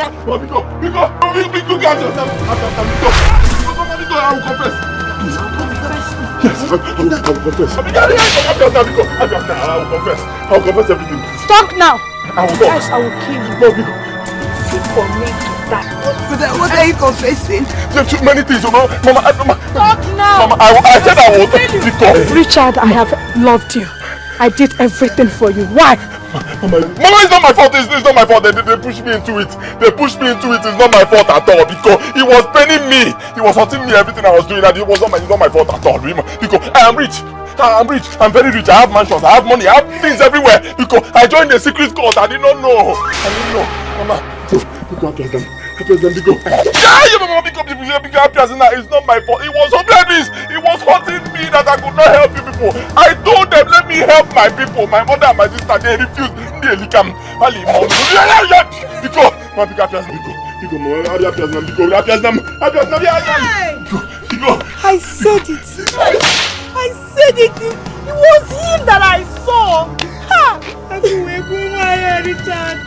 I will confess. Yes, I will confess. I will confess everything. Talk now. I will talk. Yes, I will kill you. See for me that. What are you confessing? There are too many things, Mama. Talk now. Mama, I said I will. Richard, I have loved you. I did everything for you. Why? Mama, it's not my fault. It's not my fault. They pushed me into it. It's not my fault at all. Because he was paining me. He was hurting me. Everything I was doing, and it was not my fault at all. Because I am rich. I'm very rich. I have mansions. I have money. I have things everywhere. Because I joined the secret cult. I did not know. Mama. Because it's not my fault. It was hopeless. It was hurting me that I could not help you people. I told them, let me help my people. My mother and my sister, they refused. I said it. I said it. It was him that I saw. Ha! Richard.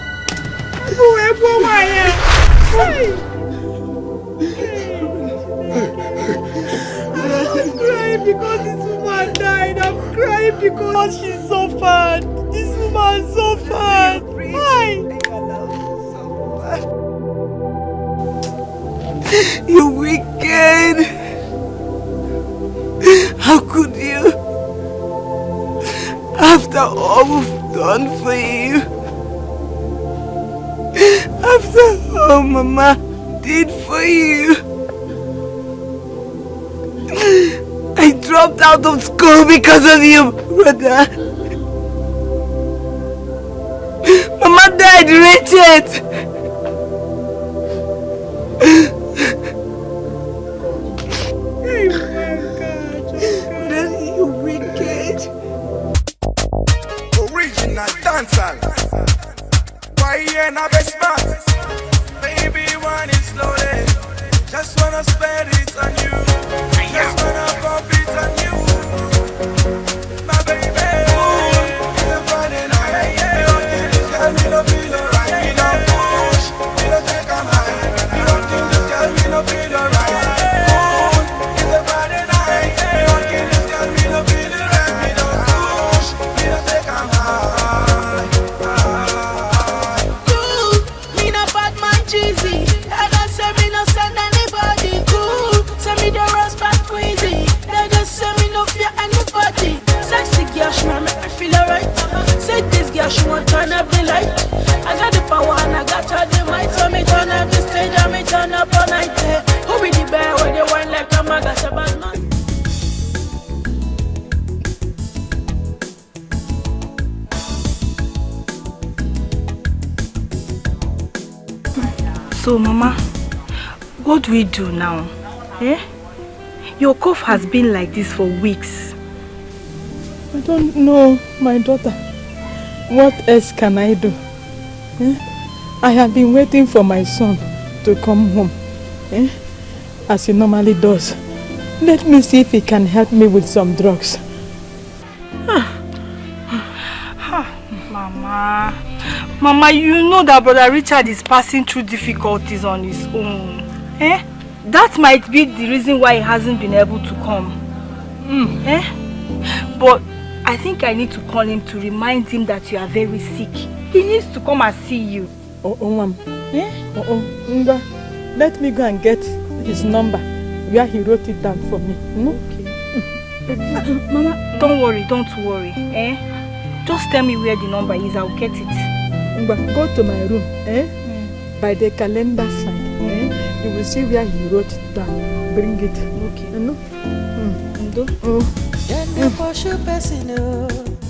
I'm crying because this woman died. I'm crying because she suffered. This woman suffered. Why? You wicked. How could you? After all we've done for you. After all Mama did for you. I dropped out of school because of you, brother. Mama died, Richard. You wicked. Original dancer. Why you not best man? Baby, one is slowly. Just wanna spend it on you. Just wanna pump it on you. My baby. It's a Friday night. You don't think this girl me no feel alright. We don't push, we don't take a high. You don't think this girl me no feel alright. It's a Friday night. You don't think this girl me no feel alright. We don't push, we don't take a high. Me no bad man cheesy. I don't say me no send anybody cool. Say me the rust back crazy. They just say me no fear anybody. Sexy girl, she wanna make me feel alright. Say this girl, she want turn up the light. I got the power and I got all the might. So me turn up the stage and me turn up all night. Who be the bear where they wine like a maga? Say bad man. So, Mama, what do we do now? Eh? Your cough has been like this for weeks. I don't know, my daughter. What else can I do? Eh? I have been waiting for my son to come home, as he normally does. Let me see if he can help me with some drugs. Mama, you know that Brother Richard is passing through difficulties on his own. That might be the reason why he hasn't been able to come. But I think I need to call him to remind him that you are very sick. He needs to come and see you. Ma'am. Let me go and get his number where he wrote it down for me. Okay. Mama, don't worry. Just tell me where the number is, I'll get it. Go to my room, by the calendar side, you will see where he wrote it down. Bring it. Okay. Then they pursue person,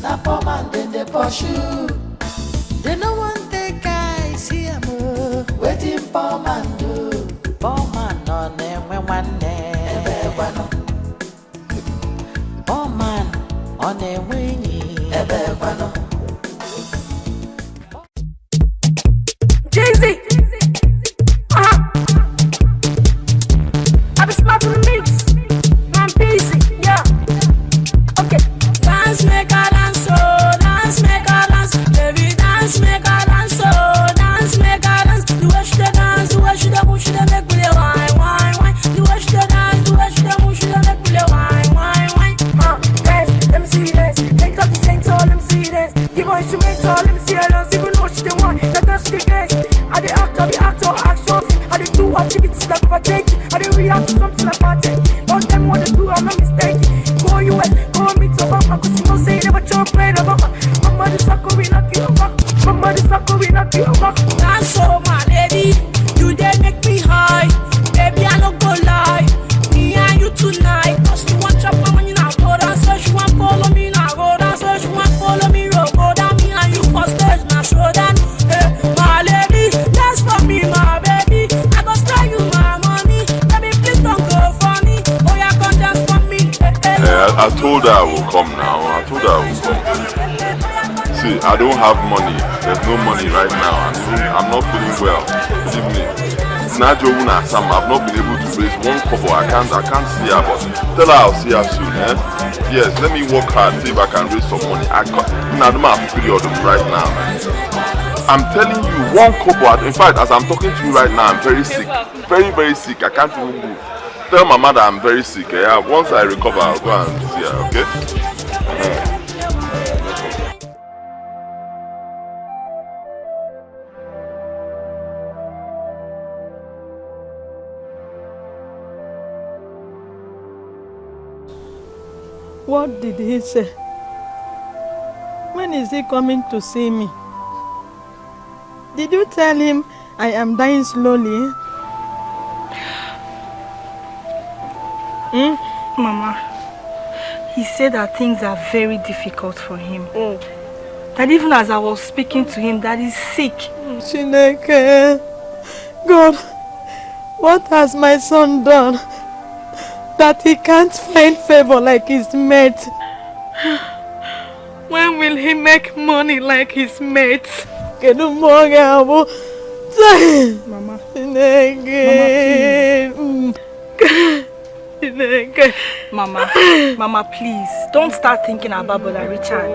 na poor man, then they pursue. They no want the guys here, waiting poor man do. Poor man on them when one day. Poor man on them when Jay-Z! I be smart to the mix. I'm busy, yeah. Okay. Dance, make a dance, oh. Dance, make a dance. Baby, dance, make a dance, oh. Dance, make a dance. The way she take dance to the gaze. I the actor, action. I the do activities like overtaking. I the react to something like party. Don't tell me what to do, I'm not mistaken. Go US, go meet Obama, cause you know say you never chop play the Obama. Mama the sucker, we knock you back. Mama the sucker, we knock you back. That's so my lady, you dare make me high. Baby, I don't go lie. Me and you tonight. Cause you want chop my money now, go down. So she want follow me now, go down. So she want follow me, go down. Me and you for stage now, show down. Hey, my lady, dance for me, my baby. I go spray you my money. Baby, please don't go for me. Oh, yeah, come dance for me. I told her I will come now. I told her I will come. See, I don't have money. There's no money right now. I'm not feeling well. Believe me. Najo Una Sam, I've not been able to raise one kobo. I can't see her, but tell her I'll see her soon, eh? Yes, let me work hard, see if I can raise some money. I don't have a period right now. I'm telling you, one kobo. In fact, as I'm talking to you right now, I'm very sick. Very, very sick. I can't even move. Tell my mother I'm very sick. Eh? Once I recover, I'll go and see her, okay? What did he say? When is he coming to see me? Did you tell him I am dying slowly? Mama, he said that things are very difficult for him. That even as I was speaking to him, that he's sick. Chineke, God, what has my son done that he can't find favor like his mate? When will he make money like his mates? Mama. Mama, please, don't start thinking about Brother Richard.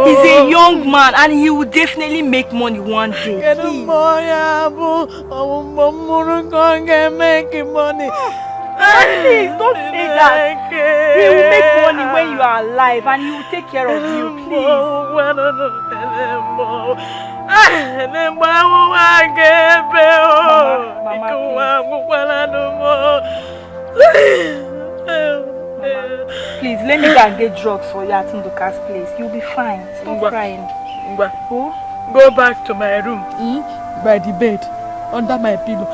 He's a young man and he will definitely make money one day. Please. Please, don't say that. He will make money when you are alive and he will take care of you, please. Please, let me go and get drugs for you at Nduka's place. You'll be fine. Stop crying. Go back to my room, by the bed, under my pillow.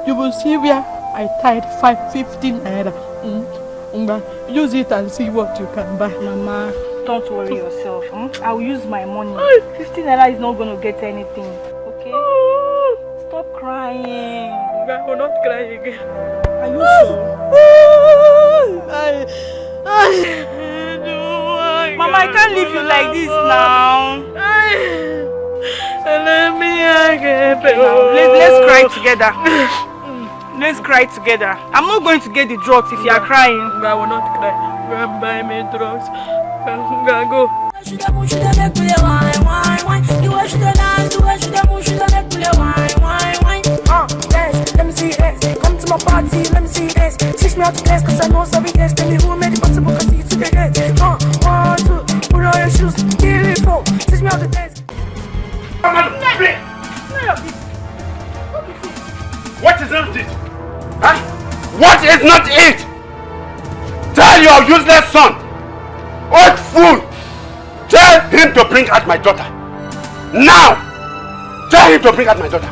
You will see where I tied 515 naira. Use it and see what you can buy. Mama, don't worry yourself. I'll use my money. 15 naira is not going to get anything. Okay? Stop crying. I will not cry again. Are you sure? Mama, I can't leave you like this now. Let's cry together. Let's cry together. I'm not going to get the drugs if you are crying. I will not cry. Go and buy me drugs. Go. Dance, let me see it. Come to my party, let me see it. Teach me how to dance, cause I know some dance. Tell me who made it possible, cause you took it. 1, 2, put on your shoes, give it 4. Teach me how to dance. What is not it? Huh? What is not it? Tell your useless son, old fool, tell him to bring out my daughter. Now! Tell him to bring out my daughter.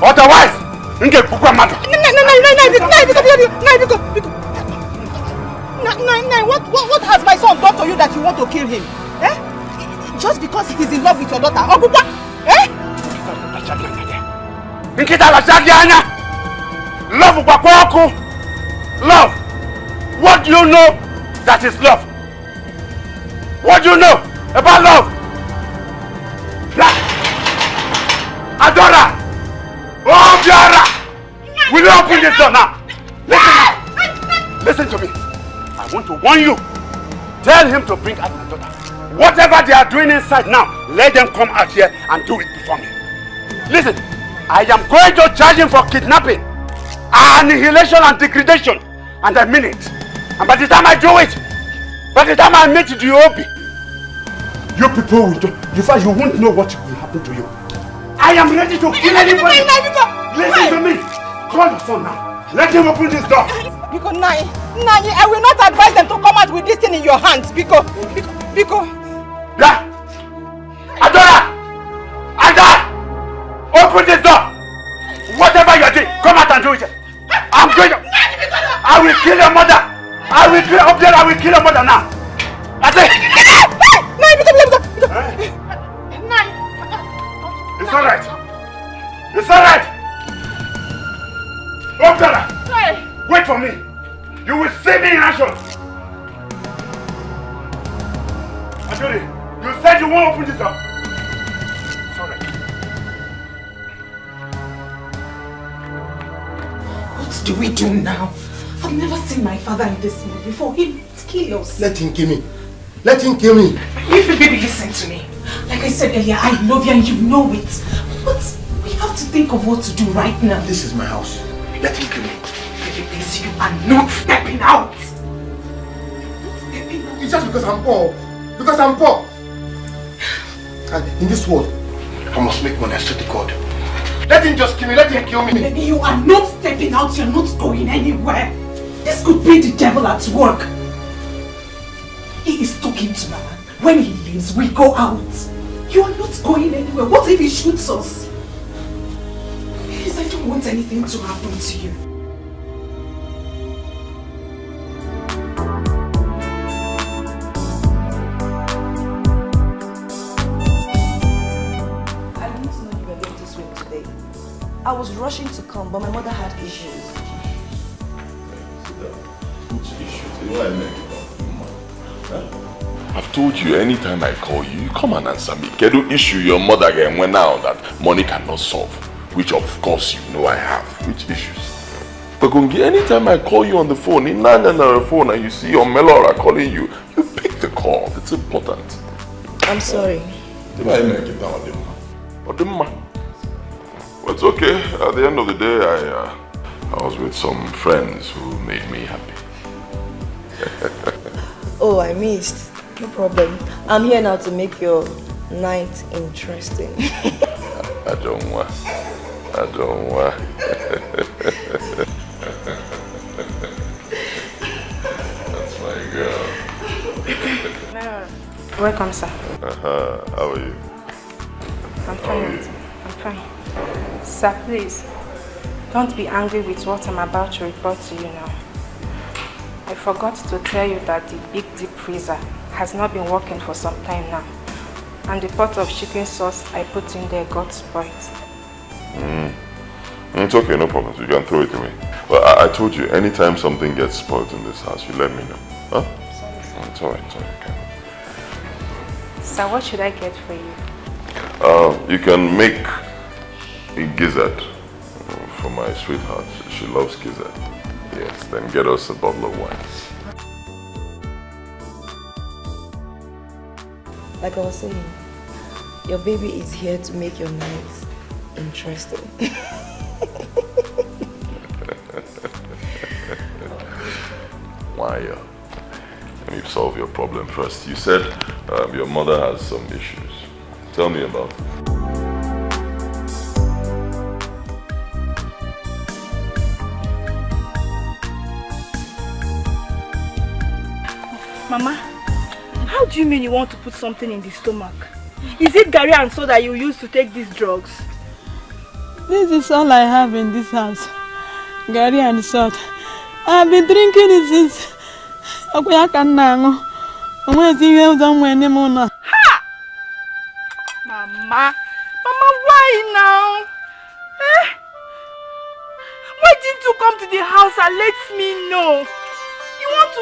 Otherwise, you get book one matter. What has my son done to you that you want to kill him? Eh? Just because he's in love with your daughter? Eh? Love! What do you know that is love? What do you know about love? Adora! Oh, Biara! Will you open this door now? Listen to me. I want to warn you. Tell him to bring out my daughter. Whatever they are doing inside now, let them come out here and do it before me. Listen, I am going to charge him for kidnapping, annihilation and degradation. And I mean it. And by the time I do it, by the time I meet the OB, you people will do. In fact, you won't know what will happen to you. I am ready to kill anybody. Listen to me. Call your son now. Let him open this door. Because Nai, I will not advise them to come out with this thing in your hands. Because. Yeah. Adora! Open this door. Whatever you're doing, come out and do it. I'm going to. I will kill your mother. I will kill your mother now. That's it. It's alright. It's alright. Obdara, wait for me. You will see me in action. Ajuri, you said you won't open this door. It's alright. What do we do now? I've never seen my father in this mood before. He must kill us. Let him kill me. Let him kill me. Baby, listen to me. Like I said earlier, I love you and you know it. But we have to think of what to do right now. This is my house. Let him kill me. Baby, please, you are not stepping out. It's just because I'm poor. Because I'm poor. And in this world, I must make money. I swear to God. Let him just kill me. Let him kill me. Baby, you are not stepping out. You're not going anywhere. This could be the devil at work. He is talking to Mama. When he leaves, we go out. You are not going anywhere. What if he shoots us? Please, I don't want anything to happen to you. I didn't know you were going to swim today. I was rushing to come, but my mother had issues. Which issues? You know I make it up. I've told you, anytime I call you, you come and answer me. Kedu issue your mother again went now that money cannot solve, which of course you know I have. Which issues? Bagungi, anytime I call you on the phone, in the phone, and you see your Melora calling you, you pick the call. It's important. I'm sorry. Well, it's okay. At the end of the day, I was with some friends who made me happy. Oh, I missed. No problem. I'm here now to make your night interesting. I don't want. That's my girl. Welcome, sir. How are you? I'm fine. I'm fine. Sir, please, don't be angry with what I'm about to report to you now. I forgot to tell you that the big deep freezer has not been working for some time now. And the pot of chicken sauce I put in there got spoiled. It's okay, no problem. You can throw it away. But I told you, anytime something gets spoiled in this house, you let me know. Huh? Sorry, sir. It's alright, okay. Sir, what should I get for you? You can make a gizzard for my sweetheart. She loves gizzard. Yes, then get us a bottle of wine. Like I was saying, your baby is here to make your nights interesting. Why? Let me solve your problem first. You said your mother has some issues. Tell me about it. Mama, how do you mean you want to put something in the stomach? Is it Gary and soda you use to take these drugs? This is all I have in this house. Gary and salt. I've been drinking it since Ha! Mama, why now? Eh? Why didn't you come to the house and let me know? You want to...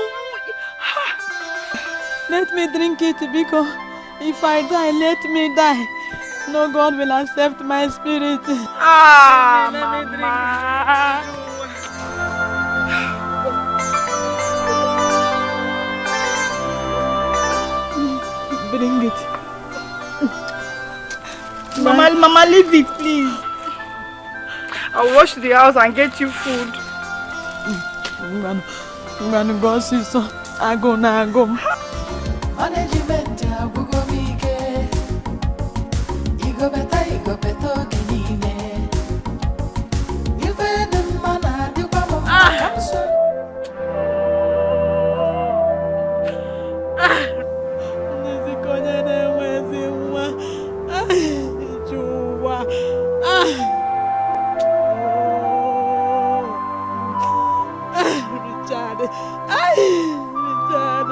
Let me drink it because if I die, let me die. No God will accept my spirit. Ah, let Mama. me drink. Bring it. Mama, leave it, please. I'll wash the house and get you food. I'm gonna go see so. I go now, go. Management, I go better, Richard. Richard.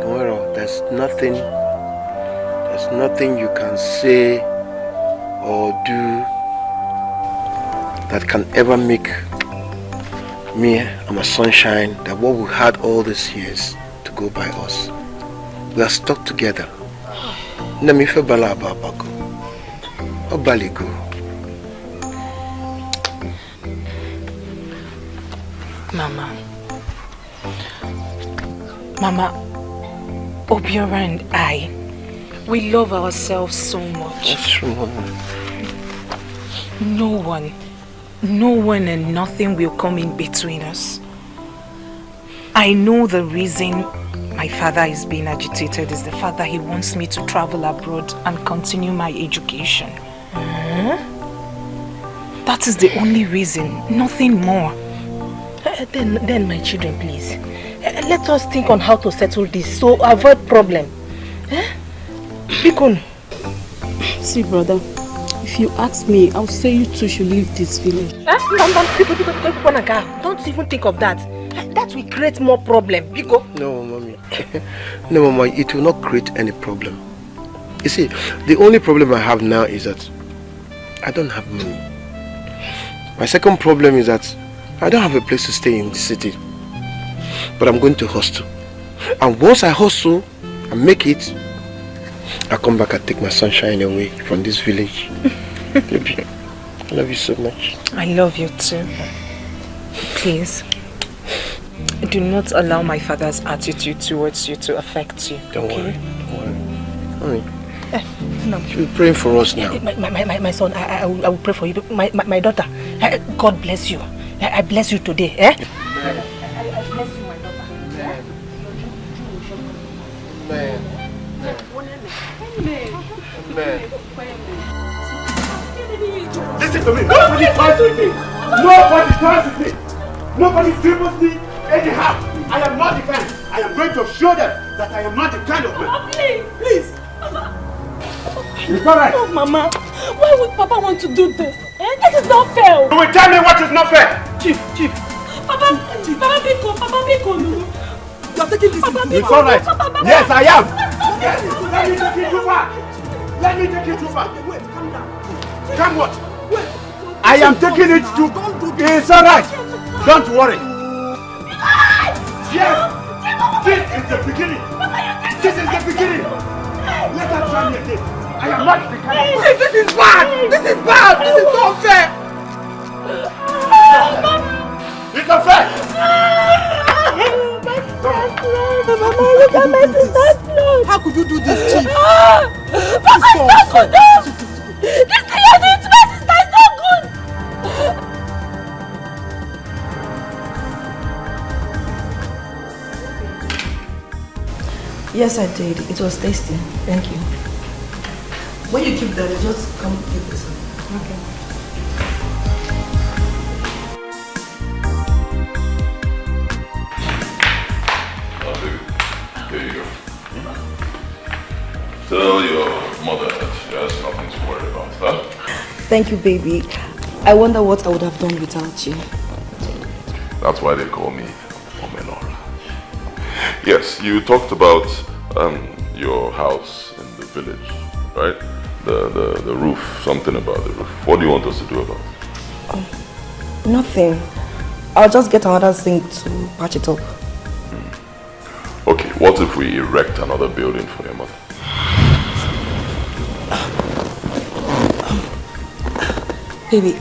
Tomorrow, there's nothing you can say or do that can ever make me and my sunshine that what we had all these years to go by us. We are stuck together. Namife bala ababago. Obaligo. Mama, Obiora and I, we love ourselves so much. That's true, Mama. No one and nothing will come in between us. I know the reason my father is being agitated is the fact that he wants me to travel abroad and continue my education. That is the only reason, nothing more. Then my children, please, let us think on how to settle this so avoid problem. Bikon. See, brother, if you ask me, I'll say you two should leave this village. Don't even think of that. That will create more problem. Biko. No, Mommy. No, Mama, it will not create any problem. You see, the only problem I have now is that I don't have money. My second problem is that I don't have a place to stay in the city. But I'm going to hostel. And once I hustle and make it, I'll come back and take my sunshine away from this village. Baby, I love you so much. I love you too. Please, do not allow my father's attitude towards you to affect you. Don't okay? worry, don't worry. No. She'll be praying for us now. My son, I will pray for you. My daughter, God bless you. I bless you today. I bless you, my daughter. Amen. Listen to me. Nobody tries with me. Nobody tries with me. Nobody dribbles me anyhow. I am not the kind. I am going to show them that I am not the kind of man. Please. It's all right. Oh, Mama. Why would Papa want to do this? This is not fair. You will tell me what is not fair. Chief. Papa Biko. You are taking this. It's all right. Yes, I am. Yes. Let me take it too far. Let me take it too far. Wait, calm down. Come what? Wait. I am taking it too. It's all right. Don't worry. Yes. This is the beginning. This is the beginning. Let us try me again. I am not the kind of person. This is bad. This is unfair. It's unfair. Mama, look at my sister's blood. How could you do this, Chief? Papa, it's not good. This thing you're doing to my sister is not good. Yes, I did. It was tasty. Thank you. When you keep them, just come give this one. Okay. Here you go. Tell your mother that she has nothing to worry about, huh? Thank you, baby. I wonder what I would have done without you. That's why they call me Omenora. Yes, you talked about your house in the village, right? The roof, something about the roof. What do you want us to do about it? Nothing. I'll just get another thing to patch it up. Okay, what if we erect another building for your mother? Baby,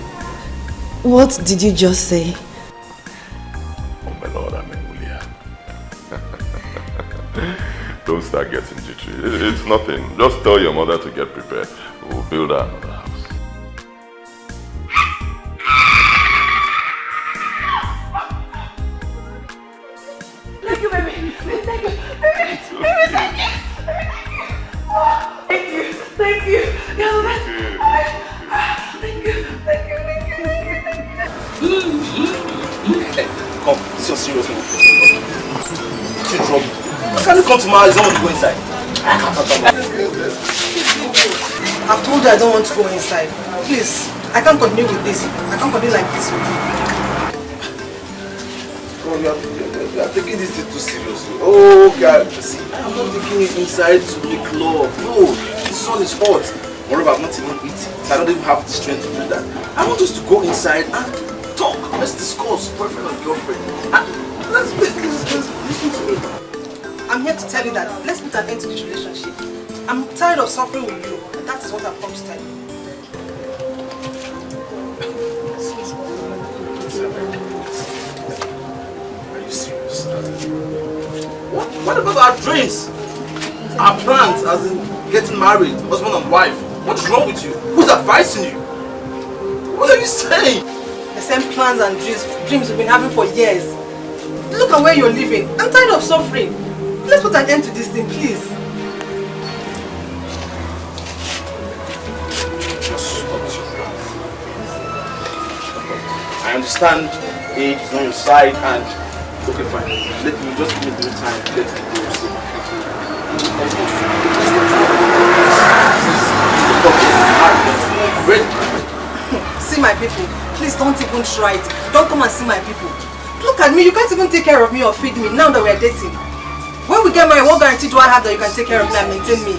what did you just say? Oh my Lord, William. Don't start getting jittery. It's nothing. Just tell your mother to get prepared. We'll build her another house. Thank you, baby. Thank you. Thank you. You're the best. Thank you. Come, it's so serious. What's in trouble? Why can't you come to my house? You don't want to go inside. I've told you I don't want to go inside. Please, I can't continue with this. I can't continue like this with you. Oh, you are taking this thing too seriously. Oh, God. See, I'm not taking you inside to make love. No, the sun is hot. Moreover, I've not even eaten, so I don't even have the strength to do that. I want us to go inside and talk. Let's discuss boyfriend and girlfriend. Let's listen to me. I'm here to tell you that let's put an end to this relationship. I'm tired of suffering with you, and that is what I've come to tell you. Are you serious? What about our dreams? Our plans, as in getting married, husband and wife? What is wrong with you? Who's advising you? What are you saying? The same plans and dreams we've been having for years. Look at where you're living. I'm tired of suffering. Let's put an end to this thing, please. I understand age is not your side and okay fine. Let me just give me the time. Let's get See my people. Please don't even try it. Don't come and see my people. Look at me. You can't even take care of me or feed me now that we're dating. When we get married, what guarantee do I have that you can take care of me and maintain me?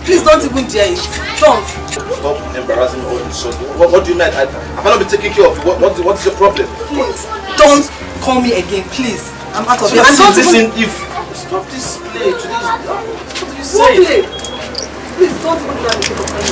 Please don't even dare it. Don't. Stop embarrassing all this. What do you mean? Have I not been taking care of you? What is your problem? Please, don't call me again, please. I'm out of here. Listen, if stop this play. Today's what do you say? Play? Please don't even try to take up any.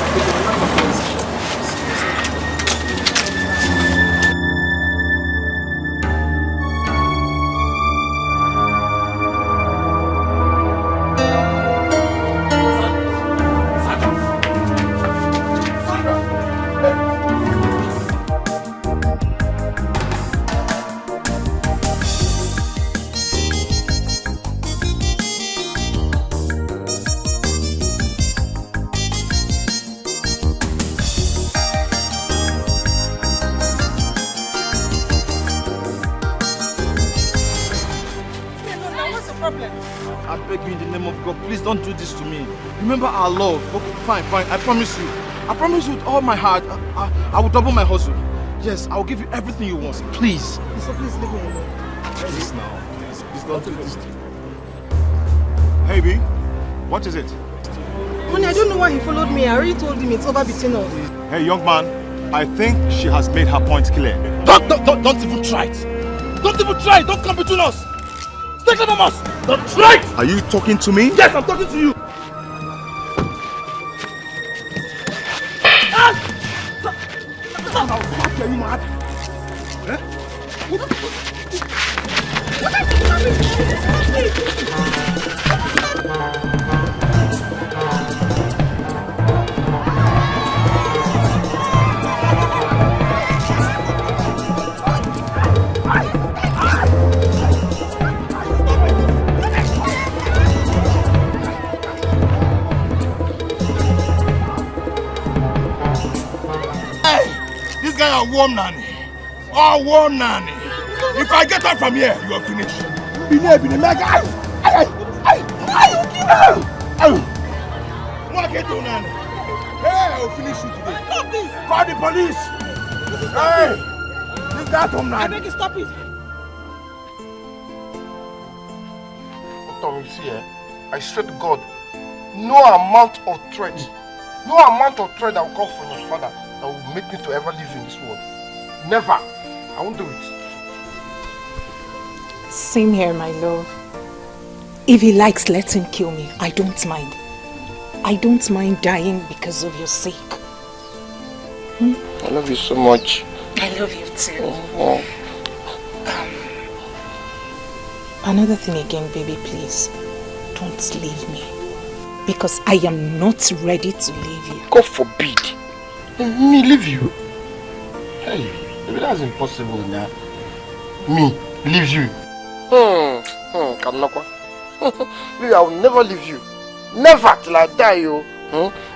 Don't do this to me. Remember our love. Okay, fine. I promise you. I promise you with all my heart. I will double my hustle. Yes, I will give you everything you want. Please. So please leave me alone. Please now. Please don't do this to me. Hey, B. What is it? Honey, I don't know why he followed me. I already told him it's over between us. Hey, young man. I think she has made her point clear. Don't even try it. Don't even try it. Don't come between us. Stay clear from us. Don't try it. Are you talking to me? Yes, I'm talking to you. Are you mad? Warm nanny. Oh, warm nanny. If I get out from here, you are finished. What can do, nanny? Hey, I will finish you today. Stop this. Call the police. Hey, this guy from nanny. I beg you, stop it. Tom, you see, I swear to God, no amount of threat that will come from your father that will make me to ever live in this world. Never. I won't do it. Same here, my love. If he likes, let him kill me. I don't mind. I don't mind dying because of your sake. I love you so much. I love you too. Another thing again, baby, please. Don't leave me. Because I am not ready to leave you. God forbid. Me leave you? Hey, baby, that's impossible now. Me leave you? Kanakwa. Baby, I will never leave you. Never till I die, yo.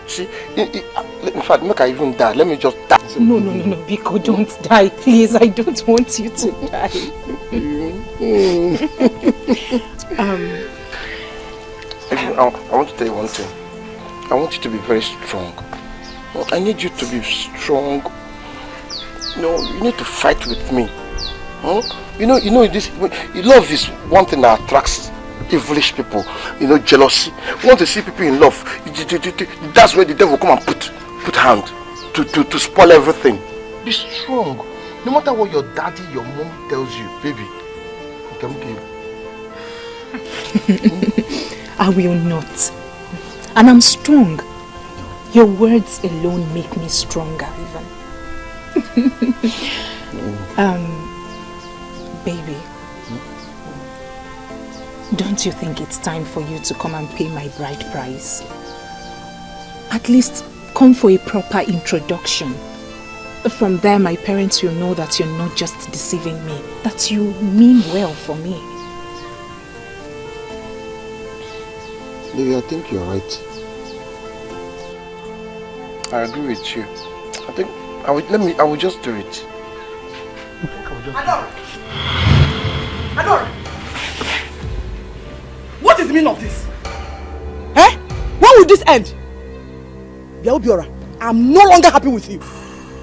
See, in fact, make I even die. Let me just die. No, Biko, don't die. Please, I don't want you to die. I want to tell you one thing. I want you to be very strong. I need you to be strong. You need to fight with me. You know this. Love is one thing that attracts evilish people. Jealousy. You want to see people in love. That's where the devil come and put hand to spoil everything. Be strong. No matter what your daddy, your mom tells you, baby. I will not. And I'm strong. Your words alone make me stronger even. Baby. Don't you think it's time for you to come and pay my bride price? At least come for a proper introduction. From there, my parents will know that you're not just deceiving me, that you mean well for me. Baby, I think you're right. I agree with you. I think I will just do it. Adora! Adora! What is the meaning of this? Eh? When will this end? Biora, I'm no longer happy with you.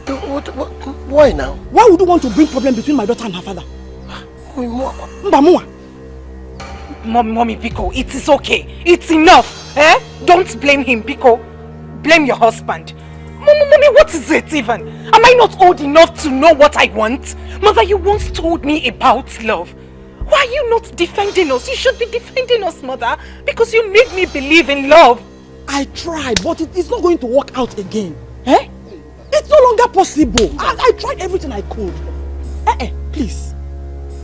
Why now? Why would you want to bring problem between my daughter and her father? Mommy Biko, it is okay. It's enough. Eh? Don't blame him, Biko. Blame your husband. Mommy, what is it even? Am I not old enough to know what I want? Mother, you once told me about love. Why are you not defending us? You should be defending us, Mother, because you made me believe in love. I tried, but it is not going to work out again. Eh? It's no longer possible. I tried everything I could. Please.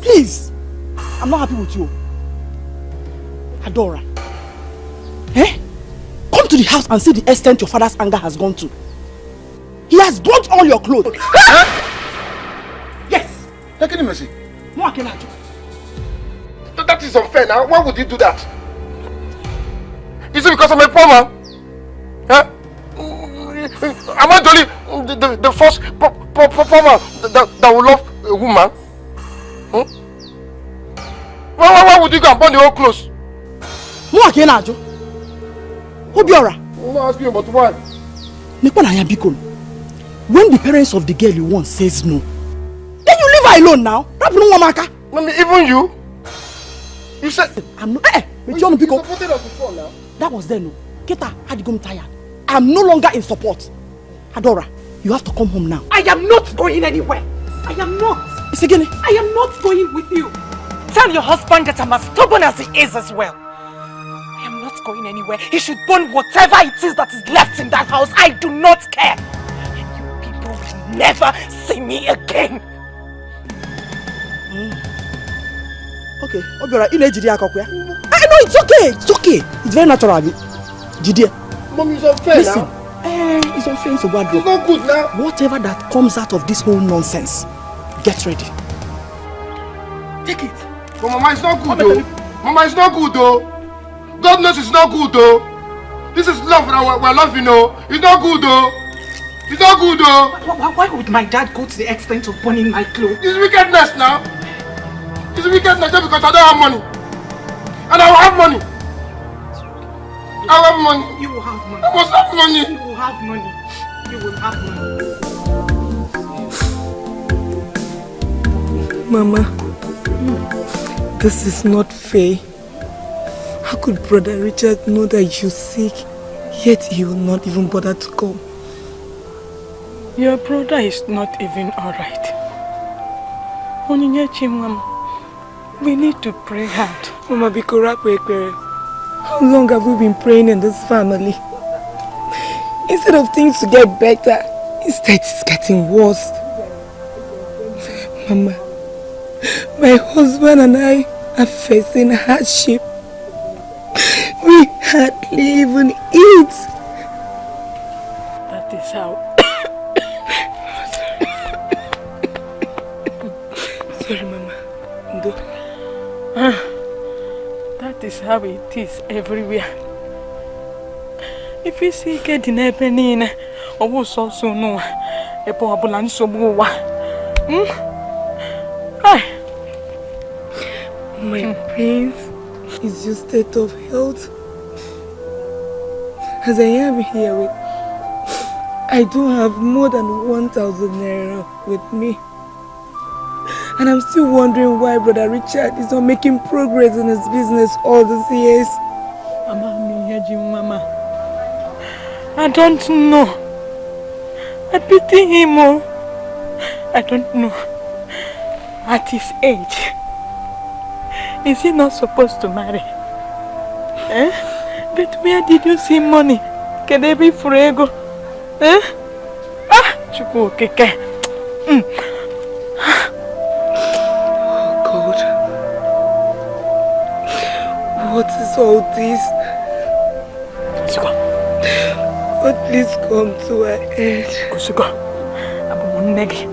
Please. I'm not happy with you. Adora. Eh? Come to the house and see the extent your father's anger has gone to. He has burnt all your clothes. Yes. Take mercy. That is unfair now. Why would you do that? Is it because I'm a poor man? Huh? Am I the first poor man that will love a woman? Hmm? Why would you go and burn the whole clothes? Obiora. I'm not asking you, but why? When the parents of the girl you want says no, then you leave her alone now. Mommy, even you? You said I'm not. You supported us before now. That was then. No. Keta had gone tired. I'm no longer in support. Adora, you have to come home now. I am not going anywhere. I am not. It's again. I am not going with you. Tell your husband that I'm as stubborn as he is as well. I am not going anywhere. He should burn whatever it is that is left in that house. I do not care. And you people will never see me again. Okay, Obiora, I know it's okay. It's okay. It's very natural. Jide. Mom, it's unfair. Listen, now. It's unfair. So bad. It's not good now. Whatever that comes out of this whole nonsense, get ready. Take it. But Mama, it's not good though. Mama, it's not good though. God knows it's not good though. This is love that we're loving though. It's not good though. It's not good though. Why would my dad go to the extent of burning my clothes? It's wickedness now. It's wickedness just because I don't have money. And I will have money. I have money. You will have money. I must have money. You will have money. You will have money. Mama, this is not fair. How could Brother Richard know that you're sick, yet he will not even bother to come? Your brother is not even alright. Onyinyechi, Mama, we need to pray hard. Mama, how long have we been praying in this family? Instead of things to get better, instead it's getting worse. Mama, my husband and I are facing hardship. We hardly even eat. That is how. Sorry, Mama. Ndo. That is how it is everywhere. If you see getting happening, I will so soon know a poor ambulance. my pains is your state of health. As I am here with, I do have more than 1,000 naira with me. And I'm still wondering why Brother Richard is not making progress in his business all these years. Mama, I don't know. I pity him. I don't know. At his age, is he not supposed to marry? Eh? But where did you see money? Can they be frego? Eh? Ah, Chuku Keke. Oh God. What is all this? But please come to an end. Kusuko, Abumunegi.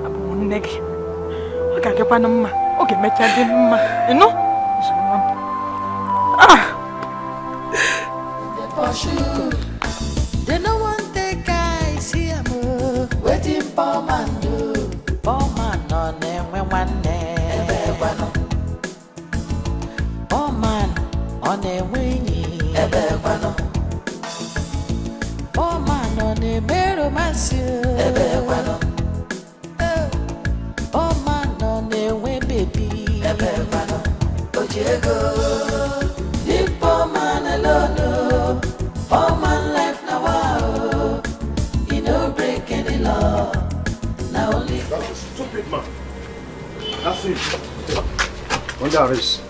Abumunegi. Okay, get one ma. Okay, me charge ma. You know? Ah. They no want the guys here more. Waiting for man do. For man on them when one day. Oh man on the winning. Oh man on the mirror massive. Oh man on the way baby. Oh Diego, deep oh man alone. Oh man life now wow. You no break any law. Now only. That's a stupid man. That's it. When there is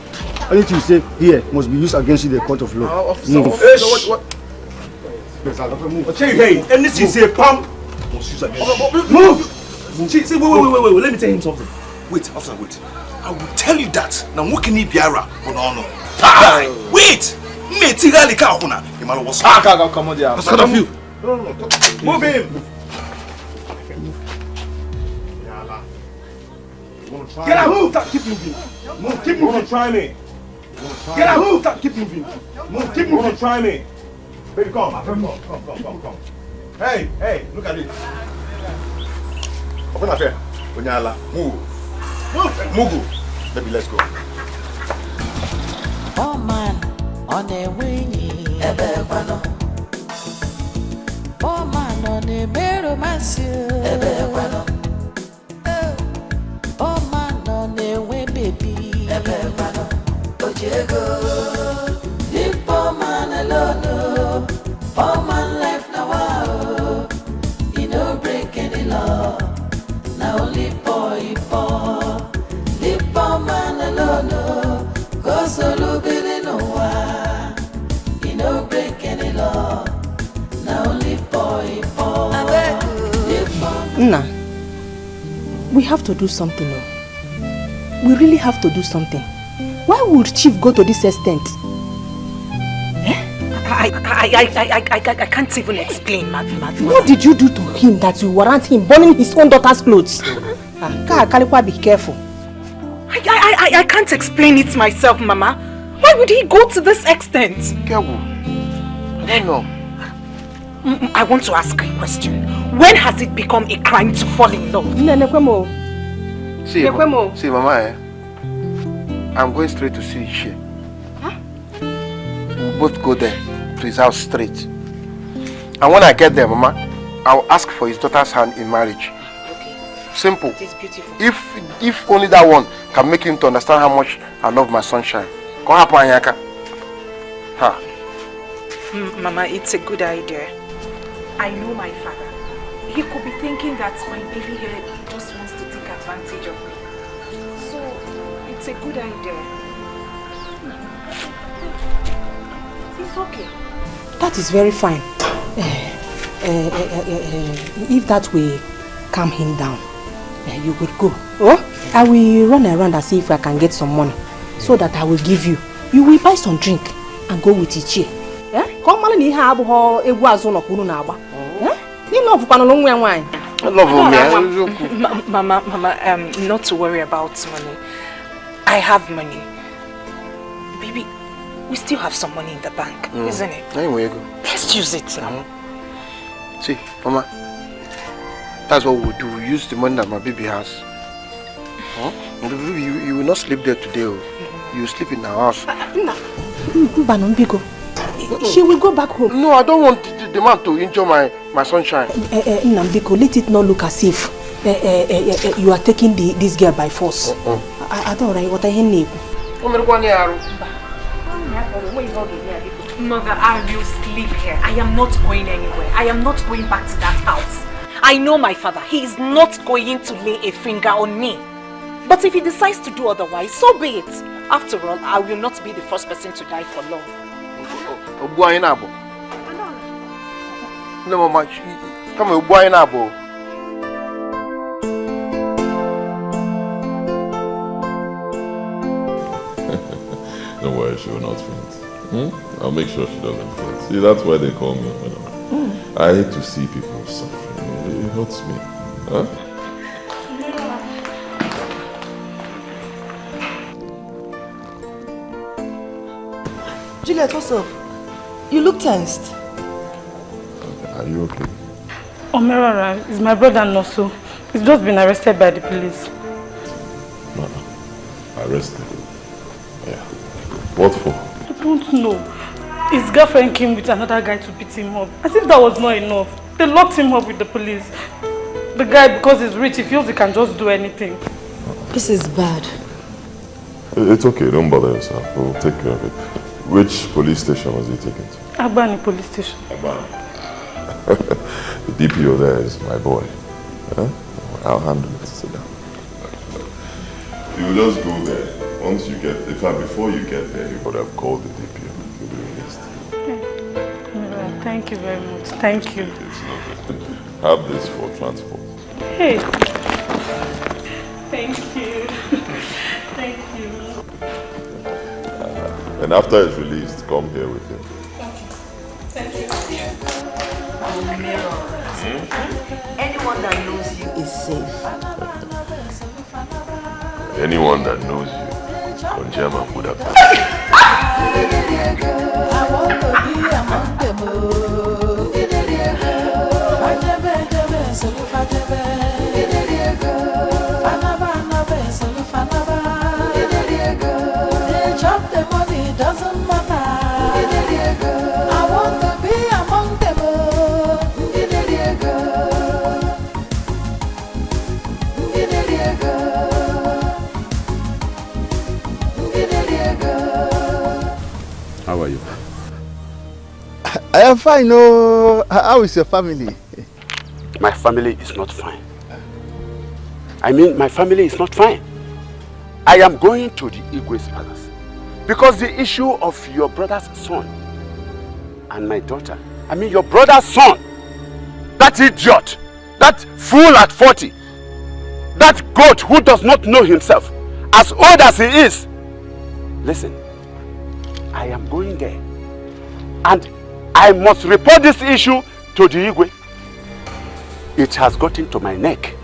anything you say here must be used against you in the court of law. No. What? I'll tell you, hey, anything you say, pump, must use against you. Move! See, wait, let me tell him something. Wait, officer, wait. I will tell you that. Now, what can he be ara? Wait! Come on there. Let's cut off you. No. Move him! Get out! Move! Keep moving. Move! Keep moving. Try me. Get out! Move! Keep moving. Move! Keep moving. Try me. Baby, come. Hey! Look at it. Open up here. Onyala, move. Move. Baby, let's go. Oh man, on the winning. Oh man, on the mirror massive. Oh man, on the way baby. Oh Diego, deep oh man alone. Oh man life now wow. You no break any law. Now only boy for. Deep oh man alone. Cause a little bit in a while. You no break any law. Now only boy for. Nah, we have to do something. We really have to do something. Why would Chief go to this extent? I can't even explain, Madam. What did you do to him that you warrant him burning his own daughter's clothes? Be careful. I can't explain it myself, Mama. Why would he go to this extent? Careful. I don't know. I want to ask a question. When has it become a crime to fall in love? See, Mama, I'm going straight to see Ishe. Huh? We'll both go there to his house straight. And when I get there, Mama, I'll ask for his daughter's hand in marriage. Okay. Simple. It is beautiful. If only that one can make him to understand how much I love my sunshine. Mama, it's a good idea. I know my father. He could be thinking that my baby here just wants to take advantage of me. So, it's a good idea. It's okay. That is very fine. If that will calm him down, you will go. Oh, I will run around and see if I can get some money so that I will give you. You will buy some drink and go with Ichie. Come on, you have a guazo no kunu na agba. You love panolo nwe wine. I love him. Mama, not to worry about money. I have money. Baby, we still have some money in the bank, isn't it? Anyway, go. Let's use it now. See, Mama, that's what we'll do. We use the money that my baby has. You will not sleep there today. You will sleep in our house. She will go back home. No, I don't want the man to injure my sunshine. Nambiko, let it not look as if you are taking this girl by force. I don't know what I hear. Mother, I will sleep here. I am not going anywhere. I am not going back to that house. I know my father. He is not going to lay a finger on me. But if he decides to do otherwise, so be it. After all, I will not be the first person to die for love. No, Mama, come on, boy, Nabo. Don't worry, she will not faint. I'll make sure she doesn't faint. See, that's why they call me. I hate to see people suffering. It hurts me. Huh? Juliet, what's up? You look tensed. Are you okay? Omerara is my brother Noso. He's just been arrested by the police. Arrested? Yeah. What for? I don't know. His girlfriend came with another guy to beat him up. As if that was not enough. They locked him up with the police. The guy, because he's rich, he feels he can just do anything. This is bad. It's okay, don't bother yourself. We'll take care of it. Which police station was he taken to? Agbani police station. Agbani. The DPO there is my boy. Huh? I'll handle it. Sit down. You will just go there. Once you get, in fact, before you get there, you would have called the DPO. You'll be released. Okay. Thank you very much. Thank you. It's not good. Have this for transport. Hey. Thank you. Thank you. And after it's released, come here with him. Thank you. Anyone that knows you is safe. Anyone that knows you, Konjama would have done. I want to be among them. They chop the money, doesn't matter. I want to be among them. How are you? I am fine. No, how is your family? My family is not fine. I mean, my family is not fine. I am going to the Igwe's palace because the issue of your brother's son and my daughter, I mean your brother's son, that idiot, that fool at 40, that goat who does not know himself, as old as he is. Listen, I am going there and I must report this issue to the Igwe. It has gotten to my neck.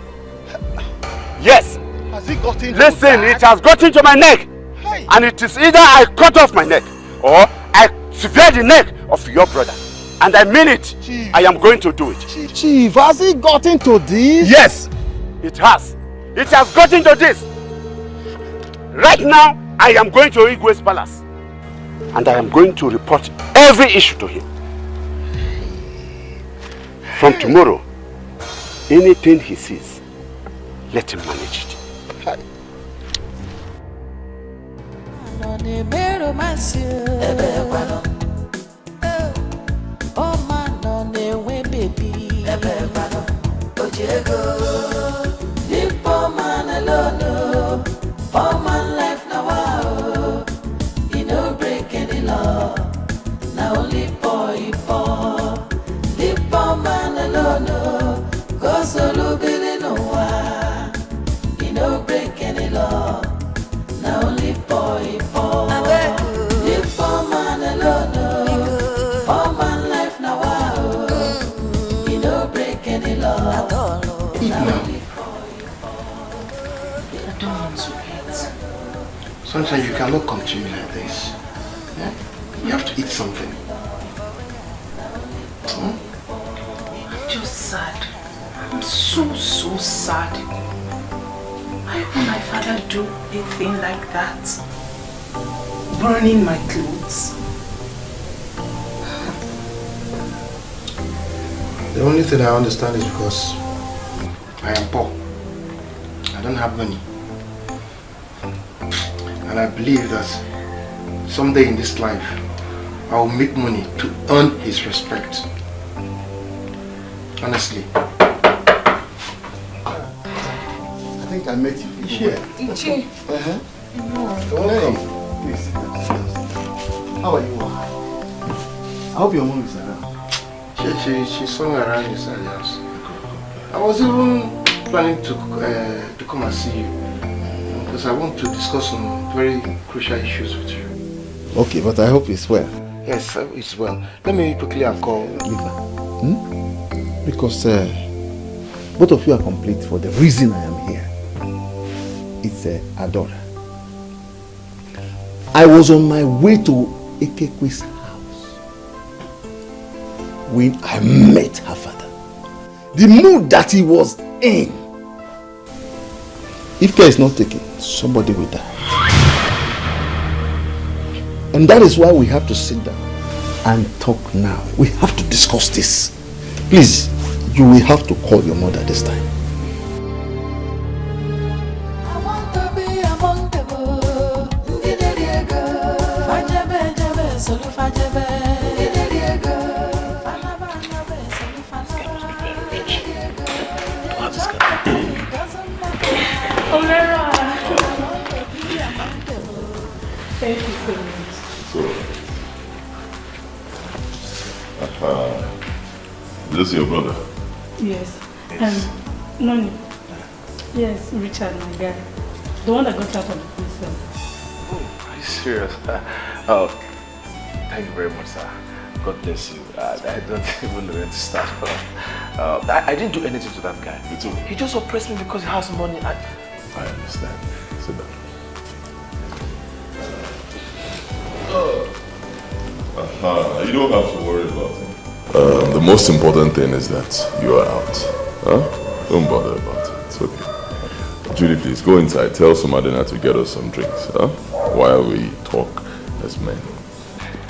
Yes. Has it gotten to Listen, that? it has gotten to my neck. Hey. And it is either I cut off my neck or I sever the neck of your brother. And I mean it. Chief. I am going to do it. Chief, has it gotten to this? Yes, it has. It has gotten to this. Right now, I am going to Igwe's palace. And I am going to report every issue to him. From tomorrow, anything he sees, let him manage it. All my life now, you no break any law. Now only boy for the poor man alone. Cause a little bit no one, you no break any law. Now only boy for the poor man alone. All my life now, you no break any law. Sunshine, you cannot continue like this. Yeah? You have to eat something. I'm just sad. I'm so sad. Why would my father do a thing like that? Burning my clothes? The only thing I understand is because I am poor. I don't have money. And I believe that someday in this life, I will make money to earn his respect. Honestly. I think I met you before. Ichi. Welcome. Please. How are you? I hope your mom is around. She's somewhere around inside the house. I was even planning to come and see you because I want to discuss some very crucial issues with you. Okay, but I hope it's well. Yes, it's well. Let me quickly call Liva. Because both of you are complete for the reason I am here. It's Adora. I was on my way to Ekekwe's house when I met her father. The mood that he was in. If care is not taken, somebody will die. And that is why we have to sit down and talk now. We have to discuss this. Please, you will have to call your mother this time. Thank you so much. This is your brother? Yes. Noni. Yes, Richard, my guy. The one that got out of the prison. Oh, are you serious? Oh, thank you very much, sir. God bless you. I don't even know where to start from. I didn't do anything to that guy. You too. He just oppressed me because he has money. I understand. Sit down. You don't have to worry about it. The most important thing is that you are out. Huh? Don't bother about it. It's okay. Judy, please go inside. Tell Somadina to get us some drinks. Huh? While we talk as men.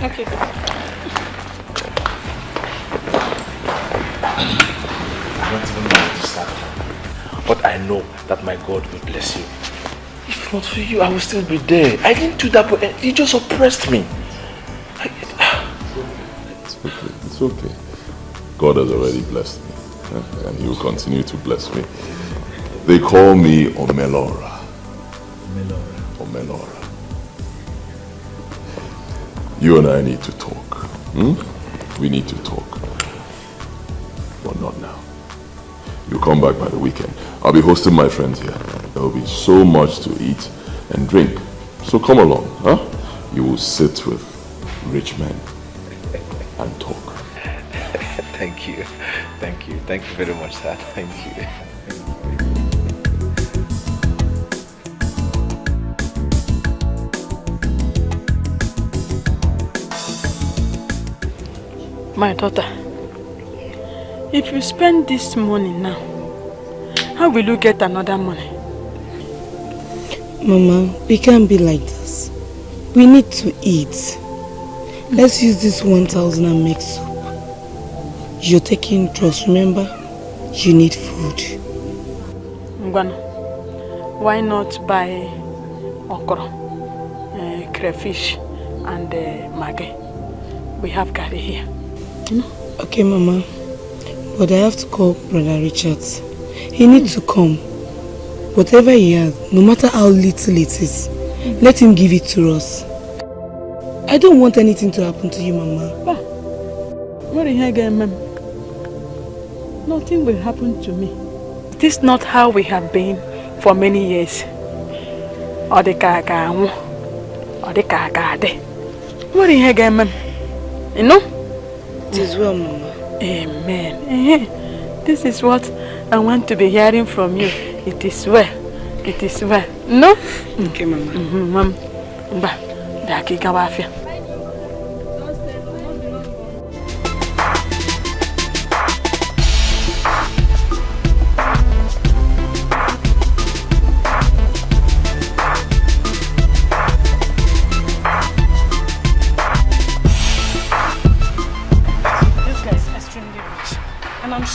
Okay. I don't even know where to start. But I know that my God will bless you. If not for you, I will still be there. I didn't do that, but he just oppressed me. It's okay. It's okay. God has already blessed me. And he will continue to bless me. They call me Omelora. Omelora. You and I need to talk. We need to talk. But not now. You come back by the weekend. I'll be hosting my friends here. There will be so much to eat and drink. So come along, huh? You will sit with rich men and talk. Thank you. Thank you. Thank you very much, sir. Thank you. My daughter, if you spend this money now, how will you get another money? Mama, we can't be like this. We need to eat. Let's use this 1,000 and make soup. You're taking drugs, remember? You need food. Ngwana, why not buy okra, crayfish and maggi? We have curry here. You know? Okay, Mama. But I have to call Brother Richard. He needs to come. Whatever he has, no matter how little it is, let him give it to us. I don't want anything to happen to you, Mama. What is again, Ma'am? Nothing will happen to me. This is not how we have been for many years. Or the kagamu, or the kagade. What is again, Ma'am? You know? It is well, Mama. Amen. This is what I want to be hearing from you. It is well. It is well. No? Okay, Mama. Ma'am. Daki Gawafia.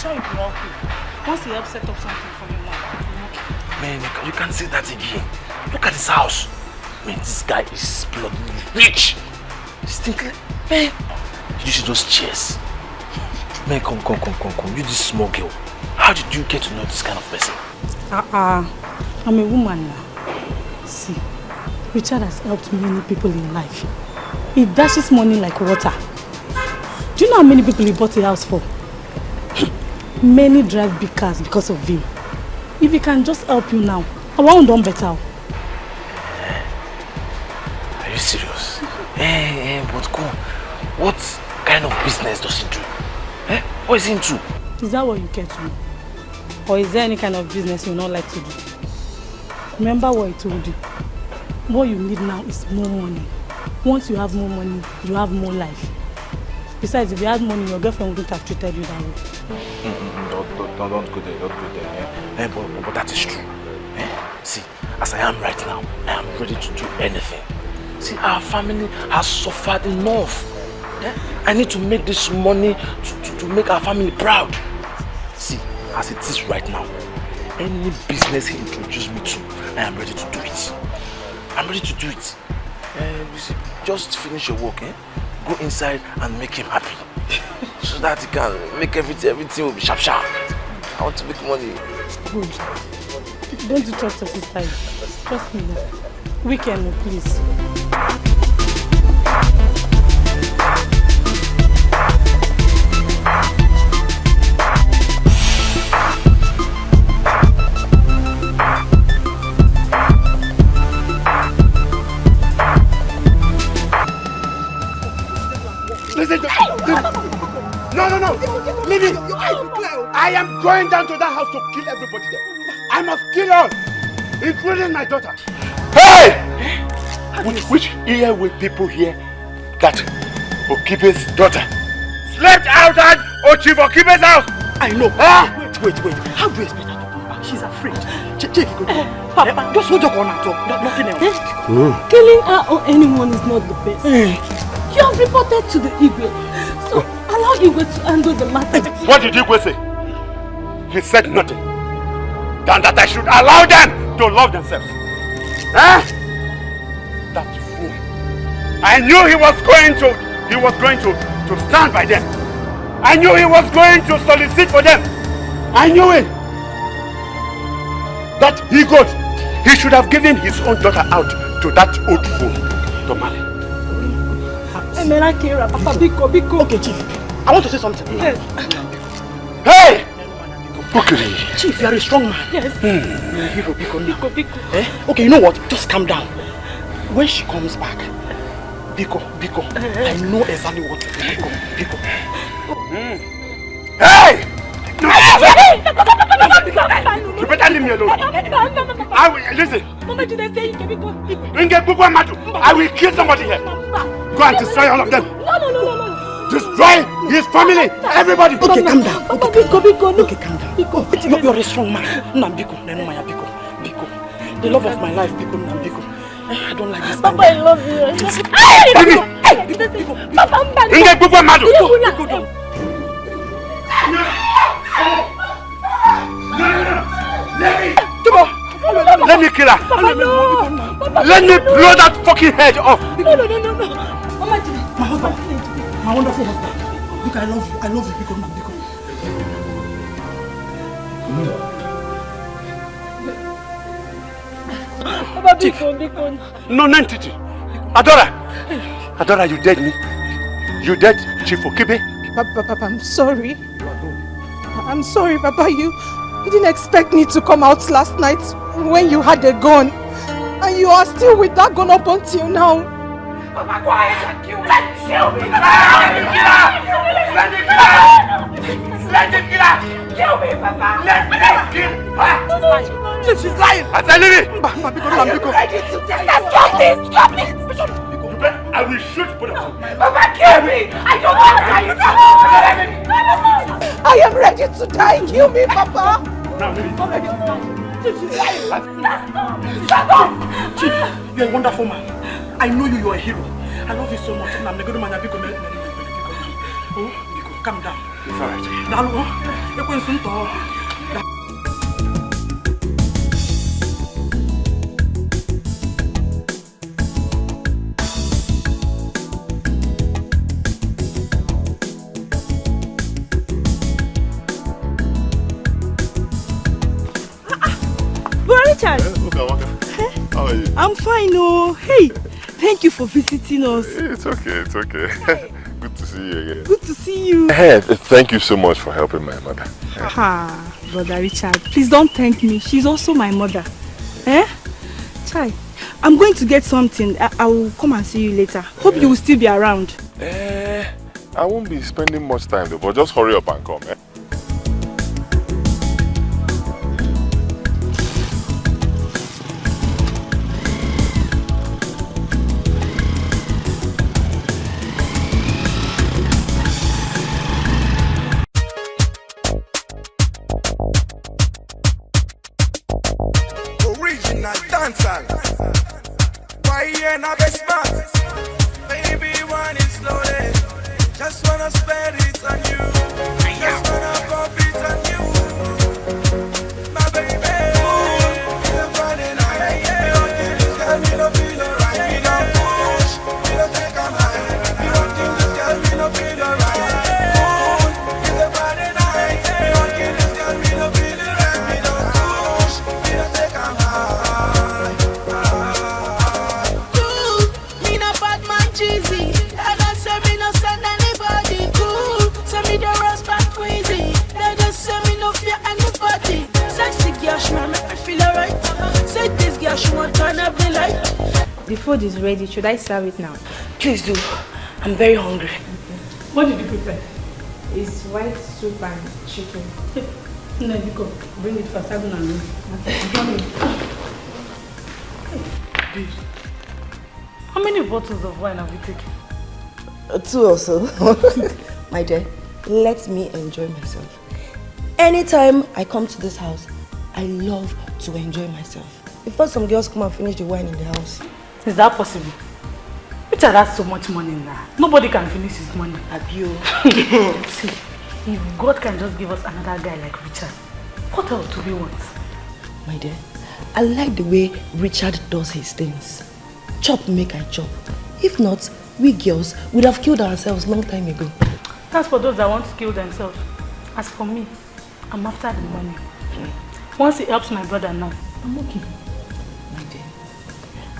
sure it will help you. Once he helps set up something for you now. Man, you can't say that again. Look at this house. Man, this guy is bloody rich. Distinctly. Man, you should just cheers. Man, come. You this small girl. How did you get to know this kind of person? I'm a woman now. See, Richard has helped many people in life. He dashes money like water. Do you know how many people he bought a house for? Many drive big cars because of him. If he can just help you now, I won't do better. Are you serious? But come. What kind of business does he do? What is he into? Is that what you care to know? Or is there any kind of business you don't like to do? Remember what I told you. What you need now is more money. Once you have more money, you have more life. Besides, if you had money, your girlfriend wouldn't have treated you that way. Don't go there. But that is true. See, as I am right now, I am ready to do anything. See, our family has suffered enough. I need to make this money to make our family proud. See, as it is right now, any business he introduces me to, I am ready to do it. I'm ready to do it. You see, just finish your work, Go inside and make him happy. So that he can make everything will be sharp. I want to make money. Good. Don't you trust your sister? Trust me. Weekend, please. Listen, no. Leave it. I am going down to that house to kill everybody there. I must kill all, including my daughter. Hey! Which ear will people hear that Okibe's daughter slept outside Ochibokibe's house? I know. Wait. How do you expect her to come back? She's afraid. Papa, just hold your corner, nothing else. Killing her or anyone is not the best. You have reported to the Igwe, so allow Igwe to handle the matter. What did Igwe say? He said nothing. Than that I should allow them to love themselves. That fool. I knew he was going to stand by them. I knew he was going to solicit for them. I knew it. That he should have given his own daughter out to that old fool to marry. Papa, Biko. Okay, Chief. I want to say something. Yes. Hey! Chief, you are a strong man. Yes. You're a hero, Biko. Okay, you know what? Just calm down. When she comes back, Biko, I know exactly what to do. Biko. Hey! You better leave me alone. I will, listen. I will kill somebody here. Go and destroy all of them. No. Destroy his family, everybody. Okay, calm down. Biko. Okay, calm down. You're a strong man. Biko. The love of my life, Biko. I don't like this. Papa, I love you. Let me kill her. Let me blow that fucking head off. No. My husband, my wonderful husband. Look, I love you, Biko. Biko. No, Nantiti. Adora, you dead me. You dead, Chief Okibe. Papa, I'm sorry. I'm sorry, Papa. You didn't expect me to come out last night when you had a gun. And you are still with that gun up until now. Papa, go ahead and kill me. Let him kill her. Kill me, Papa. Let me kill her. She's lying. I said, leave it. Biko. Stop this. I will shoot both of you. Papa, kill me. I don't want to die. I am ready to die. Kill me, Papa. Now, leave it. She's lying. Shut up. Chief, you're a wonderful man. I know you're a hero. I love you so much. calm down. It's alright. Dalo, you can soon talk. Richard. How are you? I'm fine, oh. Hey, thank you for visiting us. It's okay, it's okay. Good to see you again. Good to see you. Hey, thank you so much for helping my mother. Brother Richard, please don't thank me. She's also my mother. Eh? Chai, I'm going to get something. I will come and see you later. Hope you will still be around. I won't be spending much time though, but just hurry up and come, eh? Original dancer. Why you not be smart? Baby, want it slowly. Just wanna spend it on you. Just wanna pump it on you. My baby. It's a Friday night. You don't think this girl me no feel alright. We don't push. We don't take a mind. You don't think this girl me no feel alright. It's a Friday night. You don't think this girl me no feel alright. We don't push. We don't take a mind. Me no bad man cheesy. I don't say me no send anybody cool. Say me the rust back crazy. They just say me no fear anybody. Sexy girl, she make me feel alright. Say this girl, she want turn up the light. The food is ready. Should I serve it now? Please do. I'm very hungry. What did you prepare? It's white soup and chicken. No, you go. Bring it first. I'm going to How many bottles of wine have you taken? 2 or so. My dear, let me enjoy myself. Anytime I come to this house, I love to enjoy myself. Before some girls come and finish the wine in the house. Is that possible? Richard has so much money now. Nobody can finish his money. Abio. See, if God can just give us another guy like Richard, what else do we want? My dear, I like the way Richard does his things. Chop make I chop. If not, we girls would have killed ourselves long time ago. That's for those that want to kill themselves. As for me, I'm after the money. Once he helps my brother now, I'm okay. My dear,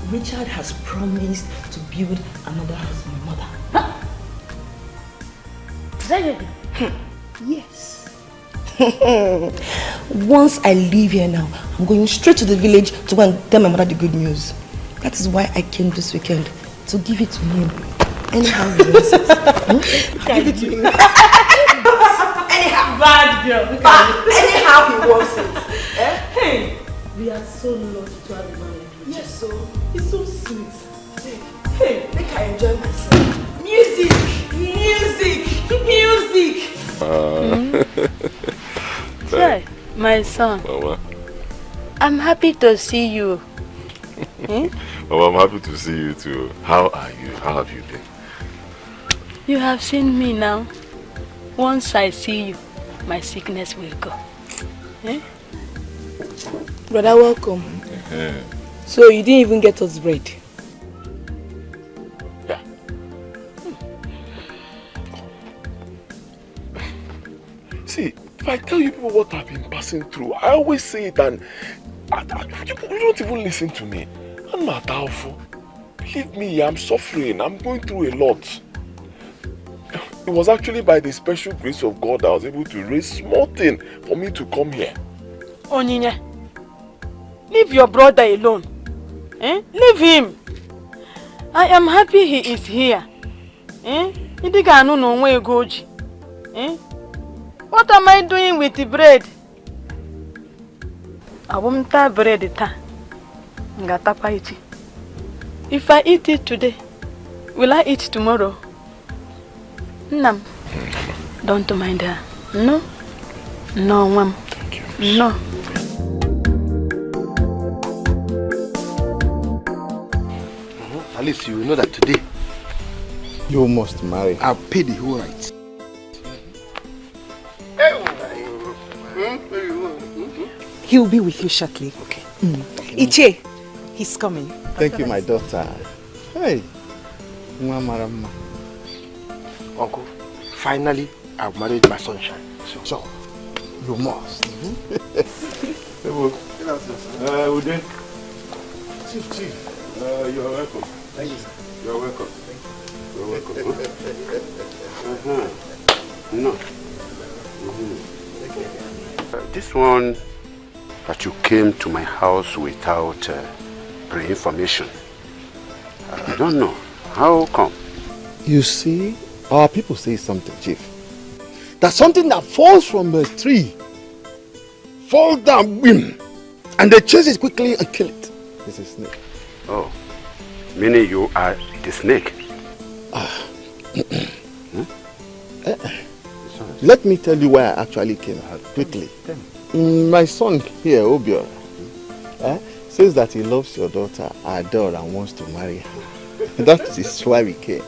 Richard has promised to build another house for my mother. Huh? Did I hear you? Yes. Once I leave here now, I'm going straight to the village to go and tell my mother the good news. That is why I came this weekend, to give it to him. Anyhow he wants it. Give it to him. Anyhow. Bad girl. Anyhow he wants it. Eh? Hey, we are so lucky to have a man like Richard. Yes, so he's so sweet. Hey, make I enjoy myself. Music! Music! Sir, my son. Mama. I'm happy to see you. Mama, I'm happy to see you too. How are you? How have you been? You have seen me now. Once I see you, my sickness will go. Brother, welcome. So you didn't even get us bread? Yeah. See, if I tell you people what I've been passing through, I always say it and you don't even listen to me. I'm not doubtful. Believe me, I'm suffering. I'm going through a lot. It was actually by the special grace of God that I was able to raise small thing for me to come here. Onyinye, leave your brother alone. Leave him. I am happy he is here. What am I doing with the bread? I won't have bread. If I eat it today, will I eat tomorrow? No. Don't mind her. No? No, Mom. No. At least you will know that today you must marry. I'll pay the whole rights. He will be with you shortly. Okay. Iche, he's coming. Thank you, my daughter. Hey. Uncle, finally I've married my sunshine. So you must. Ude. Chief, you are welcome. Thank you, sir. You are welcome. You are welcome. No. This one that you came to my house without pre-information. I don't know. How come? You see, our people say something, Chief. That something that falls from a tree, fall down, whim, and they chase it quickly and kill it. It's a snake. Oh, meaning you are the snake? Let me tell you why I actually came quickly. My son here, Obio, says that he loves your daughter, Adore, and wants to marry her. That is why we came.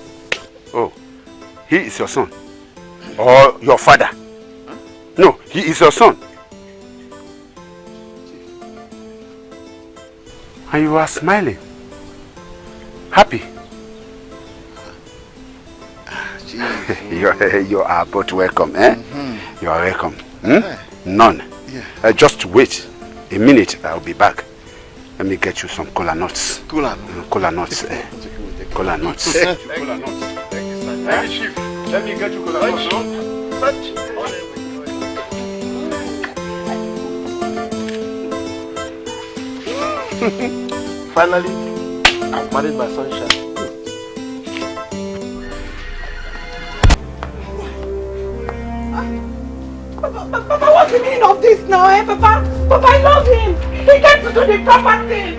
Oh, he is your son? Or your father? No, he is your son. And you are smiling. Happy. You are both welcome, eh? You are welcome. None. Yeah. Just wait a minute, I'll be back. Let me get you some cola nuts. Cola nuts. Cola nuts. Cola nuts. Thank you, sir. Hey, Chief, let me get you cola nuts. Finally, I've married my sunshine. Papa, what's the meaning of this now, eh, Papa? Papa, I love him. He came to do the proper thing.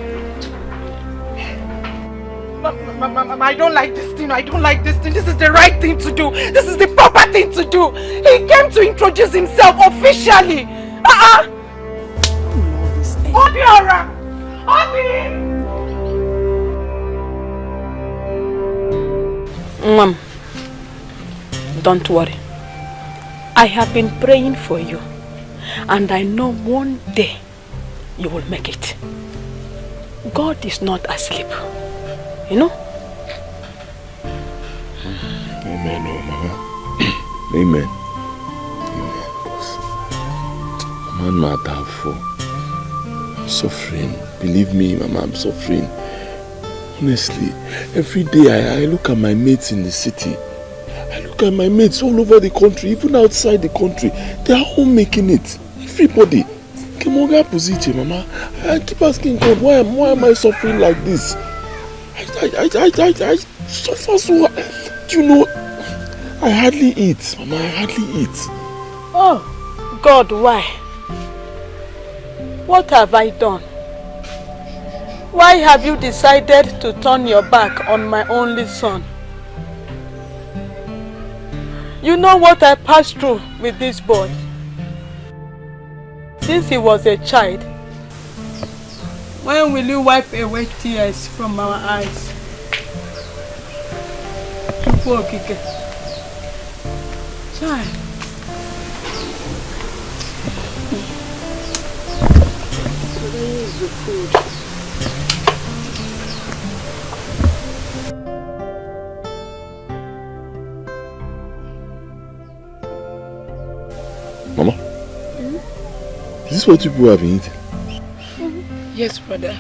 Mama, I don't like this thing. I don't like this thing. This is the right thing to do. This is the proper thing to do. He came to introduce himself officially. Obiora! Obi! Mom, don't worry. I have been praying for you, and I know one day you will make it. God is not asleep, you know? Amen, oh Mama. Amen. Man, not for I'm suffering. Believe me, Mama, I'm suffering. Honestly, every day I look at my mates in the city. I look at my mates all over the country, even outside the country. They are all making it. Everybody. Kemoga Puziche, Mama. I keep asking God, why am I suffering like this? I suffer so. Do you know, I hardly eat, Mama. I hardly eat. Oh, God, why? What have I done? Why have you decided to turn your back on my only son? You know what I passed through with this boy. Since he was a child. When will you wipe away tears from our eyes? Child. Where is the food? Mama, is this what people have been eating? Yes, brother.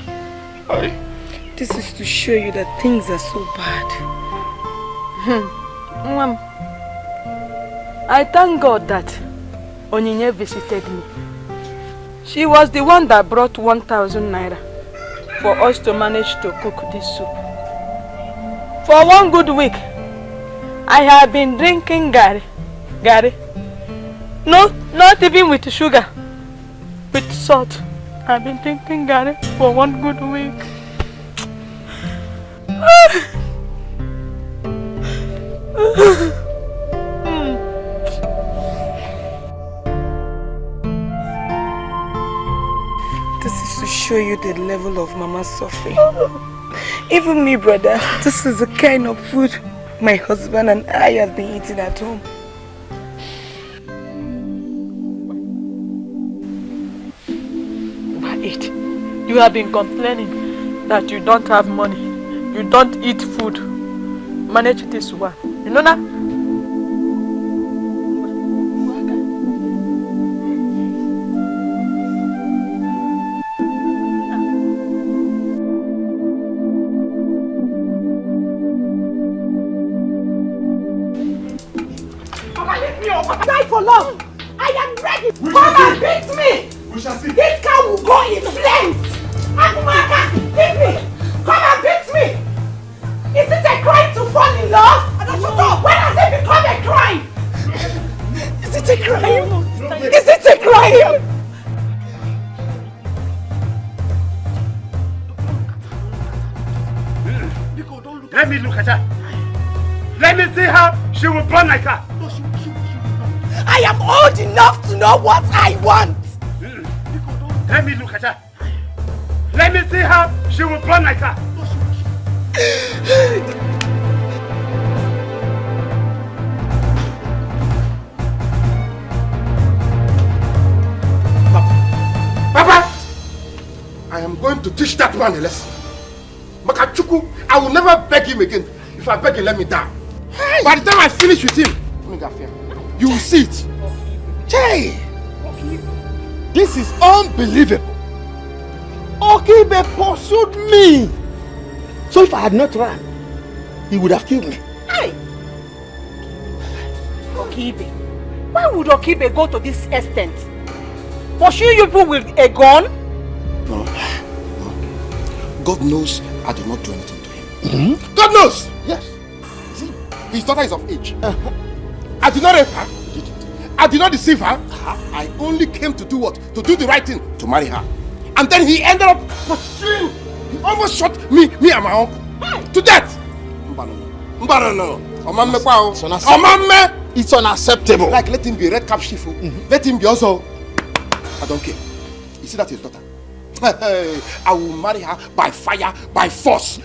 Why? This is to show you that things are so bad. Mom, I thank God that Onyinye visited me. She was the one that brought 1,000 naira for us to manage to cook this soup. For 1 good week, I have been drinking gari. No, not even with sugar, with salt. I've been drinking gari for 1 good week. This is to show you the level of Mama's suffering. Even me, brother, this is the kind of food my husband and I have been eating at home. You have been complaining that you don't have money. You don't eat food. Manage this one. You know that? Die for love! I am ready! Come and beat me! We shall see. This car will go in flames! Akumaka, beat me! Come and beat me! Is it a crime to fall in love? When has it become a crime? Is it a crime? Is it a crime? Let me look at her. Let me see how she will burn like her. I am old enough to know what I want. Let me look at her. Let me see how she will burn like her. Papa, I am going to teach that man a lesson. Makachuku, I will never beg him again. If I beg him, let me down. By the time I finish with him, you will see it. Jay, this is unbelievable. Okibe pursued me. So if I had not run, he would have killed me. Hey! Okibe. Why would Okibe go to this extent? Pursue you people with a gun? No. God knows I did not do anything to him. God knows! Yes. See, his daughter is of age. I did not rape her. I did not deceive her. I only came to do what? To do the right thing. To marry her. And then he ended up pursuing. He almost shot me and my uncle. To death. It's unacceptable. Like let him be a red cap chief. Let him be also. I don't care. You see that his daughter? I will marry her by fire, by force.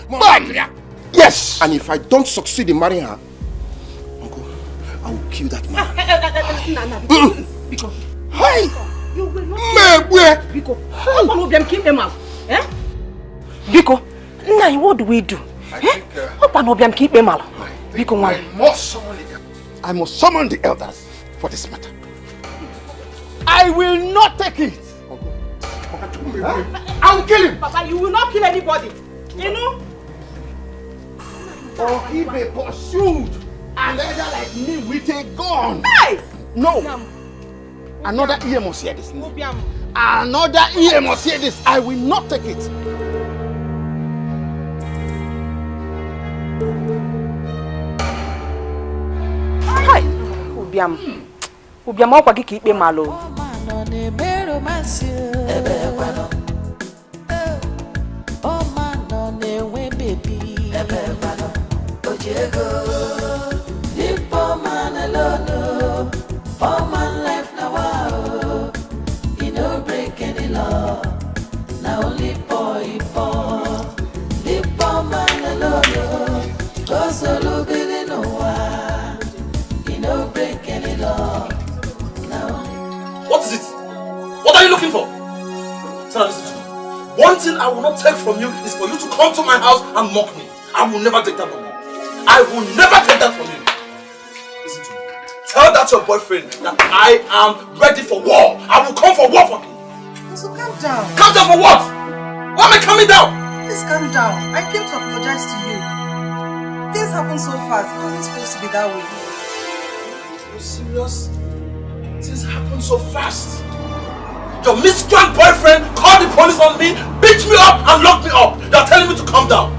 Yes. And if I don't succeed in marrying her, uncle, I will kill that man. Because Hey! you will not Biko. One of them keep them out. Eh? Biko, now what do we do? One of them keep them out. Biko, I must summon the elders for this matter. I will not take it. I will kill him. Papa, you will not kill anybody. You know? Or he may pursued another like me with a gun. Hey! No. Another ear must hear this. Another ear must hear this. I will not take it. Hi. Ubiam okwa gị ikpe malo. All my life now, you don't break any law. Now only boy for the poor man alone. Cause all over the no one, you don't break any law. Now. What is it? What are you looking for? Sarah, listen to me. One thing I will not take from you is for you to come to my house and mock me. I will never take that from you. I will never take that from you. Listen to me. Tell that your boyfriend that I am ready for war. I will come for war for him. So calm down. Calm down for what? Why am I coming down? Please calm down. I came to apologize to you. Things happen so fast. It wasn't supposed to be that way. Are you serious? Things happen so fast. Your miscreant boyfriend called the police on me, beat me up and locked me up. They are telling me to calm down.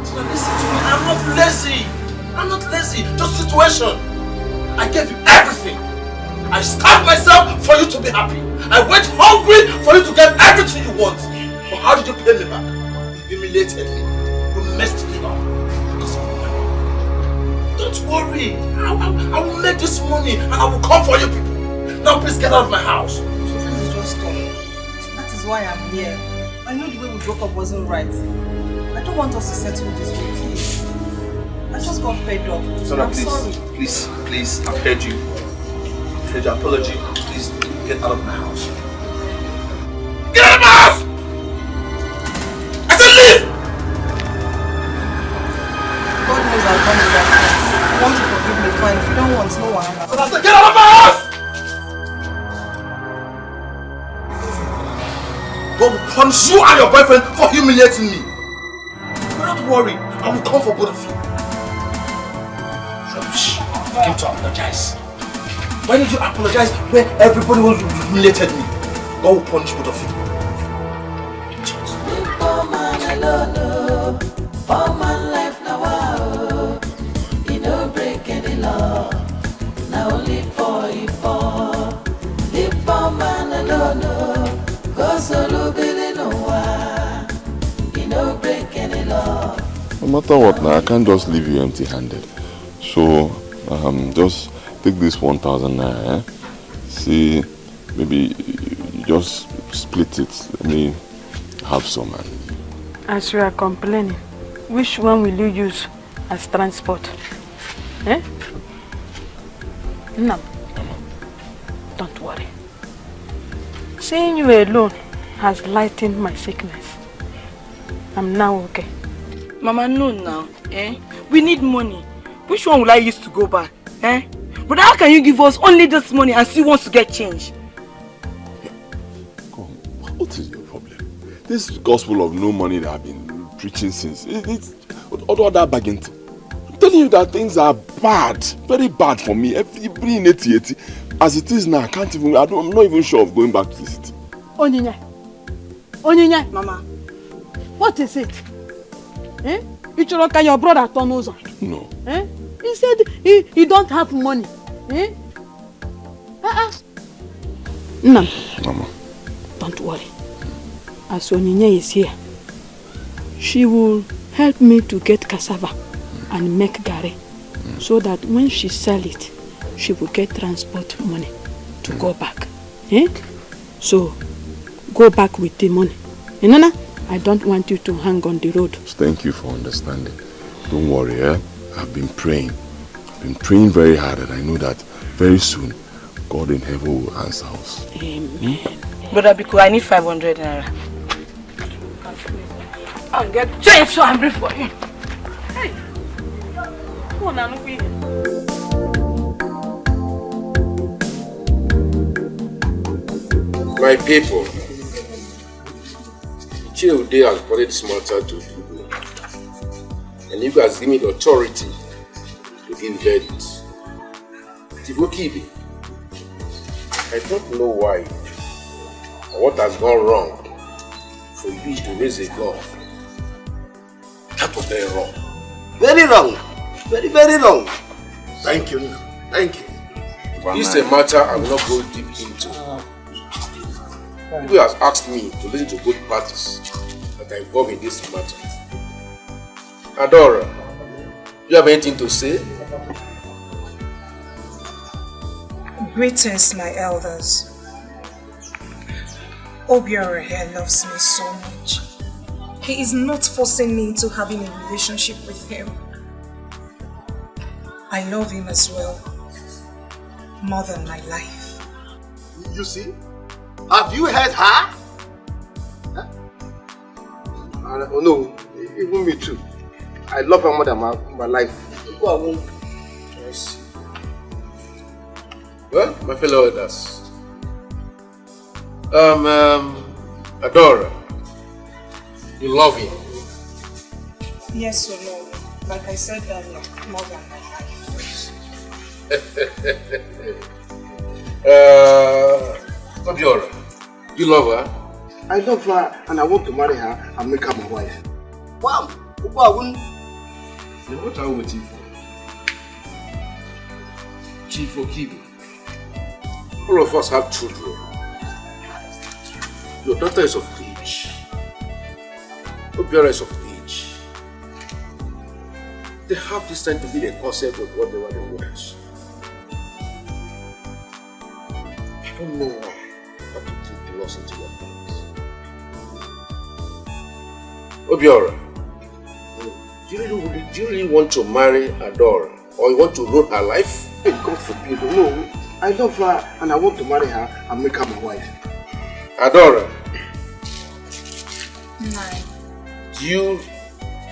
So listen to me. I'm not lazy. I'm not lazy. Just situation. I gave you everything. I starved myself for you to be happy. I went hungry for you to get everything you want. But how did you pay me back? You humiliated me. You messed me up. Because of money. Don't worry. I will make this money and I will come for you people. Now please get out of my house. So this is just stop. That is why I'm here. I know the way we broke up wasn't right. I don't want us to settle this way, please. I just got fed up. Sarah, I'm sorry. please, I've heard you. I've heard your apology. Please, get out of my house. Get out of my house! There's no one. So that's it. Get out of my house! God will punish you and your boyfriend for humiliating me. But don't worry, I will come for both of you. Rubbish. You came to apologize. Why did you apologize when everybody was humiliated me? God will punish both of you. Poor man alone, poor man life now, he no break any law. Now only for you for. The poor man alone, cause all be no one. He no break any law. No matter what, now I can't just leave you empty-handed. So, just take this 1,000 naira. Eh? See, maybe you just split it. Let me have some. As you are complaining, which one will you use as transport? Eh? No. Don't worry. Seeing you alone has lightened my sickness. I'm now okay. Mama, no now. Eh? We need money. Which one will I use to go back? Eh? But how can you give us only this money and still wants to get change? Come, what is your problem? This gospel of no money that I've been preaching since, it's all that bargain. I'm telling you that things are bad, very bad for me. Every in 80, as it is now, I'm not even sure of going back to the city. Onyinye, Mama, what is it? Eh? Your brother Tonozo. No. Eh? He said he don't have money. Eh? No. Mama. Don't worry. As Onyinye is here, she will help me to get cassava and make gari, so that when she sell it, she will get transport money to go back. Eh? So, go back with the money. Nana, I don't want you to hang on the road. Thank you for understanding. Don't worry, eh? I've been praying. I've been praying very hard, and I know that very soon, God in heaven will answer us. Amen. Brother Biku, I need 500 naira. I'll get change so I'm ready for you. Hey. Come on, Anuki. My people, Chill Day has brought this matter to you, and you guys give me the authority to give verdict. Tivokibi, I don't know why or what has gone wrong for you to raise a gun. That was very wrong. Very wrong. Very, very wrong. Thank you. Thank you. This is a matter I will not go deep into. People have asked me to listen to both parties that are involved in this matter. Adora, you have anything to say? Greetings, my elders. Obiora here loves me so much. He is not forcing me into having a relationship with him. I love him as well, more than my life. You see? Have you heard her? Huh? Oh no, even me too. I love her more than my life. I see. Well, my fellow elders, Adora, you love him? Yes or no? Like I said earlier, more than my life. Obiora, you love her? I love her and I want to marry her and make her my wife. Wow! Then what are we waiting for? Chief Okibi, all of us have children. Your daughter is of age. Obiora is of age. They have this time to be the concept of whatever they want. I don't know how to take the loss into your hands. Obiora, do you really want to marry Adora? Or you want to ruin her life? Hey, God forbid. No, I love her and I want to marry her and make her my wife. Adora, No. do you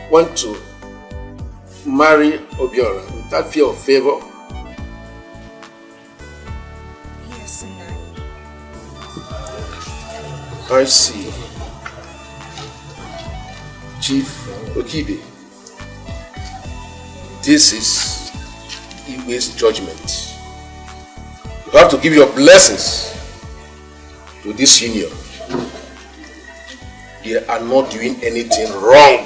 want to marry Obiora without fear of favor? I see. Chief Okibe, this is Igwe's judgment. You have to give your blessings to this union. They are not doing anything wrong.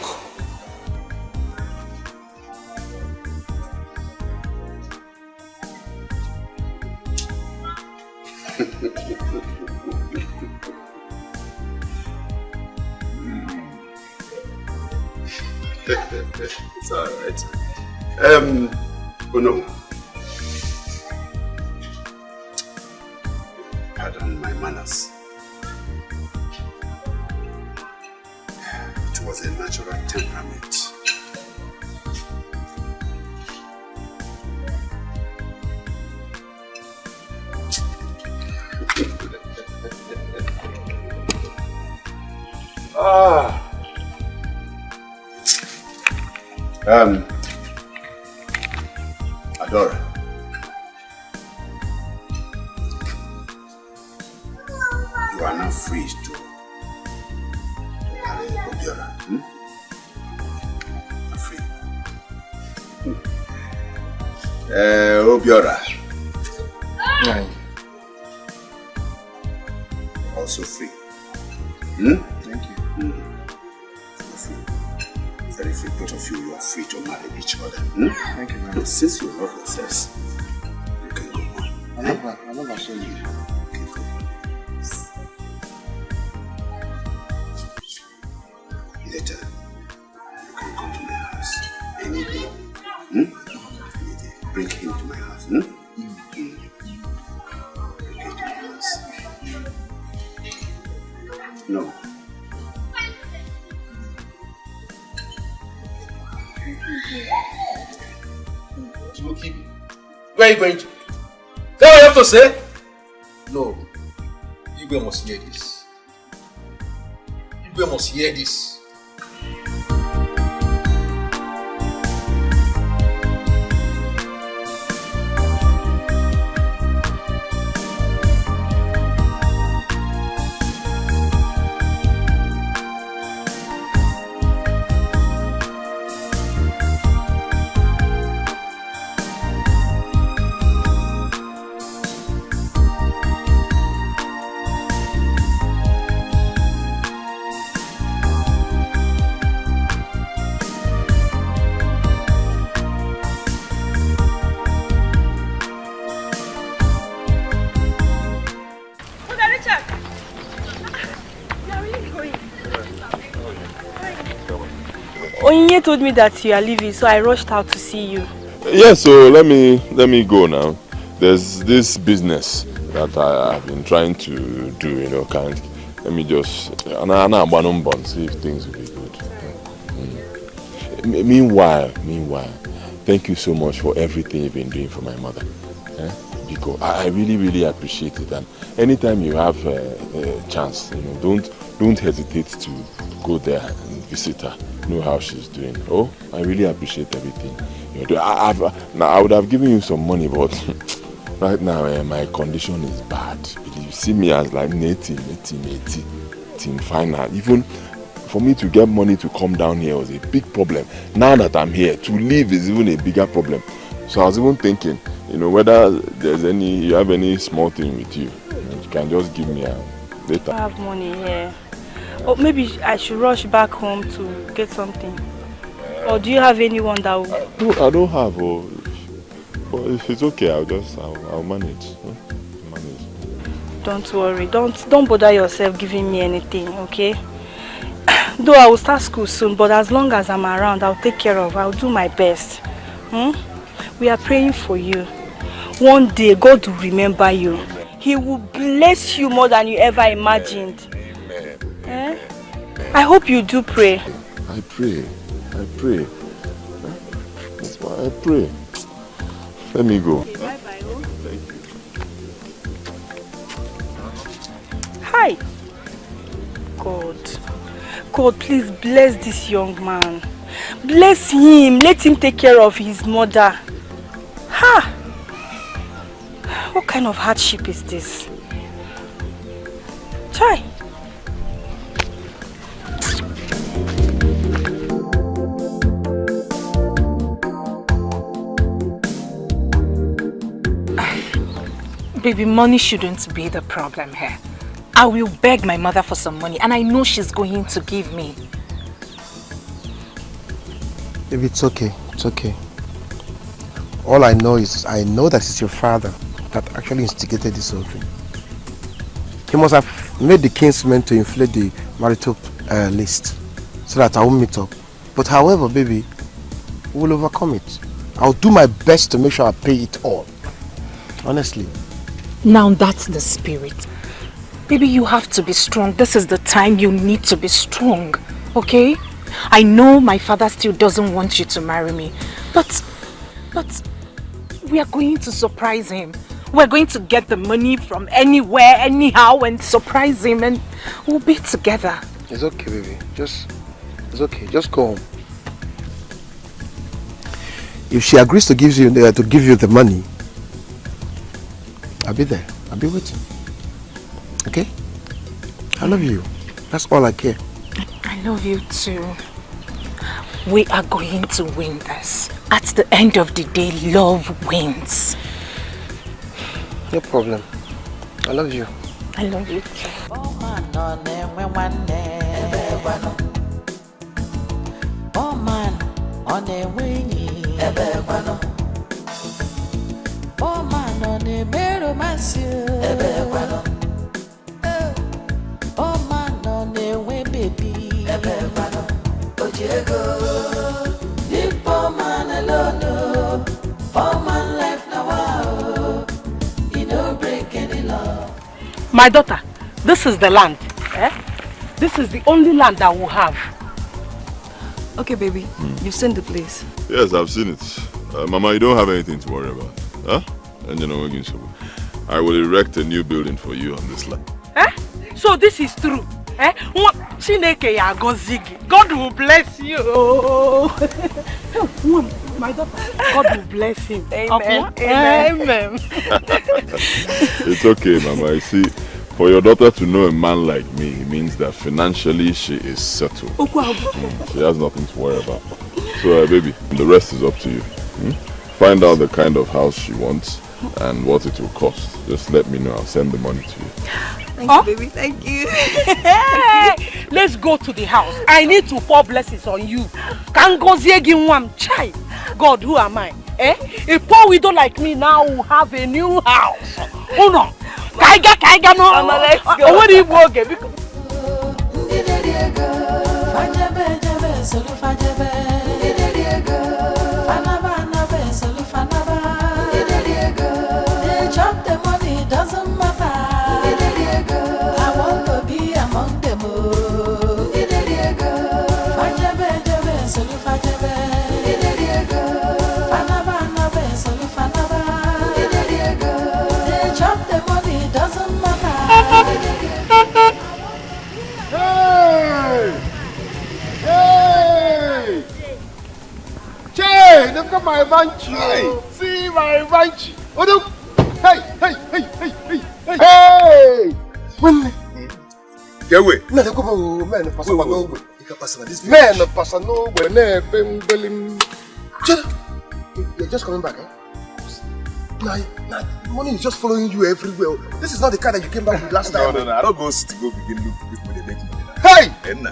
It's alright. Uno. Pardon my manners. It was a natural temperament. Adora. You are now free to marry Obiora. You're free. Obiora. Also free. Thank you. You're free. Very free. Both of you are free to marry each other. Thank you, man. Since you love yourselves, you can go on. I never saw you. Later, you can come to my house any day. Any day. Bring him to my house. Bring him to my house. No. Where are you going to? Is that what you have to say? No. Igwe must hear this. Igwe must hear this. Onye told me that you are leaving, so I rushed out to see you. Yeah, so let me go now. There's this business that I've been trying to do, you know, let me just see if things will be good. Meanwhile, thank you so much for everything you've been doing for my mother. Because I really appreciate it, and anytime you have a chance, you know, don't hesitate to go there and visit her, know how she's doing. Oh, I really appreciate everything you're doing. I would have given you some money, but right now my condition is bad. You see me as like 80 final. Even for me to get money to come down here was a big problem. Now that I'm here, to leave is even a bigger problem. So I was even thinking, you know, whether you have any small thing with you. You can just give me later. I have money here. Or maybe I should rush back home to get something. Or do you have anyone that will... I don't have, but if it's okay, I'll manage. Don't worry. Don't bother yourself giving me anything, okay? Though I will start school soon, but as long as I'm around, I'll take care of. I'll do my best. We are praying for you. One day, God will remember you. He will bless you more than you ever imagined. Amen. I hope you do pray. I pray. That's why I pray. Let me go. Okay, bye-bye. Thank you. Hi. God, please bless this young man. Bless him. Let him take care of his mother. Ha! What kind of hardship is this? Chai. Baby, money shouldn't be the problem here. I will beg my mother for some money and I know she's going to give me. Baby, it's okay. It's okay. All I know is, I know that it's your father that actually instigated this whole thing. He must have made the kinsmen to inflate the marital list so that I won't meet up. But however, baby, we will overcome it. I'll do my best to make sure I pay it all. Honestly. Now that's the spirit. Baby, you have to be strong. This is the time you need to be strong. Okay? I know my father still doesn't want you to marry me. But we are going to surprise him. We're going to get the money from anywhere, anyhow, and surprise him, and we'll be together. It's okay, baby. It's okay. Just go home. If she agrees to give you the money, I'll be there. I'll be waiting. Okay? I love you. That's all I care. I love you too. We are going to win this. At the end of the day, love wins. No problem. I love you. I love you too. Oh man, on the winning. Oh man, on the mirror, monsieur. Oh man, on the way, baby. The poor man alone. Poor man life now. He don't break any law. My daughter, this is the land. This is the only land that we have. Okay, baby. You've seen the place. Yes, I've seen it. Mama, you don't have anything to worry about. Huh? And you know, I will erect a new building for you on this land. So this is true. God will bless you. My daughter, God will bless him. Amen. Amen. It's okay, Mama. You see, for your daughter to know a man like me, it means that financially she is settled. She has nothing to worry about. So, baby, the rest is up to you. Find out the kind of house she wants and what it will cost. Just let me know. I'll send the money to you. Thank you, baby. Thank you. Hey, let's go to the house. I need to pour blessings on you. Chai. God, who am I? A poor widow like me now will have a new house. Oh no. Kaiga no. Mama, let's go. What do you want? Chop the money, doesn't matter. I want to be among them. They chop the money, doesn't matter. Hey! Che, look at my banshee. See my banshee. Oh, look. Hey! When? Get away. Man, pass nowhere. You're just coming back, Nah, money is just following you everywhere. This is not the car that you came back with last time. No. I don't go begin look when they make money. Hey! And I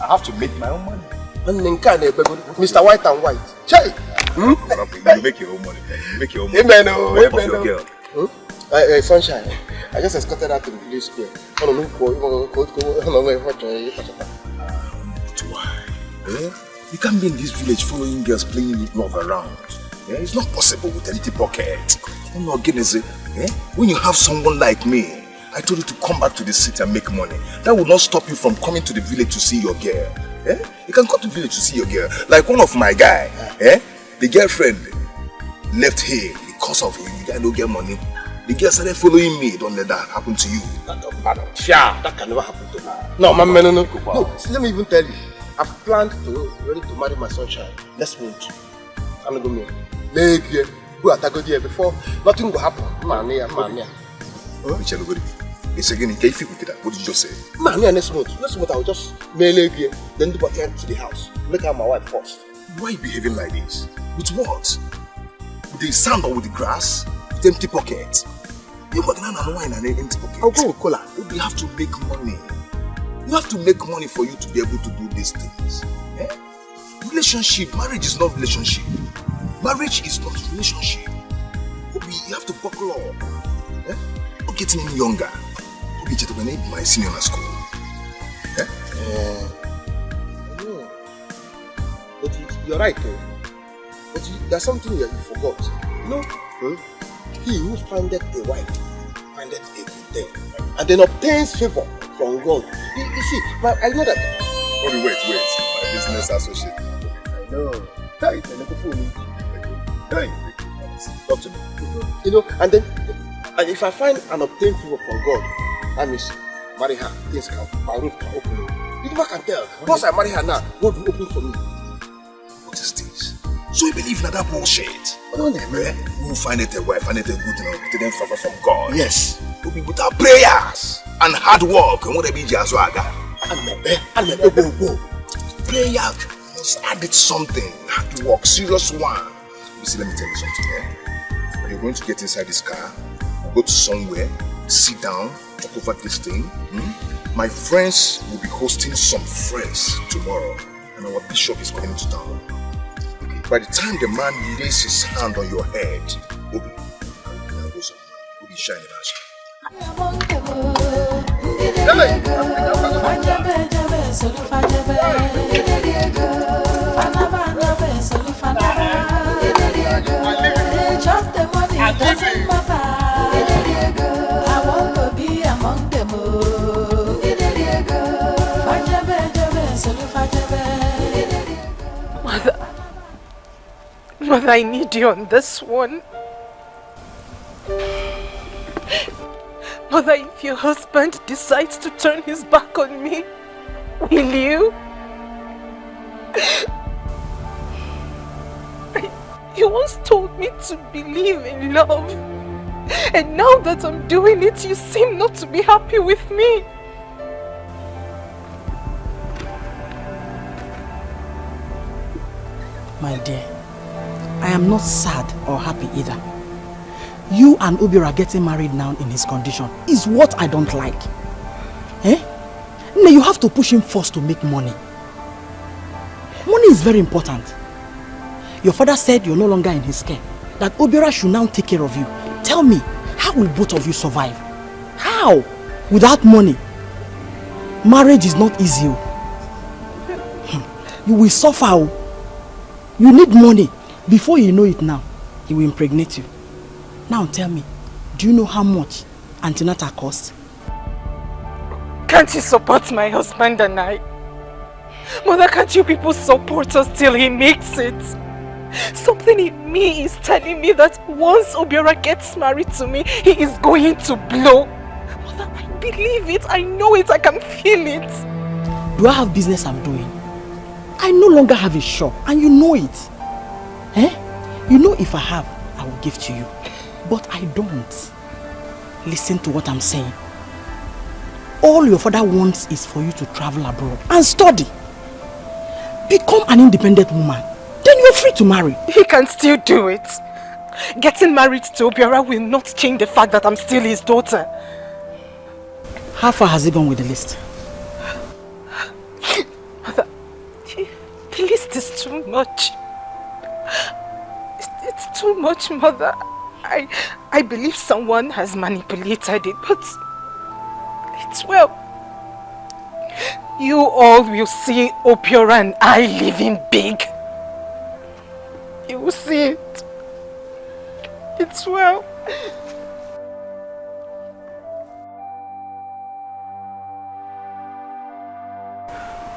have to make my own money. Mr. White and White. Che! You make your own money. You make your own money. Amen. Hey, Sunshine, I just escorted her to the village square. You can't be in this village following girls playing with love around. It's not possible with a little pocket. When you have someone like me, I told you to come back to the city and make money. That will not stop you from coming to the village to see your girl. You can come to the village to see your girl. Like one of my guy, the girlfriend left here because of him. The guy don't get money. The girl started following me. Don't let that happen to you. That can never happen to me. No, man, no. See, let me even tell you. I've planned ready to marry my Sunshine next month. I'm not going to make it. Who are go there before nothing will happen. Man. It's again, can you feel with that? What did you just say? Man, next month I'll just mail here, then do what I to the house. Make out my wife first. Why are you behaving like this? With what? With the sand or with the grass? With empty pockets? You work now and wine and anything. I'll go with cola. You have to make money. You have to make money for you to be able to do these things. Eh? Relationship, marriage is not relationship. Marriage is not relationship. Obi, you have to buckle up. Eh? You're getting him younger. Obi, you're my senior in school. Eh? No. But you're right, though. But there's something that you forgot. No. He who findeth a wife findeth a good thing, and then obtains favor from God. You see, I know that. Obi, wait. My business associate. I know. Hey, talk to me. You know, and if I find and obtain favor from God, that means marry her, things can, my roof can open. You never can tell. Once I marry her now, God will open for me. What is this? So you believe in that bullshit? Who find it a wife, find it a good thing, obtain them favor from God? Yes. We'll be without prayers and hard work. And what they be just waga. Prayer must add it something. Hard work, serious one. You see, let me tell you something. When you're going to get inside this car, go to somewhere, sit down, talk over this thing. My friends will be hosting some friends tomorrow, and our bishop is coming to town. By the time the man lays his hand on your head, Obi, will be shining Mother, I need you on this one. Mother, if your husband decides to turn his back on me, will you? You once told me to believe in love. And now that I'm doing it, you seem not to be happy with me. My dear, I am not sad or happy either. You and Obiora getting married now in his condition is what I don't like. Eh? No, you have to push him first to make money. Money is very important. Your father said you're no longer in his care, that Obiora should now take care of you. Tell me, how will both of you survive? How? Without money? Marriage is not easy. You will suffer. You need money. Before you know it now, he will impregnate you. Now tell me, do you know how much antenatal costs? Can't you support my husband and I? Mother, can't you people support us till he makes it? Something in me is telling me that once Obiora gets married to me, he is going to blow. Mother, I believe it, I know it, I can feel it. Do I have business I'm doing? I no longer have a shop, and you know it. Eh? You know if I have, I will give to you. But I don't. Listen to what I'm saying. All your father wants is for you to travel abroad and study. Become an independent woman. Then you're free to marry. He can still do it. Getting married to Obiora will not change the fact that I'm still his daughter. How far has he gone with the list? Mother, the list is too much. It's too much, Mother. I believe someone has manipulated it, but it's well. You all will see Obiora and I living big. You will see it. It's well.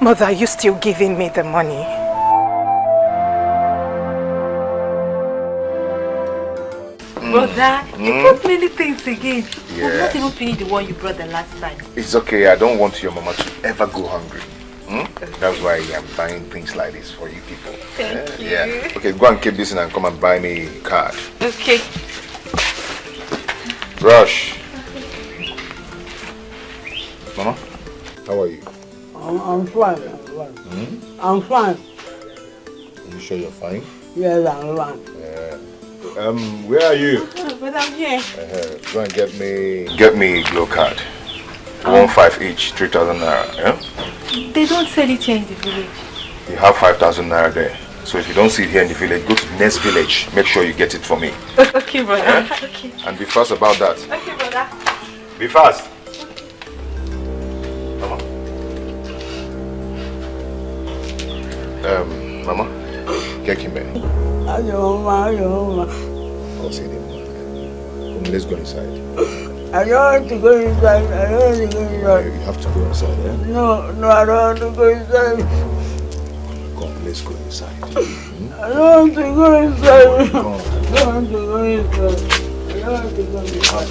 Mother, are you still giving me the money? Brother, you brought many things again. Yeah. I've not even finished the one you brought the last time. It's okay. I don't want your mama to ever go hungry. That's why I'm buying things like this for you people. Thank you. Yeah. Okay, go and keep this and come and buy me a card. Okay. Rush. Mama, how are you? I'm fine. I'm fine. Are you sure you're fine? Yes, I'm fine. Yeah. Where are you? But But I'm here. Go and get me a glow card. 1,500 each, 3,000 naira. Yeah? They don't sell it here in the village. You have 5,000 naira there. So if you don't see it here in the village, go to the next village. Make sure you get it for me. Okay, brother. Yeah? Okay. And be fast about that. Okay, brother. Be fast. Mama, get him here. I'll see them. Let's go inside. I don't want to go inside. I don't want to go inside. You have to go inside, eh? No, I don't want to go inside. Come, let's go inside. I don't want to go inside. I don't want to go inside. I don't want to go inside.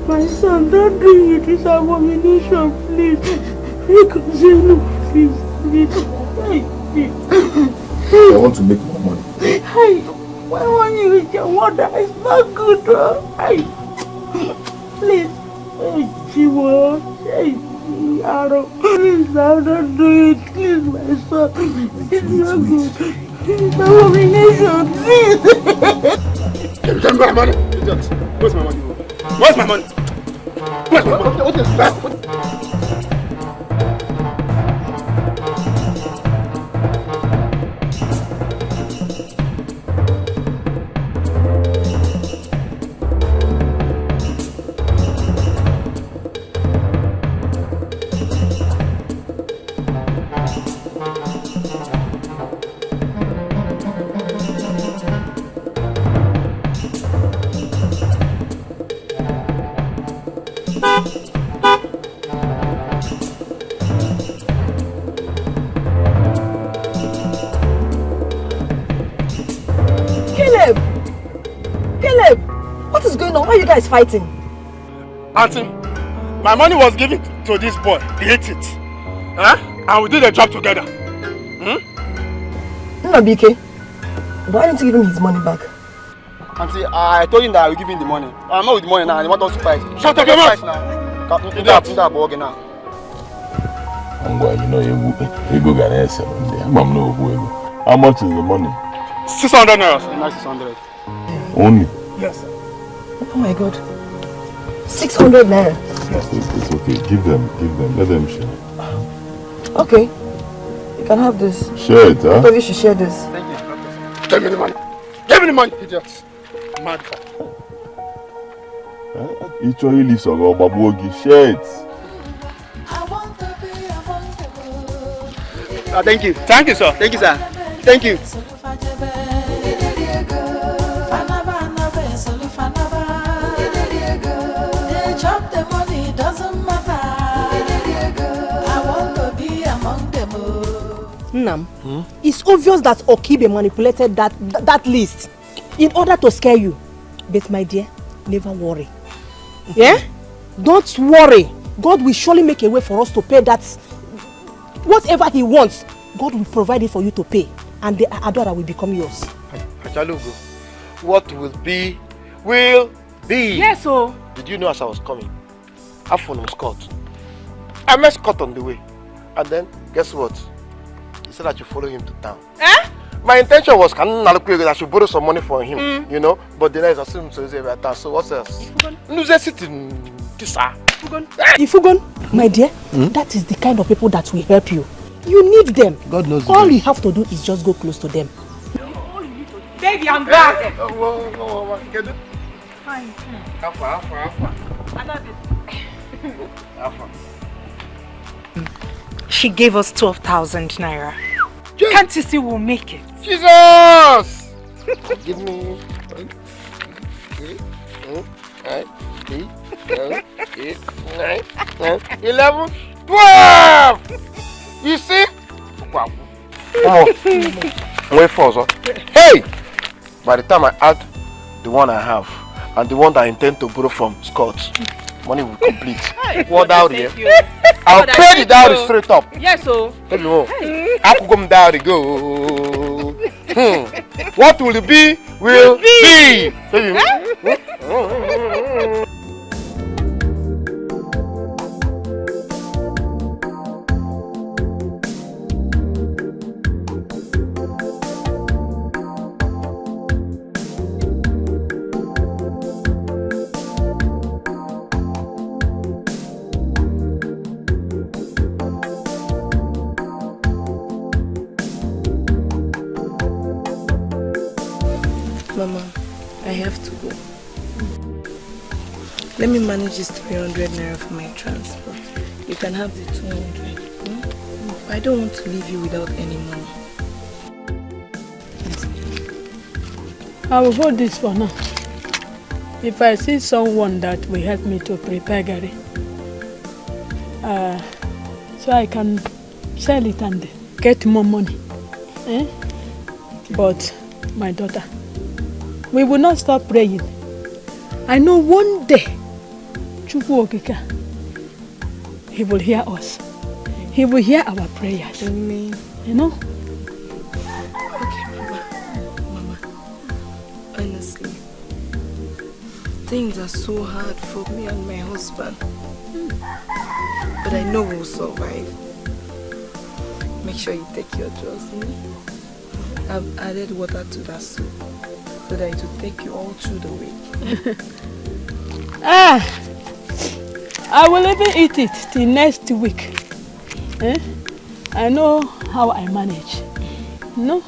My son, don't do it. It's abomination, please. Please. I want to make more money. Why won't you with your mother? It's not good, please. Please, don't do it. Please, my son. It's not good. It's abomination, please. Tell me my money. Where's my money? Where's my money? Where's my money? What is that? Fighting. Auntie, my money was given to this boy. He ate it. Huh? And we did a job together. No, BK. Why didn't you give him his money back? Auntie, I told him that I will give him the money. I'm not with the money now. He wants us to fight. Shut up your mouth! Do that now. You know, Ego Ghanaian seven. I'm no Ego. How much is the money? 600 naira. 600. Only? Yes. Oh my God. 600 naira. It's okay. Give them. Let them share. Okay. You can have this. Share it, huh? I thought you should share this. Thank you. Give me the money. Give me the money, idiots. Mad. Each one you leave some babuogi. Share it. Thank you. Thank you, sir. Thank you, sir. Thank you. Nam, it's obvious that Okibe manipulated that list in order to scare you. But my dear, never worry. Yeah? Don't worry. God will surely make a way for us to pay that. Whatever he wants, God will provide it for you to pay. And the Adora will become yours. Achalugo, what will be, will be. Yes, oh. Did you know as I was coming, I found Scott. I met Scott on the way. And then, guess what? He said that you follow him to town. Eh? My intention was that I should borrow some money from him, you know, but then I assumed to say that. So what else? Ifugon, my dear, that is the kind of people that will help you. You need them. God knows. All you have to do is just go close to them. Baby, I'm back. Fine. She gave us 12,000 naira. Can't you see we'll make it? Jesus! Give me 8, 9, 10, 11, 12! You see? Wait for us. Hey! By the time I add the one I have and the one that I intend to borrow from Scott, money will complete. What dowry? I'll pay the dowry straight up. Yes, so. Baby, I could come dowry go. What will it be? Will be. Baby. Mama, I have to go. Let me manage this 300 naira for my transport. You can have the 200. I don't want to leave you without any money. I will hold this for now. If I see someone that will help me to prepare gari, so I can sell it and get more money. But my daughter, we will not stop praying. I know one day, He will hear us. He will hear our prayers. Amen. You know? Okay, Mama. Honestly, things are so hard for me and my husband. But I know we'll survive. Make sure you take your drugs. I've added water to that soup so that it will take you all through the week. I will even eat it till next week. I know how I manage. No?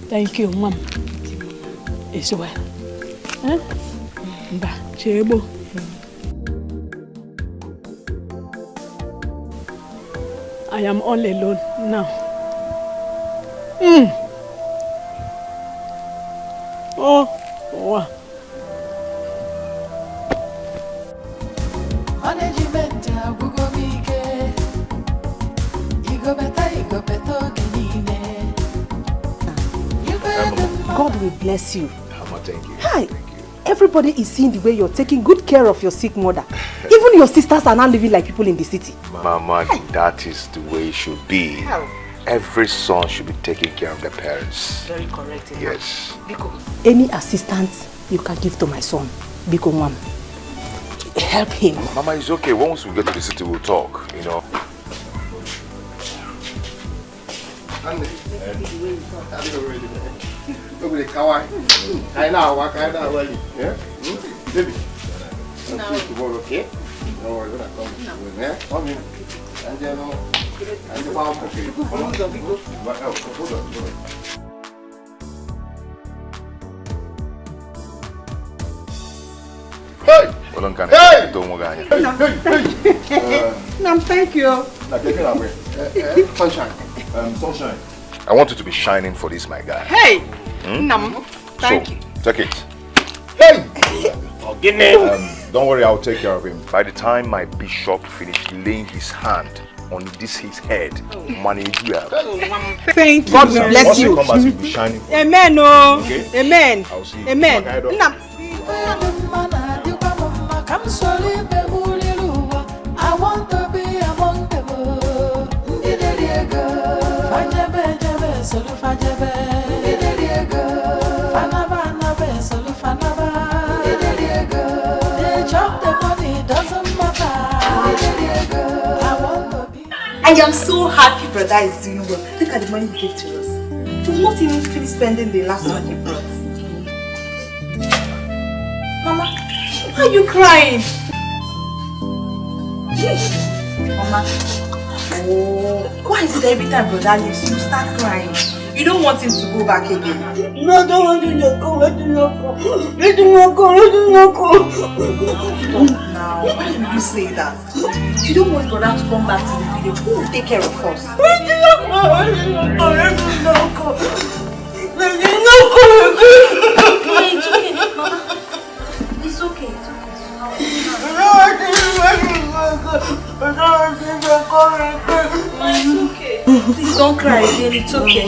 Thank you, Mom. It's well. Chebo. I am all alone now. Oh, wow. God will bless you. Thank you. Hi. Everybody is seeing the way you're taking good care of your sick mother. Even your sisters are now living like people in the city. Mama, that is the way it should be. How? Every son should be taking care of their parents. Very correct. Yes. Biko, any assistance you can give to my son, Biko Mom, help him. Mama, it's okay. Once we get to the city, we'll talk, you know. Baby. Tomorrow, okay? No worries, when I come, come in. And then, and the mom, okay. Hold on. Hey! Thank you. Sunshine. Sunshine. I want you to be shining for this, my guy. Hey! Thank you. Take it. Hey! Don't worry, I'll take care of him. By the time my bishop finished laying his hand on his head, manage you. Thank you. God will bless you. Once you come back, you'll be shining. Amen. Okay? Amen. I'll see you. Amen. I want to be among them. I am so happy brother is doing well. Look at the money he gave to us. We've not even finished spending the last one he brought. Mama, why are you crying? Mama, oh, why is it every time brother leaves you start crying? You don't want him to go back again? No, I don't want him to go. Let him not go. Let him not go. Stop now. Why would you say that? You don't want brother to come back to the village. Who will take care of us? Let him not go. Let him not go. Hey, it's okay, Mama. It's okay. It's okay. Please don't cry again. It's okay.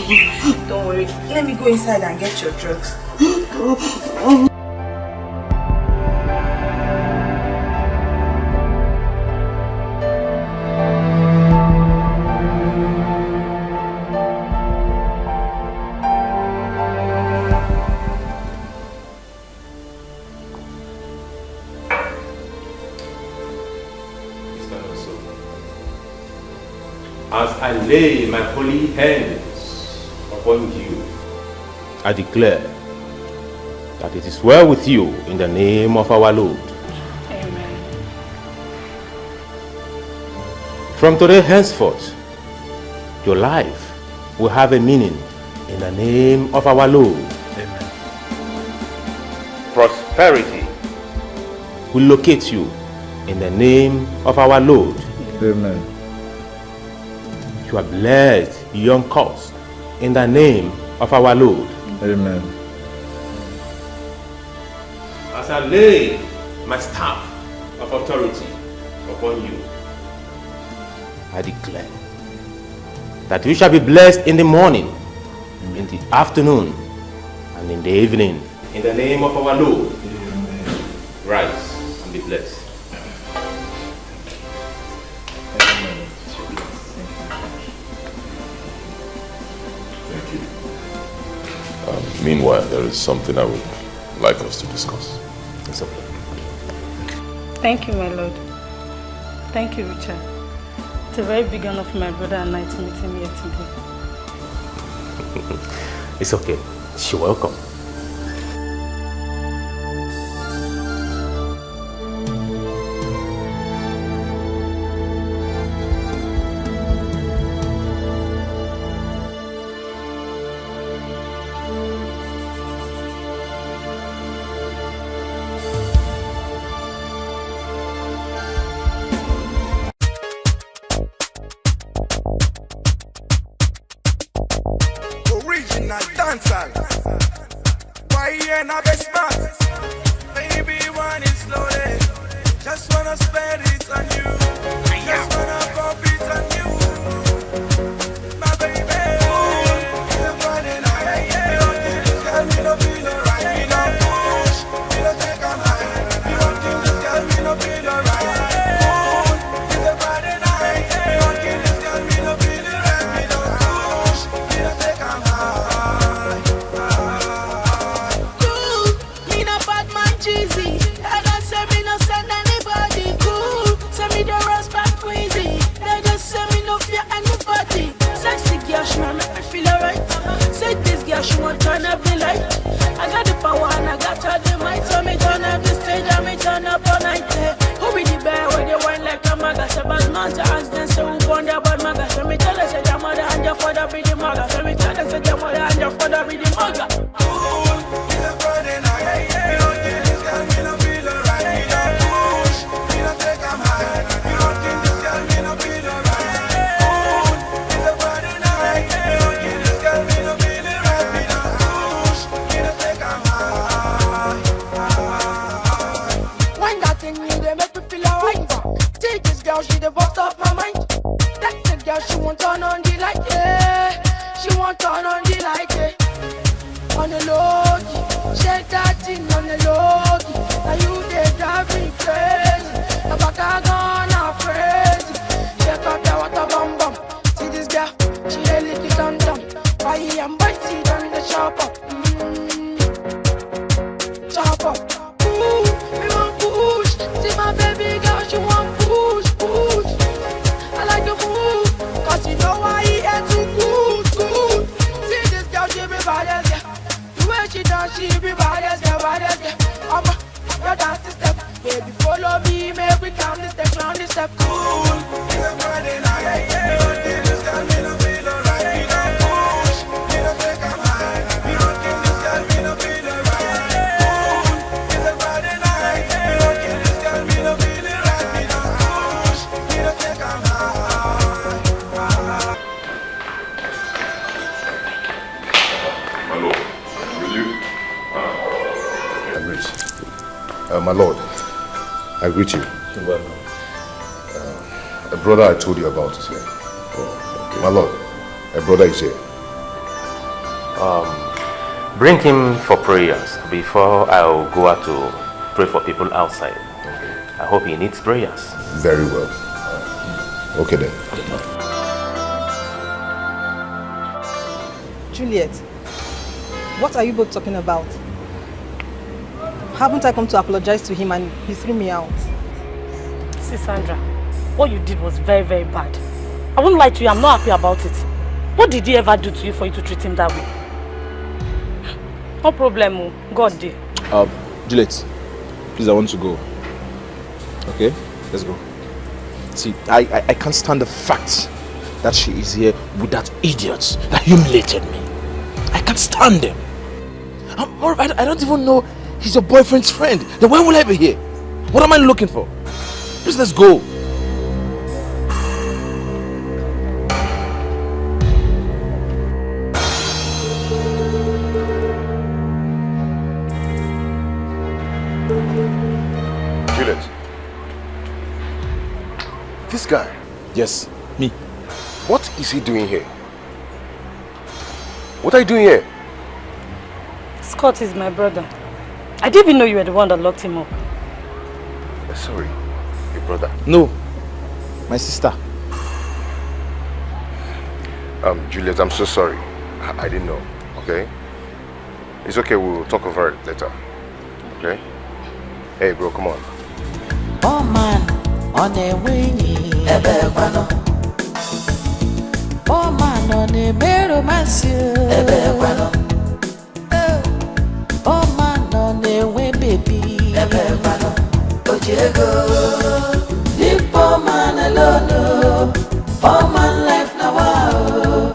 Don't worry. Let me go inside and get your drugs. As I lay my holy hands upon you, I declare that it is well with you in the name of our Lord. Amen. From today henceforth, your life will have a meaning in the name of our Lord. Amen. Prosperity will locate you in the name of our Lord. Amen. You are blessed beyond cost in the name of our Lord. Amen. As I lay my staff of authority upon you, I declare that you shall be blessed in the morning, in the afternoon, and in the evening. In the name of our Lord, rise and be blessed. Meanwhile, there is something I would like us to discuss. It's okay. Thank you, my lord. Thank you, Richard. It's a very big honor for my brother and I to meet him here today. It's okay. You're welcome. Original dancehall. Why you not best man? Baby, one is slowly. Just wanna spend it on you. Just wanna pop it on you. My baby. You're running high. You don't think this girl me no feel alright. You don't push. You don't take a mind. You don't think this girl me no feel alright. You're running high. You don't think this girl me no feel alright. You don't push. You don't take a mind. Cool, me no bad man cheesy. I don't say me no send anybody. Cool, say me the rest back crazy. They just say me no fear anybody. Sexy girl, she wanna make me feel alright. Say this girl, she want turn up the light. I got the power and I got all the might. So me turn up the stage and me turn up all night. Who be the bear where they wine like a maga? Say bad man to ask them, so who born the bad maga? So me tell her, say your mother and your father be the maga. So me tell her, say your mother and your father be the maga. When that thing you they make me feel alright. Take this girl, she the bust up my mind. That's the girl, she won't turn on the light, yeah. She won't turn on the light, yeah. On the low, shake that thing on the low. Now you they drive me crazy. The back I gonna crazy. Check out the water bum bum. See this girl, she a lick it on down. Why am I see on the chop up? Chop up. Ooh, me want push. See my baby girl, she want push, push. I like the move, cause you know why he ain't too good, good. See this girl, she be bad as yeah. The way she dance, she be bad as yeah, bad as yeah. Your dance the step, baby follow me, make we count the step, round the step. Cool, it's a Friday night, yeah. This girl me no feel alright. You don't push, you don't take a mind. You don't give this girl me no feel alright. Cool, it's a Friday night, yeah. You don't give this girl me no feel alright. You don't push, you don't take a mind. My lord, will you? My lord, I greet you. You're welcome. A brother I told you about is here. My lord, a brother is here. Bring him for prayers before I'll go out to pray for people outside. I hope he needs prayers. Very well. Okay then. Juliet, what are you both talking about? Haven't I come to apologize to him and he threw me out? See, Sandra, what you did was very, very bad. I won't lie to you, I'm not happy about it. What did he ever do to you for you to treat him that way? No problem, God did. Juliet, please, I want to go. Okay? Let's go. See, I can't stand the fact that she is here with that idiot that humiliated me. I can't stand him. I don't even know he's your boyfriend's friend. Then why will I be here? What am I looking for? Please, let's go. Juliet. This guy? Yes, me. What is he doing here? What are you doing here? Scott is my brother. I didn't even know you were the one that locked him up. Sorry, your brother? No, my sister. Juliet, I'm so sorry. I didn't know, okay? It's okay, we'll talk over it later, okay? Hey bro, come on. Oh man, on the wingy, Ebequano. Oh man, on the mero monsieur, Ebequano. Oh man, on the way baby, Ebequano. Ojego, the poor man alone. Poor man life now, wow.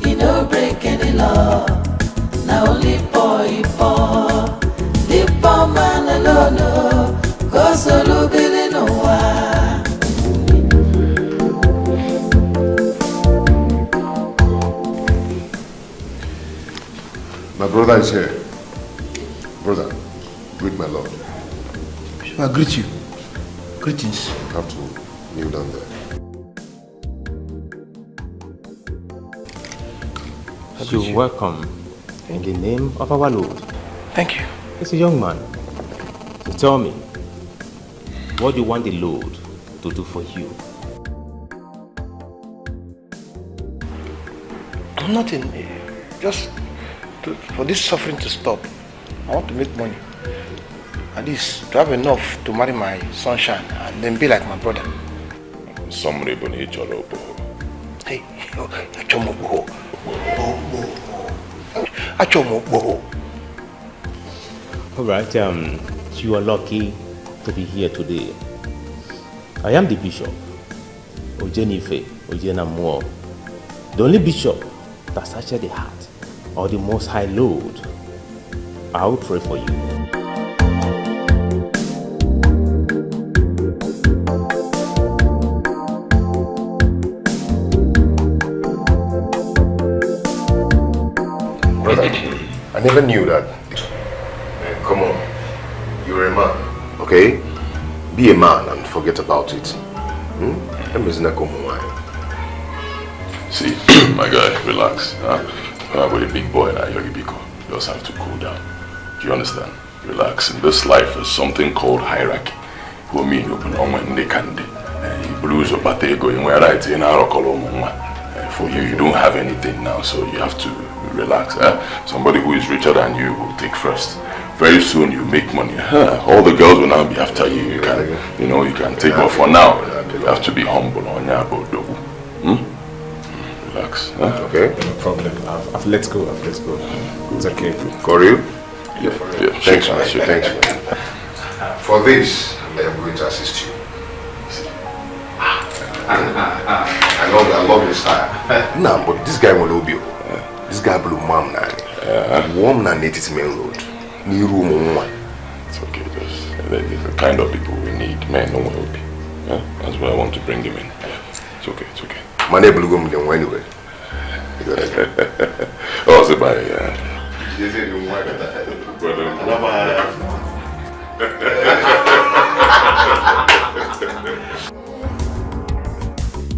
He no break any law. Now only boy poor. The poor man alone. Cause all who believe no one. My brother is here. Brother, greet my lord. I greet you. Greetings. You have to kneel down there. You're welcome in the name of our Lord. Thank you. It's a young man. So tell me, what do you want the Lord to do for you? Nothing. Just for this suffering to stop. I want to make money. At least to have enough to marry my sunshine and then be like my brother. Somebody but each other. Hey, Alright, you are lucky to be here today. I am the bishop, Ojenife Ojenamuo, the only bishop that searches the heart of the Most High Lord. I will pray for you. Brother, I never knew that. Man, come on. You're a man, okay? Be a man and forget about it. See, my guy, relax. We're a big boy now, you're a big boy. You just have to cool down. Do you understand? Relax. In this life, there's something called hierarchy. Who mean you belong when they can. You blues or batego in where I in our for you, you don't have anything now, so you have to relax. Somebody who is richer than you will take first. Very soon you make money. All the girls will now be after you. You can, you can take off for now. You have to be humble on your Relax. Okay. No problem. I've let go. It's okay. Corey? Yeah. Thanks, man. Thanks, man. For this, I am going to assist you. I love your style. Nah, but this guy will be. This guy blew mom now. Warm na native main road. It's okay, the kind of people we need. Men, no one will be. That's why I want to bring them in. It's okay. My neighbor will go anyway. Oh, so bye.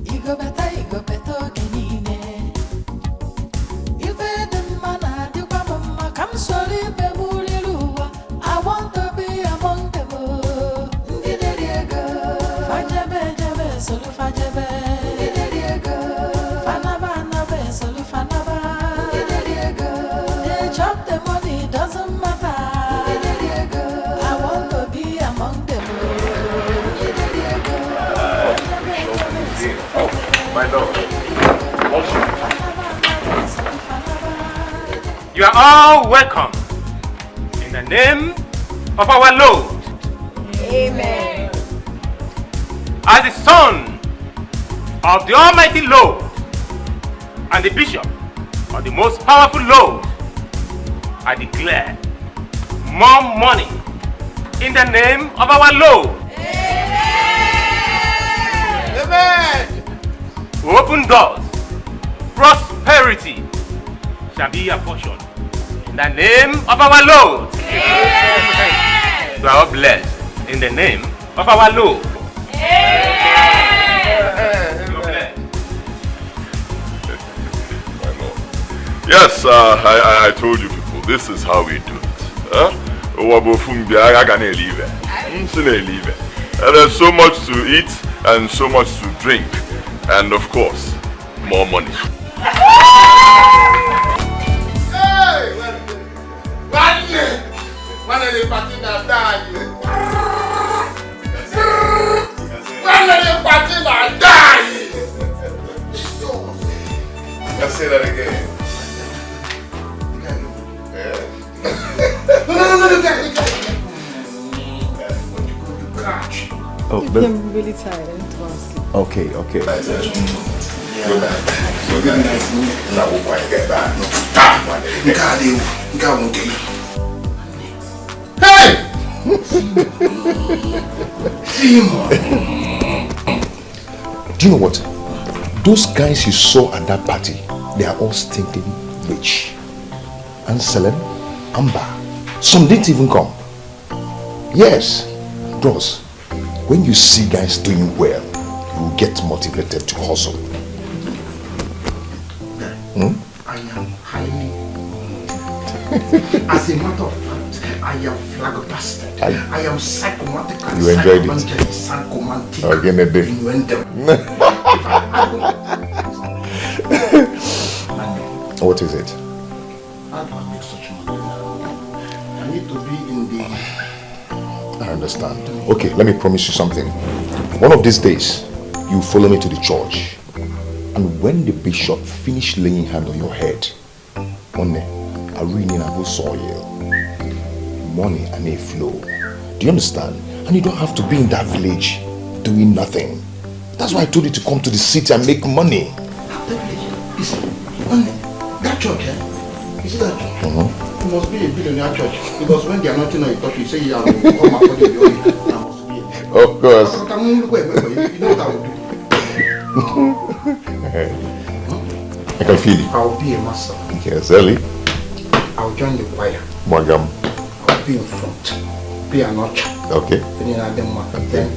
You go better, Kenine. You fed them mana, you come slowly, I want to be among them. Fajabe, solo fajabe. They chop the money, doesn't matter. I want to be among them. My love. You are all welcome in the name of our Lord. Amen. As the son of the Almighty Lord and the bishop of the most powerful Lord, I declare more money in the name of our Lord. Amen. Open doors, prosperity shall be your portion in the name of our Lord. Amen. You are all blessed in the name of our Lord. Yes, I told you people, this is how we do it. There's so much to eat and so much to drink, and of course, more money. Hey! One of the party that died. One of the party that died. Let's say that again. No, Oh, I'm really tired. I need to go and sleep. Okay. Good night. Good night. Now we'll get back. Hey! Do you know what? Those guys you saw at that party, they are all stinking rich. Anselm, Amber, some didn't even come. Yes, Bros, when you see guys doing well, you will get motivated to hustle. I am highly as a matter of fact, I am flabbergasted. I am psychomatic. You enjoyed it? Psychomantic. Again a day. What is it? How do I make such money? I need to be in the... I understand. Okay, let me promise you something. One of these days, you follow me to the church. And when the bishop finish laying hand on your head, money and a flow. Do you understand? And you don't have to be in that village doing nothing. That's why I told you to come to the city and make money. That church, eh? You see that church? It must be a billionaire church. Because when they are not in a church, you say you have to come according to your Of course. You know what I will do? I can feel it. I'll be a master. Yes, early. I'll join the choir. Mwagam. I'll be in front. Be an usher. Okay. Then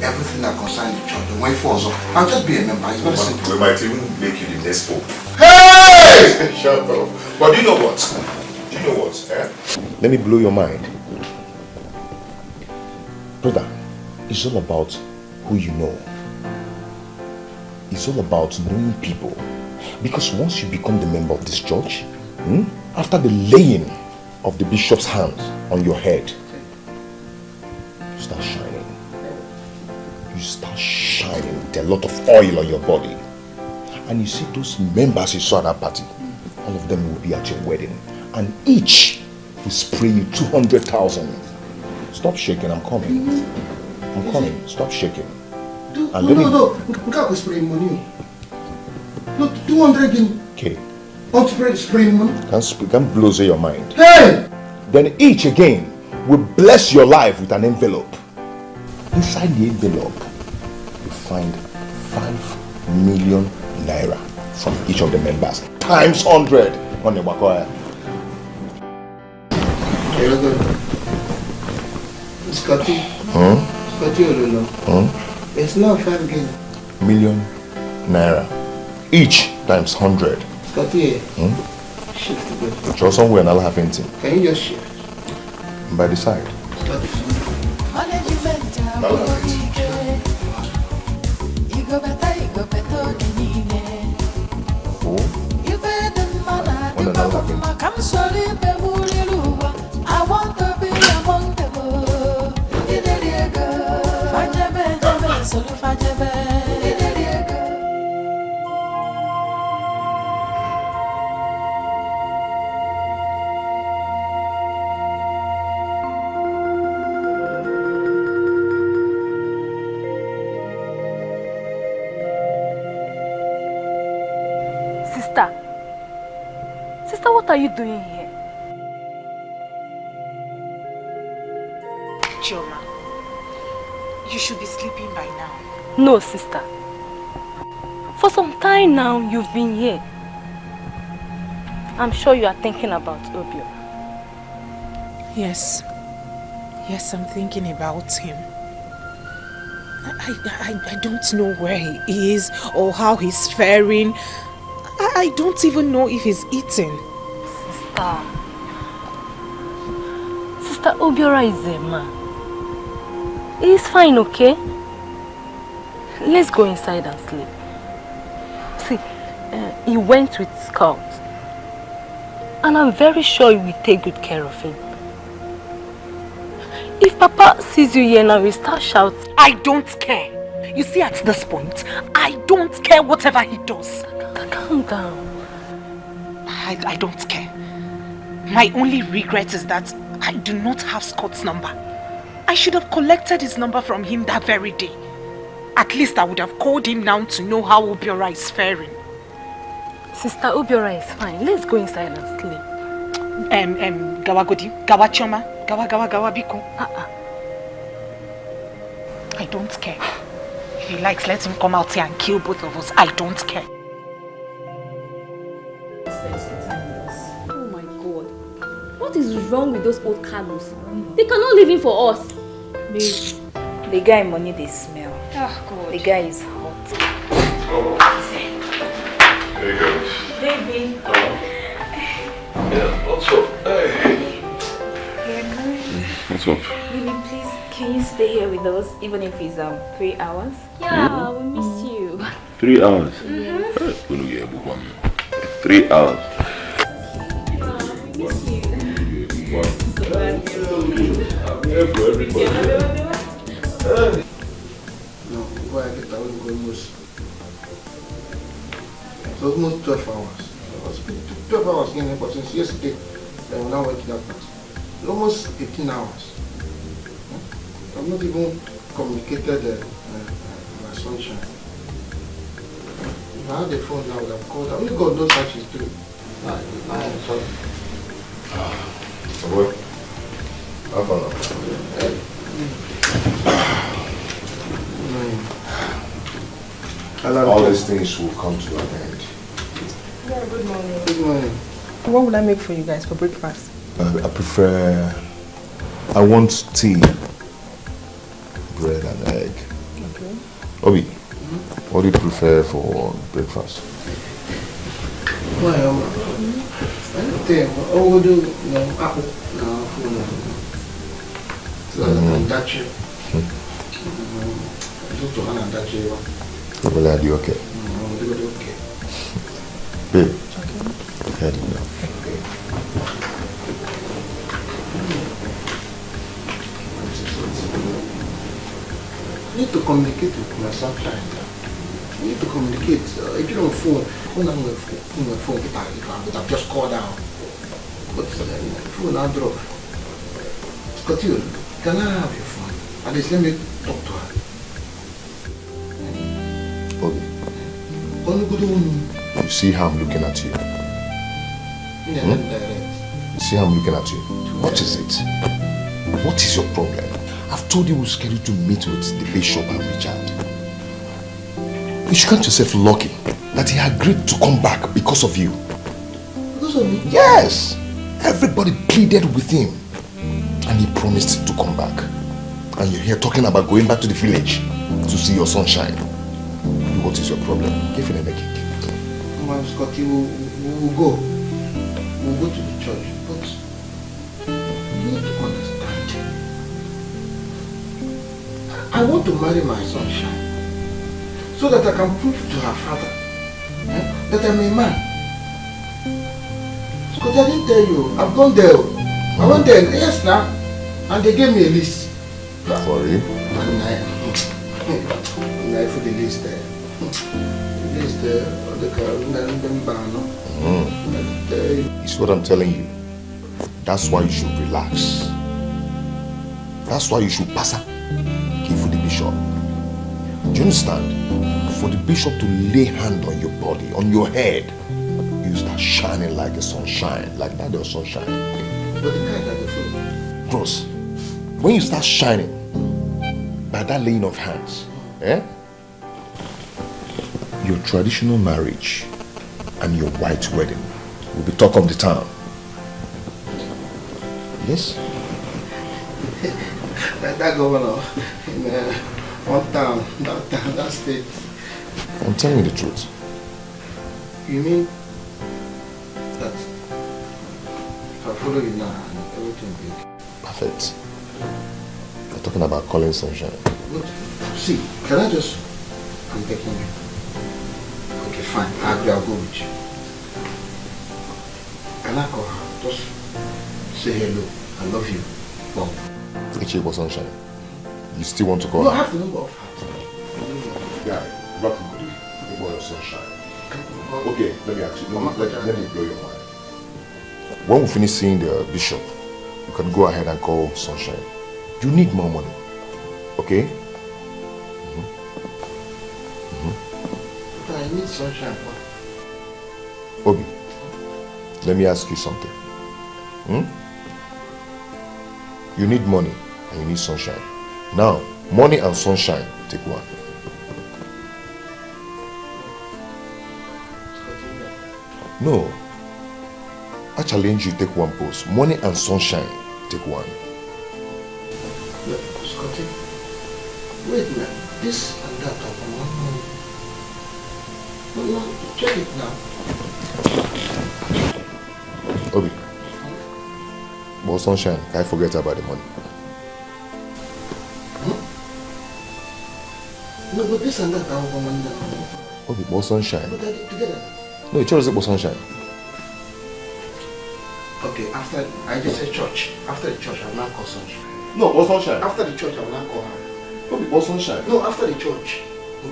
everything that concerns the church, the way forward, I'll just be a member. It's very simple. We might even make you the next pope. Hey! Shut up. But do you know what? Let me blow your mind. Brother, it's all about who you know. It's all about knowing people. Because once you become the member of this church, after the laying of the bishop's hands on your head, you start shining. You start shining with a lot of oil on your body. And you see those members you saw at that party, all of them will be at your wedding. And each will spray you 200,000. Stop shaking, I'm coming. I'm coming, stop shaking. No. Nka will spray money. No, 200 guinea. Okay. Don't spray money. Can't blow your mind. Hey! Then each again will bless your life with an envelope. Inside the envelope, you find 5 million naira from each of the members. Times 100 on the Wakoya. Scotty. It's not 5 guinea. Million naira. Each times 100. Scotty, shift together. Show somewhere and I'll have anything. Can you just shift? By the side. I want to be among them. Sister, what are you doing here? Chioma, you should be sleeping by now. No, sister. For some time now, you've been here. I'm sure you are thinking about Obio. Yes. Yes, I'm thinking about him. I don't know where he is or how he's faring. I don't even know if he's eating. Sister Obiora is a man. He's fine, okay? Let's go inside and sleep. See, he went with Scouts. And I'm very sure he will take good care of him. If Papa sees you here now, he'll start shouting. I don't care. You see, at this point, I don't care whatever he does. Calm down. I don't care. My only regret is that I do not have Scott's number. I should have collected his number from him that very day. At least I would have called him now to know how Obiora is faring. Sister Obiora is fine. Let's go inside and sleep. Gawagodi, Gawachoma, Gawa Biko. I don't care. If he likes, let him come out here and kill both of us. I don't care. Oh my God. What is wrong with those old Carlos? They cannot live in for us. Babe, the guy money they smell. Oh God. The guy is hot. Oh. There you go. Baby. Yeah, what's up? Hey. What's up? Baby, please, can you stay here with us even if it's 3 hours? Yeah, we miss you. 3 hours? Mm-hmm. 3 hours. We miss you. I'm here for everybody. No, why I get almost. It's almost 12 hours. I was 12 hours in here, but since yesterday, I'm now waking up. Almost 18 hours. I've not even communicated my sunshine. If I had the phone now, I would have called her. Only God knows how she's doing. I'm sorry. What? How far now? All these things will come to an end. Yeah, good morning. Good morning. What will I make for you guys for breakfast? I want tea, bread and egg. Okay. Obi, what do you prefer for breakfast? Well, anything. I will do apple. And Dikeh. Are you okay? Okay. Babe, head now. I need to communicate with my sunshine. I need to communicate. If you're on the phone, when I'm on the phone, if I would have just called out. But the phone now drop. Scotty, can I have your phone? At least let me talk to her. Okay. You see how I'm looking at you? Yeah, You see how I'm looking at you? What is it? What is your problem? I've told you we're scheduled to meet with the Bishop and Richard. You should count yourself lucky that he agreed to come back because of you. Because of me? Yes! Everybody pleaded with him and he promised to come back. And you're here talking about going back to the village to see your sunshine. What is your problem? Give him a kick. Mom, Scotty, we'll go. We'll go to the church. But you need to understand. I want to marry my sunshine so that I can prove to her father that I'm a man. Scotty, I didn't tell you. I've gone there. I went there, yes now, and they gave me a list. For real? For the list there. It's what I'm telling you. That's why you should relax. That's why you should pass up. Give for the bishop. Do you understand? For the bishop to lay hand on your body, on your head, you start shining like the sunshine, like that the sunshine. But the kind that the food. Bros, when you start shining by that laying of hands, your traditional marriage and your white wedding will be talk of the town. Yes? Like that governor in one town, that state. I'm telling you the truth. You mean that if I follow you now and everything will be okay? Perfect. We're talking about calling sunshine. Look, see, can I just... I'm taking you. Okay, fine. I'll go with you. Can I call her? Just say hello. I love you. Boom. Edochie was sunshine. You still want to call No, her? I have to know of her. Yeah, rock the body. The boy of sunshine. Okay, let me ask you. Let me blow your mind. When we finish seeing the bishop, you can go ahead and call sunshine. You need more money. Okay? But I need sunshine. Obi, let me ask you something. You need money and you need sunshine. Now, money and sunshine, take one. No. I challenge you, take one post. Money and sunshine, take one. Yeah, Scotty. Wait a minute. This and that are for one money. No, check it now. Obi. But sunshine, I forget about the money. No, but this and that are for money. Obi, but sunshine. But they're together. No, the church is about sunshine. Okay, after I just said church. After the church, I will not call sunshine. No, but sunshine. After the church, I will not call her. Obi, but sunshine. No, after the church.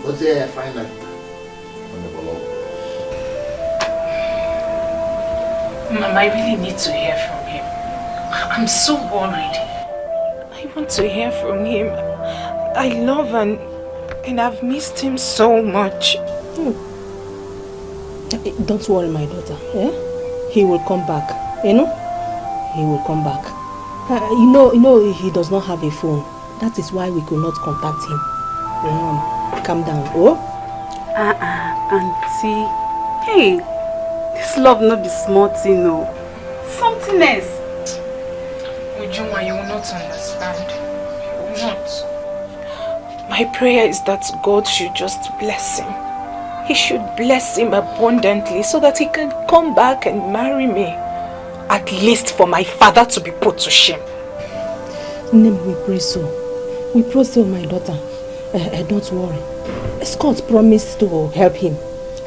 But there I find out. Mom, I really need to hear from him. I'm so worried. I want to hear from him. I love and I've missed him so much. Don't worry, my daughter. He will come back. You know? He will come back. You know he does not have a phone. That is why we could not contact him. Calm down. Oh? Auntie. Hey, this love not be small thing, no. Something else. Ujuma, you will not understand. You will not. My prayer is that God should just bless him. He should bless him abundantly so that he can come back and marry me. At least for my father to be put to shame. Name, we pray so. We pray so, my daughter. Don't worry. Scott promised to help him.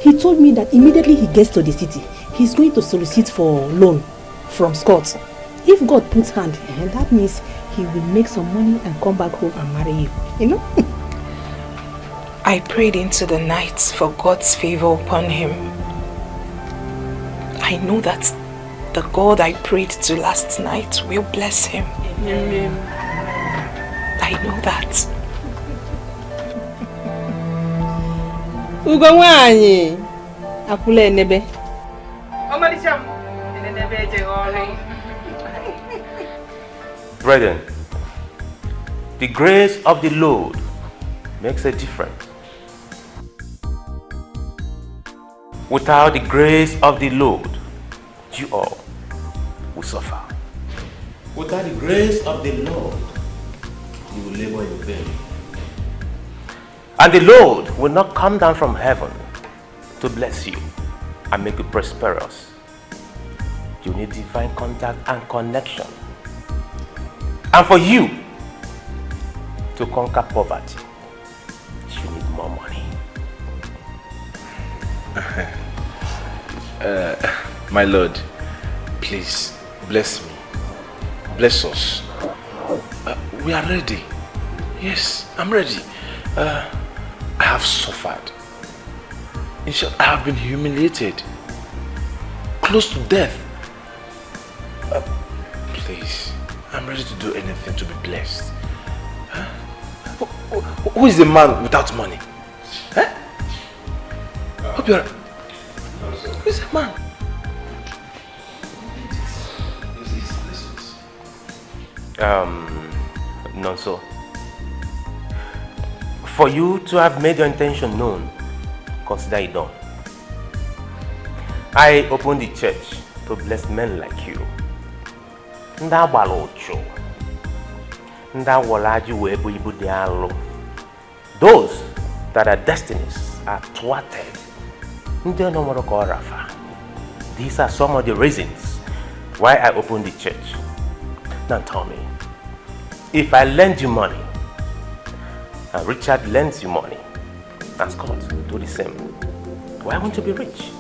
He told me that immediately he gets to the city, he's going to solicit for loan from Scott. If God puts hand, that means he will make some money and come back home and marry you. You know? I prayed into the night for God's favor upon him. I know that the God I prayed to last night will bless him. Amen. I know that. Ugo wanyi akule nebe. Brethren, the grace of the Lord makes a difference. Without the grace of the Lord, you all will suffer. Without the grace of the Lord, you will labor in vain. And the Lord will not come down from heaven to bless you and make you prosperous. You need divine contact and connection. And for you to conquer poverty, you need more money. My Lord, please bless me. Bless us. We are ready. Yes, I'm ready. I have suffered. In short, I have been humiliated. Close to death. Please, I'm ready to do anything to be blessed. Who is the man without money? Hope you're... Who is the man? Nonso. For you to have made your intention known, consider it done. I opened the church to bless men like you. Those that are destinies are thwarted. These are some of the reasons why I opened the church. Now tell me, if I lend you money, and Richard lends you money, and Scott do the same, why won't you be rich?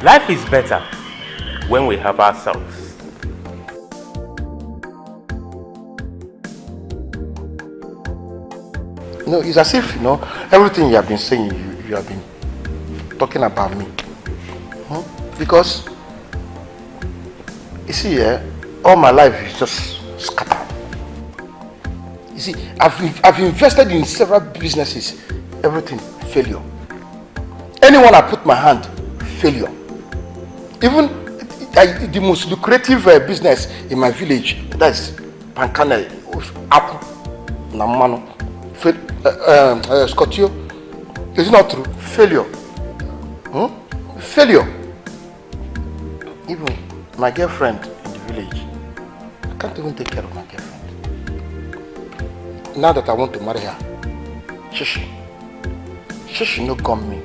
Life is better when we help ourselves. No, it's as if, everything you have been saying, you have been talking about me. Because, you see, all my life is just scattered. You see, I've invested in several businesses, everything failure. Anyone I put my hand, failure. Even the most lucrative business in my village, that's Pankane, Apple, Namano, Scotio. Is it not true? Failure. Failure. Even my girlfriend in the village, I can't even take care of my girlfriend. Now that I want to marry her, she no come me.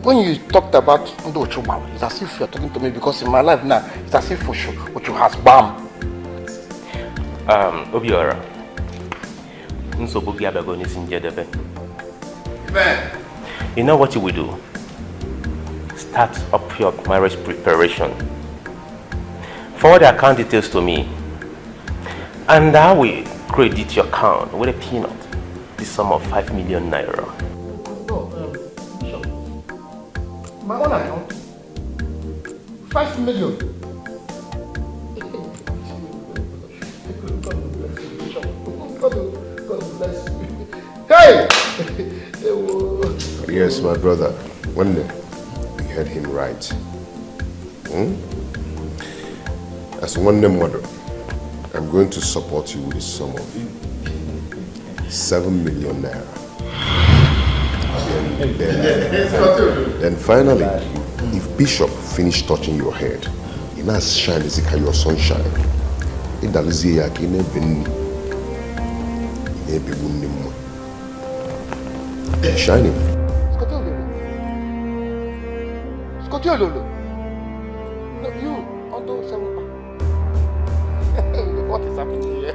When you talked about Edochie, it's as if you're talking to me, because in my life now, it's as if Edochie has bam. Obiora. You know what you will do? Start up your marriage preparation. Forward the account details to me, and I will credit your account with a peanut, the sum of 5 million naira. Bishop, my own account, 5 million. God bless you. Hey! Yes, my brother. One day, you heard him right. As one name mother, I'm going to support you with a sum of 7 million naira. Then finally, if Bishop finished touching your head, it now shine as if your sunshine. It does shining. Scotio Lolo. No, you, Tonto 7. What is happening here?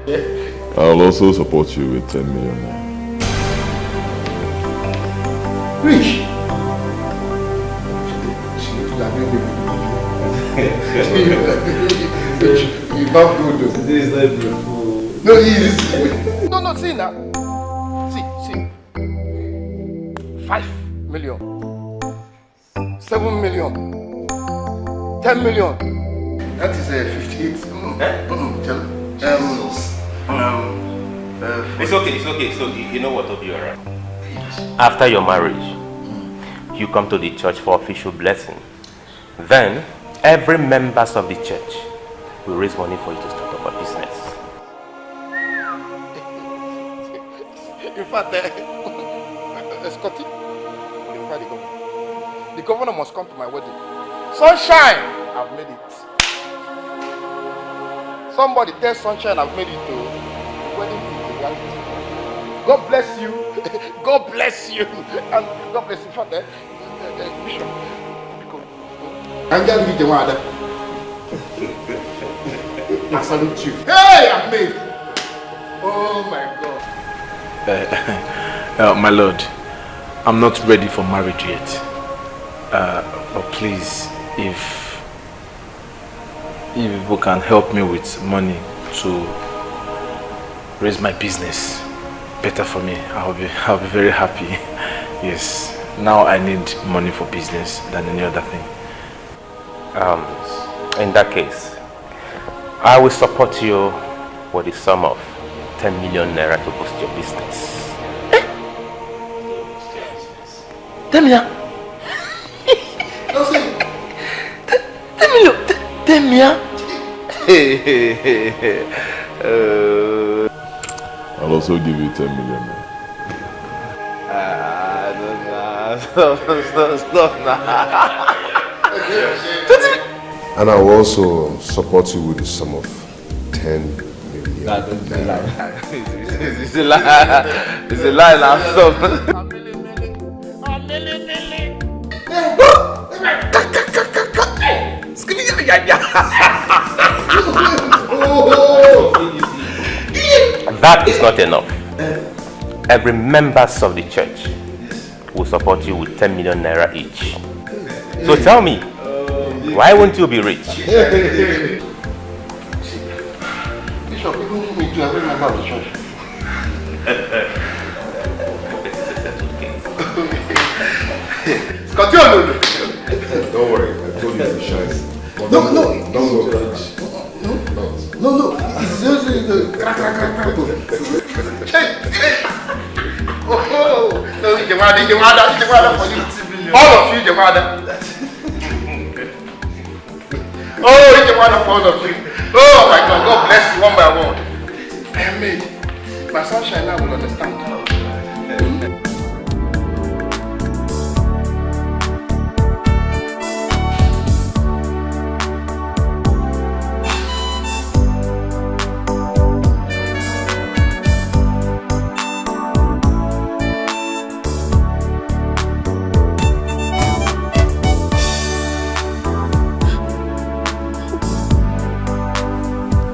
I'll also support you with 10 million. Rich. He's not good. Today is not beautiful. No, he is. No, see now. See. 5 million. 7 million. 10 million. That is 58. It's okay. So you know what, Obiora? After your marriage, you come to the church for official blessing. Then, every members of the church will raise money for you to start up a business. In fact, Scotty, the governor must come to my wedding. Sunshine, I've made it. Somebody tell Sunshine I've made it to wedding reality. God bless you. God bless you. And God bless you. In fact, Bishop, I'm going to be the one. I salute you. Hey, I'm made. Oh my God. My lord, I'm not ready for marriage yet. But please, if people can help me with money to raise my business better for me, I'll be very happy. Yes, now I need money for business than any other thing. In that case, I will support you with the sum of 10 million naira to boost your business. 10 million? 10 million? 10 million? I'll also give you 10 million. Stop now. And I will also support you with the sum of 10 million. It's a lie. It's a lie now. Stop. That is not enough. Every members of the church will support you with 10 million naira each. So tell me, why won't you be rich? Bishop, even me too, every member of the church. Continue. Don't worry, I told you to be shy. No. Don't go. No. It's just the crack. Oh, no, you want for you. All of you, Oh, you want for all of you. Oh my God, God bless you one by one. Amen. My sunshine now will understand.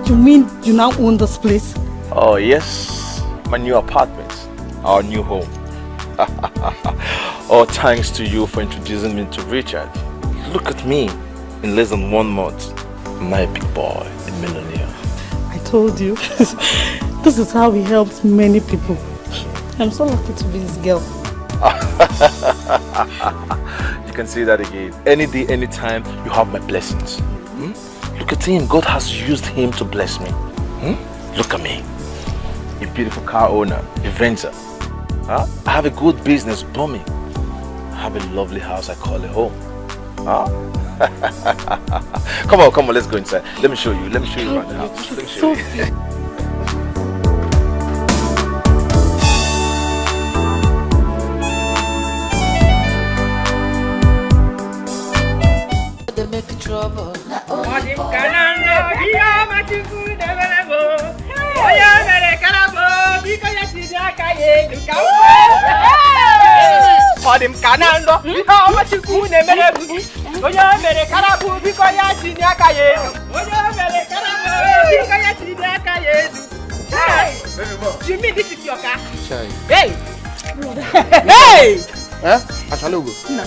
You mean you now own this place? Oh yes, my new apartment, our new home. All thanks to you for introducing me to Richard. Look at me, in less than 1 month, I'm now a big boy, a millionaire. I told you, this is how he helps many people. I'm so lucky to be his girl. You can say that again. Any day, any time, you have my blessings. Look at him, God has used him to bless me. Look at me, a beautiful car owner, a venture. I have a good business booming. I have a lovely house I call a home. Come on, let's go inside. Let me show you around the house. Let me show you. They make trouble. You mean this is your car? Hey! Hey! Eh? I shall go.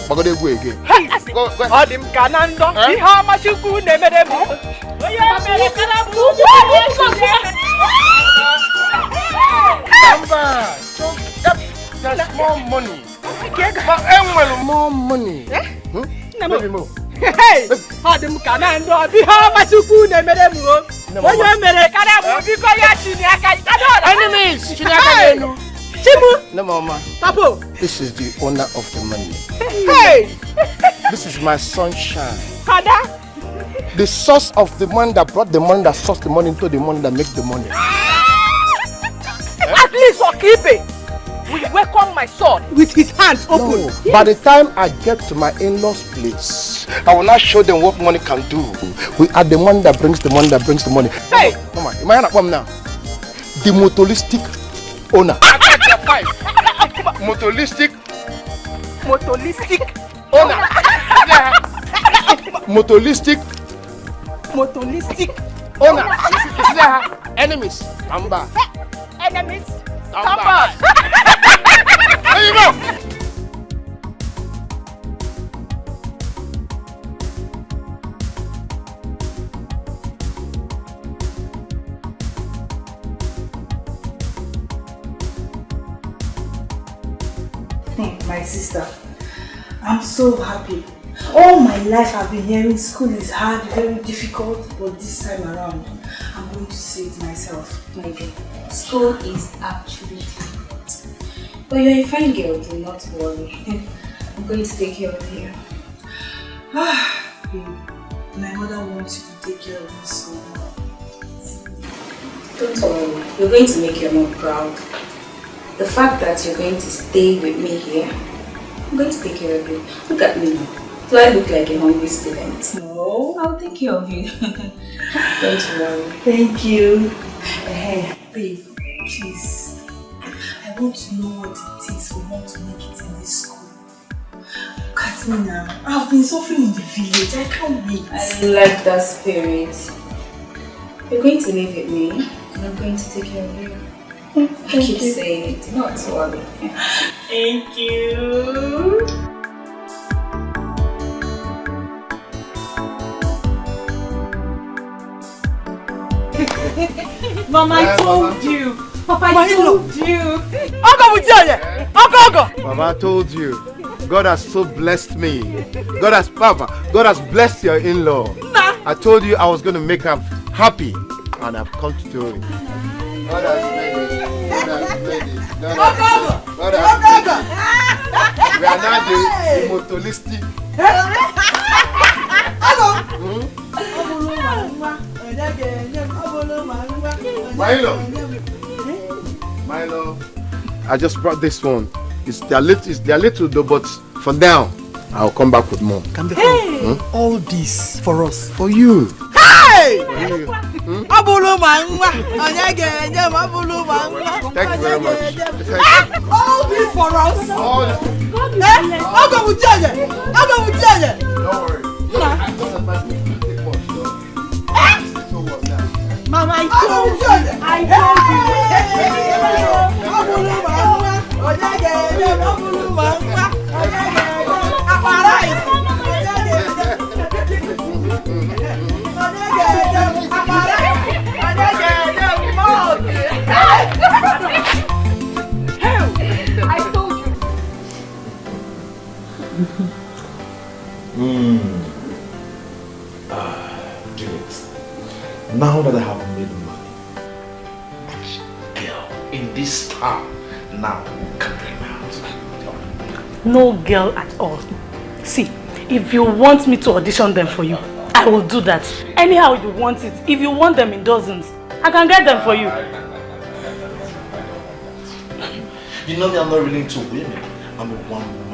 But go again. Go. Odim kanando. Iha machuku nemedemu. Oya mere karabu. There's more money. More money. Maybe more. Hey! Odim kanando. Iha machuku nemedemu. Oya mere karabu. Biko ya chinyaka. Enemies. Chinyaka yenu. Chimu. No, Mama. Tapo. This is the owner of the money. Hey! This is my sunshine. Kada? The source of the money that brought the money, that sourced the money into the money that makes the money. At least Okibe will welcome my son with his hands open. No. By the time I get to my in-laws' place, I will not show them what money can do. We are the money that brings the money that brings the money. Hey! Mama, am I not come now? The motoristic owner. Motoristic owner. Motoristic owner. Enemies, come back. Enemies, come back. There you go. My sister, I'm so happy. All my life I've been hearing school is hard, very difficult, but this time around, I'm going to say it myself. My dear, school is actually difficult. But you're a fine girl, do not worry. I'm going to take care of you. Babe, my mother wants you to take care of me so much. Don't worry, you're going to make your mom proud. The fact that you're going to stay with me here, I'm going to take care of you. Look at me now. Do I look like a hungry student? No, I'll take care of you. Don't worry. Thank you. Hey, babe, please. I want to know what it takes for mom to make it in this school. Look at me now. I've been suffering in the village. I can't wait. I like that spirit. You're going to live with me, and I'm going to take care of you. I keep saying it, not worry. Thank you. Mama, I told you. Papa, I told you. Mama, I told you. God has so blessed me. God has blessed your in-law. I told you I was going to make her happy, and I've come to do it. God has made it. God has made it. God has made it. We are now the motolistic. Milo. I just brought this one. It's their little though, but for now, I'll come back with more. Hey! All this for us. For you. Hey! For you. Thank you very much. All this for us. All this. Don't worry. Mama, I told you. Juliet, now that I have made money, which girl in this town now can bring me out? No girl at all. See, if you want me to audition them for you, I will do that. Anyhow you want it. If you want them in dozens, I can get them for you. You know me, I'm not really into women. I'm a one-woman.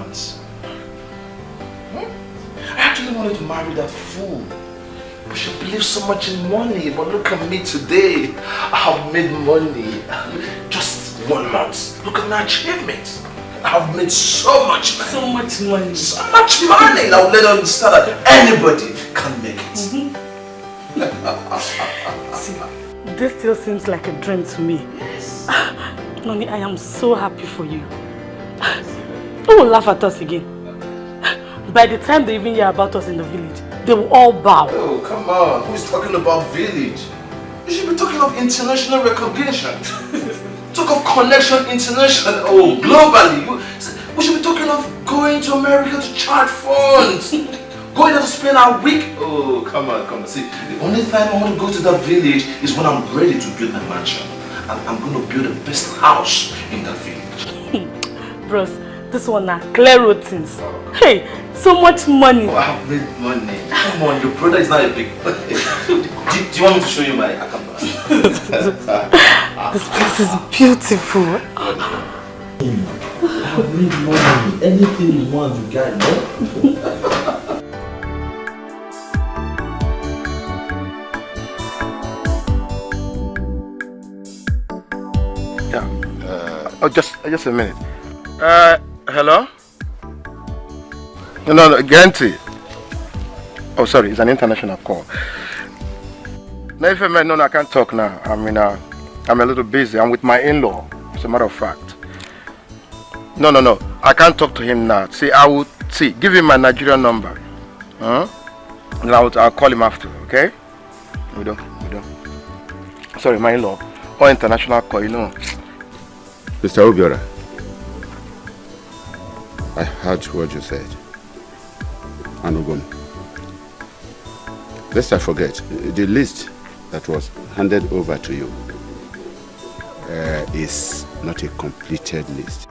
I actually wanted to marry that fool. But she believes so much in money. But look at me today. I have made money. Just 1 month. Look at my achievements. I have made so much money. So much money. So much money. Now let her understand that anybody can make it. See, this still seems like a dream to me. Yes. Noni, I am so happy for you. Who will laugh at us again? By the time they even hear about us in the village, they will all bow. Oh, come on. Who's talking about village? You should be talking of international recognition. Talk of connection international. Oh, globally. We should be talking of going to America to charge funds. Going there to spend our week. Oh, come on, come on. See, the only time I want to go to that village is when I'm ready to build my mansion. And I'm going to build the best house in that village. Bros, this one are clear routines. Hey, so much money. Oh, I have made money. Come on, your brother is not a big... do you want me to show you my account? This place is beautiful. I have made money. Anything you want, you got, no? Oh, just a minute. Hello? No, Genti. Oh, sorry, it's an international call. No, I can't talk now. I'm a little busy. I'm with my in-law, as a matter of fact. No, I can't talk to him now. See, give him my Nigerian number. And I'll call him after, okay? We don't. Sorry, my in-law. Or international call, you know. Mr. Obiora, I heard what you said. Anugum. Lest I forget, the list that was handed over to you is not a completed list.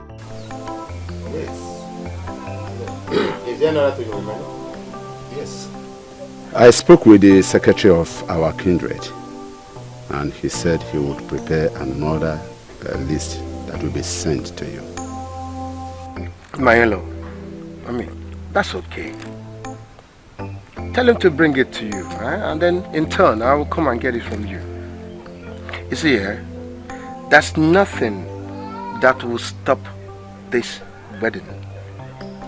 Yes. Is there another thing you remember? Yes. I spoke with the secretary of our kindred, and he said he would prepare another list that will be sent to you. My in-law, I mean, that's okay. Tell him to bring it to you, right? And then in turn, I will come and get it from you. You see, there's nothing that will stop this wedding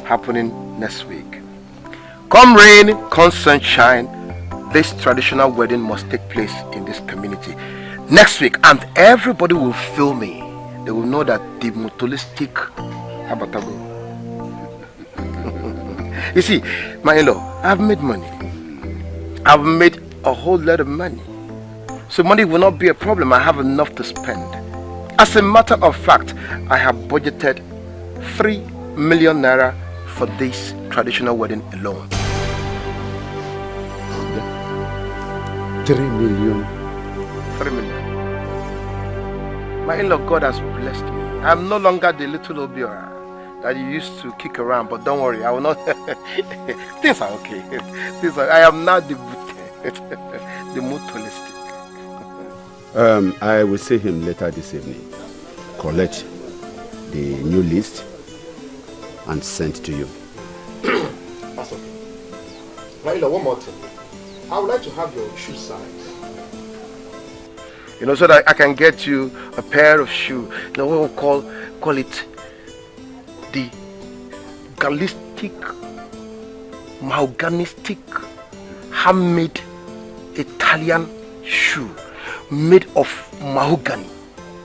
happening next week. Come rain, come sunshine, this traditional wedding must take place in this community next week, and everybody will feel me. They will know that the mutualistic Abatago. You see, my in-law, I've made money. I've made a whole lot of money. So money will not be a problem. I have enough to spend. As a matter of fact, I have budgeted 3 million naira for this traditional wedding alone. 3 million? 3 million. My in-law, God has blessed me. I'm no longer the little Obiora that you used to kick around, but don't worry, I will not. Things are okay. I am now the mutualistic. I will see him later this evening. Collect the new list and send to you. That's okay. Raila, one more thing. I would like to have your shoe size. You know, so that I can get you a pair of shoes. You know what we'll call it? The gallistic, mahoganistic, handmade Italian shoe made of mahogany.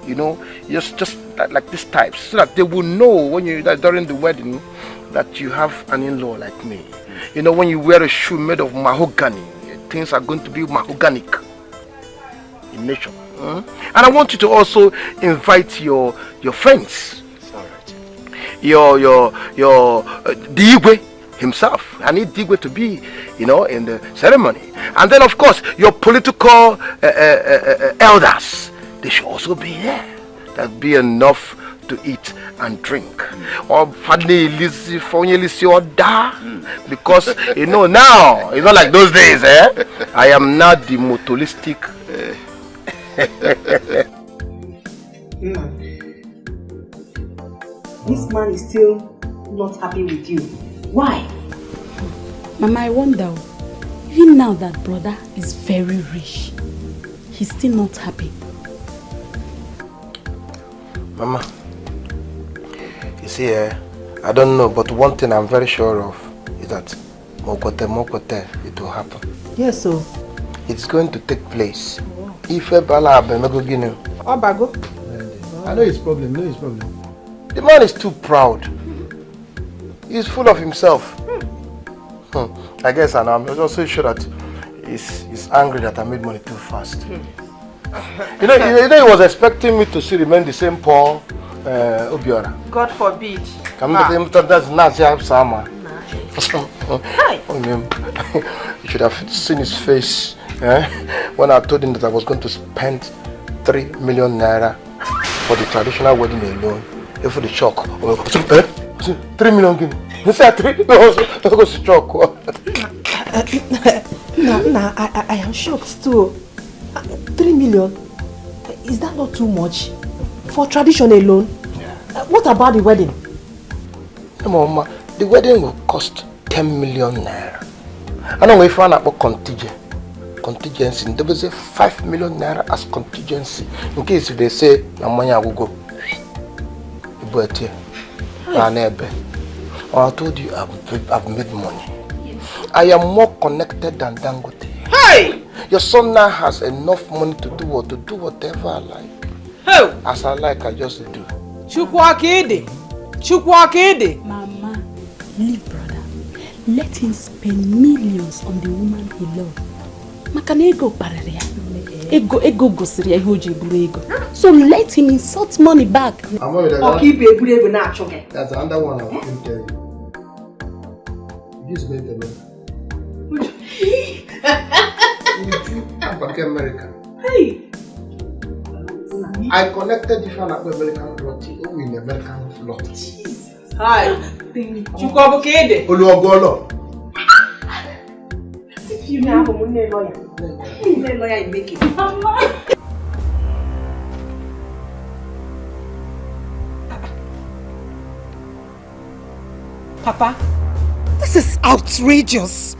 You know, just like this type, so that they will know when you during the wedding that you have an in-law like me. You know, when you wear a shoe made of mahogany, things are going to be mahoganic in nature. And I want you to also invite your friends. Your Dikeh himself. I need Dikeh to be, you know, in the ceremony. And then of course your political elders, they should also be there. That'll be enough to eat and drink. Or finally Lizzy or da, because you know now it's not like those days, I am not the mutualistic. This man is still not happy with you. Why? Mama, I wonder, even now that brother is very rich, he's still not happy. Mama, you see, I don't know, but one thing I'm very sure of is that Mokote, it will happen. Yes, so it's going to take place. If a bala Benogogino. Obago. I know his problem, The man is too proud. He's full of himself. I guess, and I'm also sure that he's angry that I made money too fast. You know, he was expecting me to still remain the same Paul Obiora. God forbid. That's Nazi Sama. You should have seen his face when I told him that I was going to spend 3 million naira for the traditional wedding alone. If for the shock, 3 million guinea. You said 3? No, I was shocked. Nah, I am shocked too. 3 million? Is that not too much? For tradition alone? Yeah. What about the wedding? Mama, the wedding will cost 10 million naira. I know if I about contingency, there was a 5 million naira as contingency. In case if they say, money I will go. But I told you I've made money. I am more connected than Dangote. Hey! Your son now has enough money to do whatever I like. Hey! As I like, I just do. Chukwakede. Mama, leave brother. Let him spend millions on the woman he loves. Makana ego pararia. Ego gosiri ya hoji buru ego. So let him insult money back. That's another one I will tell you. This is American. Hey! I connected different American lot in American lot. Hi. Chukwabukede. Oluogolo. If you now have a lawyer, you make it. Papa, this is outrageous.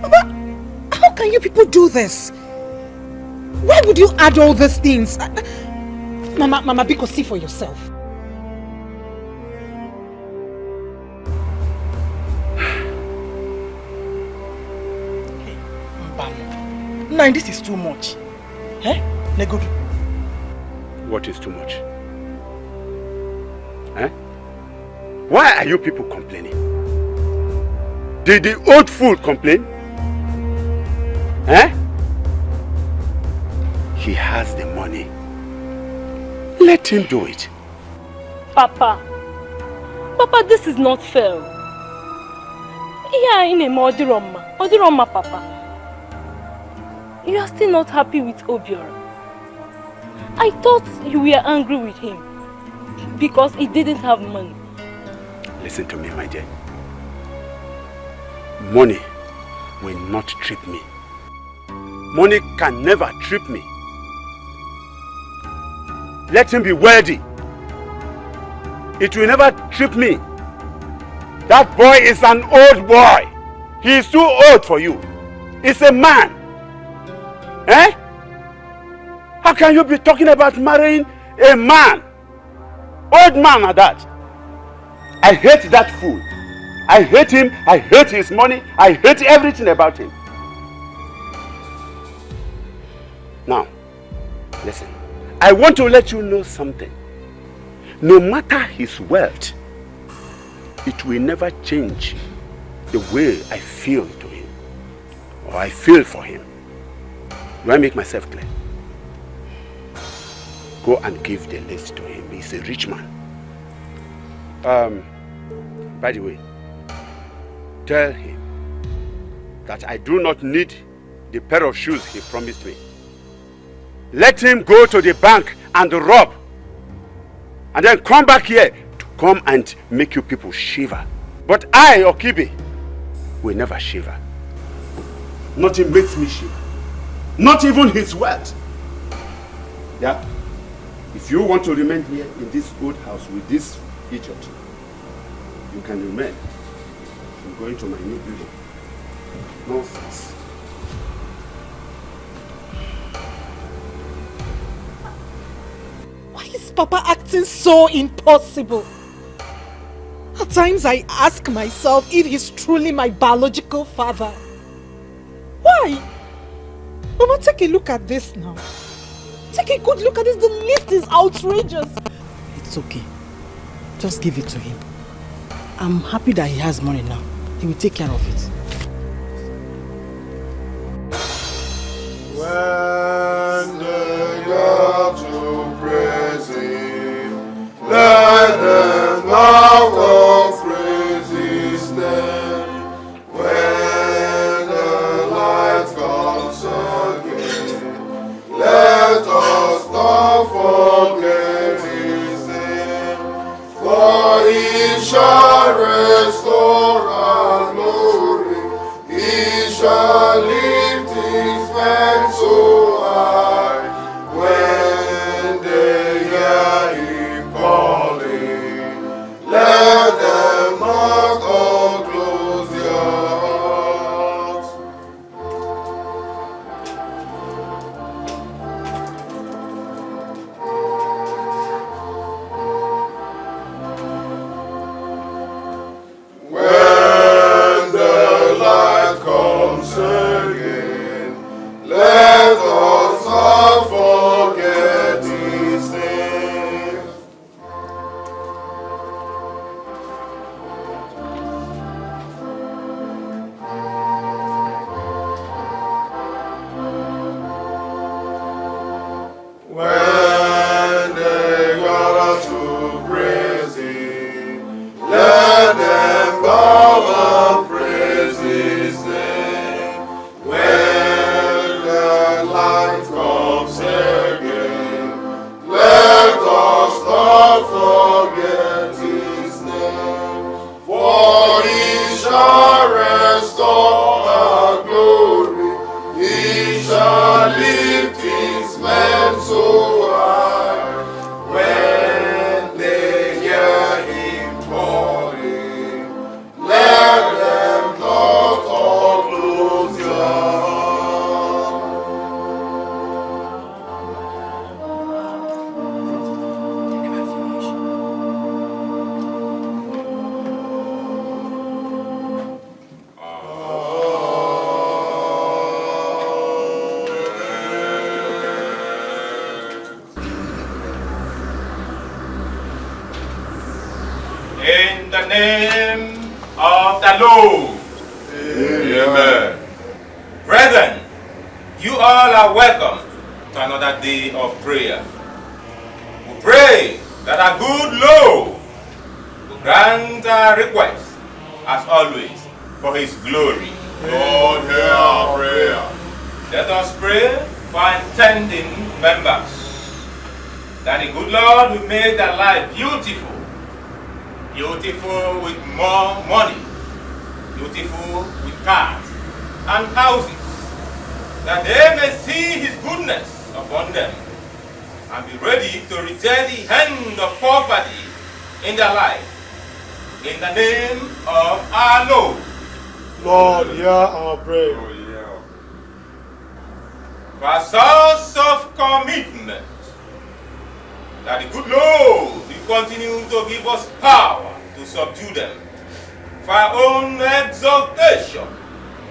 Papa, how can you people do this? Why would you add all these things? Mama, Biko, see for yourself. Nah, this is too much. Eh? Negodu. What is too much? Eh? Why are you people complaining? Did the old fool complain? Eh? He has the money. Let him do it. Papa, this is not fair. Yeah, in a Odiroma, Papa. You are still not happy with Obiora. I thought you were angry with him because he didn't have money. Listen to me, my dear. Money will not trip me. Money can never trip me. Let him be wealthy. It will never trip me. That boy is an old boy. He is too old for you. He's a man. Eh? How can you be talking about marrying a man? Old man at that. I hate that fool. I hate him. I hate his money. I hate everything about him. Now, listen. I want to let you know something. No matter his wealth, it will never change the way I feel to him or I feel for him. Do I make myself clear? Go and give the list to him. He's a rich man. By the way, tell him that I do not need the pair of shoes he promised me. Let him go to the bank and rob. And then come back here to come and make you people shiver. But I, Okibe, will never shiver. Nothing makes me shiver. Not even his wealth. Yeah? If you want to remain here in this old house with this idiot, you can remain. I'm going to my new building. Nonsense. Why is Papa acting so impossible? At times I ask myself if he's truly my biological father. Why? Mama, take a look at this now. Take a good look at this. The list is outrageous. It's okay. Just give it to him. I'm happy that he has money now. He will take care of it. When they got to praise him, let them now go praise his name. When the light comes again, let us not forget his name. For he shall restore our glory, he shall lift his hand so high. When they hear him calling, let them not all close their hearts. When the light comes again, let us not forget his name. When they gather to praise him, let them bow and praise his name. When the light comes again, let us not forget his name. For he shall restore our glory, he shall lift his men so high. When they hear him calling, of the Lord. Amen. Brethren, you all are welcome to another day of prayer. We pray that our good Lord will grant our requests, as always, for His glory. Lord, hear our prayer. Let us pray for our intending members, that the good Lord will make their life beautiful, beautiful with more money, beautiful with cars and houses, that they may see His goodness upon them and be ready to reject the hand of poverty in their life. In the name of our Lord. Lord, hear our prayer. For a source of commitment, that the good Lord will continue to give us power to subdue them, for our own exaltation,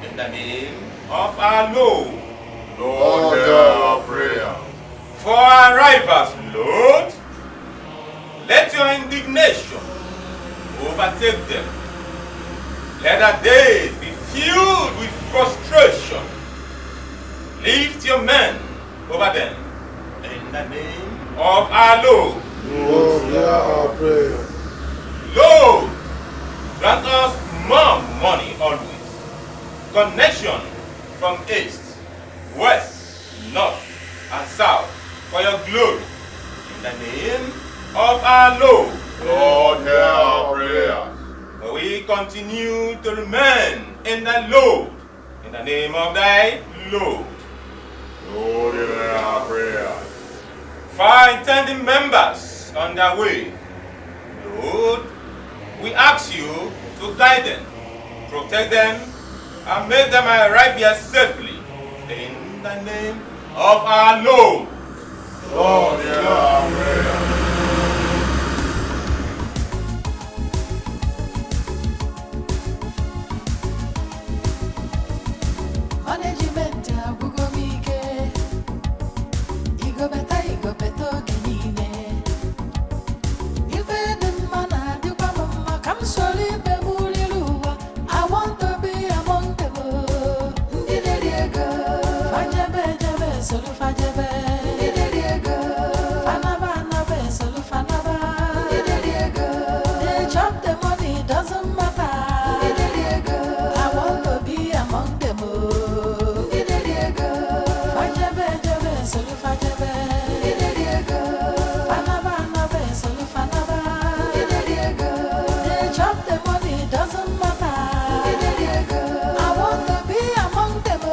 in the name of our Lord. Lord, hear our prayer. For our rivals, Lord, let your indignation overtake them. Let their days be filled with frustration. Lift your men over them, in the name of our Lord. Lord, hear our prayer. Lord, grant us more money always. Connection from east, west, north, and south for your glory. In the name of our Lord. Lord, hear our prayer. We continue to remain in the Lord. In the name of thy Lord. Lord, hear our prayer. For intending members on their way, Lord, we ask you to guide them, protect them, and make them arrive here safely. In the name of our Lord. Lord, hear our prayer. Management agwụgo m ike. Igobeta oge niile. Ife dị mma na-adịkwa m mma ka m soro ibe m riri ụwa. I want to be among them. Ndị na-eri ego fajebe soro fajebe. Ndị na-eri ego fanaba soro fanaba. Ndị na-eri ego they chop the money, doesn't matter. Ndị na-eri ego I want to be among them. Ndị na-eri ego fajebe soro fajebe. Ndị na-eri ego fanaba soro fanaba. Ndị na-eri ego they chop the money, doesn't matter. Ndị na-eri ego I want to be among them.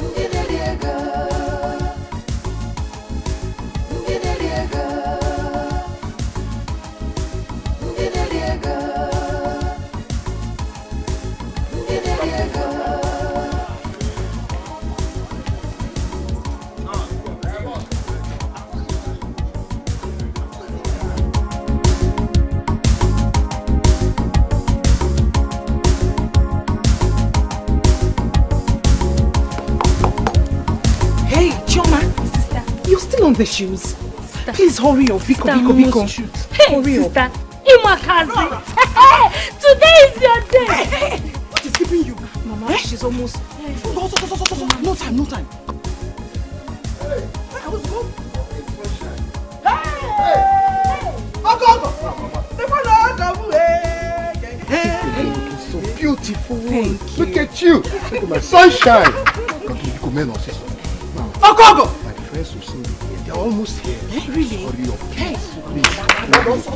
Ndị na-eri ego ndị na-eri ego ndị na-eri ego ndị na-eri ego. Hey, Chioma. Sister. You're still on the shoes. Sister. Please hurry up. Biko. Hey, hurry sister. up. Imakazi. Today is your day. What is keeping you? Mama, she's almost... Go. No time. Hey, I was going... Hey, looking so beautiful. Thank you. Look at you. Look at my sunshine. Biko, men or sister. My friends will soon be here. They're almost here. Really? Hurry up. Hey. Please.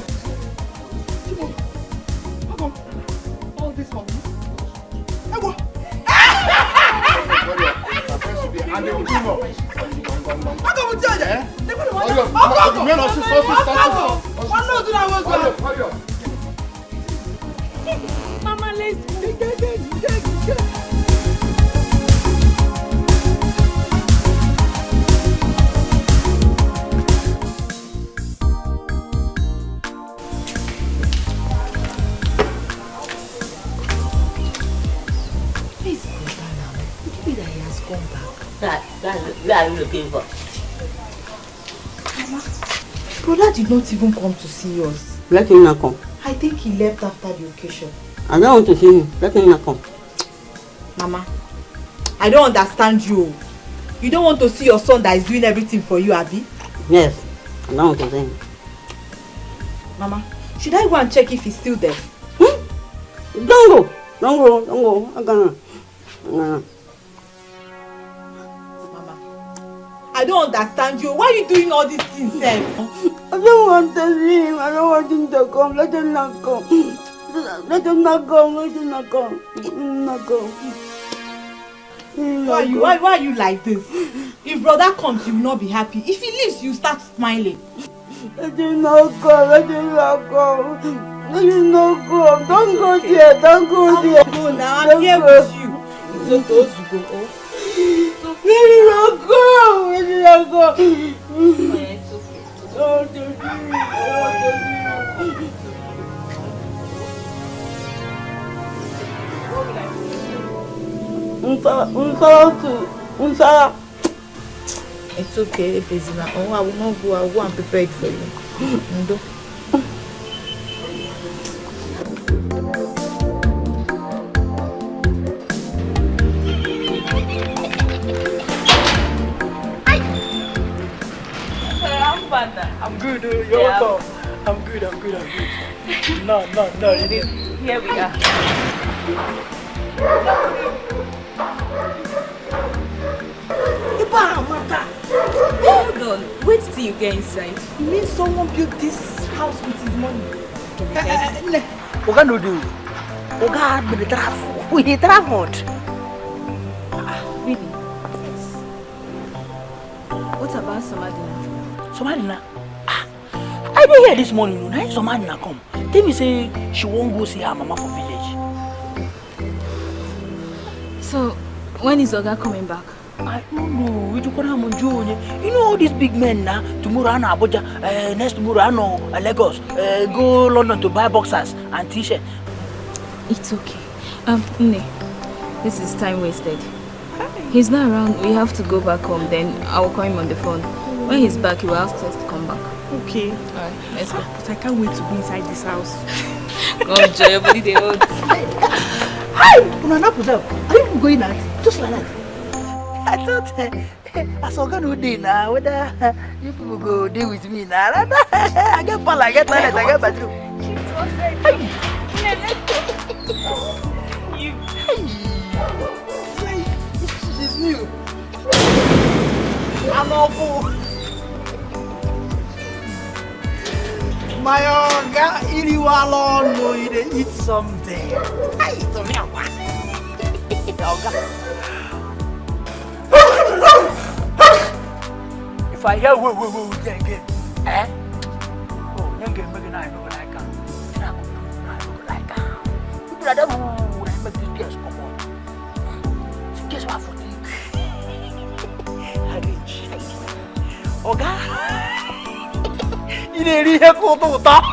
All this for me. My friends will be here and they will clean up. Mama, let's go. Please, brother, now. Could it be that he has gone back? Where are you looking for? Mama, brother did not even come to see us. Let him not come. I think he left after the occasion. I don't want to see him. Let him not come. Mama, I don't understand you. You don't want to see your son that is doing everything for you, Abby? Yes, I don't want to see him. Mama, should I go and check if he's still there? Don't go. Don't go. Don't go. I'm gonna. Mama, I don't understand you. Why are you doing all these things, Sam? I don't want to see him. I don't want him to come. Let him not come. Let him not come. Let him not come. Let him not come. Why are you like this? If brother comes, you will not be happy. If he leaves, you start smiling. Let him not come. Let him not come. Let him not come. Don't go there. Don't go there. Go now. I'm here with you. It's okay to go. Let him not go. Let him not go. It's okay, Bezima. Oh, I will not go. I will go and prepare it for you. Ndo. I'm good. You're welcome. I'm good. No. Here we are. Hold on. Wait till you get inside. You mean someone built this house with his money? Oga no do. Oga had been travel. We traveled. Really? Yes. What about Somadina? Somadina? I didn't hear this morning. Now Somadina come. Tell me say she won't go see her mama for village. So, when is Oga coming back? I don't know. You know all these big men now. Tomorrow I know Abuja. Next tomorrow I know Lagos. Go London to buy boxers and t-shirts. It's okay. Nne, this is time wasted. He's not around. We have to go back home. Then I will call him on the phone. When he's back, he will ask us to come back. Okay. Alright, let's go. But I can't wait to be inside this house. Go enjoy your body, they hold. Hi! Unana Puzel, are you going out? Just like that. I thought I saw no day now. Whether you people go deal with me now. I get pal, I get toilet, I get bathroom. This is new. I'm awful. My Oga, Ini Walon, no, you eat something. I eat some milk. If I hear woo, again, eh? Oh, young girl, maybe I don't like her. I don't like her. People are done, I make this girl come on. So guess what for you? Oga, you didn't hear photo top.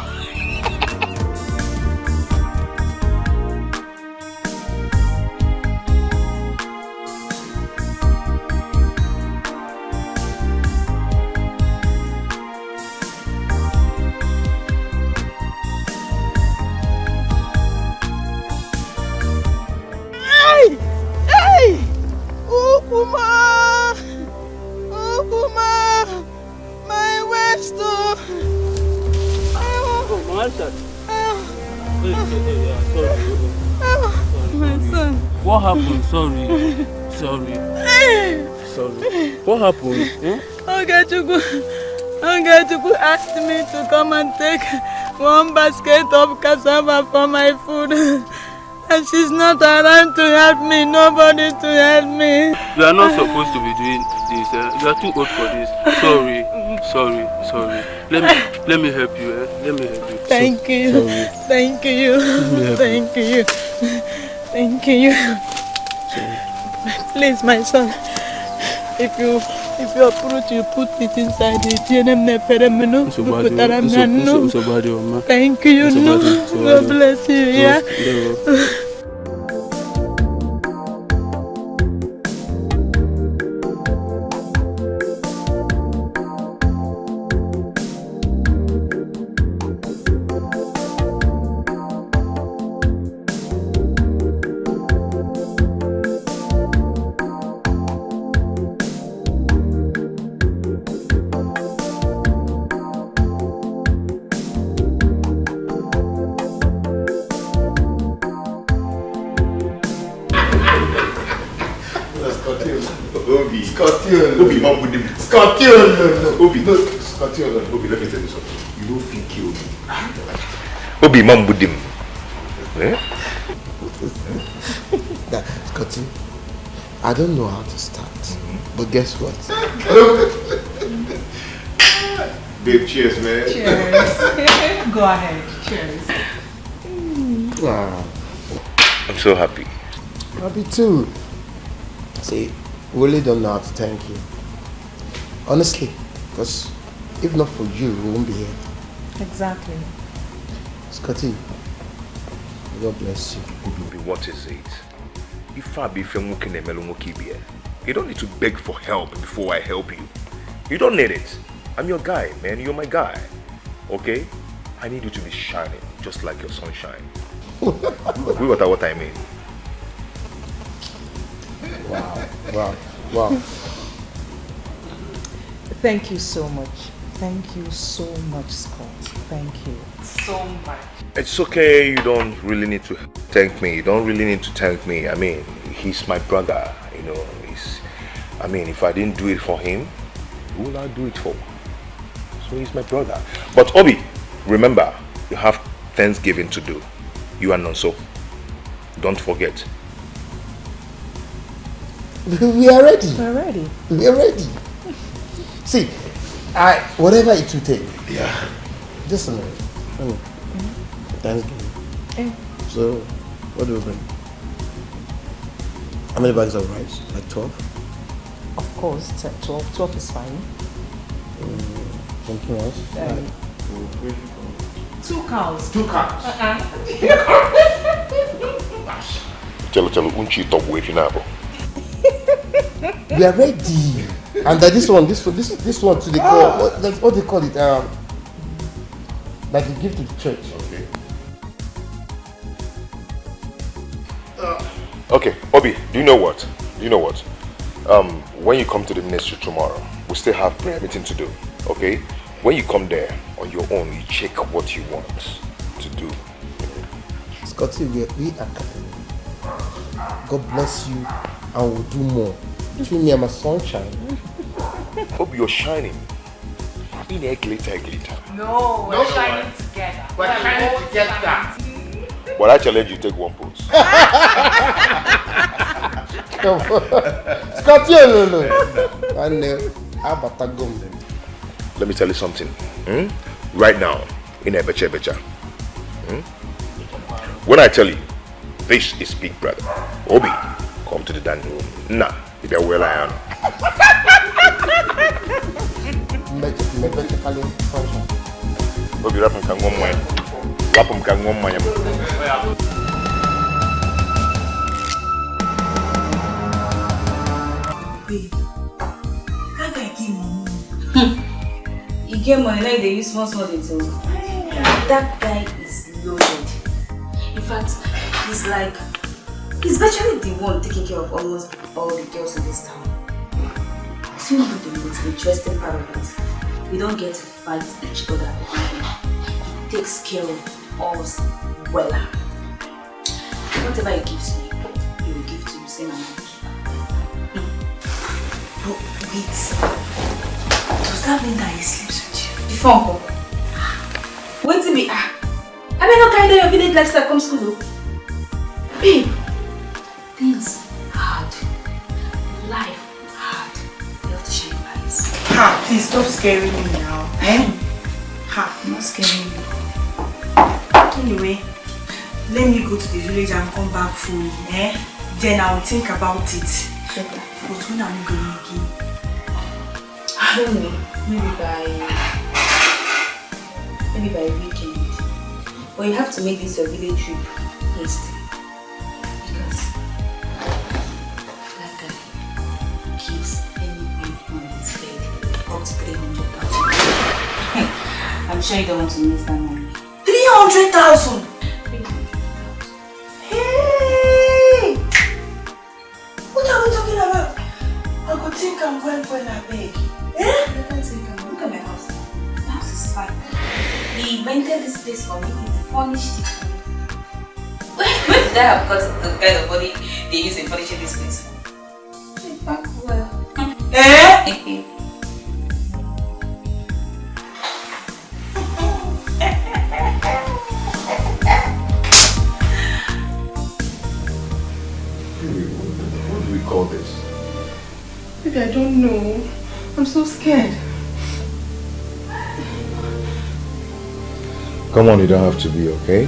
What happened? Sorry. What happened? Ogechuku asked me to come and take one basket of cassava for my food. And she's not around to help me. Nobody to help me. You are not supposed to be doing this. You are too old for this. Sorry. Let me help you. Let me help you. Thank you. Sorry. Thank you. Thank you. Thank you. Please, my son. If you approach, you put it inside the Thank you. God bless you. Yeah. Scorpion. Obi. Scorpion. Obi, man with him. Scorpion. No. Obi. No. Scorpion. Obi, let me tell you something. You don't think kill me. Obi, man with him. Eh? Scotty, I don't know how to start, but guess what? Babe, cheers, man. Cheers. Go ahead. Cheers. Wow. I'm so happy. Happy too. See, we really don't know how to thank you. Honestly, because if not for you, we won't be here. Exactly. Scotty, God bless you. What is it? If I be you don't need to beg for help before I help you. You don't need it. I'm your guy, man. You're my guy. Okay? I need you to be shining, just like your sunshine. What I mean. Wow. Thank you so much. Thank you so much, Scott. Thank you so much. It's okay. You don't really need to thank me. You don't really need to thank me. I mean, he's my brother. You know, if I didn't do it for him, who will I do it for? So he's my brother. But Obi, remember, you have Thanksgiving to do. You and Nonso. Don't forget. We are ready. We're ready. We are ready. See, whatever it will take. Yeah. Just a minute. Thanksgiving. Eh. So, what do we bring? How many bags of rice? Like 12? Of course, 12. 12 is fine. Something else? 2 cows. 2 cows. Chalo, unchi top if you know. We are ready. And this one to the call. What they call it? That you give to the church. Okay, Obi, do you know what? When you come to the ministry tomorrow, we still have prayer meeting to do. Okay? When you come there on your own, you check what you want to do. Scotty, we are capable. God bless you, and we'll do more. Between me and my sunshine. Obi, you're shining. In a glitter. No, we're shining together. We're shining together. But I challenge you, take one pose. Scotty, no. Let me tell you something. Right now, in a becha. When I tell you, this is Big Brother. Obi, come to the dining room. Nah, if you're well, I am. Obi, rapum kang one man. Babe, how can I give money? You get money, now they use small things. That guy is loaded. In fact, he's virtually the one taking care of almost all the girls in this town. To me, the most interesting part of it, we don't get to fight each other. He takes care of us well. Whatever he gives me, he will give to you same amount. But wait, does that mean that he sleeps with you? Before uncle. Wait till me. I may not carry down your village lifestyle come school. Babe, things hard. Life hard. You have to shine your eyes. Ha, please stop scaring me now. Ha, I'm not scaring you. Anyway, let me go to the village and come back fully. Then I'll think about it. But when are we going again? I don't know. Maybe by weekend. But you have to make this your village trip hasty. Because that guy keeps anything on his bed up to 300,000. I'm sure you don't want to miss that money. 300,000! Hey! What are we talking about? I could think I'm well I beg. You can't think look at my house. My house is fine. He rented this place for me, he furnished it for me. Where did I have got the kind of money they use in furnishing this place for? What do we call this? Baby, I don't know. I'm so scared. Come on, you don't have to be, okay?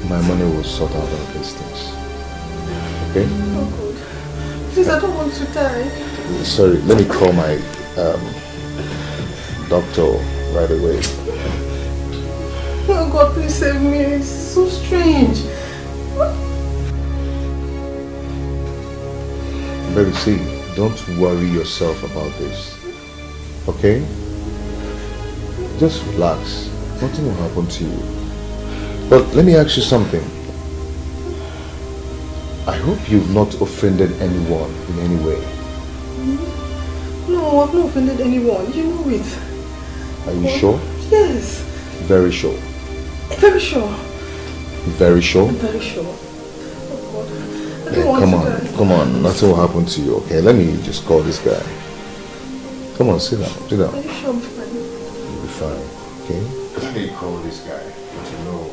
My money will sort out all these things. Okay? Oh, God. Please, I don't want to die. Sorry, let me call my doctor right away. Oh, God, please save me. It's so strange. Baby, see, don't worry yourself about this. Okay? Just relax. Nothing will happen to you. But let me ask you something. I hope you've not offended anyone in any way. No, I've not offended anyone. You know it. Are you sure? Yes. Very sure. Very sure. Very sure? I'm very sure. Oh, God. I don't want Come to on, die. come on. Nothing will happen to you, okay? Let me just call this guy. Come on, sit down, sit down. Are you sure I'm fine? You'll be fine, okay? Let me call this guy to know.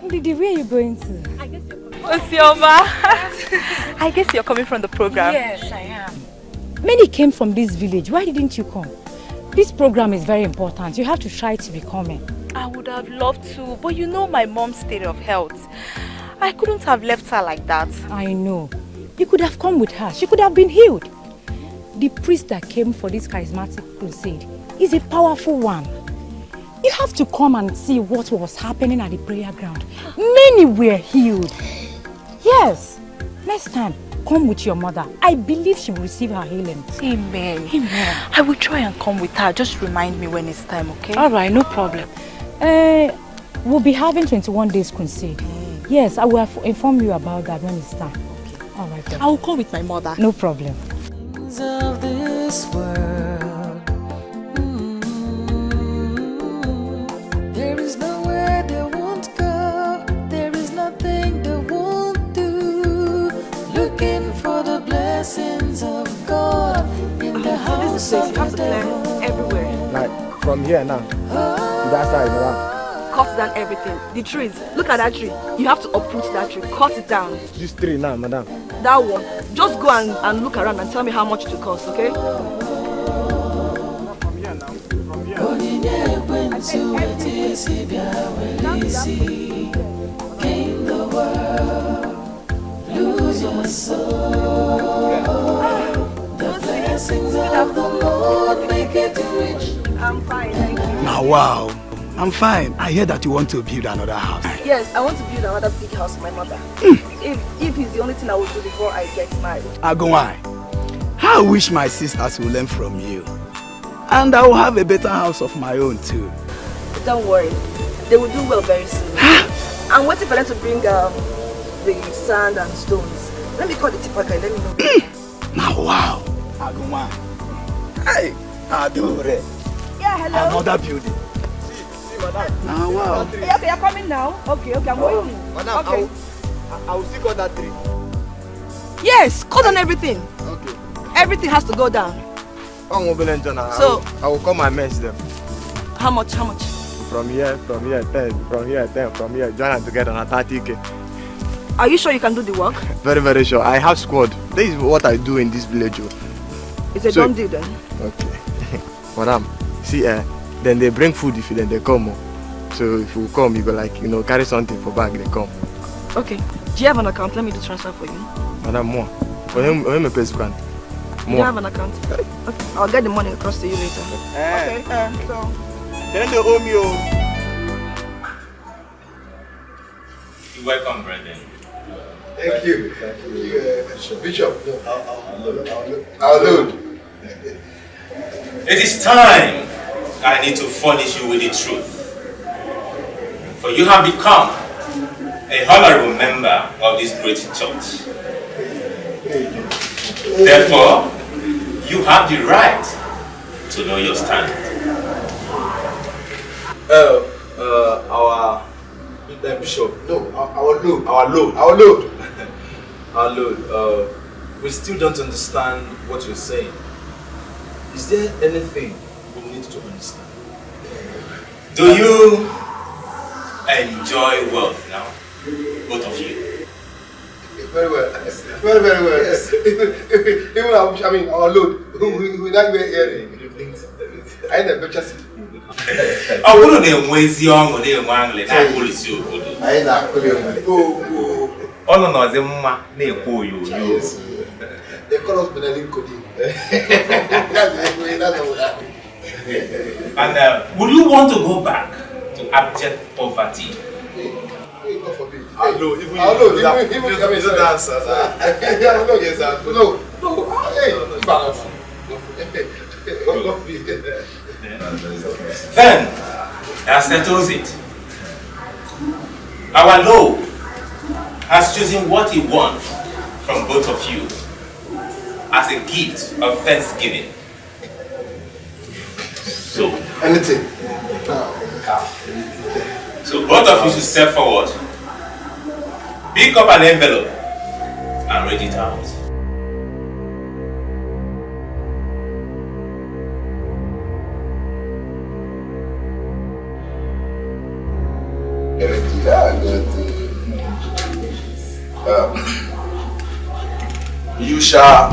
Didi, where are you going to? I guess you're coming from the program. Yes, I am. Many came from this village. Why didn't you come? This program is very important. You have to try to be coming. I would have loved to, but you know my mom's state of health. I couldn't have left her like that. I know. You could have come with her. She could have been healed. The priest that came for this charismatic crusade is a powerful one. You have to come and see what was happening at the prayer ground. Many were healed. Yes. Next time, come with your mother. I believe she will receive her healing. Amen. Amen. I will try and come with her. Just remind me when it's time, okay? All right, no problem. We'll be having 21 days crusade. Yes, I will inform you about that when it's time. Okay. All right. Then. I will come with my mother. No problem. Things of this world. There is nowhere they won't go. There is nothing they won't do. Looking for the blessings of God in the house of the devil. Everywhere. Like from here now to that side around. Cut down everything. The trees. Look at that tree. You have to uproot that tree. Cut it down. This tree now, madam. That one. Just go and look around and tell me how much it will cost, okay? From here now. From here. Gain the world, lose your soul. The blessings of the Lord make it rich. I'm fine, thank you. Now, wow. I'm fine. I hear that you want to build another house. Yes, I want to build another big house for my mother. If it's the only thing I will do before I get married. Agumai, I wish my sisters will learn from you. And I will have a better house of my own too. Don't worry. They will do well very soon. I'm waiting for them to bring the sand and stones. Let me call the tipaka, let me know. Now, wow. Agumai. Hey, Adore. Yeah, hello. Another building. Now, wow. Okay, you're coming now. Okay, I'm waiting. Madam, okay. I will still cut that tree. Yes, cut on everything. Okay. Everything has to go down. So I will come and mess them. How much? How much? From here 10, from here 10, from here join them together on 30K. Are you sure you can do the work? Very, very sure. I have squad. This is what I do in this village. It's a done deal then. Okay. Madam, see, then they bring food if then they come. So if you come, you go like, carry something for bag, they come. Okay. Do you have an account? Let me do transfer for you. Madam, more. For him, my best friend. Do you have an account? Okay. I'll get the money across to you later. Okay. So. Then they owe me. You're welcome, brethren. Thank you. Bishop. Our Lord. It is time I need to furnish you with the truth. For you have become a honorable member of this great church. Therefore, you have the right to know your stand. Our bishop. No, our load. Our load. Our load. Our load. We still don't understand what you're saying. Is there anything we need to understand? Do you enjoy wealth now? Both of you? Very well. Very, very well. Yes. Even our load. We not even hearing. I ain't better see. I wouldn't know where's young or they wangle and I will see you. I ain't Oh no, the ma they call you. They call us Benelin Cody. And would you want to go back to abject poverty? God forbid. Hello, even no. Hey, then, that settles it. Our Lord has chosen what he wants from both of you as a gift of thanksgiving. So, anything. So both of you should step forward, pick up an envelope, and read it out. You shall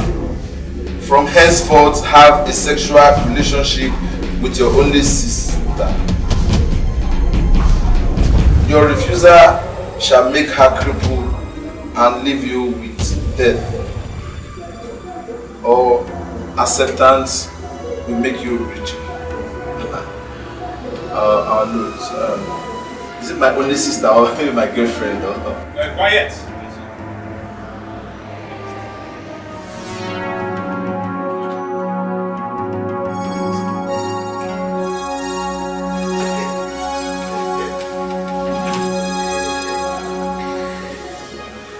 from henceforth have a sexual relationship with your only sister. Your refusal shall make her crippled and leave you with death. Or acceptance will make you rich. Our Lord, is it my only sister or maybe my girlfriend? Quiet.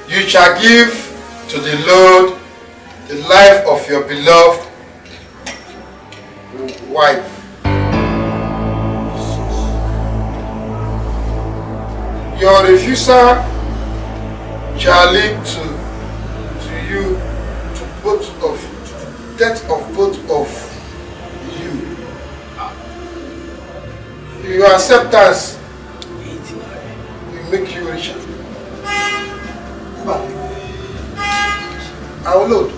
You shall give to the Lord the life of your beloved wife. Your refusal shall lead to you, to the death of both of you. Your acceptance will make you richer. Our Lord.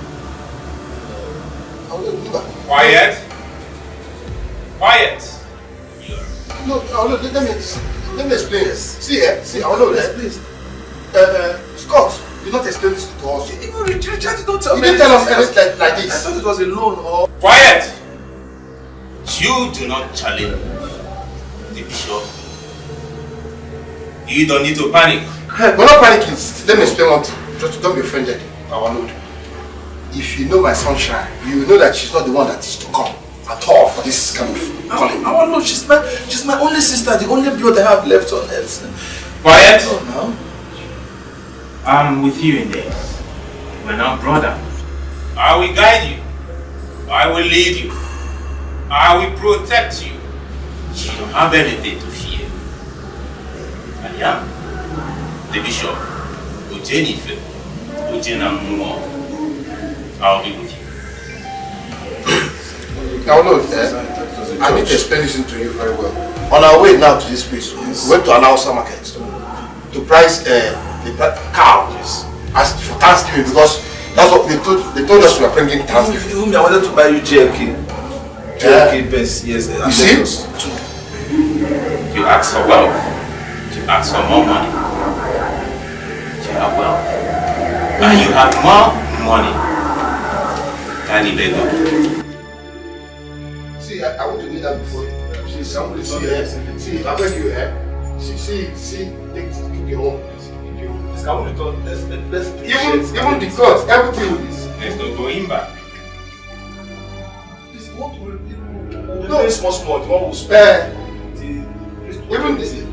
Quiet. Quiet. No, our Lord, let me explain this. See here, our Lord, please. Scott, you not explain this to us. Even Richard, don't tell me. You didn't tell us anything like this. I thought it was a loan or... Quiet! You do not challenge the bishop. You don't need to panic. We're not panicking. Let me explain one thing. Just don't be offended, our Lord. If you know my sunshine, you know that she's not the one that is to come at all for this kind of calling. Our Lord, she's my only sister, the only blood I have left on earth. Quiet! Oh, no. I'm with you in this. We're not brothers. I will guide you. I will lead you. I will protect you. You don't have anything to fear. I am the bishop, Ujenife, Ujenamumo. I'll be with you. Now, Lord, I need to explain this to you very well. On our way now to this place, we went to an Hausa market to price the cow as for Thanksgiving, because that's what they told us we were bringing Thanksgiving. I wanted to buy you JLK. JLK best, yes. You see? You ask for wealth. You ask for more money. You have wealth. And you have more money. See, I want to do that before you. See, I want to see her. See, I beg you, see, take your home. Even the clothes, everything is. Let's not go in back. No, it's small, the one who spend. Even this, the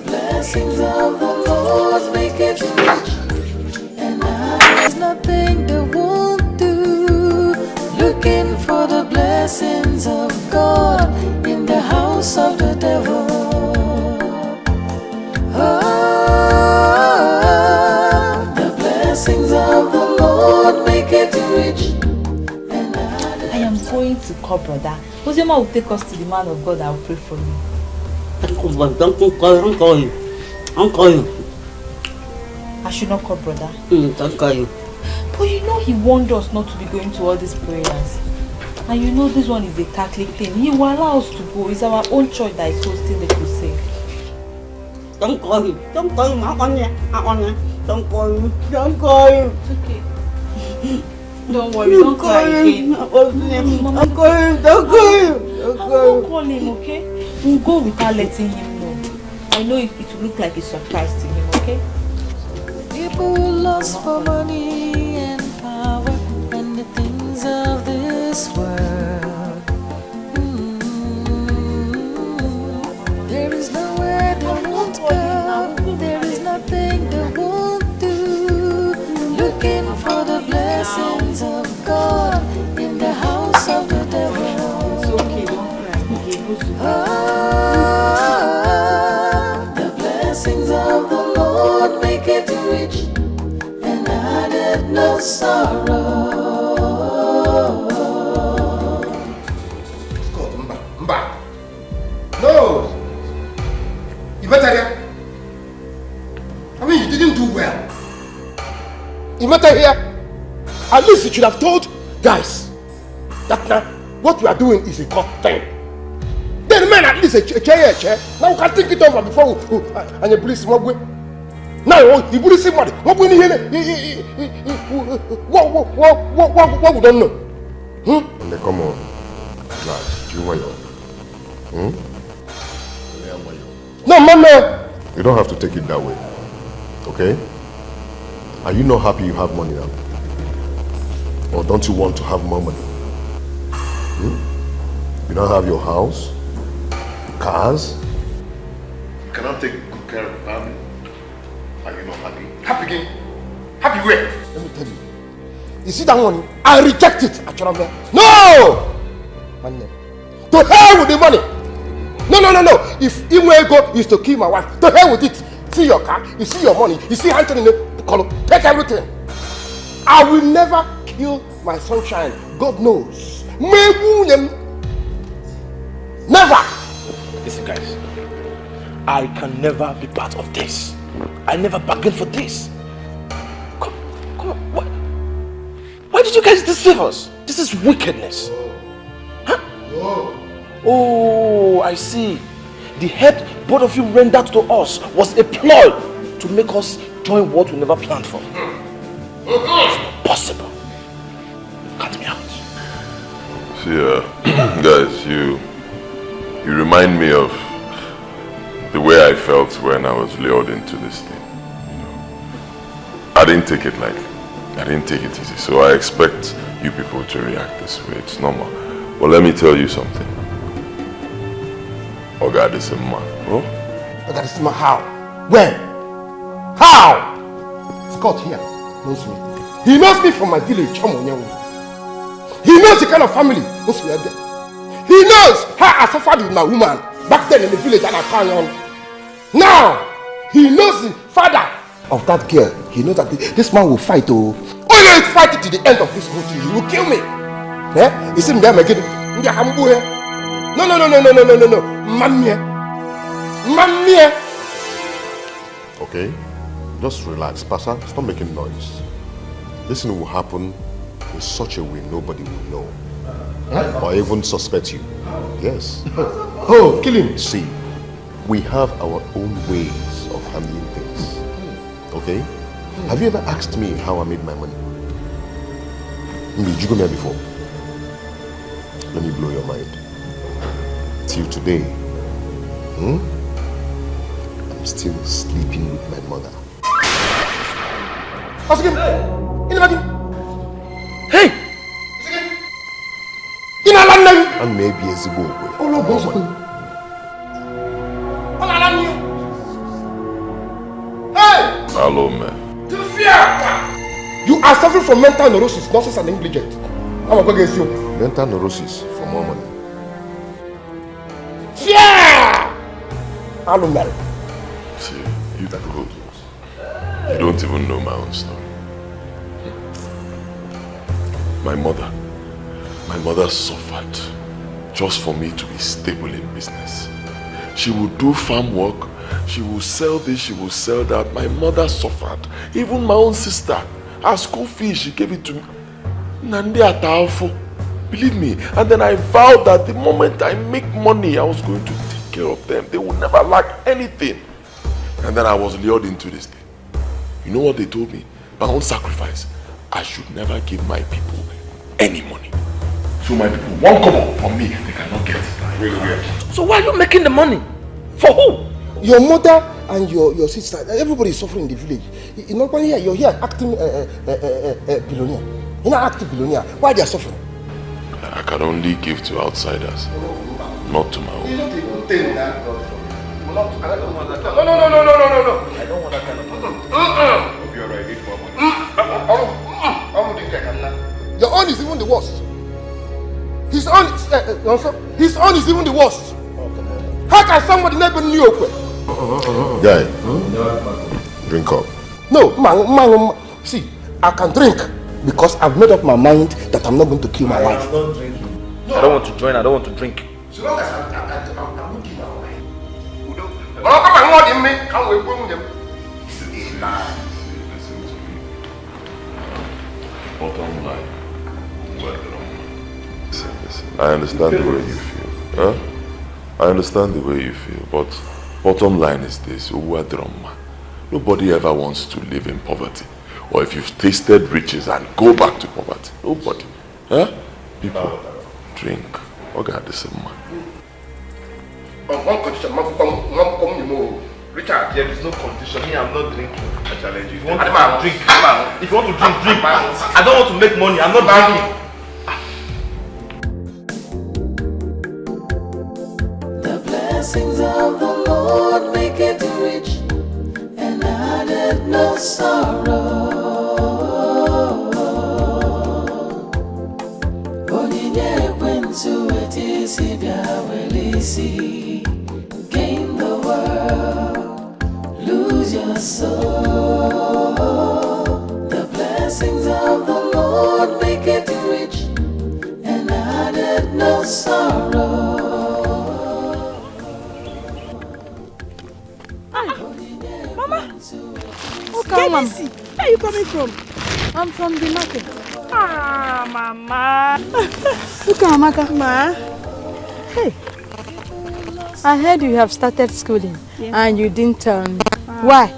blessings of the Lord make it rich call brother. Uzoma will take us to the man of God that will pray for you. Don't call him. Don't call him. I should not call brother? Don't call him. But you know he warned us not to be going to all these prayers. And you know this one is a Catholic thing. He will allow us to go. It's our own church that is hosting the crusade. Don't call him. Don't call him. Don't call him. Don't call him. It's okay. Don't worry. Don't cry again. Don't call him. Don't call him. Don't call him. Don't call him, okay? We'll go without letting him know. I know it will look like a surprise to him, okay? People lost for money and power and the things of this world. There is nowhere they won't go. There is nothing they won't do. Looking for the blessings of God in the house of the devil. It's okay, don't cry. The blessings of the Lord make it rich and added no sorrow. Mba. No. You better. I mean, you didn't do well. You better here. At least you should have told guys that now what we are doing is a God thing. Then man, at least a chair. Now we can think it over before we and the police walk away. Now the police somebody. What we need here? What we don't know? And they come on. Guys, do you want your? No, man. You don't have to take it that way. Okay? Are you not happy you have money now? Or don't you want to have more money? You don't have your house, cars. You cannot take good care of the family. Are you not happy? Happy again? Happy where? Let me tell you. You see that money? I reject it. No! Man, to hell with the money. No. If Ego is to kill my wife, to hell with it. See your car, you see your money, you see Anthony the color, take everything. I will never kill my sunshine. God knows. Never. Listen, guys. I can never be part of this. I never bargained for this. Come on. Why did you guys deceive us? This is wickedness. Huh? Oh, I see. The help both of you rendered to us was a ploy to make us join what we never planned for. It's not possible. Cut me out. See, guys, you remind me of the way I felt when I was lured into this thing. I didn't take it lightly. I didn't take it easy. So I expect you people to react this way. It's normal. But let me tell you something. Oh God, this is a man. Oh? Oh God, this is my how? When? How? Scott here knows me. He knows me from my village. He knows the kind of family we are there. He knows how I suffered with my woman back then in the village and I found on. Now, he knows the father of that girl. He knows that this man will fight. Oh, he will fight it to the end of this whole thing. He will kill me. Eh? You see me there, my kid? No. Mamie. Okay? Just relax. Pastor, stop making noise. This thing will happen in such a way nobody will know. Or even suspect you. Yes. Oh, kill him. See, we have our own ways of handling things. Okay? Have you ever asked me how I made my money? Did you go there before? Let me blow your mind. Till today, I'm still sleeping with my mother. Hey! And maybe a Zimbabwe. Hey! Hello, man. You are suffering from mental neurosis, nonsense and negligent. I'm going against you. Mental neurosis for more money. Yeah! I'm married. See, you don't even know my own story. My mother suffered just for me to be stable in business. She would do farm work, she will sell this, she will sell that. My mother suffered. Even my own sister, her school fees, she gave it to me. Nandi Ataafo. Believe me. And then I vowed that the moment I make money, I was going to take care of them. They would never lack anything. And then I was lured into this thing. You know what they told me? My own sacrifice. I should never give my people any money. So my people won't come up from me. They cannot get it. Really weird. So why are you making the money? For who? Your mother and your sister. Everybody is suffering in the village. You're here acting billionaire. You're not acting billionaire. Why they are suffering? I can only give to outsiders, not to my own. You don't even think that. No. I don't want that kind of. No. I don't want that kind of. Hope you're right. Need more money. Your own is even the worst. His own is even the worst. How can somebody never knew? Guy, drink up. No, man. See, I can drink because I've made up my mind that I'm not going to kill my wife. I'm not drinking. I don't want to join. I don't want to drink. So long as I'm not killing my wife. Listen to me. Bottom line. Listen. I understand the way you feel. Huh? I understand the way you feel, but bottom line is this. Nobody ever wants to live in poverty. Or if you've tasted riches and go back to poverty. Nobody. Huh? People, drink. Okay, this is man. Richard, there is no competition. Me, I'm not drinking. I challenge you. If you want to drink, if you want to drink. I don't want to make money. I'm not drinking. The blessings of the Lord make it rich, and added no sorrow. Onyinye kwensu etisi biawelisi. Gain the world, lose your soul. The blessings of the Lord make it rich, and added no sorrow. Mama! Okay, Mama. Where are you coming from? I'm from the market. Ah, Mama. Look at Amaka. Ma. Hey. I heard you have started schooling and you didn't tell me. Why?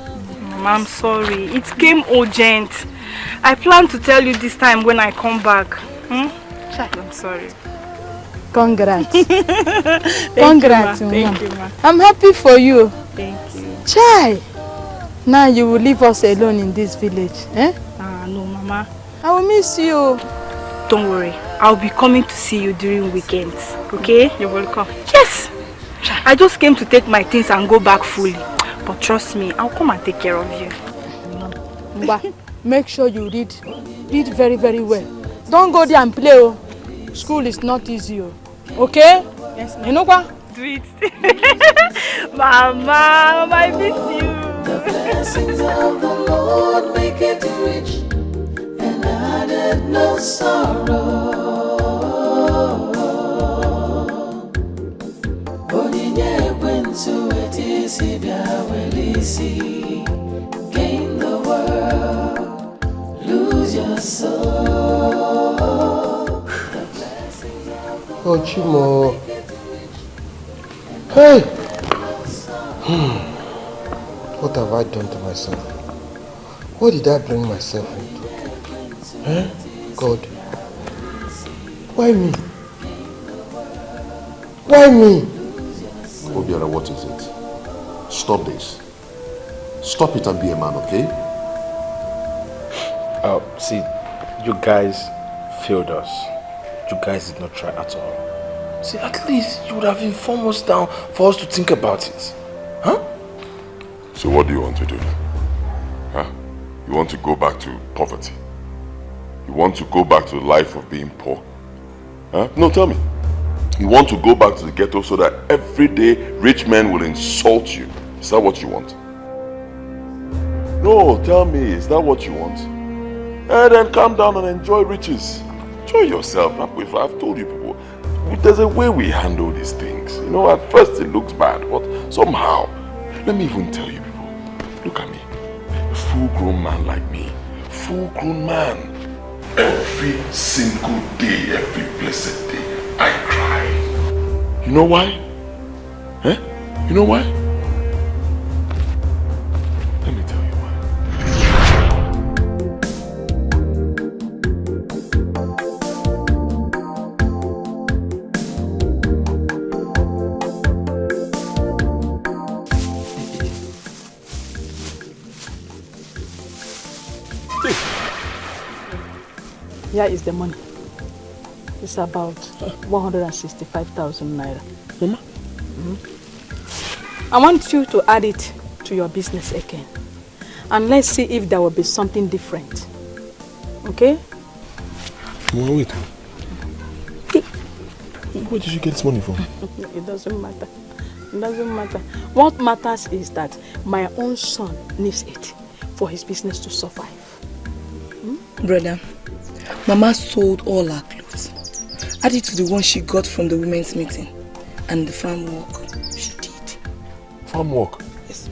Mama, I'm sorry. It came urgent. I plan to tell you this time when I come back. I'm sorry. Congrats. Congrats, Thank you, Ma. Ma. I'm happy for you. Thank you. Chai! Now you will leave us alone in this village. No, Mama. I will miss you. Don't worry. I'll be coming to see you during weekends. Okay? You're welcome. Yes! I just came to take my things and go back fully. But trust me, I'll come and take care of you. Mba, make sure you read. Read very, very well. Don't go there and play. Oh. School is not easy. Oh. Okay? Yes, ma'am. You know what? Do it. Mama, I miss you. The blessings of the Lord make it rich, and added no sorrow. Onyinye kwensu etisi biawelisi. Gain the world, lose your soul. The blessings of the Oh, Chimo. Hey! What have I done to myself? What did I bring myself into? Eh? God. Why me? Why me? Obiara, what is it? Stop this. Stop it and be a man, okay? See, you guys failed us. You guys did not try at all. See, at least you would have informed us down for us to think about it. Huh? So what do you want to do? Huh? You want to go back to poverty? You want to go back to the life of being poor? Huh? No, tell me. You want to go back to the ghetto so that every day rich men will insult you? Is that what you want? No, tell me, is that what you want? And then calm down and enjoy riches. Enjoy yourself. I've told you people, there's a way we handle these things. You know, at first it looks bad, but somehow, let me even tell you people, look at me. A full-grown man like me, full-grown man. Every single day, every blessed day, I cry. You know why? Eh? You know why? Let me tell you why. Here is the money. It's about 165,000 naira. Mama? I want you to add it to your business again. And let's see if there will be something different. Okay? Mama, wait. Where did you get this money from? It doesn't matter. It doesn't matter. What matters is that my own son needs it for his business to survive. Brother, Mama sold all her clothes. Added to the one she got from the women's meeting. And the farm work she did. Farm work? Yes.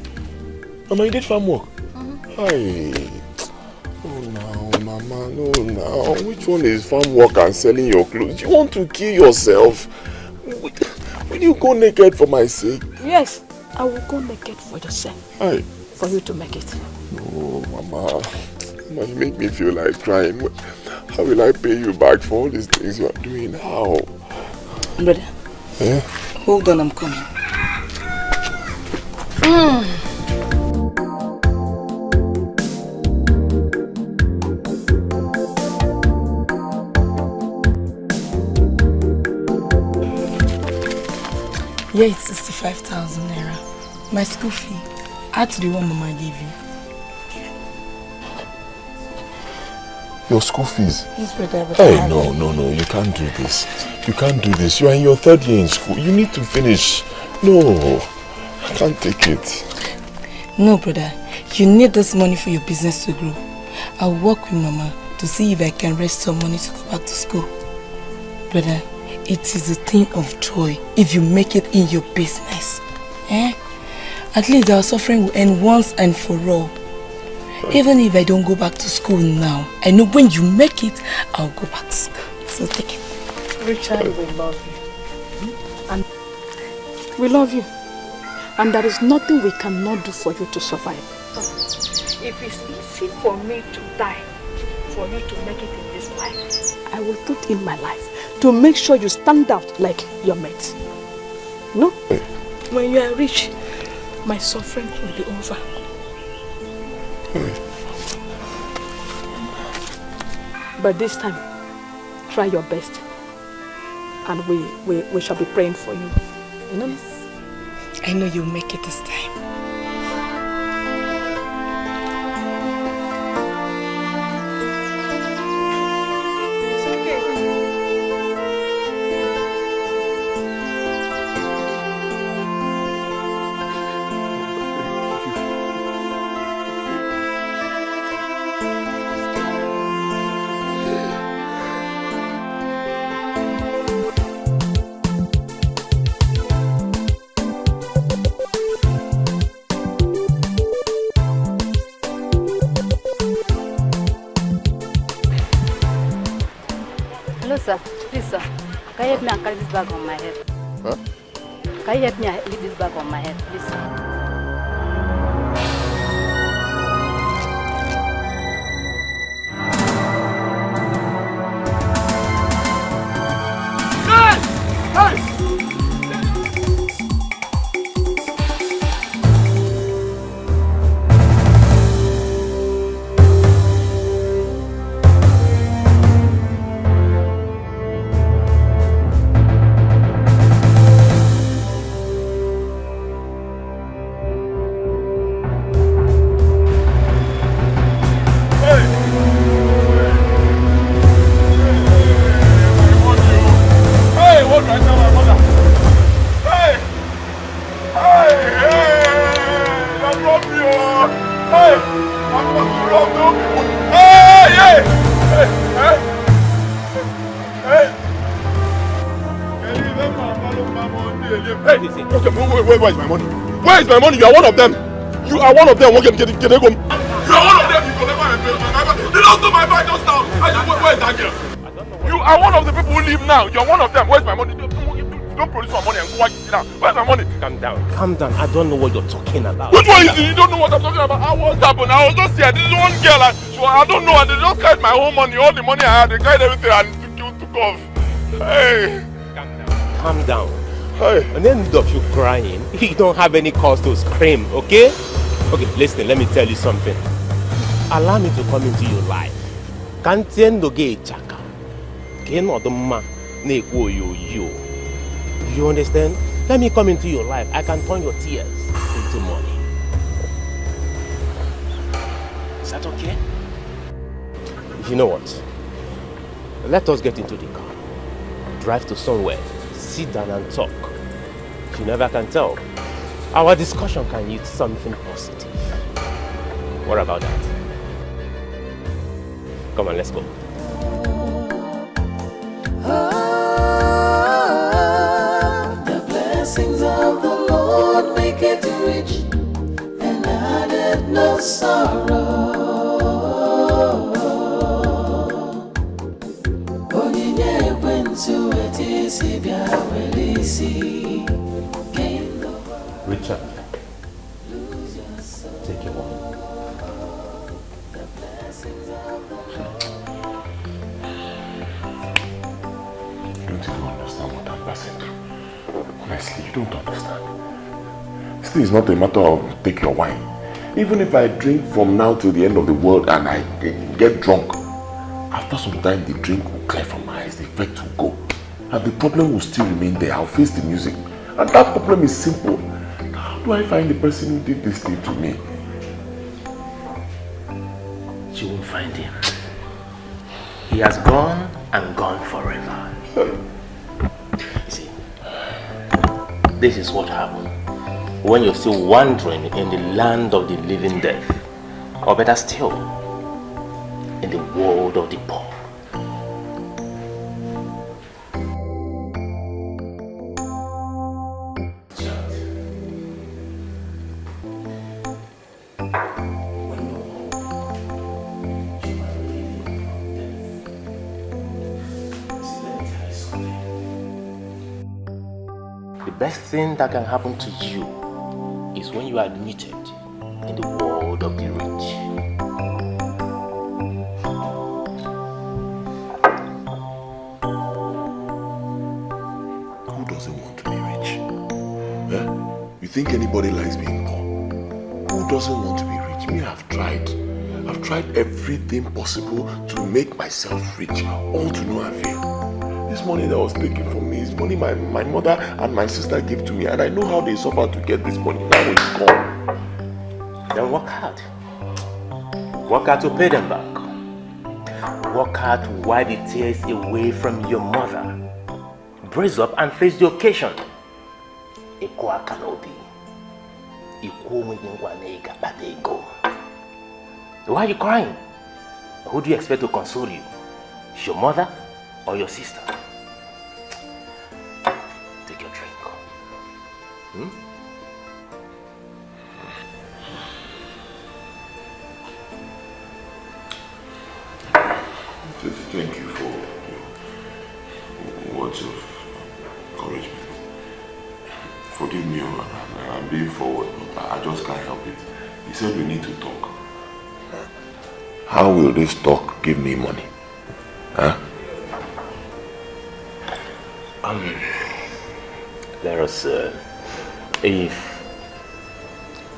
Mama, you did farm work? Hi. Oh no, Mama, no now. Which one is farm work and selling your clothes? You want to kill yourself? Will you go naked for my sake? Yes, I will go naked for yourself. Hi. For you to make it. No, Mama. Mama, you make me feel like crying. How will I pay you back for all these things you are doing? How? Brother. Eh? Hold on, I'm coming. Yeah, it's 65,000 naira. My school fee. Add to the one Mama gave you. Your school fees? Yes, brother. Hey, no, you can't do this. You can't do this. You are in your 3rd year in school. You need to finish. No, I can't take it. No, brother. You need this money for your business to grow. I'll work with Mama to see if I can raise some money to go back to school. Brother, it is a thing of joy if you make it in your business. Eh? At least our suffering will end once and for all. Even if I don't go back to school now, I know when you make it, I'll go back to school. So take it. Richard, we love you. And we love you. And there is nothing we cannot do for you to survive. If it's easy for me to die, for you to make it in this life, I will put in my life to make sure you stand out like your mates. No? When you are rich, my suffering will be over. But this time, try your best. And we shall be praying for you. You know? Yes. I know you'll make it this time. Sir, please, sir. Can you help me and carry this bag on my head? Huh? Can you help me and leave this bag on my head, please, sir? Where is my money? Where is my money? You are one of them. You are one of them. You are one of them. You never they don't do my bag just now. Where is that girl? You are one of the people who leave now. You are one of them. Where's my money? Don't produce my money and go watch it now. Where's my money? Calm down. Calm down. I don't know what you're talking about. Which one is it? You don't know what I'm talking about? What happened? I was just here. This is one girl. I don't know. And they just carried my whole money. All the money I had. They carried everything and took off. Hey. Calm down. Hey. And then of you crying, you don't have any cause to scream, okay? Okay, listen, let me tell you something. Allow me to come into your life. Can't chaka. You understand? Let me come into your life. I can turn your tears into money. Is that okay? You know what? Let us get into the car. Drive to somewhere. Sit down and talk. You never can tell. Our discussion can yield something positive. What about that? Come on, let's go. The blessings of the Lord make it rich and added no sorrow. Onyinye ekwensu etisi bia welisi. Richard, take your one. You don't even understand what I'm passing through. Honestly, you don't understand. This is not a matter of take your wine. Even if I drink from now till the end of the world and I get drunk, after some time the drink will clear from my eyes, the effect will go. And the problem will still remain there. I'll face the music. And that problem is simple. How do I find the person who did this thing to me? You won't find him. He has gone and gone forever. You see, this is what happened when you're still wandering in the land of the living death, or better still, in the world of the poor. The best thing that can happen to you is when you are admitted in the world of the rich. Who doesn't want to be rich? Eh? You think anybody likes being poor? Who doesn't want to be rich? Me, I've tried. I've tried everything possible to make myself rich, all to no avail. This money that was taken from me is money my mother and my sister gave to me, and I know how they suffered to get this money. Now it's gone. Then work hard. Work hard to pay them back. Work hard to wipe the tears away from your mother. Brace up and face the occasion. Why are you crying? Who do you expect to console you? Your mother or your sister? Take your drink. Thank you for words of encouragement. Forgive me, I'm being forward, but I just can't help it. He said we need to talk. How will this talk give me money? Huh? Let us, if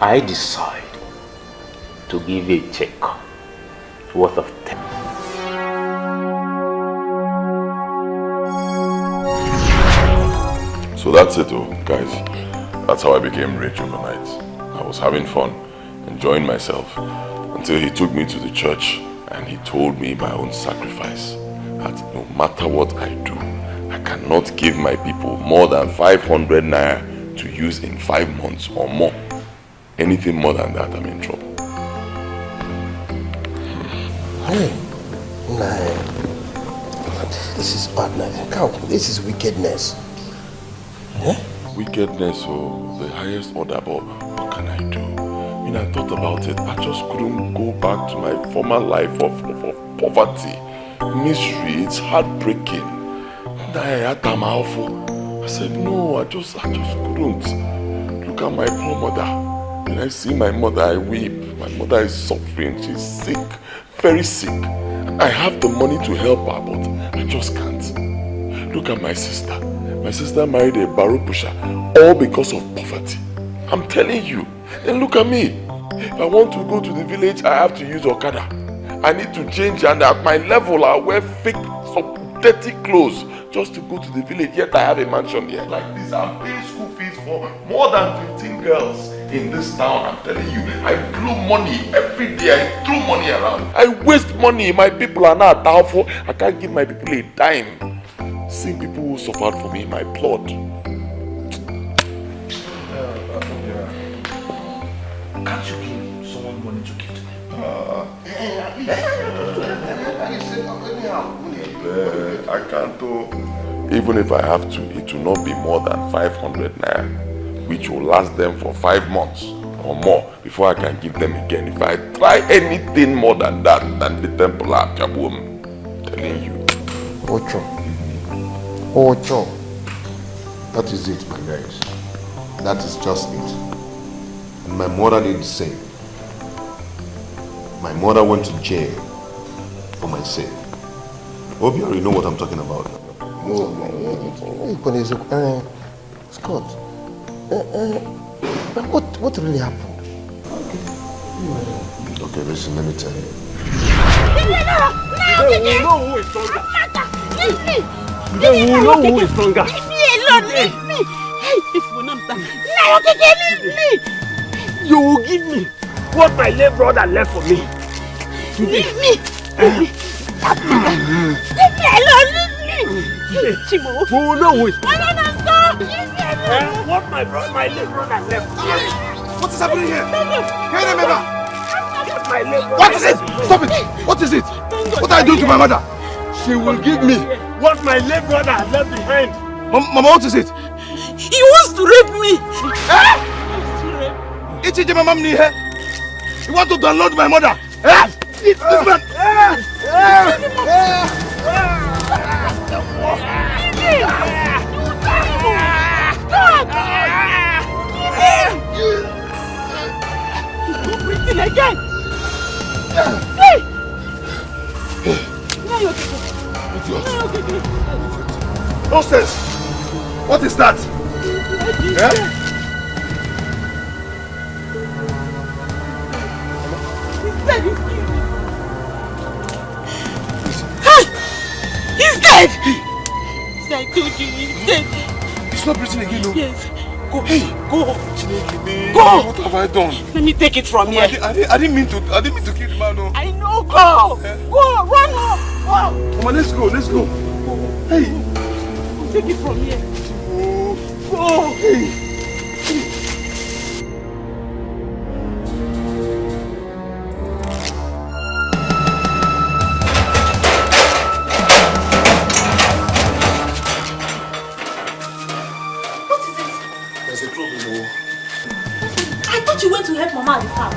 I decide to give a check worth of 10. So that's it, guys. That's how I became rich overnight. I was having fun, enjoying myself, until he took me to the church and he told me my own sacrifice, that no matter what I do, I cannot give my people more than 500 naira to use in 5 months or more. Anything more than that, I'm in trouble. Hey, this is madness. This is wickedness. Eh? wickedness of the highest order, but what can I do? I mean, I thought about it. I just couldn't go back to my former life of poverty, misery. It's heartbreaking. I said, no, I just couldn't. Look at my poor mother. When I see my mother, I weep. My mother is suffering. She's sick, very sick. I have the money to help her, but I just can't. Look at my sister. My sister married a barrow pusher, all because of poverty. I'm telling you. And look at me. If I want to go to the village, I have to use Okada. I need to change, and at my level, I wear fake, some dirty clothes just to go to the village. Yet I have a mansion here. Like this, I'm paying school fees for more than 15 girls in this town. I'm telling you, I blew money every day. I threw money around. I waste money. My people are not powerful. I can't give my people a dime. Seeing people who suffered for me in my blood. Can't you give someone money to give to them? I can't do. Even if I have to, it will not be more than 500 naira, which will last them for 5 months or more before I can give them again. If I try anything more than that, than the temple of Jabum, I'm telling you. Ocho. That is it, my guys. That is just it. And my mother did the same. My mother went to jail for my sake. Hope you already know what I'm talking about. Scott, what really happened? Okay, listen, let me tell you. You know who is stronger. Leave me. You know who is stronger. Leave me alone. Leave me. If we not leave me. You will give me what my late brother left for me. Leave me. Leave me alone. Leave me. Chimo. Who will know who is stronger. Stop. Leave me alone. What my late brother left. What is happening here? What is it? Stop it! What is it? What are you doing to my mother? She will give me what my late brother has left behind. Mama, what is it? He wants to rape me. It's it, Mama. You want to download my mother? This man. You're breathing again. See! Now you're okay. Nonsense! What is that? He's dead! I told you, he's dead. He's not breathing again, no? Yes. Go. Hey, go. Go. What have I done? Let me take it from here. I didn't mean to kill the man, no. I know. Go. Go. Run home. Go. Come on, let's go. Hey. Take it from here. Go. Hey. You went to help Mama at the farm.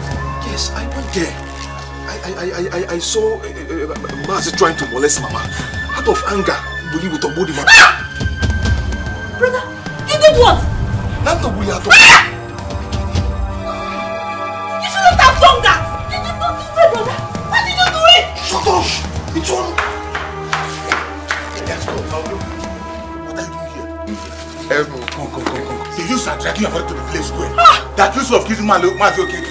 Yes, I went there. I saw Mazi trying to molest Mama. Out of anger, Bully with a body man. Brother, you did what? Not the Bully at all. You shouldn't have done that. You did not do it, brother. Why did you do it? Shut up. It's all. Let's go. What are you doing here? Come. You used to drag your mother to the village square. That use of kissing man, look, Mazi, okay?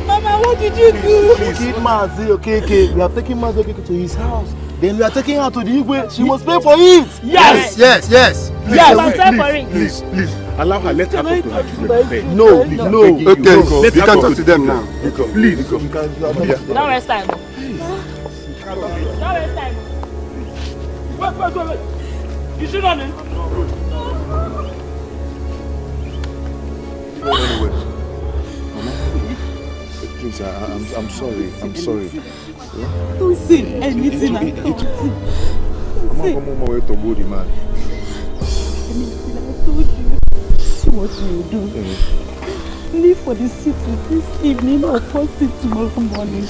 Mama, what did you do? We killed Mazi, okay? We are taking Mazi to his house. Then we are taking her to the Igwe. She must pay for it. Yes. Please, must pay for it. Please. Allow her. Let her talk to her. No. Okay, you can talk to them now. Don't Please. waste time. Don't waste time. Wait. You should run in. going anywhere. Mama, please, I'm sorry. I'm sorry. Don't say anything. I'm not going to worry, man. I told you. See what you do. Leave for the city this evening or first thing tomorrow morning.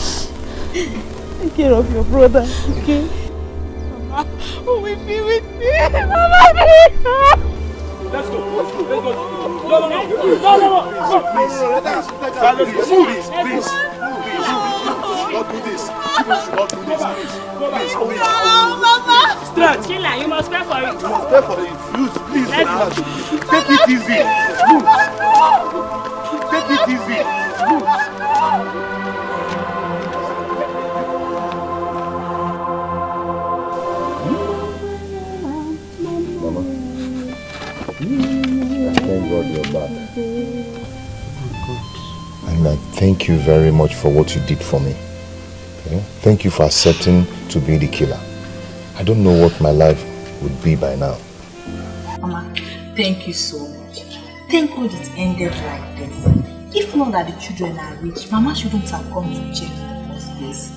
Take care of your brother, okay? Mama, who will be with me? Mama, please! Let's go. No. Please. Not do this. Not do this. Please. Mama! Stretch. Chilla, you must pay for it. You must pay for it. Please. Take it easy. Move. Take it easy. Move. Thank God you're back. And I thank you very much for what you did for me. Okay? Thank you for accepting to be the killer. I don't know what my life would be by now. Mama, thank you so much. Thank God it ended like this. If not that the children are rich, Mama shouldn't have gone to jail in the first place.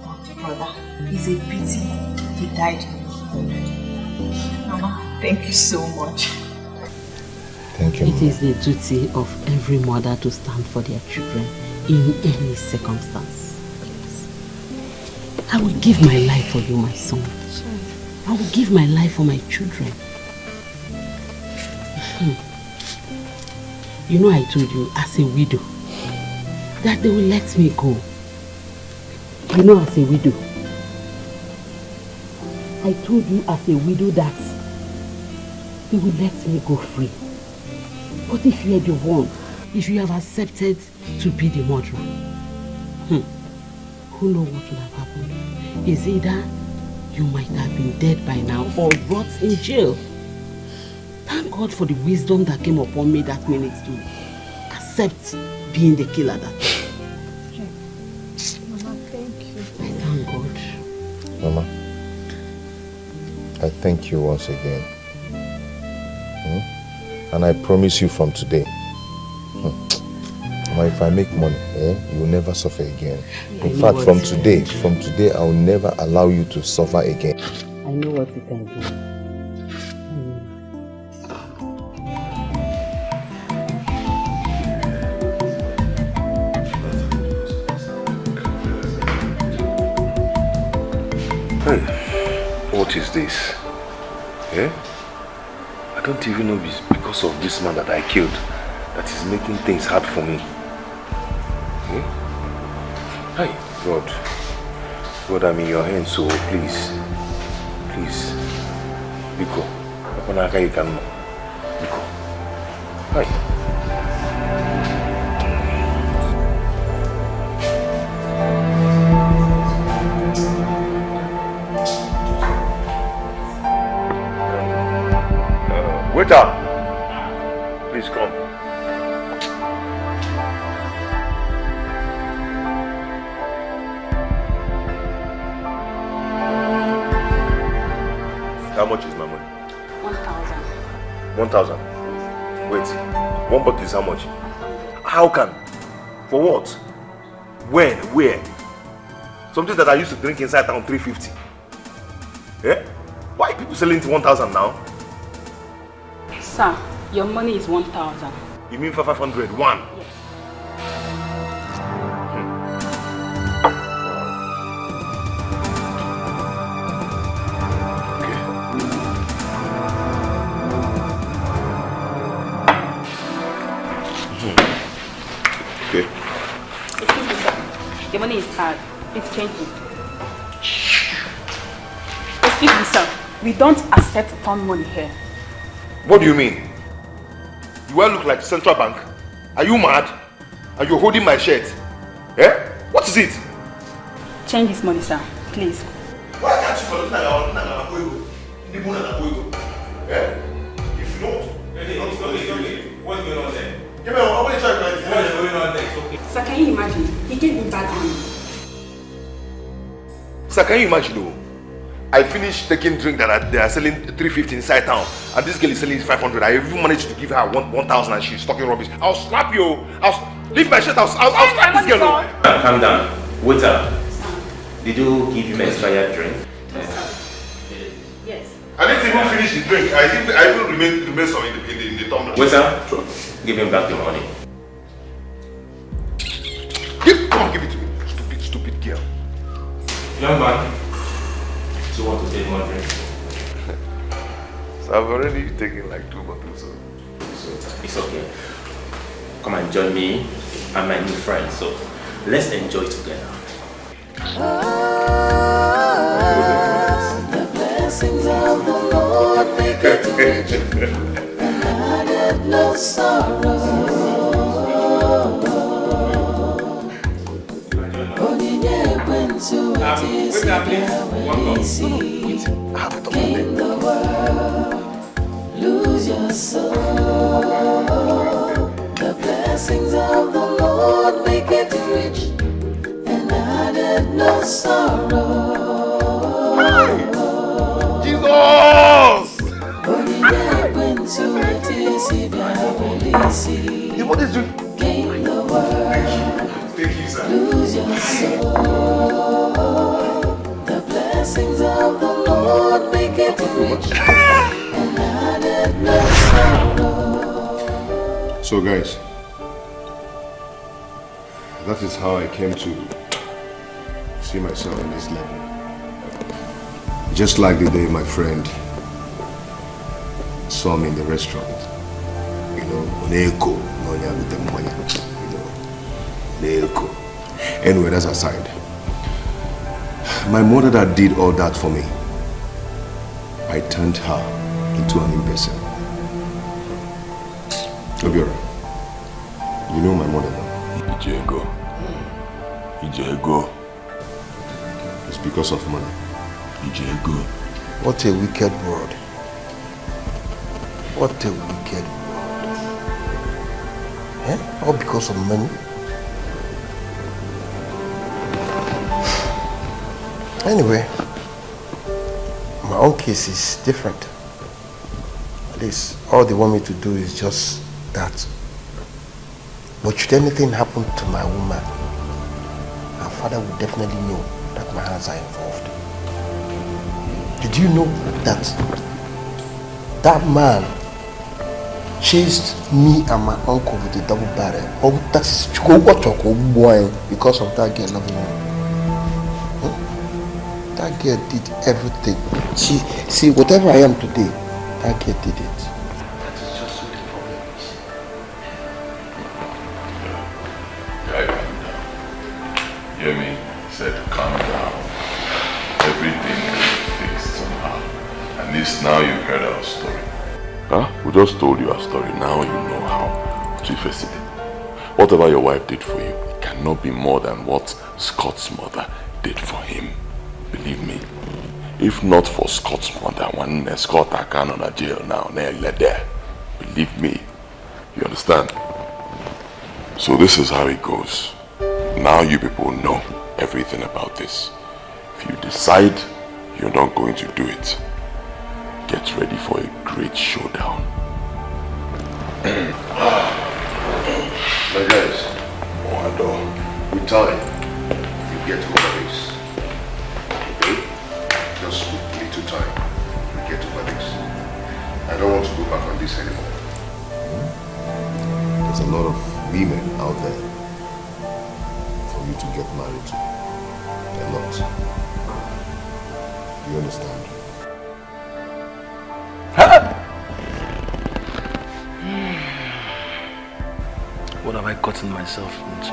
But brother, it's a pity he died. Mama, thank you so much. Thank you. It is the duty of every mother to stand for their children in any circumstance. Yes. I will give my life for you, my son. I will give my life for my children. You know, I told you as a widow that they will let me go. You know, as a widow, I told you as a widow that they will let me go free. But if you are the one, if you have accepted to be the murderer, who knows what would have happened? Is either you might have been dead by now or rot in jail. Thank God for the wisdom that came upon me that minute to accept being the killer that day. Mama, thank you. I thank God. Mama, I thank you once again. And I promise you from today, if I make money, you will never suffer again. In fact, from today, I will never allow you to suffer again. I know what you can do. Hey, what is this? I don't even know if it's because of this man that I killed that is making things hard for me. Hey, God, I'm in your hands, so please, Biko, Apanaka you can know. Biko, hi. Waiter, please come. How much is my money? 1,000. 1,000? Wait, one bottle is how much? How can? For what? When? Where? Something that I used to drink inside town 350. Why are people selling it 1,000 now? Sir, your money is 1,000. You mean for 500? One? Yes. Okay. Excuse me, sir. Your money is hard. Please change it. Excuse me, sir. We don't accept found money here. What do you mean? Do I look like Central Bank? Are you mad? And you're holding my shirt? What is it? Change this money, sir. Please. Why can't you look like If you don't, what's going on there? Give me what is going on there? Sir, can you imagine? He gave me bad money. Sir, can you imagine? I finished taking drink that they are selling 350 inside town, and this girl is selling 500. I even managed to give her 1,000 and she's talking rubbish. I'll slap you. Leave my shirt. I'll slap this girl. Calm down. Waiter, did you give him expired drink? Yes. I didn't even finish the drink. I even remain some in the tumbler. Waiter, give him back the money. Come on, give it to me. Stupid girl. Young man, do you want to take more drink? So I've already taken like 2 bottles. So it's okay. Come and join me and my new friend. So let's enjoy together. The blessings of the Lord make it rich, and added no sorrow. Gain the world, lose your soul. The blessings of the Lord make it rich, and added no sorrow. Jesus! What is it? Gain the world, lose your soul. The blessings of the Lord make it rich, and added no sorrow. So guys, that is how I came to see myself in this level. Just like the day my friend saw me in the restaurant. You know, Neko, Nonya with the money. You know, Neko. Anyway, that's aside. My mother that did all that for me, I turned her into an imbecile. Obiora, you know my mother now. Ijego. It's because of money. Ijego. What a wicked world. What a wicked world. Eh? All because of money? Anyway, my own case is different. At least all they want me to do is just that. But should anything happen to my woman, her father would definitely know that my hands are involved. Did you know that that man chased me and my uncle with a double barrel? Oh, that is because of that girl loving me. That girl did everything. See, whatever I am today, that girl did it. That is just what the problem is. Yeah, calm down. Hear me? I said calm down. Everything will be fixed somehow. At least now you've heard our story. Huh? We just told you our story. Now you know how to face it. Whatever your wife did for you, it cannot be more than what Scott's mother did for him. Believe me, if not for Scott's mother, when Scott I can on a jail now, there. Believe me, you understand? So this is how it goes. Now you people know everything about this. If you decide you're not going to do it, get ready for a great showdown. My guys, with time, you get over this. Just with little time, we get over this. I don't want to go back on this anymore. There's a lot of women out there for you to get married to. A lot. You understand? What have I gotten myself into?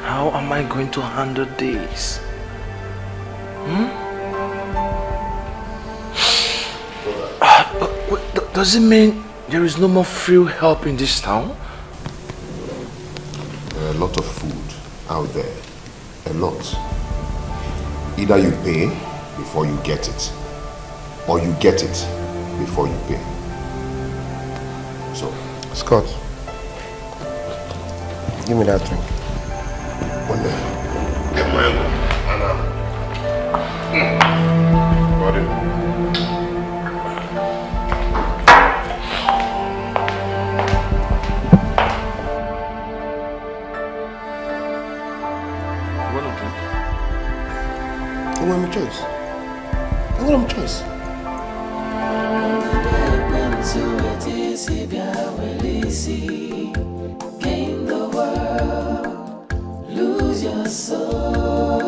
How am I going to handle this? But does it mean there is no more free help in this town? There are a lot of food out there. A lot. Either you pay before you get it, or you get it before you pay. So, Scott, give me that drink. One there. Get my elbow. I want my choice. I want my choice. Gain the world, lose your soul.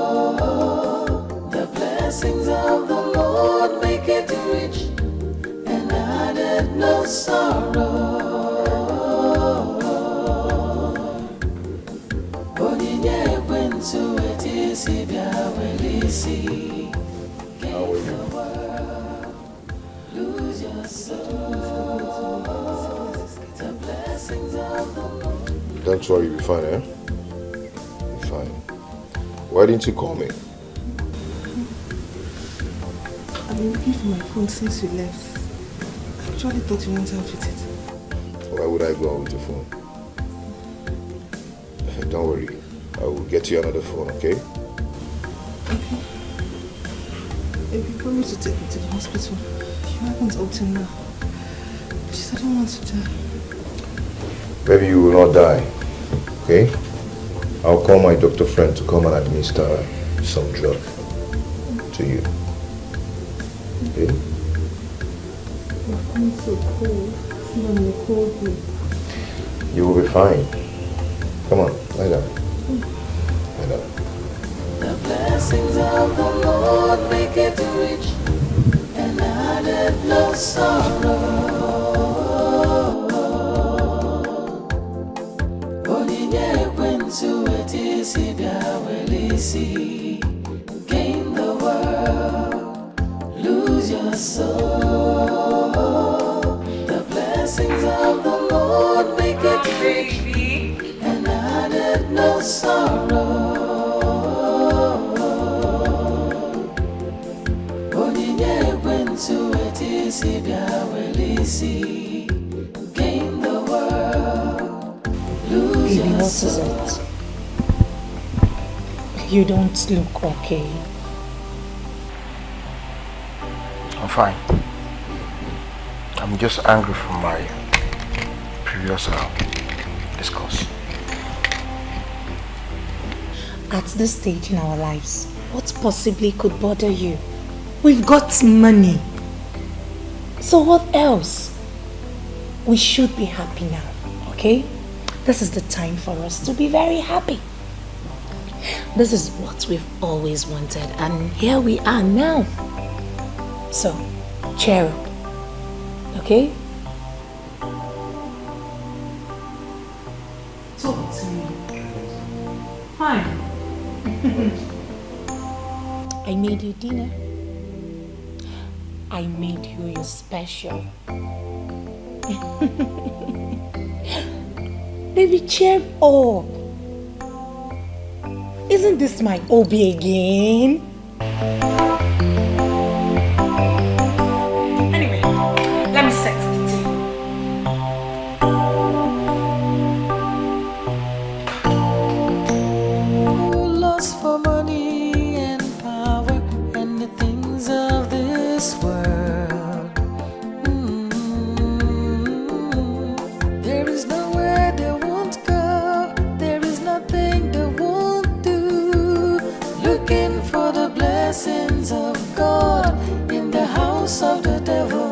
The blessings of the Lord make it rich, and added no sorrow. Onyinye kwentu etisi bia welisi. Gain the world, lose your soul. The blessings of the Lord. Don't worry, you'll be fine, eh? You'll be fine. Why didn't you call me? I've been looking for my phone since you left. I actually thought you went out with it. Why would I go out with your phone? Don't worry. I will get you another phone, okay? Okay. If you promise to take me to the hospital, you haven't up till now. Please, I don't want to die. Maybe you will not die, okay? I'll call my doctor friend to come and administer some drug to you. Okay? My phone's so cold. It's not in a cold room. You will be fine. Come on, lie down. Lie down. The blessings of the Lord make it rich, and added no sorrow. Onyinye kwentu etisi bia welisi. Gain the world, lose your soul. The blessings of the Lord make it rich, and added no sorrow. Gain the world, lose Baby, your what soul. is it? You don't look okay. I'm fine. I'm just angry from my previous discourse. At this stage in our lives, what possibly could bother you? We've got money. So what else? We should be happy now, okay? This is the time for us to be very happy. This is what we've always wanted, and here we are now. So, cheer up, okay? Talk to me. Fine. I made you dinner. I made you your special. Baby, cheer up. Isn't this my Obi again? Anyway, let me set the table. Who lost for money and power and the things of this world? There is nowhere they won't go. There is nothing they won't do. Looking for the blessings of God in the house of the devil.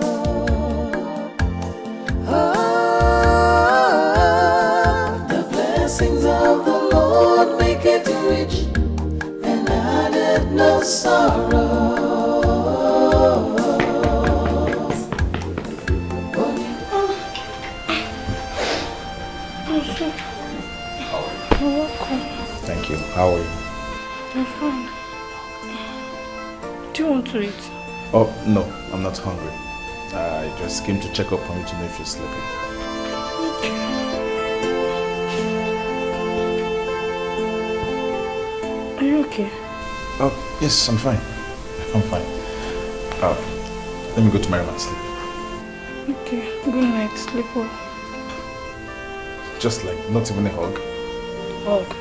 Oh, the blessings of the Lord make it rich, and added no sorrow. You're welcome. Thank you. How are you? I'm fine. Do you want to eat? Oh, no, I'm not hungry. I just came to check up on you to know if you're sleeping. Are you okay? Oh, yes, I'm fine. I'm fine. Let me go to my room and sleep. Okay, good night. Sleep well. Just like, not even a hug. Hug.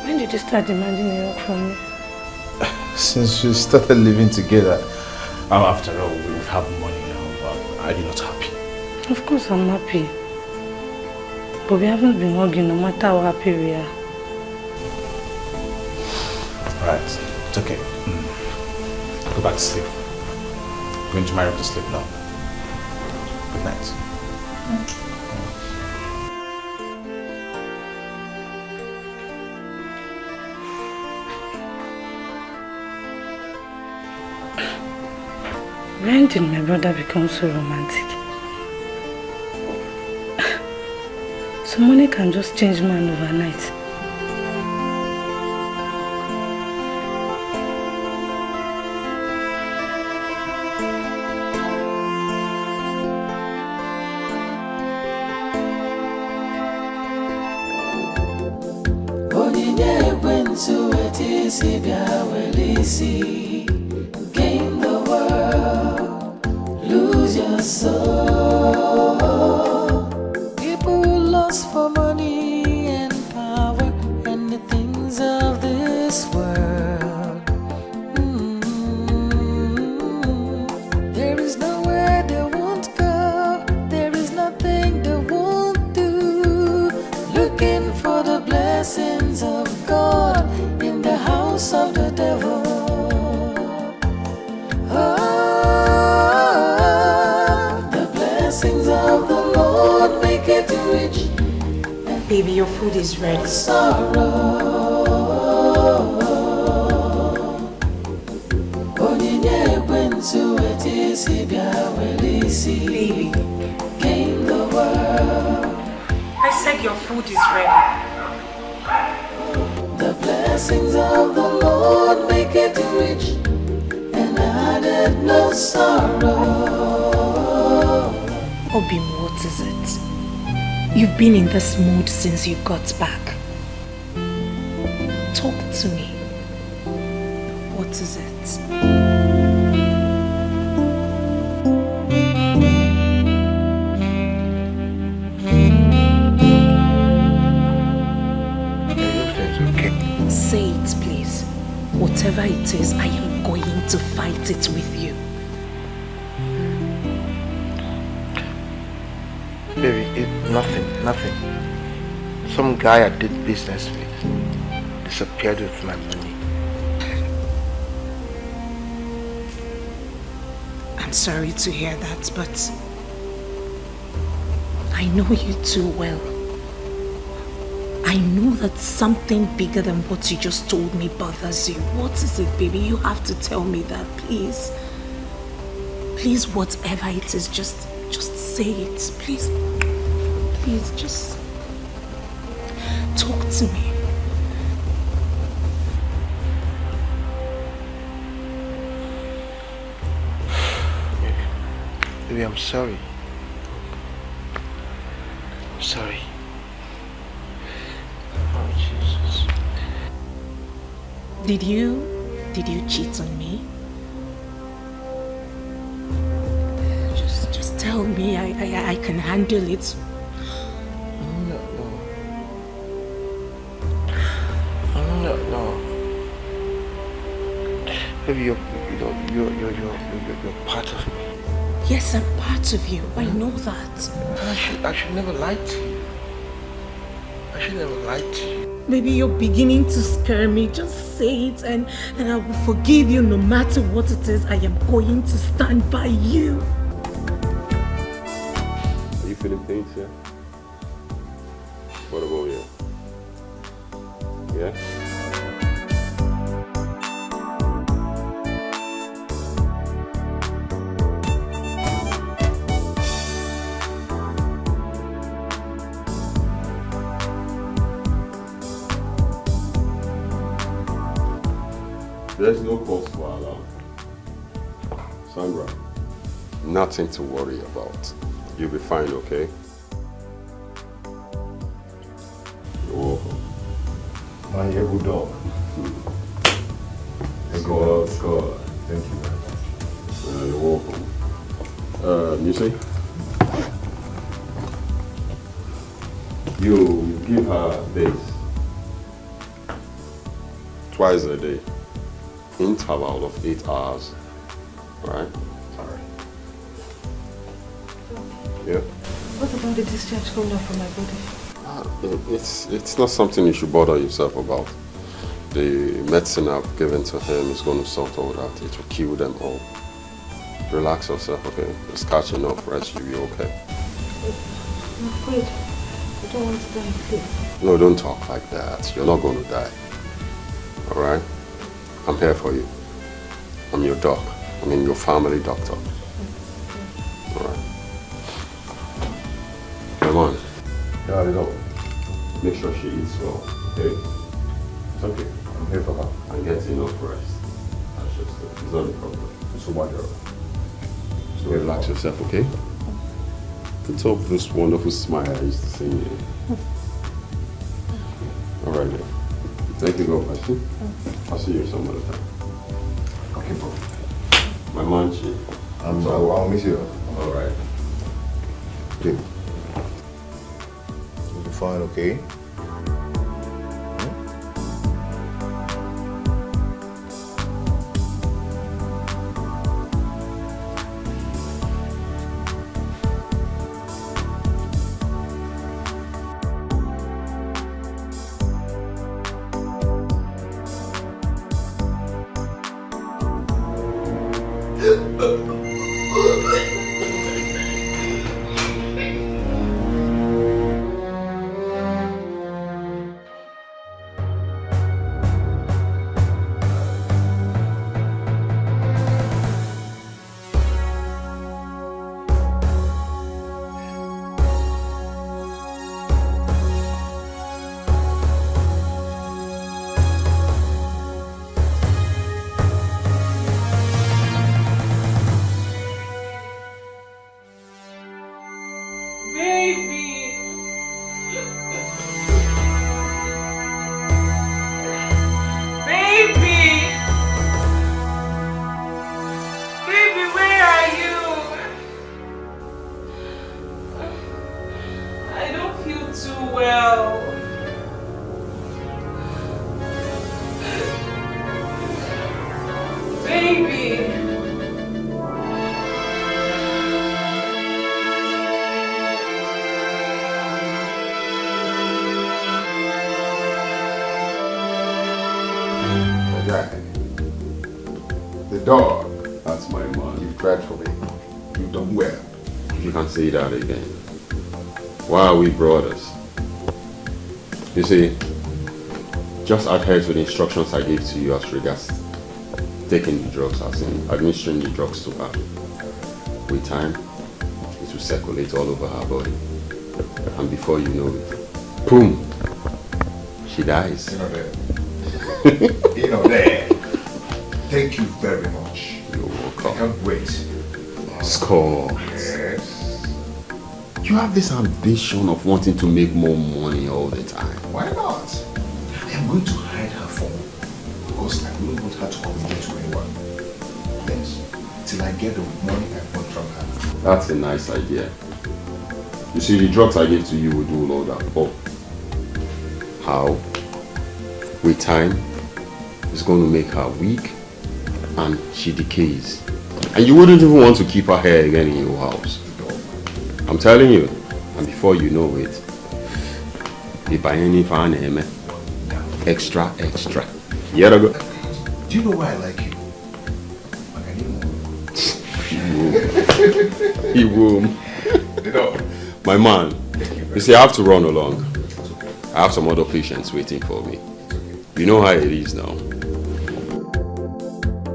When did you start demanding a hug from me? Since we started living together, after all, we have money now. Are you not happy? Of course I'm happy. But we haven't been hugging no matter how happy we are. Right. It's okay. Go back to sleep. I'm going to marry to sleep now. Good night. When did my brother become so romantic? So money can just change man overnight. Gain the world, lose your soul. People who lost for money and power and the things of this world. There is nowhere they won't go, there is nothing they won't do. Looking for the blessings of God in the house of the devil. The blessings of the Lord make it rich. Baby, your food is ready. Sorrow. Baby, gain the world. I said your food is ready. The blessings of the Lord make it rich, and added no sorrow. Obim, what is it? You've been in this mood since you got back. Talk to me. What is it? Say it, please. Whatever it is, I am going to fight it with you. Baby, nothing. Some guy I did business with disappeared with my money. I'm sorry to hear that, but I know you too well. I know that something bigger than what you just told me bothers you. What is it, baby? You have to tell me that, please. Please, whatever it is, just say it. Please, just talk to me. Baby, I'm sorry. I'm sorry. Oh, Jesus. Did you cheat on me? Just tell me. I can handle it. No. Baby, you're part of me. Yes, I'm part of you. I know that. I should never lie to you. I should never lie to you. Maybe you're beginning to scare me. Just say it and I will forgive you no matter what it is. I am going to stand by you. Are you feeling pain, sir? What about you? Yeah? There's no cause for alarm. Sandra, nothing to worry about. You'll be fine, okay? You're welcome. My able dog. Score. Thank you very much. You're welcome. You see? You give her this twice a day. Interval of 8 hours, right? Sorry. Yeah. What about the discharge coming up from my body? It's not something you should bother yourself about. The medicine I've given to him is going to sort all that. It will kill them all. Relax yourself, okay? Just catch enough rest, you'll be okay. I'm afraid. I don't want to die, please. No, don't talk like that. You're not going to die. Alright? I'm here for you. I'm your doc. I mean your family doctor. Alright. Come on. Yeah, I know. Make sure she eats well, okay? It's okay. I'm here for her. And get enough rest. That's just it. It's not a problem. So what, so relax yourself, okay? Put up this wonderful smile I used to see you. Alright then. Thank you, God bless you. I'll see you some other time. Okay, bro. My manchi. I'll miss you. Alright. Okay. You'll be fine, okay? Dog. That's my man. You've tried for me. You've done well. You can't say that again. Why are we brothers? You see, just adhere to the instructions I gave to you as regards taking the drugs, as in administering the drugs to her. With time, it will circulate all over her body. And before you know it, boom, she dies. You know that. You know that. Thank you very much. You're welcome. I can't wait. Scott. Yes. You have this ambition of wanting to make more money all the time. Why not? I am going to hide her phone because I don't want her to communicate to anyone. Yes. Till I get the money I want from her. That's a nice idea. You see, the drugs I gave to you will do all that. But how? With time, it's going to make her weak and she decays. And you wouldn't even want to keep her here again in your house. I'm telling you. And before you know it, you buy any fan, extra. Yeah, go. Do you know why I like you? He will. You know. My man, you see, I have to run along. I have some other patients waiting for me. You know how it is now.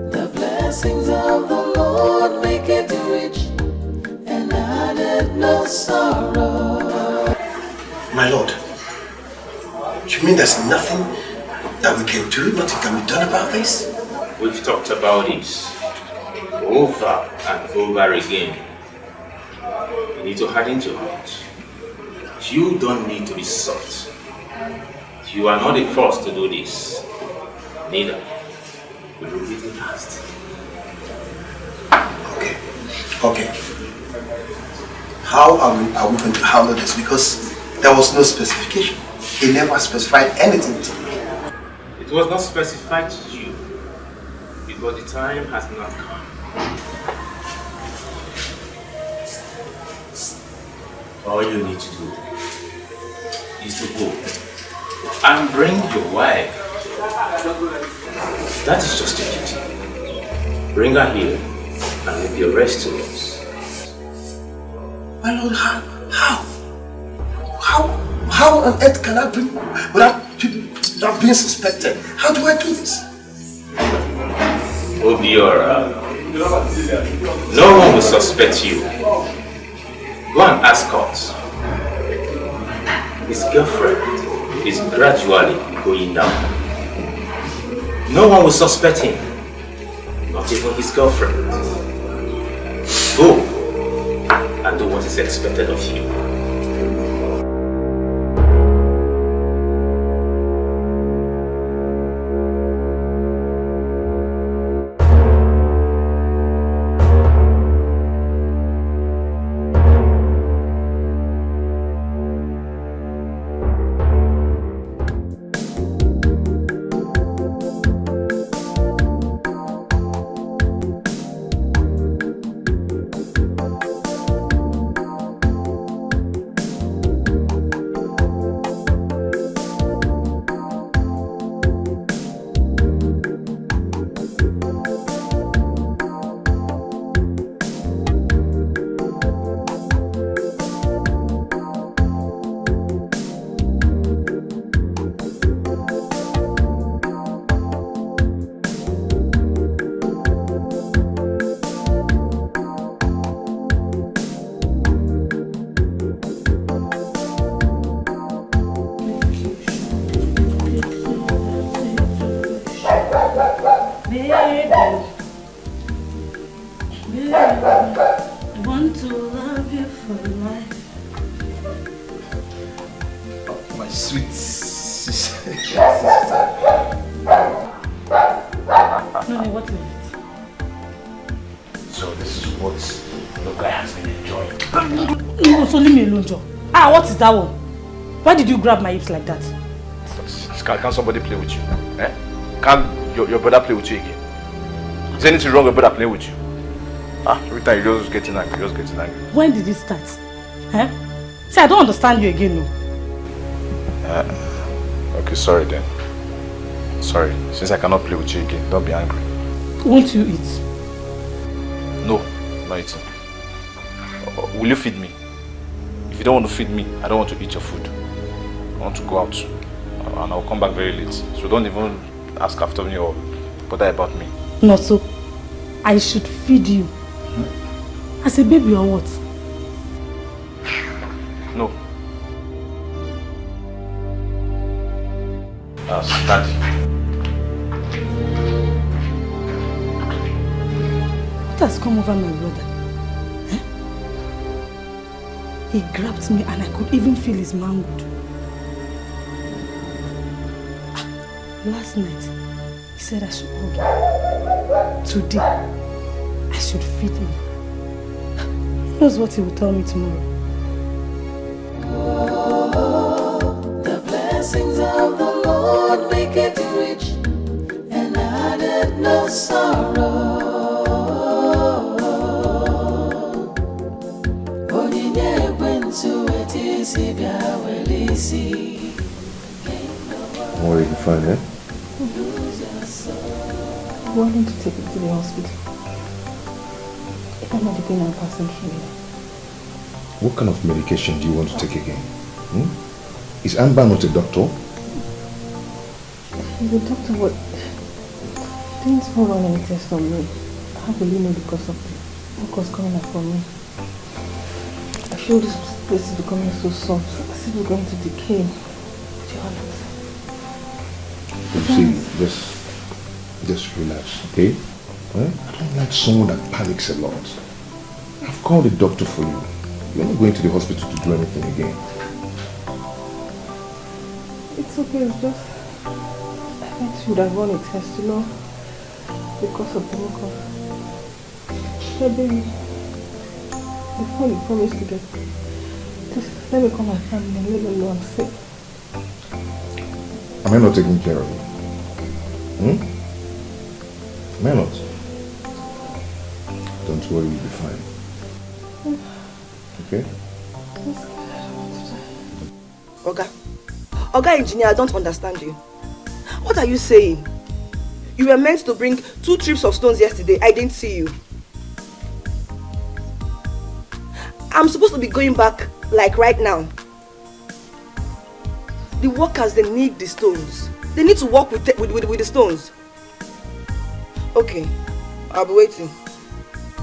The blessings of the Lord make it rich, and added no sorrow. My lord, you mean there's nothing that we can do, nothing can be done about this? We've talked about this over and over again. You need to harden your heart. You don't need to be soft. You are not the first to do this. Neither will you be the last. Okay. How are we going to handle this? Because there was no specification. He never specified anything to me. It was not specified to you because the time has not come. All you need to do is to go and bring your wife That is just a duty. Bring her here and leave the rest to us. My lord, how on earth can I bring without people not being suspected? How do I do this? Obiora, no one will suspect you. Go and ask us. His girlfriend is gradually going down. No one will suspect him, not even his girlfriend. Go and do what is expected of you. That one? Why did you grab my hips like that? Can somebody play with you? Eh? Can your brother play with you again? Is there anything wrong with your brother playing with you? Every time you're just getting angry, When did it start? Eh? See, I don't understand you again, no. Okay, sorry then. Sorry. Since I cannot play with you again, don't be angry. Won't you eat? No, not eating. Will you feed me? If you don't want to feed me, I don't want to eat your food. I want to go out and I'll come back very late. So don't even ask after me or bother about me. No, so I should feed you? As a baby or what? No. As daddy. What has come over my brother? He grabbed me and I could even feel his manhood. Last night, he said I should hug him. Today, I should feed him. Who knows what he will tell me tomorrow? Oh, the blessings of the Lord make it rich and added no sorrow. What did you find, eh? I want him to take him to the hospital. If I'm not the pain I'm passing through. What kind of medication do you want to take again? Is Amber not a doctor? The doctor would... Didn't run any test on me. How will you know because of what was coming up for me? I feel this place is becoming so soft. As if we're going to decay. Do you understand? See, just relax, okay? I don't like someone that panics a lot. I've called a doctor for you. You're not going to the hospital to do anything again. It's okay, it's just... I thought you would have run a test, you know? Because of the mucus. Hey baby, before you promise to get... Just let me call my family and let them know I'm sick. Am I not taking care of you? Am I not? Don't worry, you'll be fine. Okay? Oga engineer, I don't understand you. What are you saying? You were meant to bring 2 trips of stones yesterday. I didn't see you. I'm supposed to be going back like right now. The workers, they need the stones. They need to work with the stones. Okay, I'll be waiting.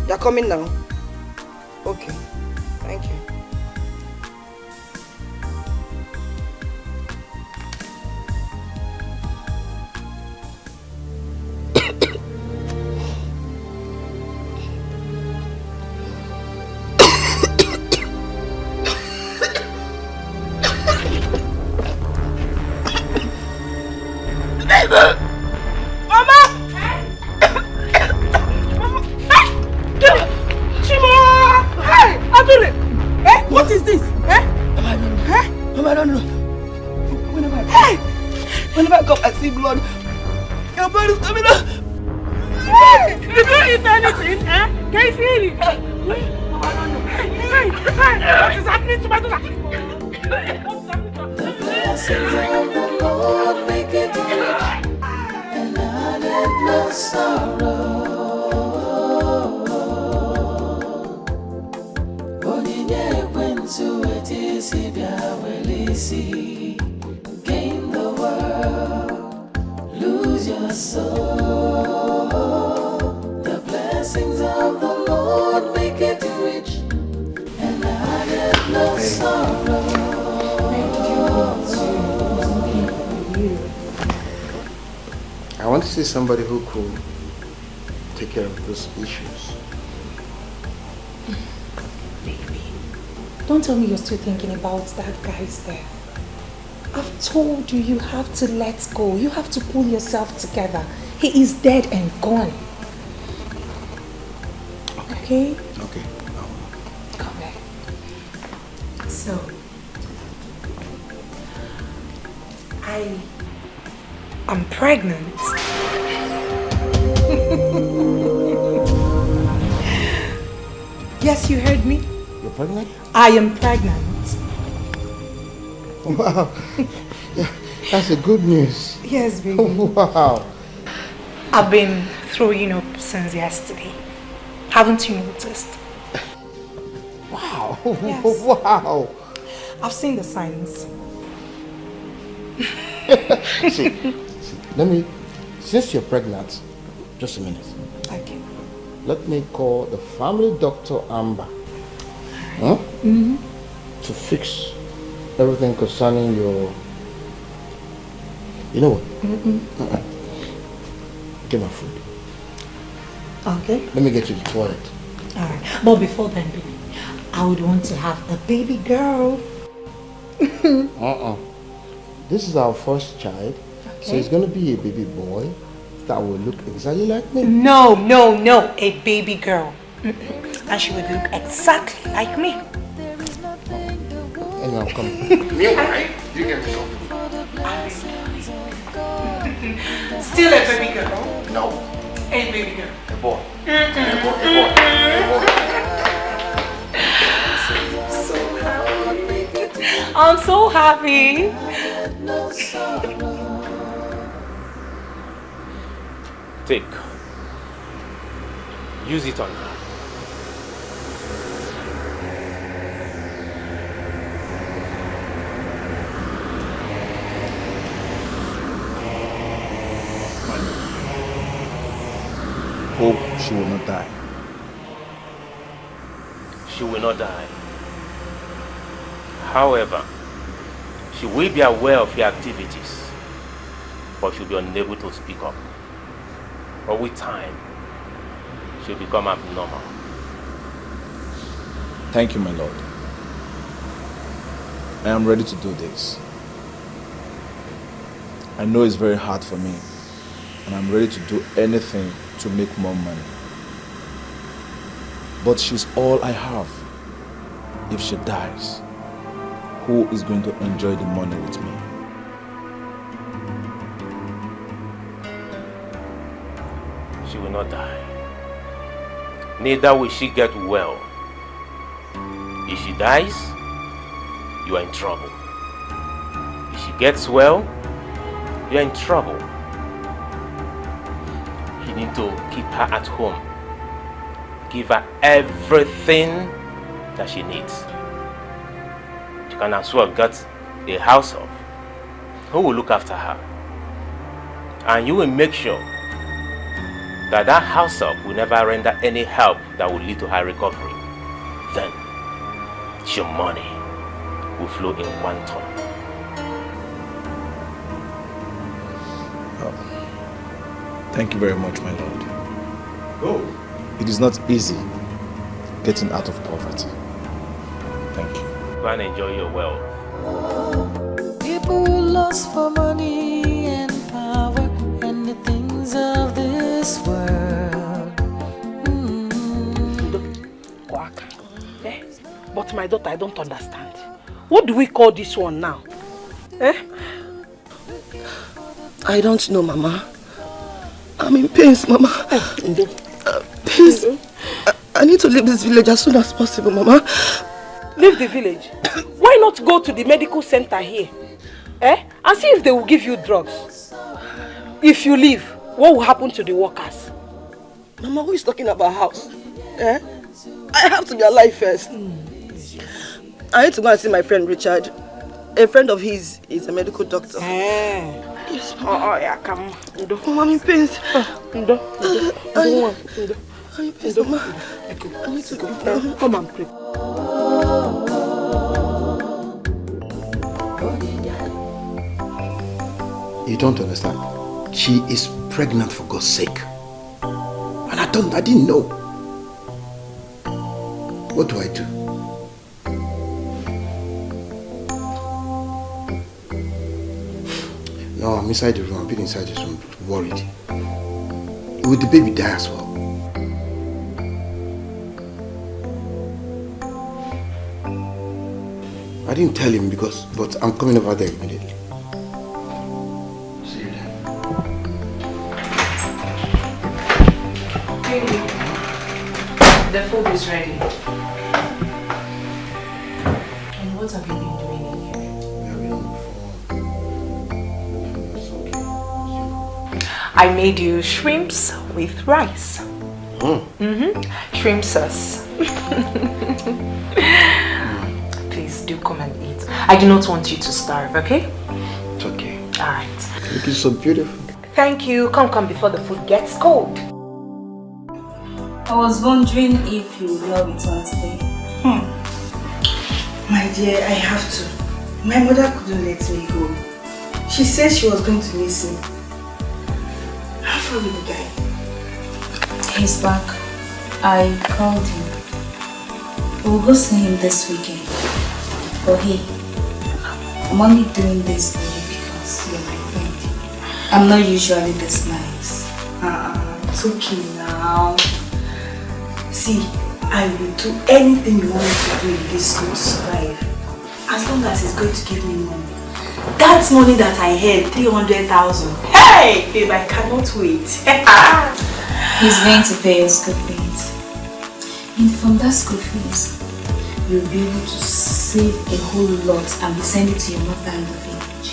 They're coming now. Okay, thank you. What is this? Mama, I don't know. Whenever I come, I see blood. Your blood is coming out. Hey! You don't eat anything, eh? Can you feel it? Hey! What is happening to my daughter? The blessings of the Lord make it rich, and added no sorrow. Gain the world, lose your soul. The blessings of the Lord make it rich, and added no sorrow. I want to see somebody who could take care of those issues. Don't tell me you're still thinking about that guy's death. I've told you, you have to let go. You have to pull yourself together. He is dead and gone. Okay? Okay. Come back. So, I'm pregnant. Yes, you heard me. You're pregnant? I am pregnant. Wow. Yeah, that's a good news. Yes, baby. Wow. I've been throwing up since yesterday. Haven't you noticed? Wow. Yes. Wow. I've seen the signs. see, since you're pregnant, just a minute. Okay. Let me call the family doctor Amber. Huh? Mm-hmm. To fix everything concerning your... You know what? Get my food. Okay. Let me get you the toilet. Alright. But before then, baby, I would want to have a baby girl. This is our first child. Okay. So it's going to be a baby boy that will look exactly like me. No. A baby girl. And she would look exactly like me. Anyway, I'm coming. Meanwhile, you get yourself. Still a baby girl? No. A baby girl. A boy. A boy. I'm so happy. Take. Use it on her. Hope she will not die. She will not die. However, she will be aware of your activities, but she'll be unable to speak up. But with time, she'll become abnormal. Thank you, my lord. I am ready to do this. I know it's very hard for me, and I'm ready to do anything to make more money. But she's all I have. If she dies, who is going to enjoy the money with me? She will not die. Neither will she get well. If she dies, you are in trouble. If she gets well, you are in trouble. you need to keep her at home. Give her everything that she needs. You can as well get a house help who will look after her. And you will make sure that that house help will never render any help that will lead to her recovery. Then your money will flow in quantum. Thank you very much, my lord. Oh. It is not easy getting out of poverty. Thank you. Go and enjoy your wealth. People lost for money and power and the things of this world. But my daughter, I don't understand. What do we call this one now? I don't know, Mama. I'm in pains, Mama. Please, I need to leave this village as soon as possible, Mama. Leave the village? Why not go to the medical center here? And see if they will give you drugs. If you leave, what will happen to the workers? Mama, who is talking about house? I have to be alive first. I need to go and see my friend Richard. A friend of his is a medical doctor. Yes, oh, yeah, come. I'm in pains. I need to go. Come and pray. You don't understand. She is pregnant, for God's sake. And I didn't know. What do I do? No, I'm inside the room. I've been inside this room, worried. Will the baby die as well? I didn't tell him but I'm coming over there immediately. See you then. The food is ready. And what have you been doing in here? I made you shrimps with rice. Shrimp sauce. Please do come and eat. I do not want you to starve, okay? It's okay. Alright. Looking so beautiful. Thank you. Come before the food gets cold. I was wondering if you would love it on today. My dear, I have to. My mother couldn't let me go. She said she was going to miss me. How far will the guy? He's back. I called him. We'll go see him this weekend. But hey, I'm only doing this for you because you're my friend. I'm not usually this nice. It's okay now. See, I will do anything you want me to do in this school to survive. As long as it's going to give me money. That's money that I had, 300,000. Hey, babe, I cannot wait. He's going to pay your school fees. And from that school fees, you'll be able to save a whole lot and send it to your mother in the village.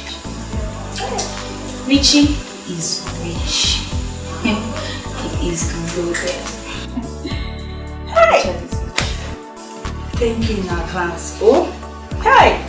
Richie is rich. He is loaded. Hey! Thank you in advance. Oh, hey!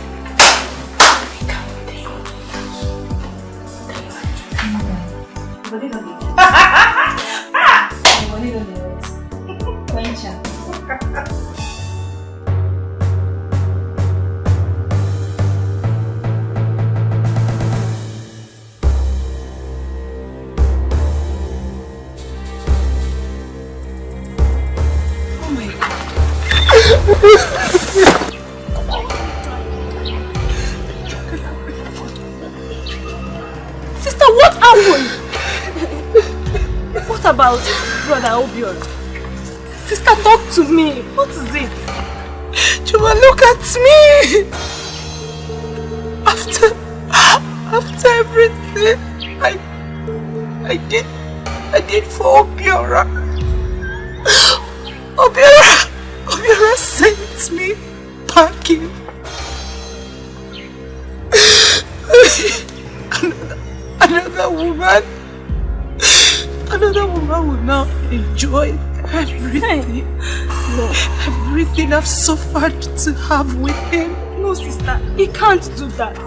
Sister, what happened? What about Brother Obior? Sister, talk to me. What is it? Chuma, look at me. After everything I did for Obiora. Obiora sent me packing. Another woman another woman will now enjoy everything. No. Everything I've suffered to have with him. No, sister, he can't do that.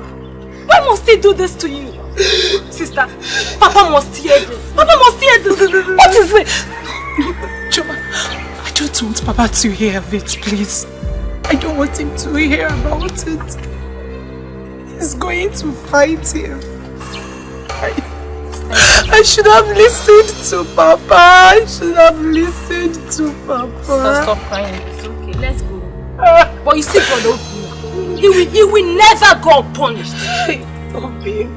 Why must he do this to you? Sister, Papa must hear this. Papa must hear this. What is it? Choma, I don't want Papa to hear of it, please. I don't want him to hear about it. He's going to fight him. I should have listened to Papa. I should have listened to Papa. Stop crying. It's okay. Let's go. But you see, God, he will never go unpunished. Oh, babe.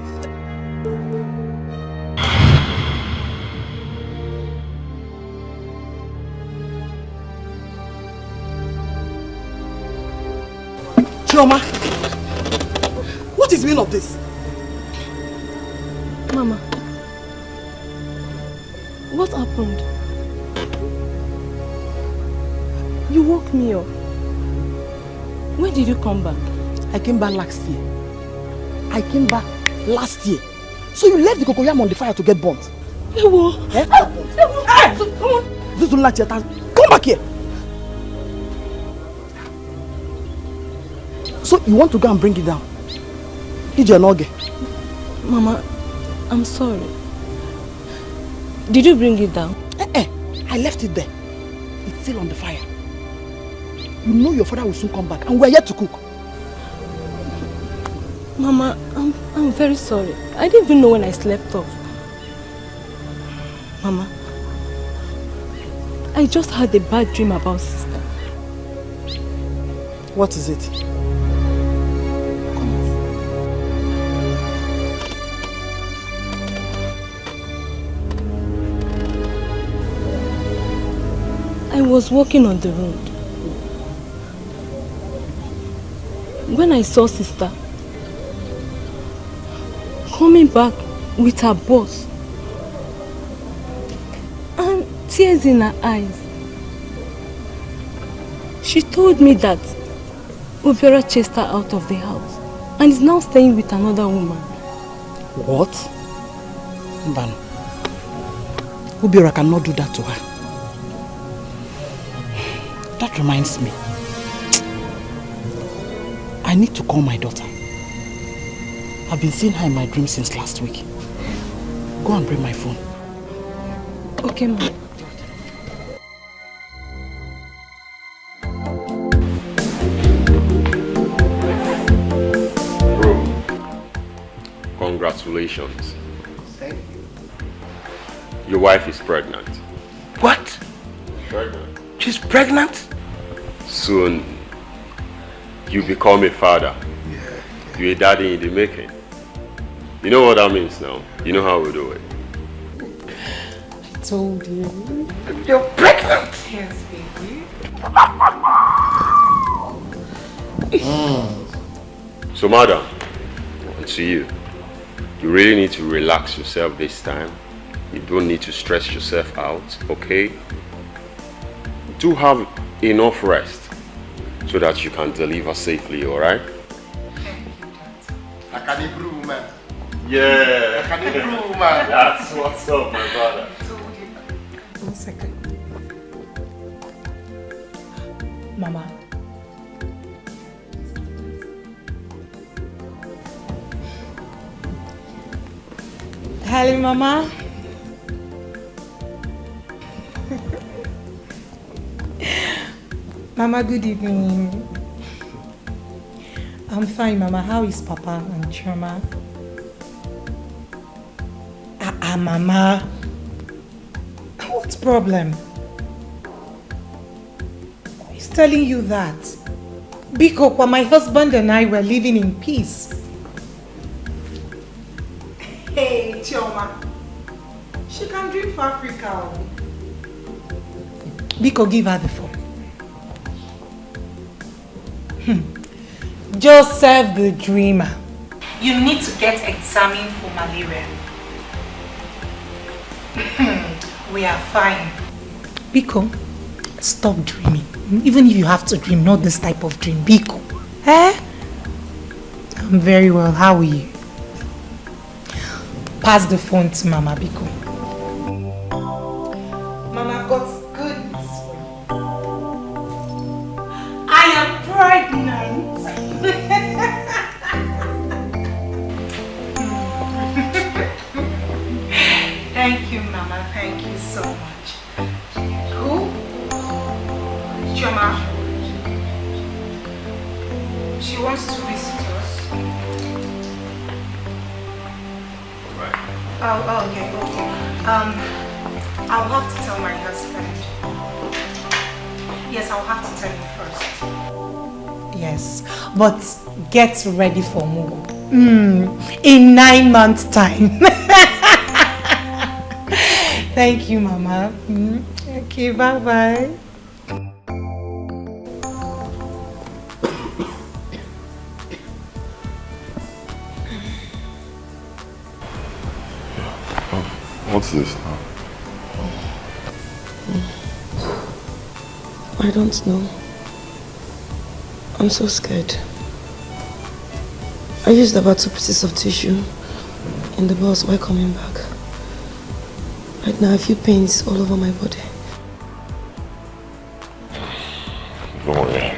Chioma, what is the meaning of this? Mama, what happened? You woke me up. When did you come back? I came back last year. So you left the cocoyam on the fire to get burnt? Ewo. Eh? Come on. Come back here. So you want to go and bring it down? Mama, I'm sorry. Did you bring it down? I left it there. It's still on the fire. You know your father will soon come back and we're yet to cook. Mama, I'm very sorry. I didn't even know when I slept off. Mama, I just had a bad dream about sister. What is it? I was walking on the road when I saw sister coming back with her boss and tears in her eyes. She told me that Obiora chased her out of the house and is now staying with another woman. What? Mbano, Obiora cannot do that to her. That reminds me. I need to call my daughter. I've been seeing her in my dreams since last week. Go and bring my phone. Okay, Mom. Bro, congratulations. Thank you. Your wife is pregnant. What? Pregnant? She's pregnant? Soon, you become a father. You're a daddy in the making. You know what that means now? You know how we do it. I told you. You're pregnant? Yes, baby. So, madam, and to you, you really need to relax yourself this time. You don't need to stress yourself out, okay? Do have enough rest so that you can deliver safely, alright? I can improve, man. Yeah. I can improve, man. That's what's up, my brother. 1 second. Mama. Hello, Mama. Mama, good evening. I'm fine, Mama. How is Papa and Choma? Mama. What problem? Who's telling you that? Because my husband and I were living in peace. Hey, Choma. She can dream for Africa. Biko, give her the phone. Joseph the dreamer. You need to get examined for malaria. We are fine. Biko, stop dreaming. Even if you have to dream, not this type of dream. Biko. Eh? I'm very well. How are you? Pass the phone to Mama, Biko. Oh, okay. I'll have to tell my husband. Yes, I'll have to tell him first. Yes, but get ready for more. In 9 months' time. Thank you, Mama. Okay, bye-bye. What's this now? I don't know. I'm so scared. I used about 2 pieces of tissue in the bus while coming back. Right now I feel pains all over my body. Don't worry.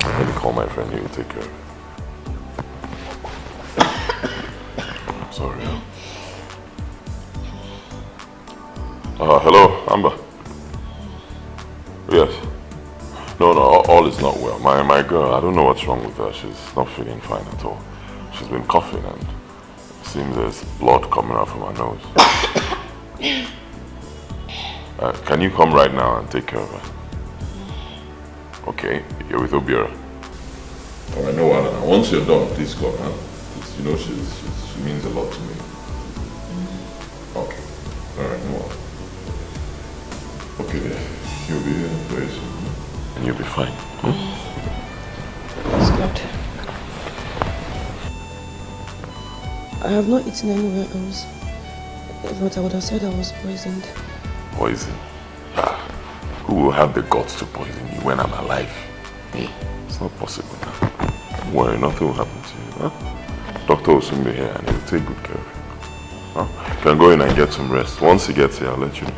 Let me call my friend, he will take care of it. Sorry. Hello, Amber. Yes. No, all is not well. My girl, I don't know what's wrong with her. She's not feeling fine at all. She's been coughing and it seems there's blood coming out from her nose. Can you come right now and take care of her? Okay, you're with Obiora. Alright, no one. Once you're done, please come. Huh? You know she means a lot to me. Okay. Alright, no one. Okay, then. You'll be here very soon. And you'll be fine. That's good. I have not eaten anywhere else. But I would have said I was poisoned. Poison? Who will have the guts to poison you when I'm alive? Me? It's not possible now. Don't worry, nothing will happen to you. Huh? Doctor will soon be here and he'll take good care of you. Huh? You can go in and get some rest. Once he gets here, I'll let you know.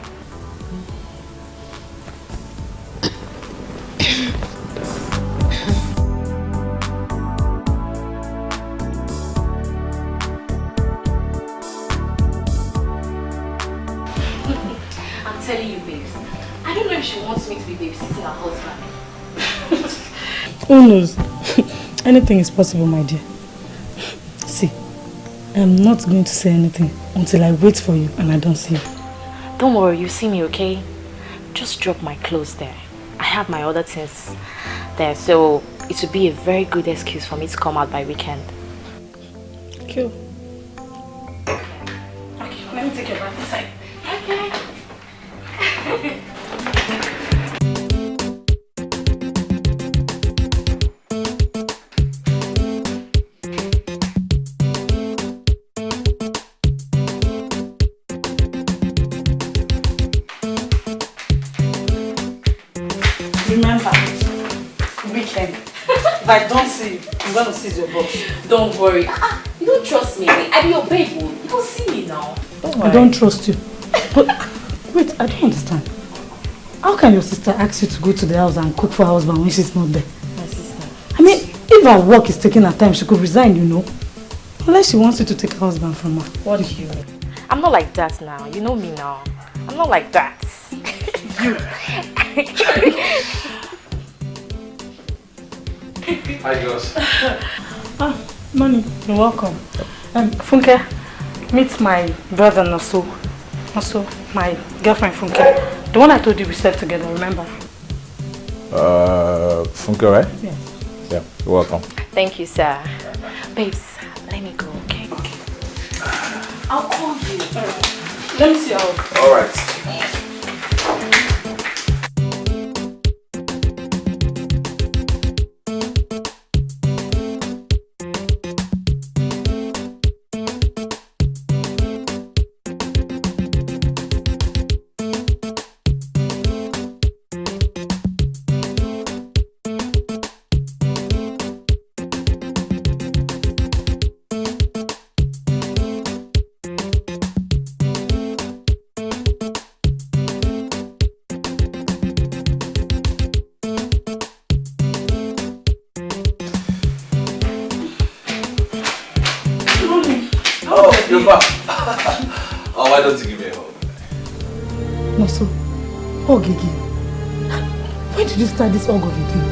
Who knows? Anything is possible, my dear. See, I'm not going to say anything until I wait for you and I don't see you. Don't worry, you see me, okay? Just drop my clothes there. I have my other things there, so it would be a very good excuse for me to come out by weekend. Cool. Okay, let me take your back this side. Okay. Remember, weekend. If I don't see you, I'm going to seize your box. Don't worry. You don't trust me. I be your babe. You don't see me now. Don't worry. I don't trust you. But wait, I don't understand. How can your sister ask you to go to the house and cook for her husband when she's not there? My sister. I mean, if her work is taking her time, she could resign, you know. Unless she wants you to take her husband from her. What do you mean? I'm not like that now. You know me now. I'm not like that. You. Hi, girls. Money, you're welcome. Funke, meet my brother Naso. Also, my girlfriend Funke. The one I told you we slept together, remember? Funke, right? Yeah. Yeah, you're welcome. Thank you, sir. Babes, let me go, okay? I'll call you. Let me see how. All right. You're back. Oh, why don't you give me a hug? Naso, hug again. When did you start this hug of again?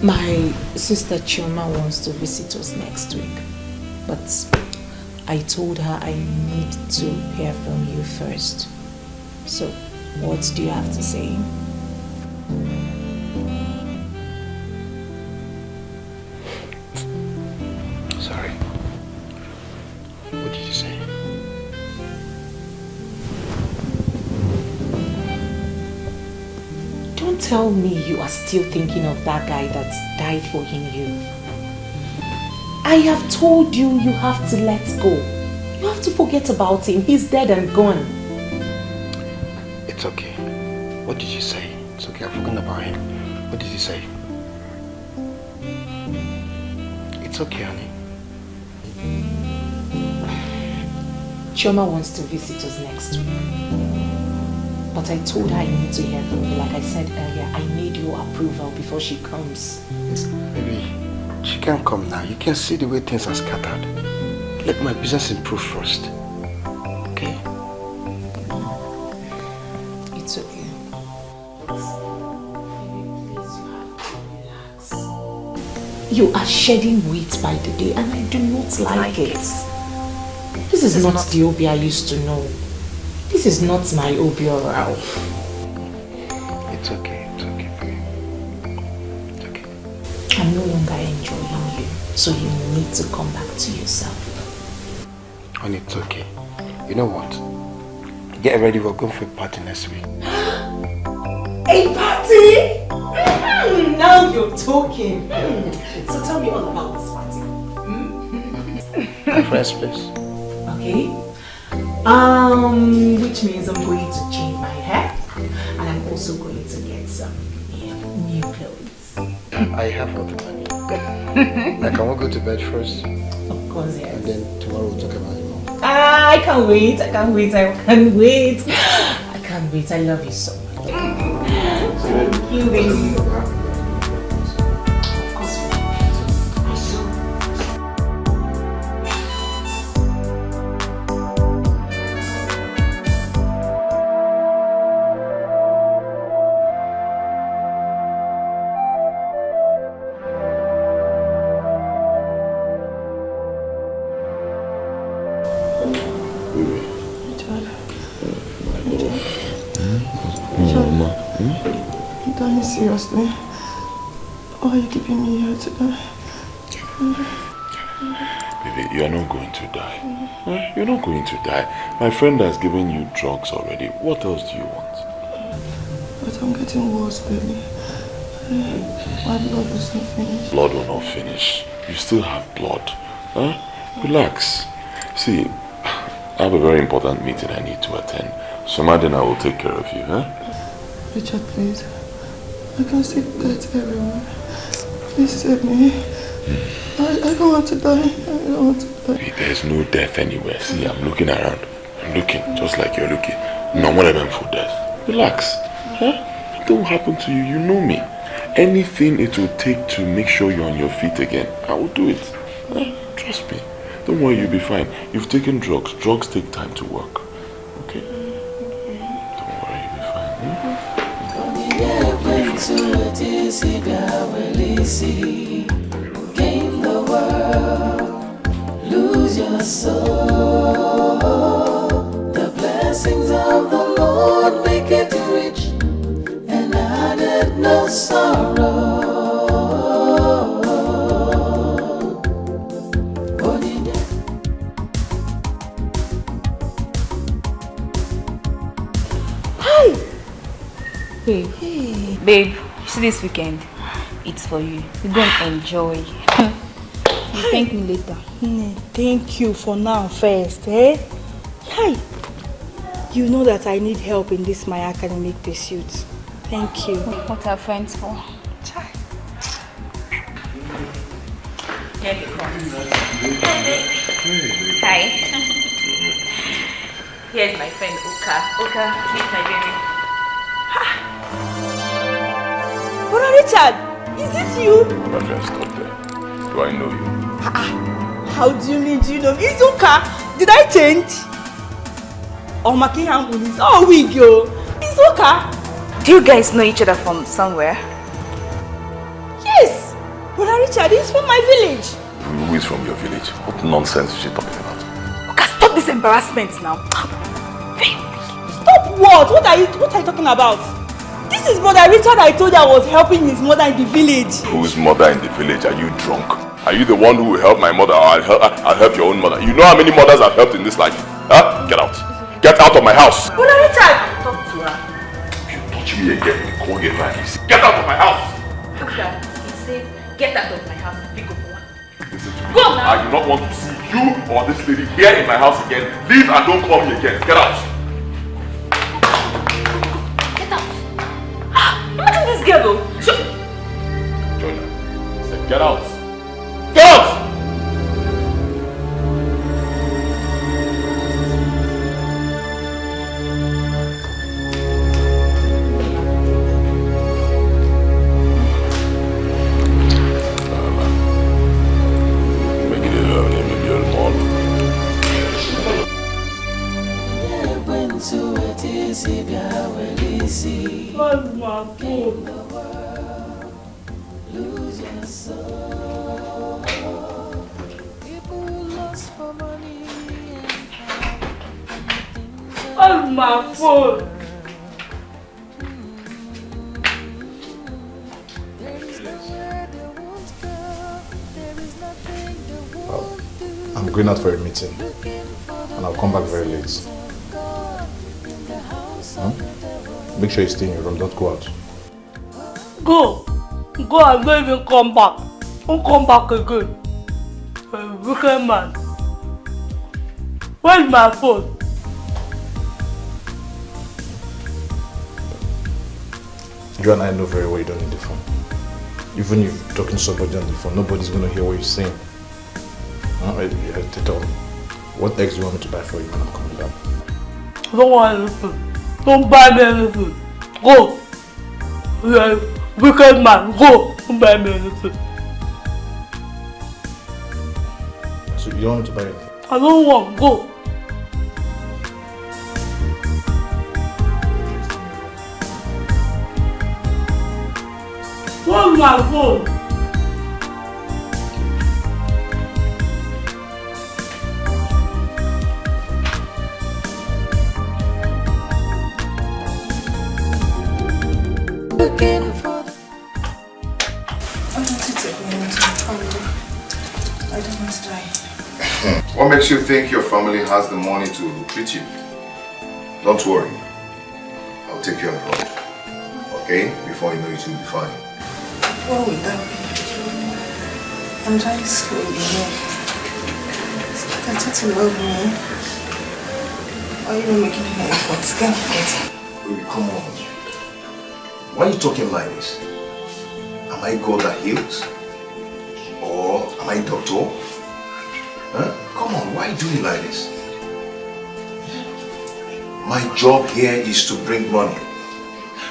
My sister Chioma wants to visit us next week, but I told her I need to hear from you first. So, what do you have to say? Sorry. What did you say? Don't tell me you are still thinking of that guy that died for you. I have told you you have to let go. You have to forget about him. He's dead and gone. It's okay. What did you say? It's okay, I've forgotten about him. What did you say? It's okay, honey. Chioma wants to visit us next week. But I told her I need to hear from you. Like I said earlier, I need your approval before she comes. Baby, she can't come now. You can see the way things are scattered. Let my business improve first. Okay? It's okay. You are shedding weight by the day and I do not like it. This is not the Obi I used to know. This is not my Obi Orao. It's okay, baby. It's okay. I'm no longer enjoying you, so you need to come back to yourself. And it's okay. You know what? Get ready, we're going for a party next week. A party? Now you're talking. So tell me all about this party. My friend's place. Okay. Which means I'm going to change my hair and I'm also going to get some new clothes. I have all the money. Like, can we go to bed first? Of course, yes. And then tomorrow we'll talk about it more. I can't wait. I can't wait. I can't wait. I can't wait. I love you so much. Thank you, baby. Seriously? Why are you keeping me here today? Baby, you're not going to die. You're not going to die. My friend has given you drugs already. What else do you want? But I'm getting worse, baby. My blood is not finished. Blood will not finish. You still have blood. Relax. See, I have a very important meeting I need to attend. So Madden, I will take care of you, Richard, please. I can see death everywhere. Please save me. I don't want to die. I don't want to die. There's no death anywhere. See, I'm looking around. I'm looking just like you're looking. No one event for death. Relax. Nothing will happen to you. You know me. Anything it will take to make sure you're on your feet again, I will do it. Trust me. Don't worry, you'll be fine. You've taken drugs. Drugs take time to work. Okay? Don't worry, you'll be fine. Gain the world, lose your soul. The blessings of the Lord make it rich, and added no sorrow. Hi! Babe. Hey. Babe, see this weekend? It's for you. You go and enjoy. You thank me later. Thank you for now first, eh? Hi! You know that I need help in this my academic pursuit. Thank you. What are friends for? Here he comes. Hi. Here's my friend Oka. Oka, meet my baby. Brother Richard, is this you? My friend, stop there. Do I know you? How do you mean, do you know me? It's Oka. Did I change? Oh, Makihan police. Oh, we go. It's Oka. Do you guys know each other from somewhere? Yes. Richard, he's from my village. Who is from your village? What nonsense is she talking about? Okay, stop this embarrassment now. Stop what? What are you talking about? This is Mother Richard I told you I was helping his mother in the village. Whose mother in the village? Are you drunk? Are you the one who will help my mother, or I'll help your own mother? You know how many mothers I've helped in this life? Huh? Get out. Get out of my house. Mother Richard! Talk to her. If you touch me again, you call your life. Get out of my house. Look, Dad, he said, get out of my house. Pick up one. Listen to me. Go now. I do not want to see you or this lady here in my house again. Leave and don't call me again. Get out. Get out. Imagine this girl though. Join her. I said, get out. Get out! My phone. I'm going out for a meeting and I'll come back very late. Make sure you stay in your room, don't go out. Go and don't even come back. Don't come back again. A wicked man. Where's my phone? You and I know very well you don't need the phone. Even if you're talking to somebody on the phone, nobody's going to hear what you're saying. What eggs do you want me to buy for you when I'm coming back? I don't want anything. Don't buy me anything. Go. You're a wicked man. Go. Don't buy me anything. So you don't want me to buy anything? I don't want. Go. Where's my phone? Looking for the... I want to take me into my family. I don't want to die. What makes you think your family has the money to treat you? Don't worry. I'll take you abroad. Okay? Before you know it, you'll be fine. What would that be? I'm dying slowly. I thought you love me. Why are you not making any efforts? Can't forget. Baby, come on. Why are you talking like this? Am I God that heals? Or am I doctor? Huh? Come on, why are you doing like this? My job here is to bring money.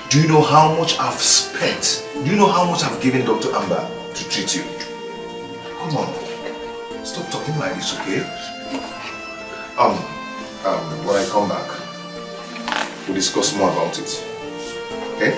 Do you know how much I've spent? Do you know how much I've given Dr. Amber to treat you? Come on. Stop talking like this, okay? When I come back, we'll discuss more about it. Okay?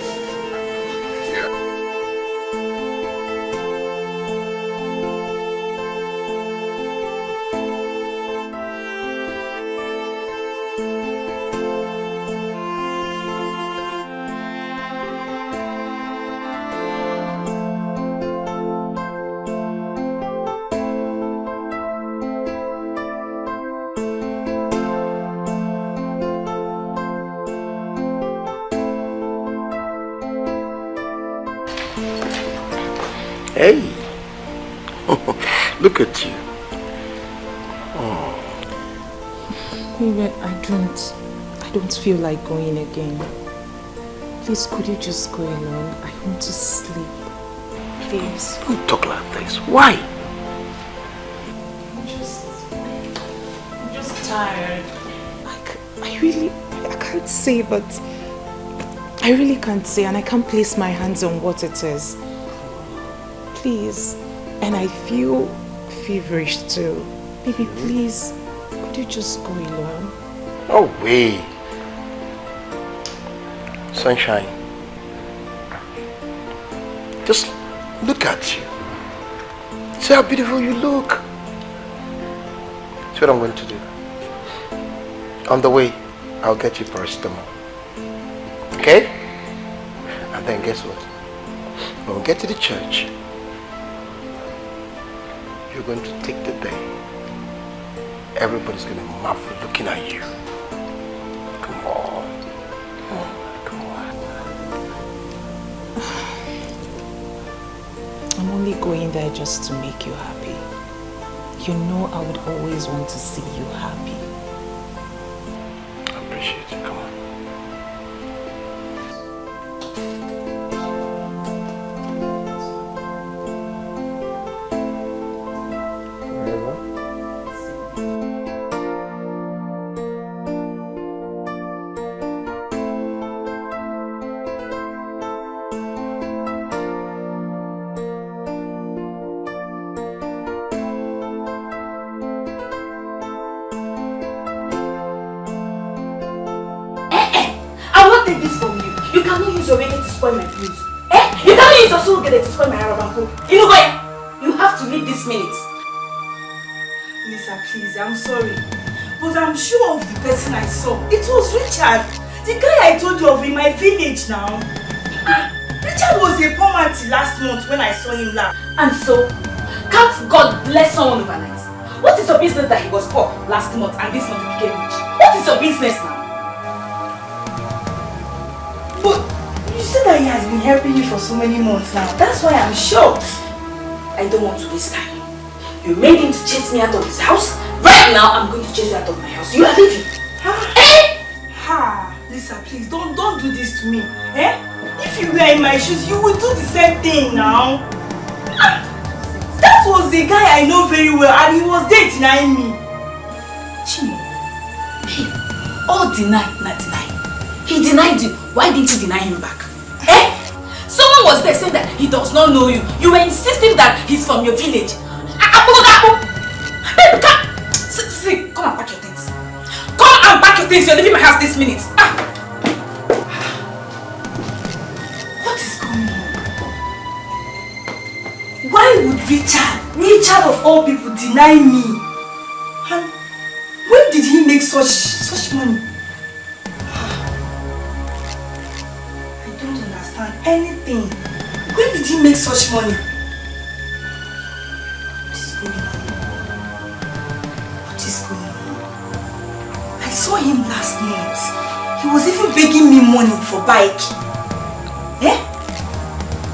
Hey, look at you. Oh. Maybe I don't feel like going again. Please, could you just go alone? I want to sleep. Please. Don't talk like this. Why? I'm just tired. I can't say, but I really can't say, and I can't place my hands on what it is. Please. And I feel feverish too. Baby, please, could you just go alone? No way. Sunshine. Just look at you. See how beautiful you look. That's what I'm going to do. On the way, I'll get you paracetamol. Okay? And then guess what? When we get to the church, you're going to take the day. Everybody's going to marvel looking at you. Come on. Come on. I'm only going there just to make you happy. You know I would always want to see you happy. I appreciate it. Come on. Lisa, please, I'm sorry. But I'm sure of the person I saw. It was Richard. The guy I told you of in my village now. Richard was a poor man till last month when I saw him last. And so, can't God bless someone overnight? What is your business that he was poor last month and this month he became rich? What is your business now? But you said that he has been helping you for so many months now. That's why I'm shocked. I don't want to waste time. You made him to chase me out of his house. Right now, I'm going to chase you out of my house. You are leaving. Lisa, please, don't do this to me. Eh? If you were in my shoes, you would do the same thing now. That was the guy I know very well, and he was there denying me. Chimo, hey, all deny, not deny. He denied you. Why didn't you deny him back? Eh? Someone was there saying that he does not know you. You were insisting that he's from your village. Babe, come! See, come and pack your things. Come and pack your things. You're leaving my house this minute. What is going on? Why would Richard of all people, deny me? And when did he make such money? I don't understand anything. When did he make such money? I saw him last month. He was even begging me money for bike. Eh?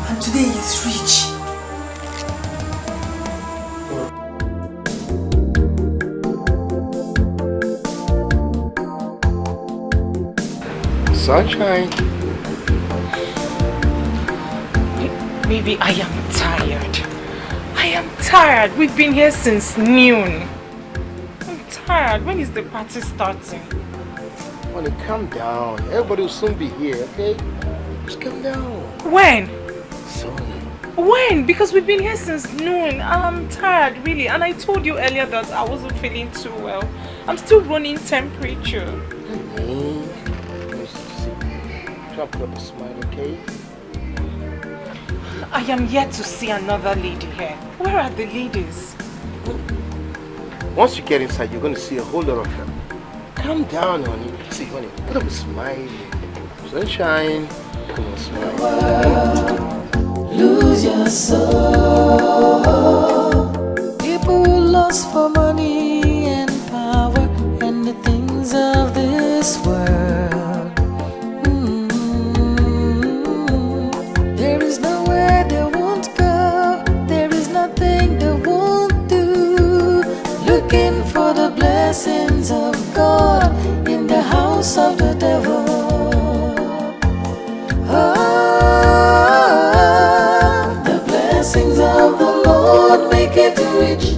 And today he is rich. Sunshine. Baby, I am tired. I am tired. We've been here since noon. Tired. When is the party starting? Honey, calm down. Everybody will soon be here, okay? Just calm down. When? Soon. When? Because we've been here since noon. I'm tired, really. And I told you earlier that I wasn't feeling too well. I'm still running temperature. Try to put up a smile, okay? I am yet to see another lady here. Where are the ladies? Once you get inside, you're going to see a whole lot of them. Calm down, honey. See, honey, put up a smile. Sunshine. Come on, smile. Lose your soul. People lost for money and power and the things of this world. There is nowhere they won't go. There is nothing they won't do. Looking for the blessings of God in the house of the devil. The blessings of the Lord make it rich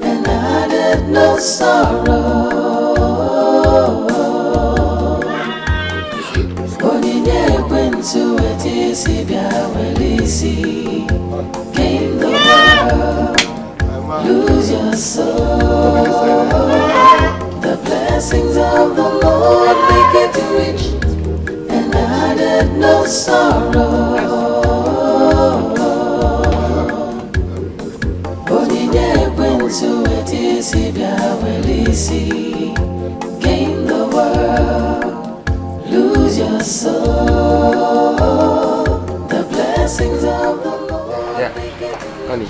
and added no sorrow. Onyinye kwensu etisi bia welisi. Gain the world, lose your soul. The blessings of the Lord make it rich and added no sorrow. see. Gain the world, lose your soul. The blessings of the Lord. Yeah, honey.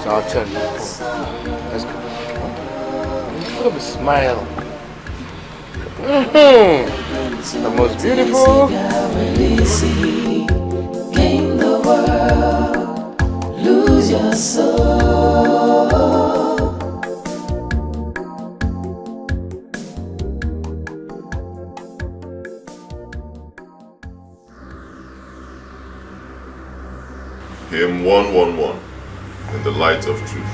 So I'll tell you. Let's go. Look at the smile. The most beautiful. Gain the world, lose your soul. Hymn 111 in the light of truth.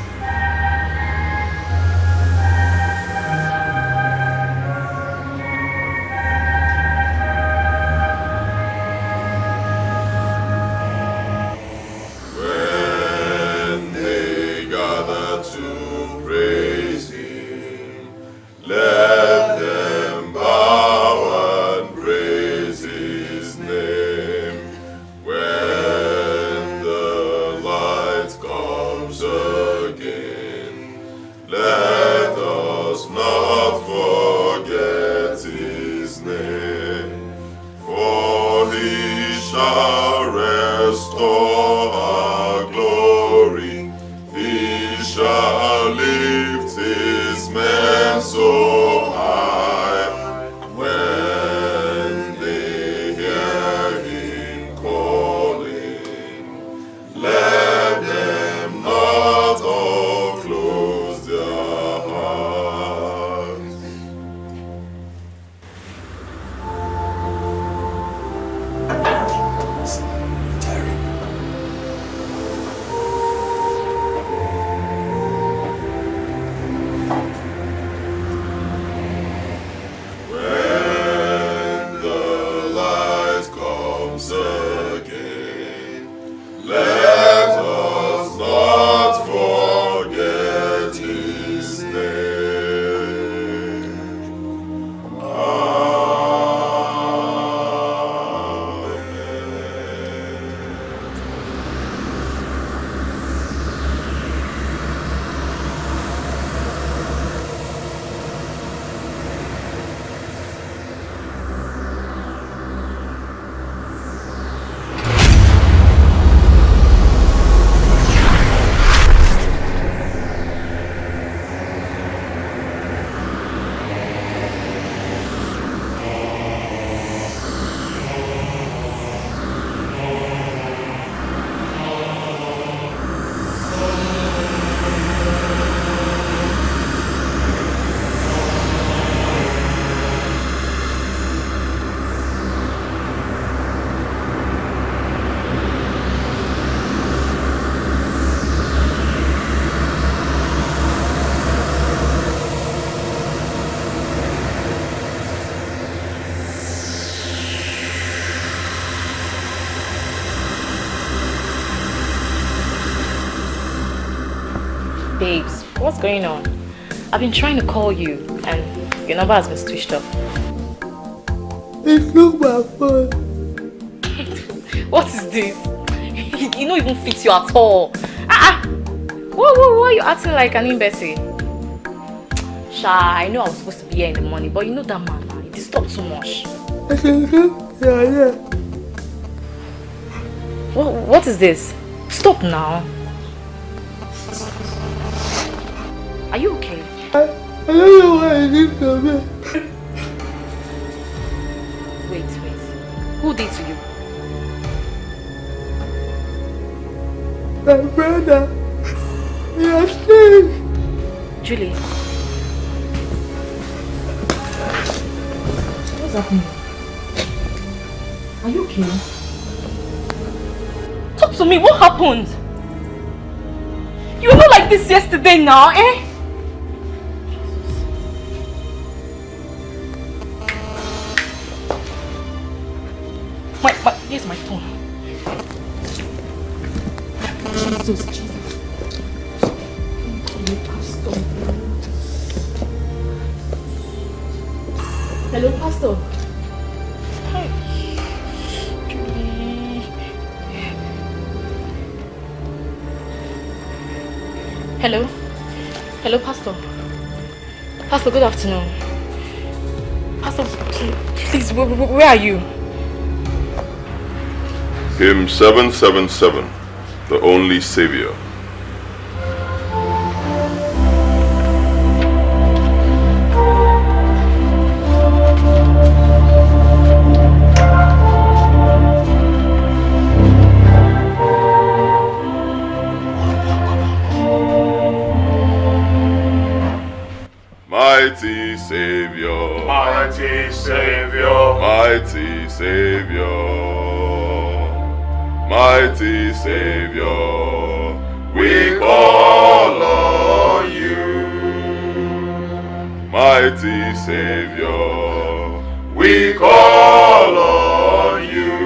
Babes, what's going on? I've been trying to call you and your number has been switched off. It's not my fault. What is this? You don't even fit you at all. Why are you acting like an imbecile? Sha, I know I was supposed to be here in the morning, but you know that man, he disturbed too much. Yeah. What is this? Stop now. Are you okay? I don't know why I did to me. Wait. Who did to you? My brother. He has changed. Julie. What's happening? Are you okay? Talk to me, what happened? You were not like this yesterday now, eh? Here's my phone. Jesus. Hello, Pastor. Hi. Julie. Hello, Pastor. Pastor, good afternoon. Pastor, please, where are you? Hymn 777, The Only Savior. Mighty Savior, Mighty Savior, mighty Savior, mighty Savior, we call on you. Mighty Savior, we call on you.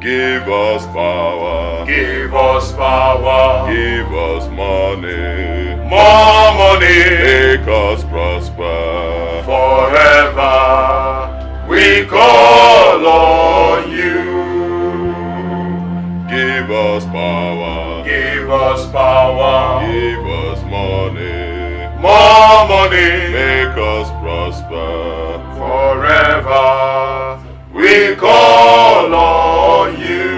Give us power, give us power, give us money, more money, make us prosper forever. We call on you. Give us power, give us power, give us money, more money, make us prosper forever. We call on you.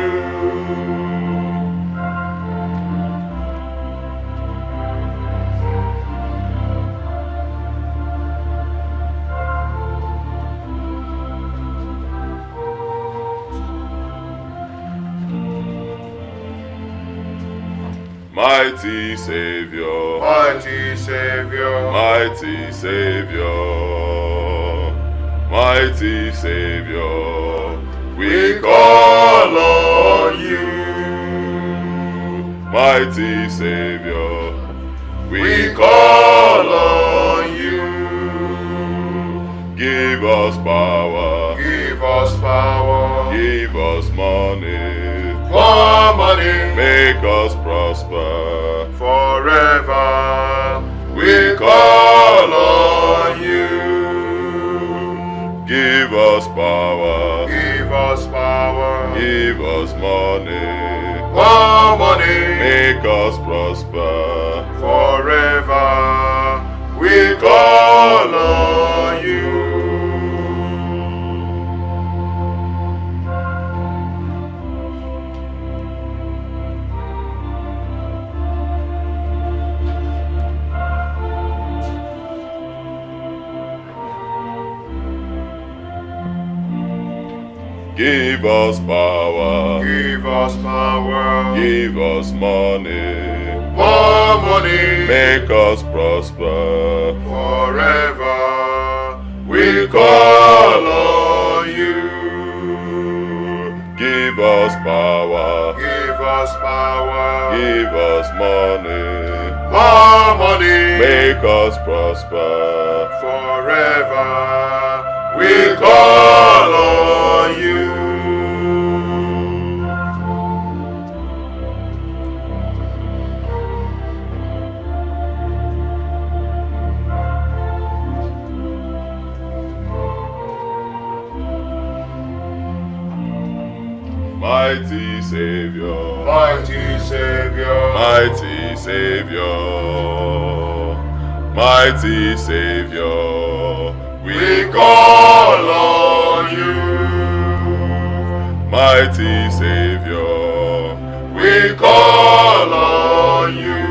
mighty Savior, Mighty Savior, mighty Savior, mighty Savior, we call on you. Mighty Savior, we call on you. Give us power, give us power, give us money, more money, make us prosper forever. We call on you. Give us power, give us power, give us money, more money, make us prosper forever. We call on you. Give us power, give us power, give us money, more money, make us prosper forever. We call on you. Give us power, give us power, give us money, more money, make us prosper forever. We call on you. mighty Savior, Mighty Savior, mighty Savior, mighty Savior, we call on you. Mighty Savior, we call on you.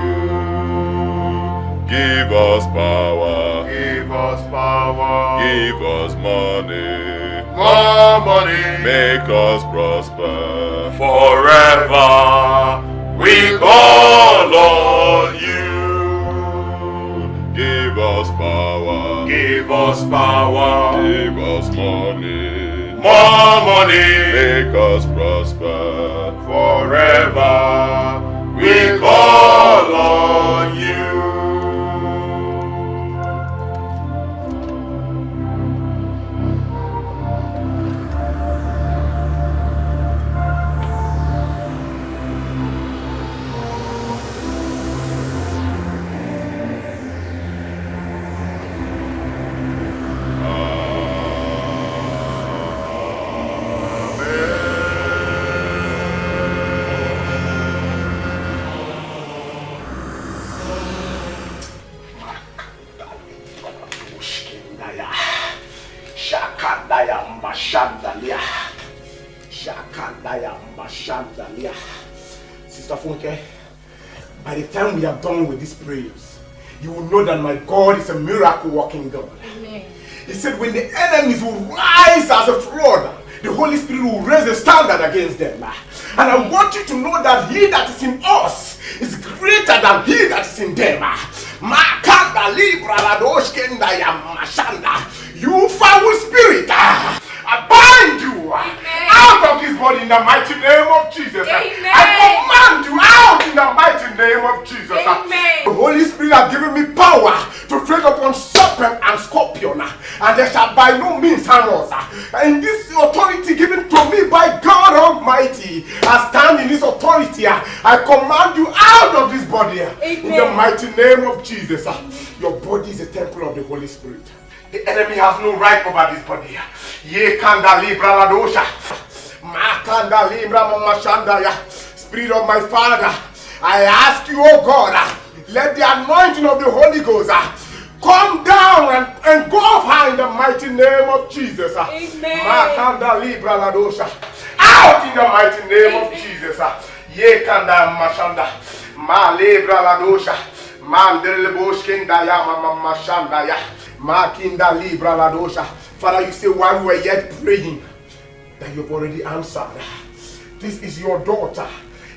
Give us power, give us power, give us money, more money, make us prosper forever. We call on you. Give us power, give us power, give us money, more money, make us prosper forever. We call on you. Mashandalia. Shakandaya Mashandalia. Sister Funke, by the time we are done with these prayers, you will know that my God is a miracle working God. Amen. He said when the enemies will rise as a flood, the Holy Spirit will raise a standard against them. And I want you to know that he that is in us is greater than he that is in them. You foul spirit, I bind you out of this body in the mighty name of Jesus. I command you out in the mighty name of Jesus. The Holy Spirit has given me power to tread upon serpent and scorpion, and they shall by no means harm us. And this authority given to me by God Almighty, I stand in this authority. I command you out of this body in the mighty name of Jesus. Your body is a temple of the Holy Spirit. The enemy has no right over this body. Ye kanda libra la dosha. Ma kanda libra mama shandaya. Spirit of my Father, I ask you, oh God, let the anointing of the Holy Ghost come down and go up high in the mighty name of Jesus. Amen. Ma kanda libra la dosha. Out in the mighty name of Jesus. Ye kanda mashanda. Ma libra la dosha. Mandele boshkinda ya mama shandaya. Makinda libra la dosha. Father, you say while we were yet praying that you've already answered. This is your daughter.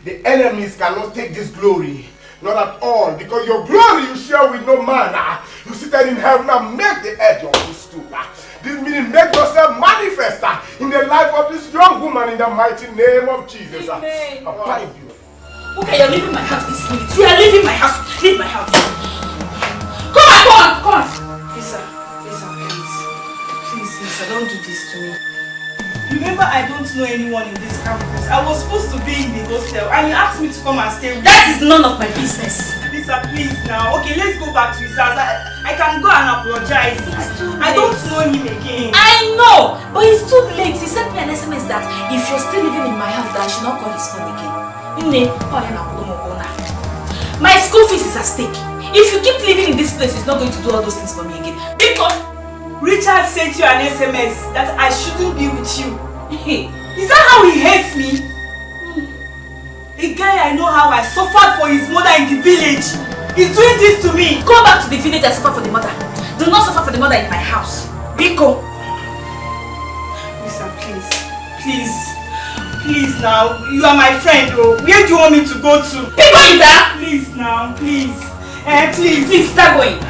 The enemies cannot take this glory. Not at all. Because your glory you share with no man. You seated in heaven and make the edge of this stool. This meaning make yourself manifest in the life of this young woman in the mighty name of Jesus. I bind you. Okay, you're leaving my house this minute. You are leaving my house. Leave my house. Come on. Lisa, please, don't do this to me. Remember, I don't know anyone in this campus. I was supposed to be in the hostel and you asked me to come and stay with you. That is none of my business. Lisa, please now. Okay, let's go back to his house. I can go and apologize. I don't know him again. I know, but it's too late. He sent me an SMS that if you're still living in my house, that I should not call his phone again. My school fees is at stake. If you keep living in this place, it's not going to do all those things for me again. Because Richard sent you an SMS that I shouldn't be with you. Is that how he hates me? A guy I know how I suffered for his mother in the village. He's doing this to me. Go back to the village and suffer for the mother. Do not suffer for the mother in my house. Biko. Lisa, please now. You are my friend, oh. Where do you want me to go to? Biko, Ida! Please now, please. Please start going.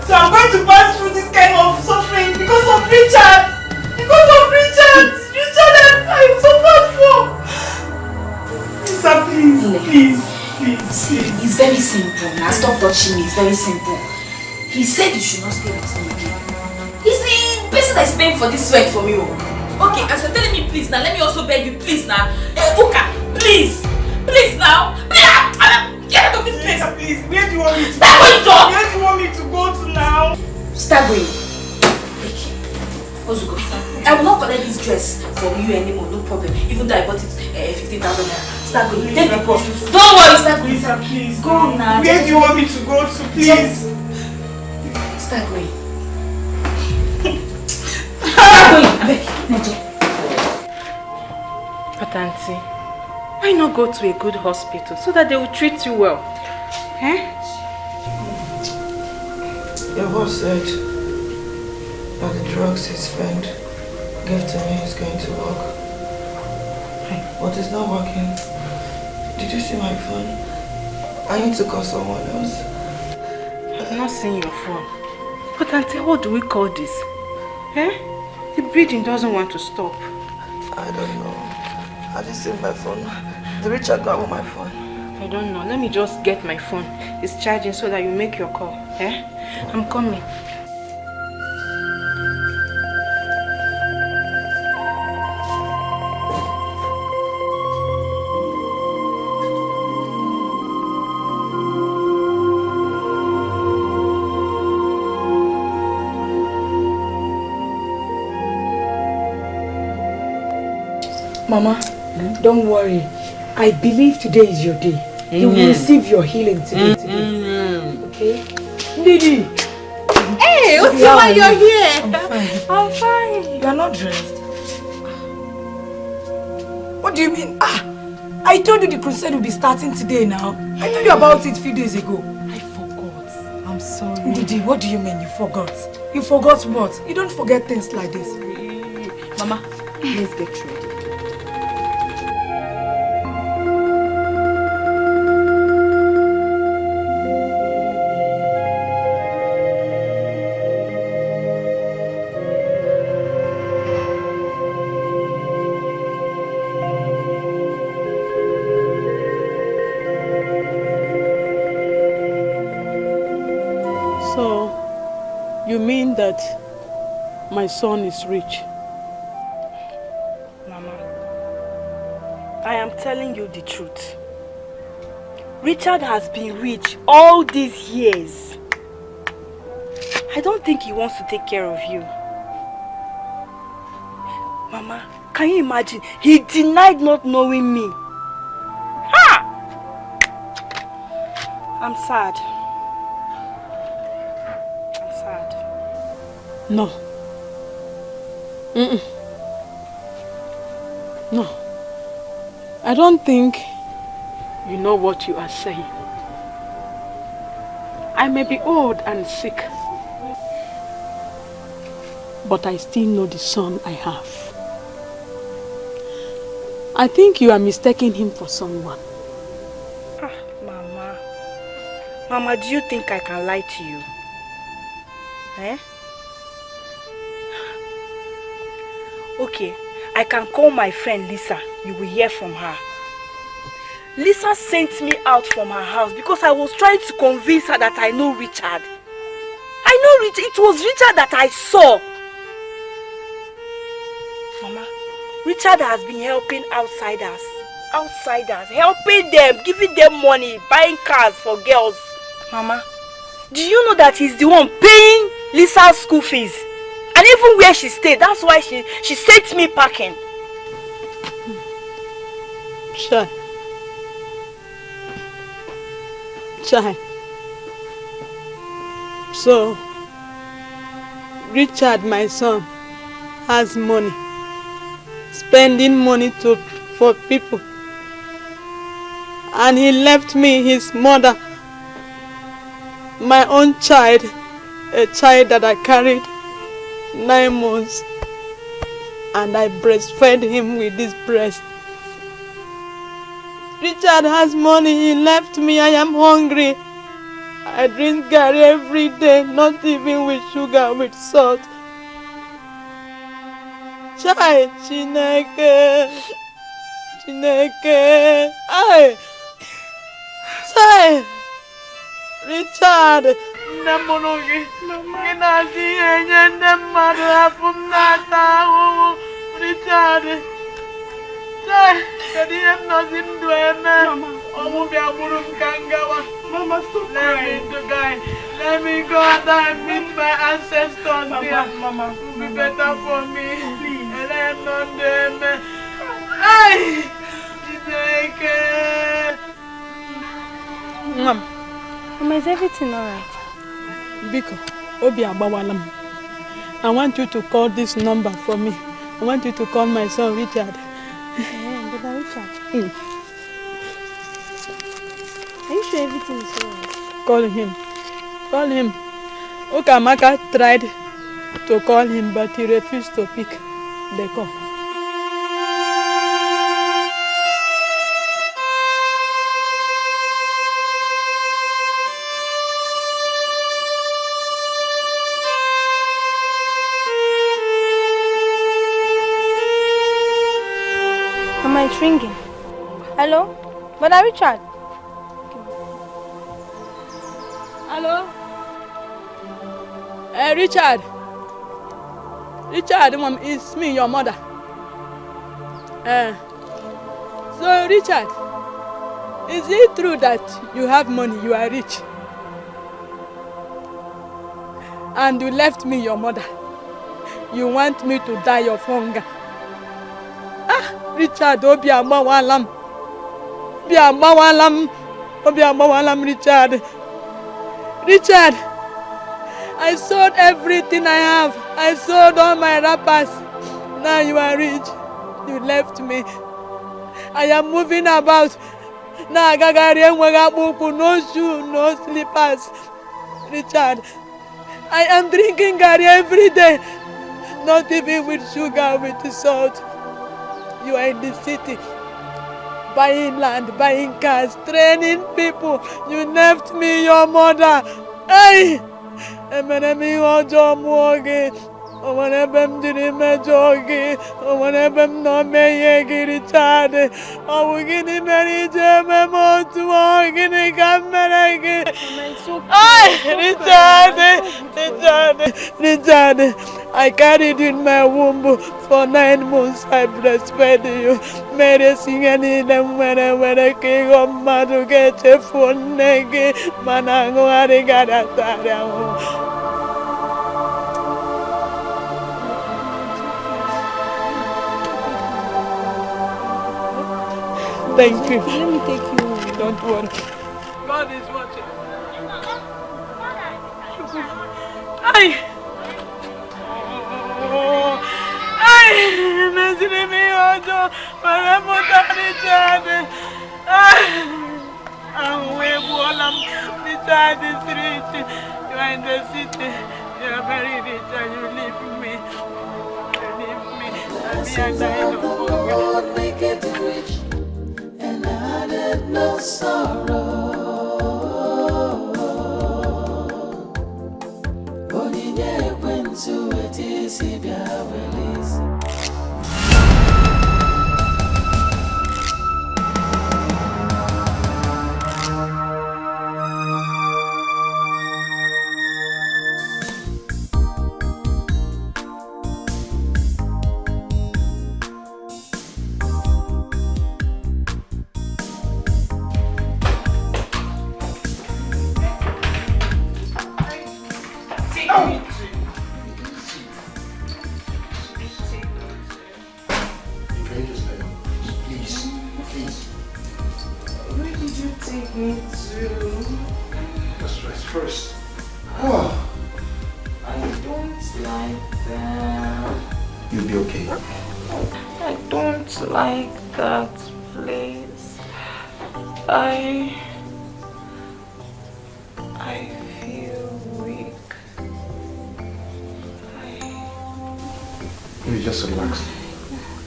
So I'm going to pass through this kind of suffering because of Richard. Richard I suffered for. Lisa, please. It's very simple. Now stop touching me. It's very simple. He said you should not stay with me again. He's the person that is paying for this sweat for me. Okay, as you're telling me please now, let me also beg you please now. Uka, please now. Get out of this place. Please, where do you want me to Start going, dog. Where do you want me to go to now? Start going. Ozuko, I will not collect this dress from you anymore, no problem. Even though I bought it 15,000 naira. Start going. Take the cost. Don't worry, start going. Lisa, please. Go now. Where do you want me to go to, please? Start going. Start going. But auntie, why not go to a good hospital so that they will treat you well? Your boss said that the drugs his friend gave to me is going to work. But it's not working. Did you see my phone? I need to call someone else. I've not seen your phone. But auntie, what do we call this? The bleeding doesn't want to stop. I don't know. I didn't see my phone. The Richard got on my phone. I don't know. Let me just get my phone. It's charging so that you make your call. I'm coming. Mama, don't worry. I believe today is your day. You will receive your healing today. Okay? Lady, Hey, Utima, you're here. I'm fine. You're not dressed. What do you mean? I told you the crusade will be starting today now. I told you about it a few days ago. I forgot. I'm sorry. Didi, what do you mean you forgot? You forgot what? You don't forget things like this. Mama, let's get ready. You mean that my son is rich? Mama, I am telling you the truth. Richard has been rich all these years. I don't think he wants to take care of you. Mama, can you imagine? He denied not knowing me. Ha! I'm sad. No. No. I don't think you know what you are saying. I may be old and sick, but I still know the son I have. I think you are mistaking him for someone. Mama. Mama, do you think I can lie to you? Eh? Okay, I can call my friend Lisa. You will hear from her. Lisa sent me out from her house because I was trying to convince her that I know Richard. I know Richard. It was Richard that I saw. Mama, Richard has been helping outsiders. Helping them, giving them money, buying cars for girls. Mama, do you know that he's the one paying Lisa's school fees? And even where she stayed, that's why she sent me packing. Chai. So, Richard, my son, has money. Spending money for people. And he left me his mother, my own child, a child that I carried 9 months, and I breastfed him with this breast. Richard has money, he left me, I am hungry. I drink garri every day, not even with sugar, with salt. Chai, Chineke, ay, Chai, Richard. Richard. Mama, stop crying. Let me go and meet my ancestors. Mama, it will be better for me. Please. And I'm not them. Hey! Mama, is everything alright? Biko, Obi Abawalam. I want you to call this number for me. I want you to call my son Richard. Brother Richard. Are you sure everything is alright? Call him. Call him. Ukamaka tried to call him, but he refused to pick the call. Mama, it's ringing. Hello? Brother Richard? Hello? Richard. Richard, Mom, it's me, your mother. So, Richard, is it true that you have money, you are rich? And you left me, your mother. You want me to die of hunger. Richard, Obi Abawalam. Richard. Richard, I sold everything I have. I sold all my wrappers. Now you are rich. You left me. I am moving about. Now no shoe, no slippers. Richard, I am drinking Gary every day. Not even with sugar, with salt. You are in the city. Buying land, buying cars, training people. You left me, your mother. Hey! Richard, I carried you in my womb for 9 months. I breastfed you. Mary sing any them when I came on to get a phone negi. Manango arigada. Thank you. Let me take you. Don't worry. God is watching. Ay! Ay! Imagine me, Ojo. Ay! I'm way Bolam. Richard is rich. You are in the city. You are very rich and you leave me. You leave me. Blessings of the Lord make it rich, and added no sorrow. Onyinye ekwensu etisi bịa welisi.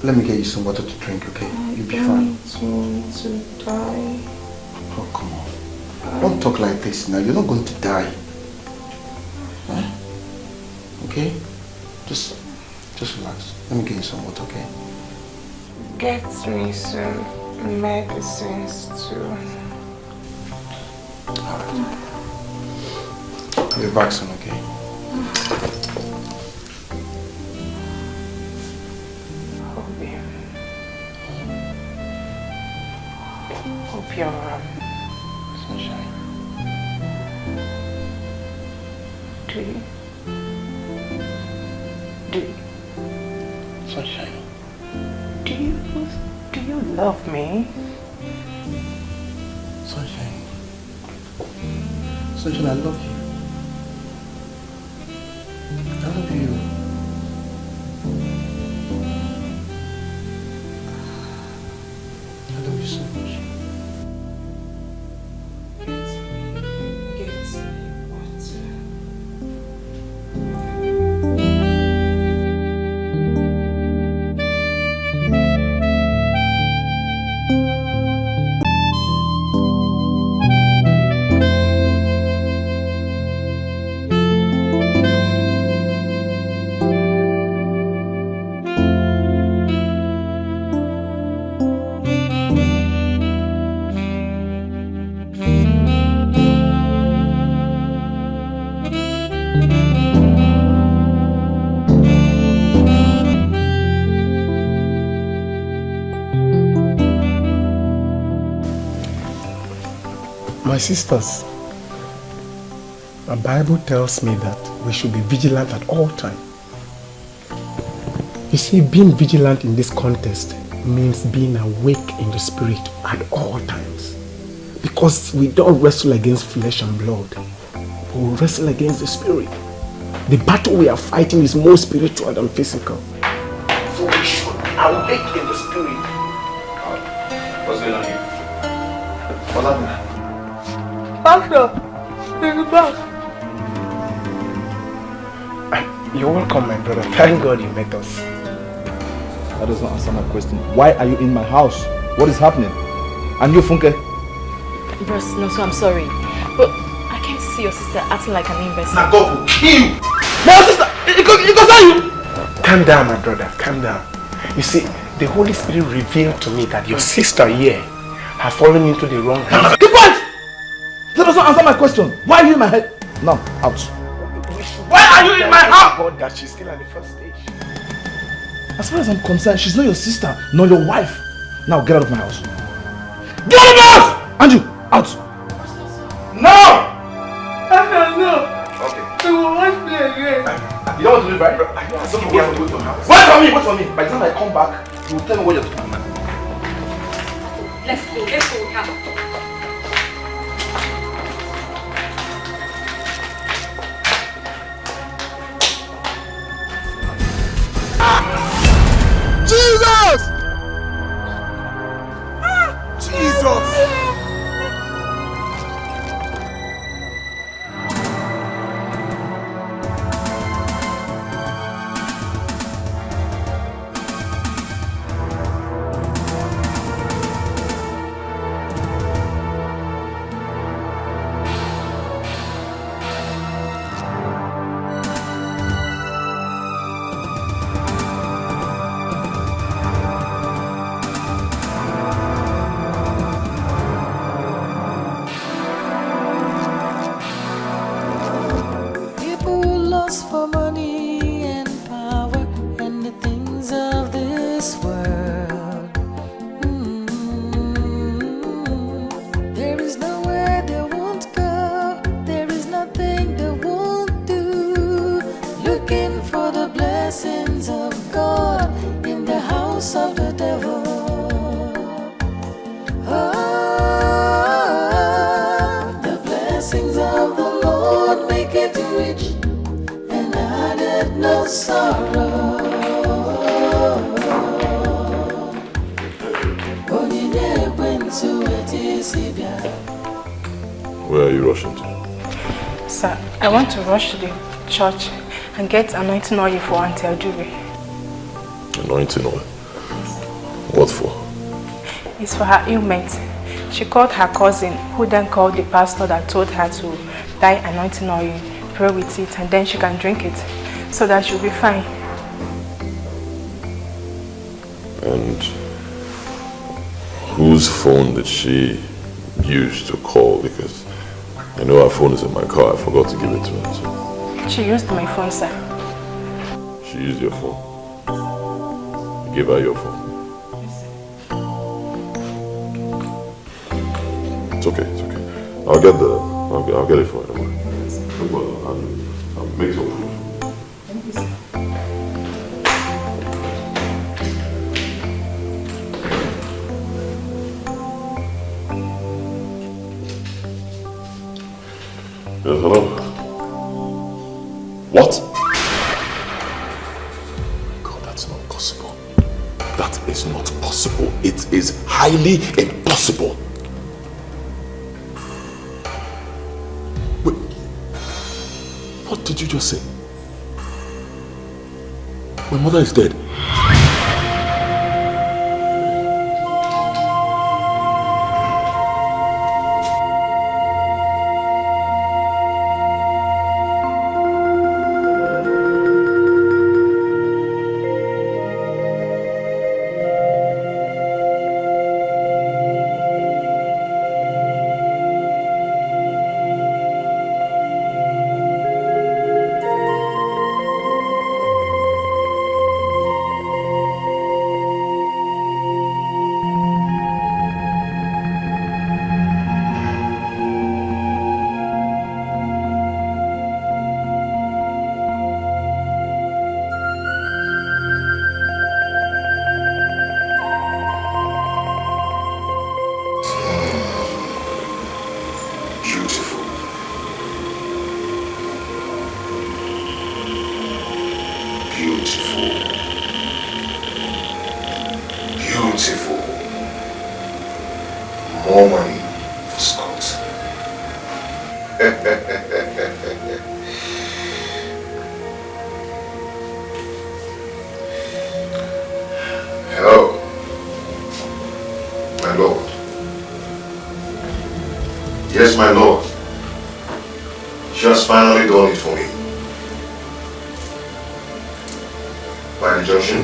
Let me get you some water to drink, okay? You'll be fine. I want to die. Oh, come on. Don't talk like this now. You're not going to die. Huh? Okay? Just relax. Let me get you some water, okay? Get me some medicines too. Alright. Put your back on, okay? Your sunshine. Sunshine. Do you love me? Sunshine. Sunshine, I love you. I love you. I love you so much. My sisters, the Bible tells me that we should be vigilant at all times. You see, being vigilant in this contest means being awake in the spirit at all times. Because we don't wrestle against flesh and blood, we wrestle against the spirit. The battle we are fighting is more spiritual than physical. So we should awake in the spirit. What's going on here? What's happening? Pastor, in the back. You're welcome, my brother. Thank God you met us. That does not answer my question. Why are you in my house? What is happening? And you, Funke? Bros, no, so I'm sorry. But I can't see your sister acting like an imbecile. Now God will kill you. My sister, it goes on you. Calm down, my brother. Calm down. You see, the Holy Spirit revealed to me that your sister here has fallen into the wrong hands. Keep quiet! That does not answer my question. Why are you in my head? Now, out. Why are you in my house? God, that she's still at the first stage. As far as I'm concerned, she's not your sister, nor your wife. Now, get out of my house. Get out of my house! Andrew, out. No! No. Okay. They will watch me again. You don't want to leave, right? I don't want to go to your house. Wait for me, wait for me. By the time I come back, you will tell me what you're talking about. Let's go, come. Jesus! Jesus! People lost for money and power and the things of this world. There is nowhere they won't go. There is nothing they won't do. Looking for the blessings of God in the house of the devil. The blessings of the Lord make it rich and added no sorrow. Where are you rushing to? Sir, I want to rush to the church and get anointing oil for Auntie Adube. Anointing oil? What for? It's for her ailment. She called her cousin, who then called the pastor that told her to buy anointing oil, pray with it, and then she can drink it, so that she'll be fine. And whose phone did she use to call? Because I know her phone is in my car. I forgot to give it to her. So. She used my phone, sir. She used your phone. You gave her your phone. It's okay. It's okay. I'll get it for you. I'll make some food. Yes, hello? What? God, that's not possible. That is not possible. It is highly impossible. Wait. What did you just say? My mother is dead. Beautiful. Beautiful. More money for Scott. Hello, my lord. Yes, my lord. She has finally done it for me. By the junction?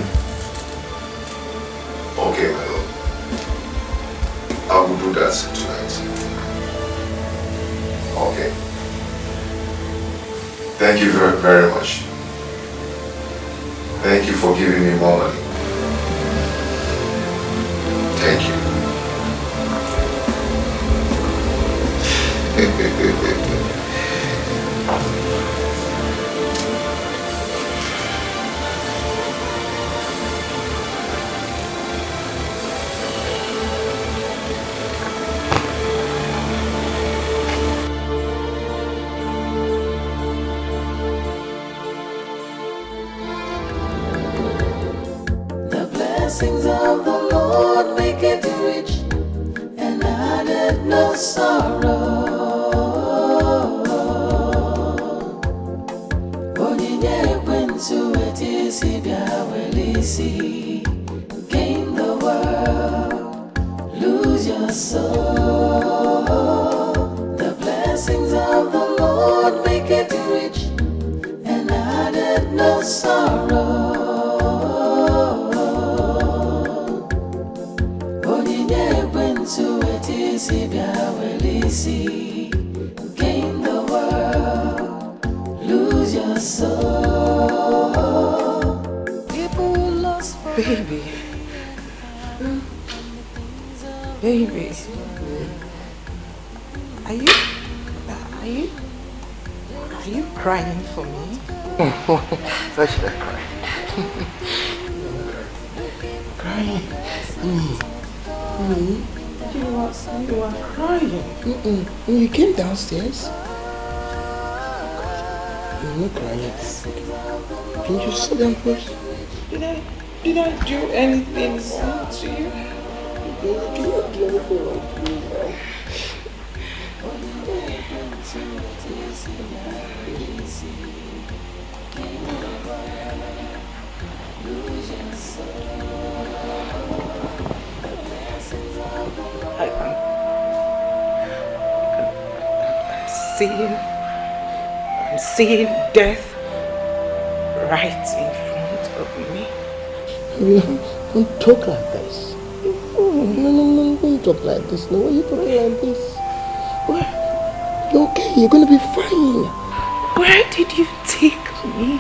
Okay, my lord. I will do that tonight. Okay. Thank you very, very much. Thank you for giving me more money. Thank you. The blessings of the Lord make it rich and added no sorrow. Onyinye ekwensu etisi bịa welisi. Gain the world, lose your soul. The blessings of the Lord make it rich and added no sorrow. Gain the world, lose your soul. People lost for Baby. Baby. Are you crying for me? Why should I cry? Crying? You are crying. You came downstairs. You're not crying. Can you just sit down first? Did I do anything wrong to you? You cannot do anything wrong to me now. I'm seeing death right in front of me. Don't talk like this. No, don't talk like this. No, why are you talking like this? What? You're okay, you're gonna be fine. Where did you take me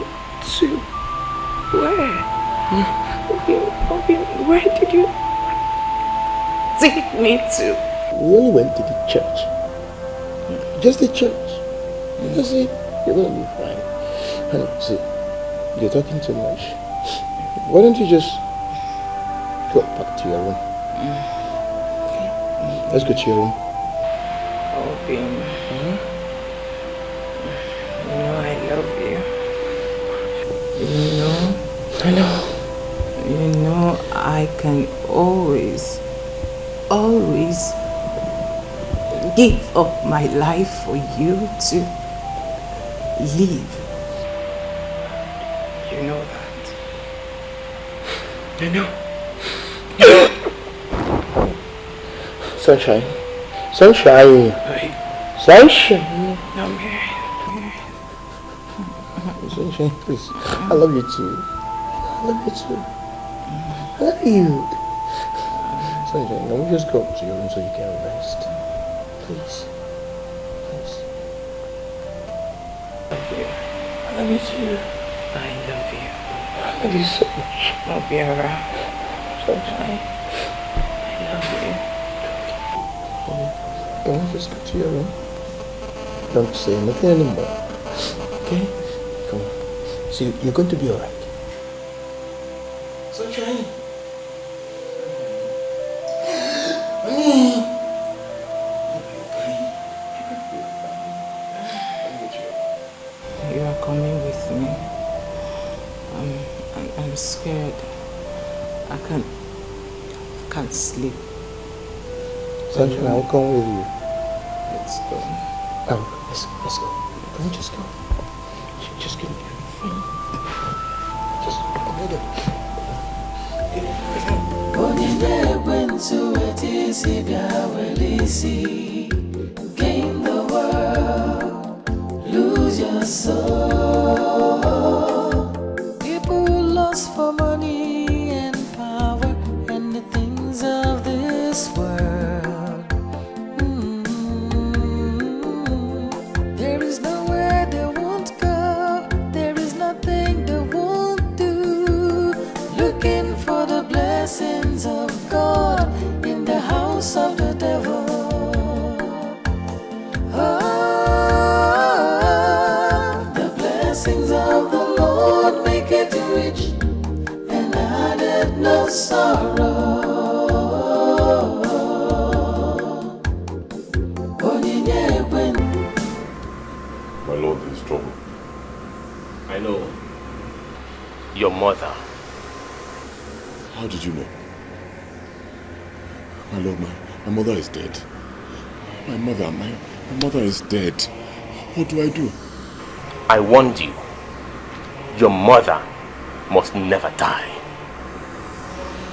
to? Where? Where did you take me to? We only went to the church. Just the church. That's it. You're gonna be fine. Honey, see, you're talking too much. Why don't you just go back to your room? Let's go to your room. Okay. You know I love you. You know? I know. You know I can always give up my life for you to live. You know that. I know. Sunshine. Sunshine. Sunshine. I'm here. Sunshine, please. I love you too. I love you too. I love you. Sunshine, can we just go up to your room so you can rest? Please. Please. I love you too. I love you. I love you so much. I'll be around. Sunshine. I love you. Can we just go to your room? Don't say nothing anymore. Okay? Come on. See, you're going to be alright. Sunshine. You are coming with me. I'm scared. I can't sleep. Sunshine, I'll come with you. Let's go. Let's go. Can we just go? Just give me your phone. Just hold it. Gain the world, lose your soul. People lost for money and power and the things of this world. There is nowhere they won't go. There is nothing they won't do. Looking for the blessings of God in the house of the devil. The blessings of the Lord make it rich and added no sorrow. My lord, there is trouble. I know. Your mother. How did you know? My lord, my mother is dead. My mother is dead. What do I do? I warned you. Your mother must never die.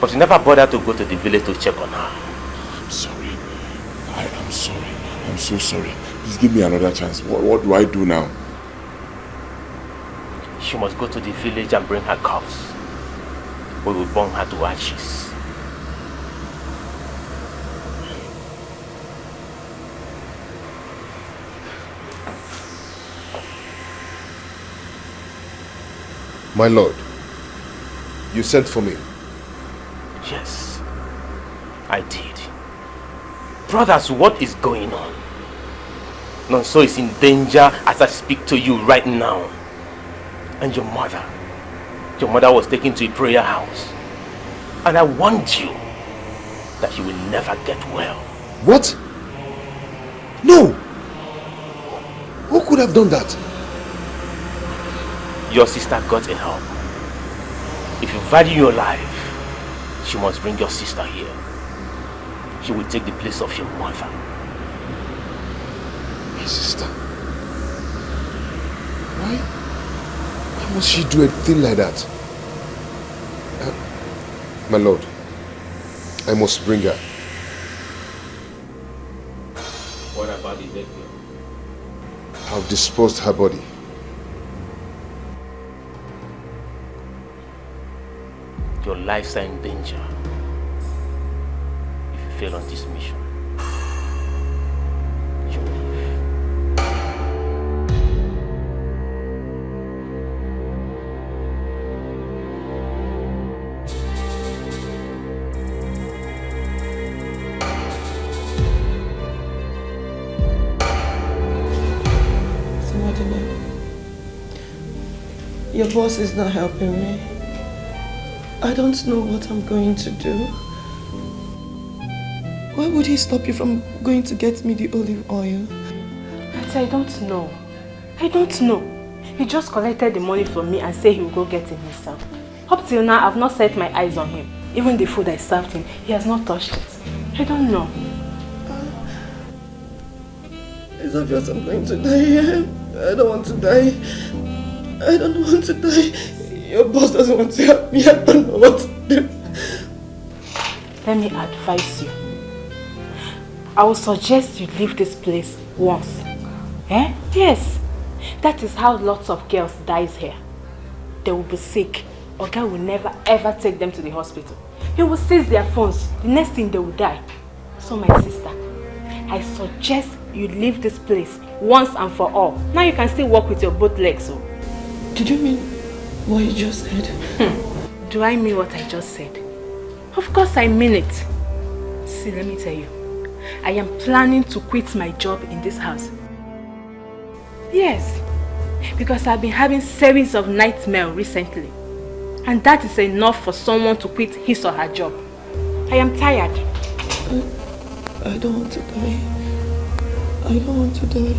But you never bothered to go to the village to check on her. I'm sorry. I am sorry. I'm so sorry. Please give me another chance. What do I do now? She must go to the village and bring her corpse. We will burn her to ashes. My lord, you sent for me. Yes, I did. Brothers, what is going on? Nonso is in danger as I speak to you right now. And your mother was taken to a prayer house. And I warned you that you will never get well. What? No! Who could have done that? Your sister got a help. If you value your life, she must bring your sister here. She will take the place of your mother. My sister? Why must she do a thing like that? My lord, I must bring her. What about the dead girl? I've disposed her body. Your lives are in danger if you fail on this mission. You leave. Your boss is not helping me. I don't know what I'm going to do. Why would he stop you from going to get me the olive oil? I don't know. I don't know. He just collected the money from me and said he will go get it himself. Up till now, I've not set my eyes on him. Even the food I served him, he has not touched it. I don't know. It's obvious I'm going to die. I don't want to die. I don't want to die. Your boss doesn't want to help me. I don't know what to do. Let me advise you. I will suggest you leave this place once. Eh? Yes. That is how lots of girls die here. They will be sick. Oga will never ever take them to the hospital. He will seize their phones. The next thing they will die. So my sister, I suggest you leave this place once and for all. Now you can still walk with your both legs. So. Did you mean what you just said? Do I mean what I just said? Of course I mean it. See, let me tell you. I am planning to quit my job in this house. Yes. Because I've been having series of nightmares recently. And that is enough for someone to quit his or her job. I am tired. I don't want to die. I don't want to die.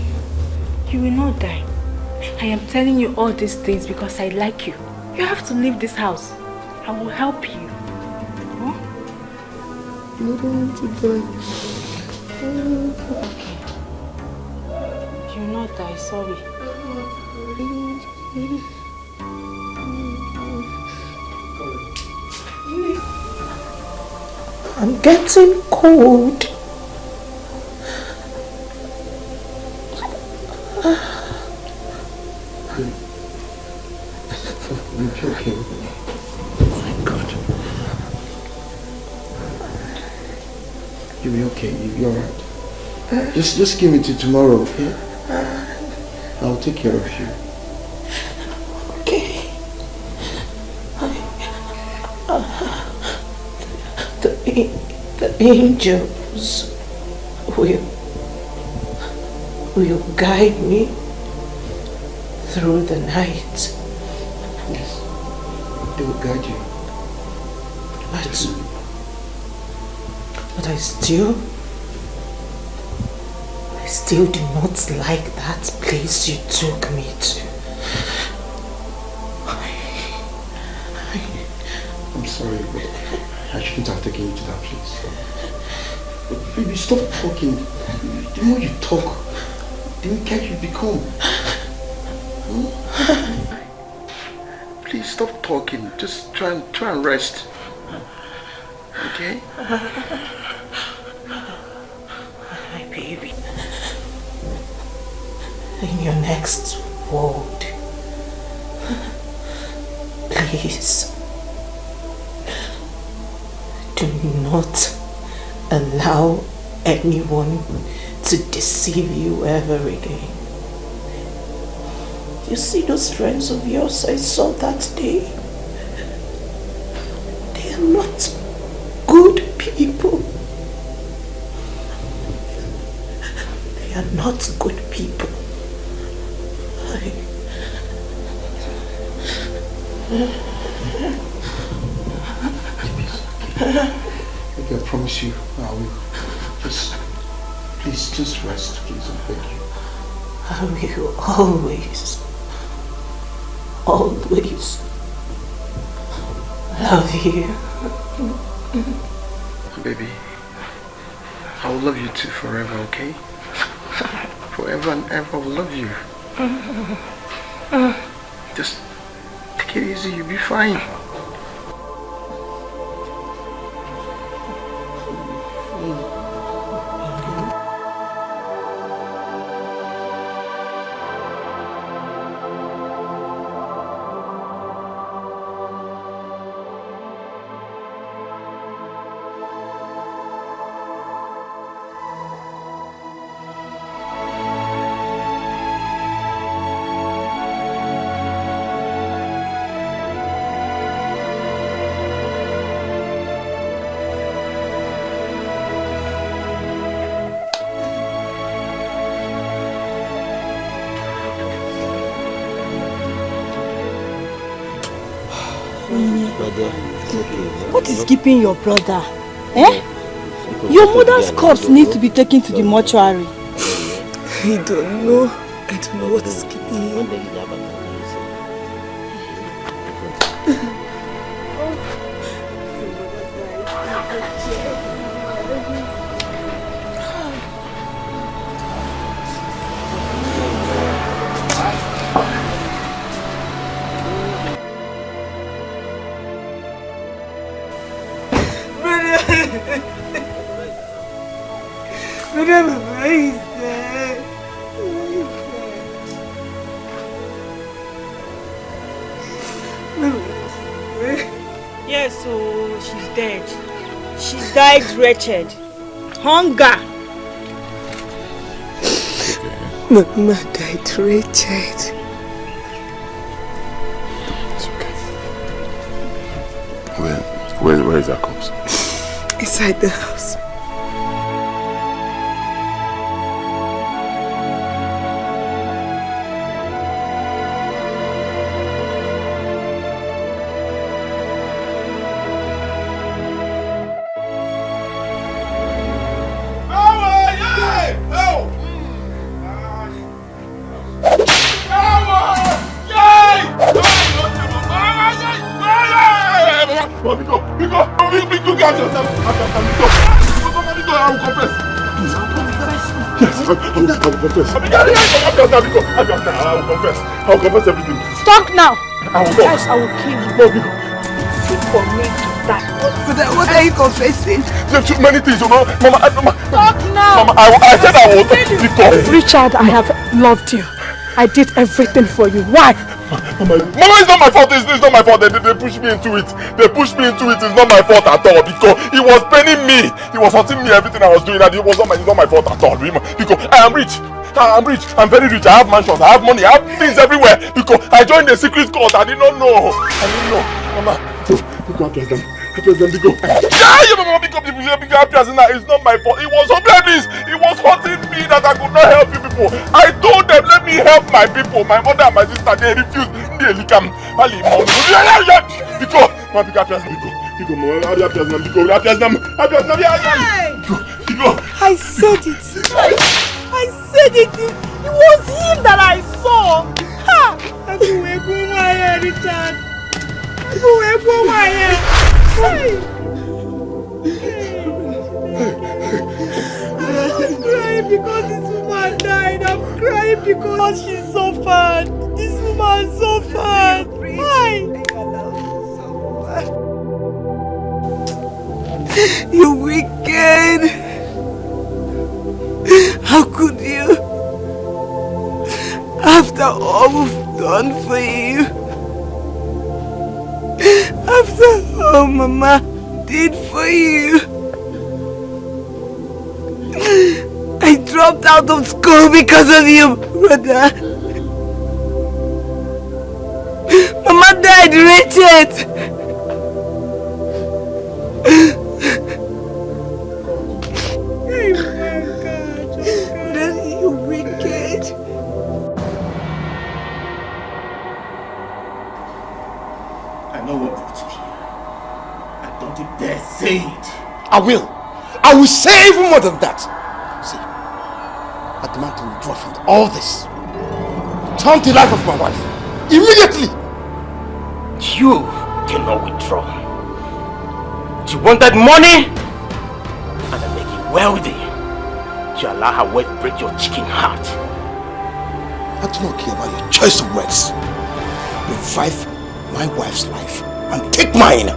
You will not die. I am telling you all these things because I like you. You have to leave this house. I will help you. Huh? I don't want to die. Okay. You'll not die, sorry. I'm getting cold. I'm joking. Oh my God. You'll be okay. You'll be alright. Just give me till tomorrow, okay? I'll take care of you. Okay. The angels will guide me through the night. Yes, they will guide you. But I still do not like that place you took me to. I'm sorry, but I shouldn't have taken you to that place. But baby, stop talking. The more you talk, the weaker you become. Please stop talking. Just try and rest. Okay? My baby. In your next world, please do not allow anyone to deceive you ever again. You see those friends of yours I saw that day? They are not good people. They are not good people. Okay, I promise you, I will. Just rest, please, I beg you. I will always love you. Baby, I will love you too forever, okay? Forever and ever I will love you. Just take it easy, you'll be fine. What is keeping your brother? Eh? Your mother's corpse needs to be taken to the mortuary. I don't know what is keeping him. Yes, so she's dead. She died wretched. Hunger. Mama died wretched. It's okay. Where is that corpse? Inside the house. confess. I will confess. I will confess everything. Talk now. I will talk. Else I will kill you. No, Biko. For me to die. What are you confessing? There are too many things, you know. Mama, Talk now. Mama, I said I will talk. Biko. Richard, I have loved you. I did everything for you. Why? Mama, it's not my fault. It's not my fault. They pushed me into it. They pushed me into it. It's not my fault at all. Because he was paining me. He was hurting me. Everything I was doing, and it was not my fault at all. Because I am rich. I'm rich. I'm very rich. I have mansions. I have money. I have things everywhere. Because I joined the secret cult. I did not know. I didn't know. Mama, because it's not my fault. It was hopeless. It was hurting me that I could not help you people. I told them, let me help my people. My mother and my sister, they refused. I said it. I said it. It was him that I saw. Ha! Richard. I'm crying because this woman died. I'm crying because she suffered. This woman suffered. Why? You wicked. How could you? After all we've done for you. After all Mama did for you. I dropped out of school because of you, brother. Mama died, Richard. You wicked. I know what brought you here. I don't you dare say it. I will. I will say even more than that. See, I demand to withdraw from all this. Turn the life of my wife. Immediately. You cannot withdraw. She wanted money and I make you wealthy. You allow her wealth break your chicken heart. I do not care about your choice of words. Revive my wife's life and take mine.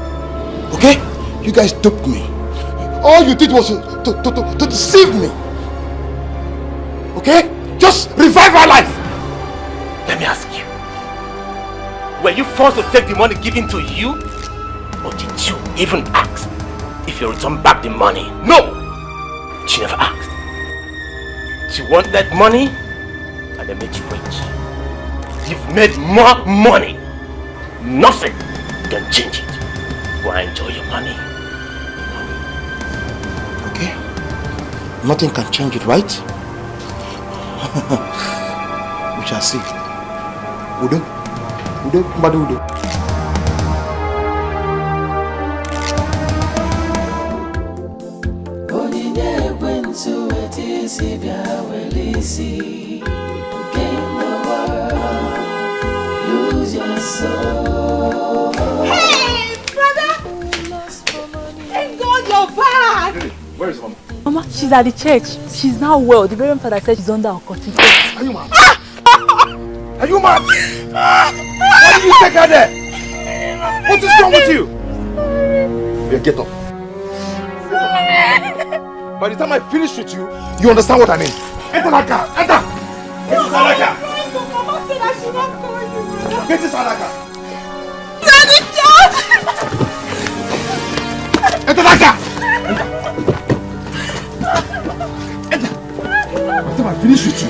Okay? You guys duped me. All you did was to deceive me. Okay? Just revive our life. Let me ask you. Were you forced to take the money given to you? Or did you even ask if you return back the money? No! She never asked. She wanted that money and they made you rich. You've made more money. Nothing can change it. Go and enjoy your money. Okay? Nothing can change it, right? We shall see. Udo? Udo? Mbadu Udo? Lizzy, gain the world, lose your soul. Hey, brother! Thank God you're back! Where is Mama? Mama, she's at the church. She's now well. The Reverend Father said she's under our cotton. Are you mad? Are you mad? Why did you take her there? What is wrong with you? Yeah, get up. By the time I finish with you, you understand what I mean. Enter that car! Enter! Get inside that car! Mama said I should not call you, brother. Get inside that car! Daddy, John! Enter that car! Enter! Enter! By the time I finish with you.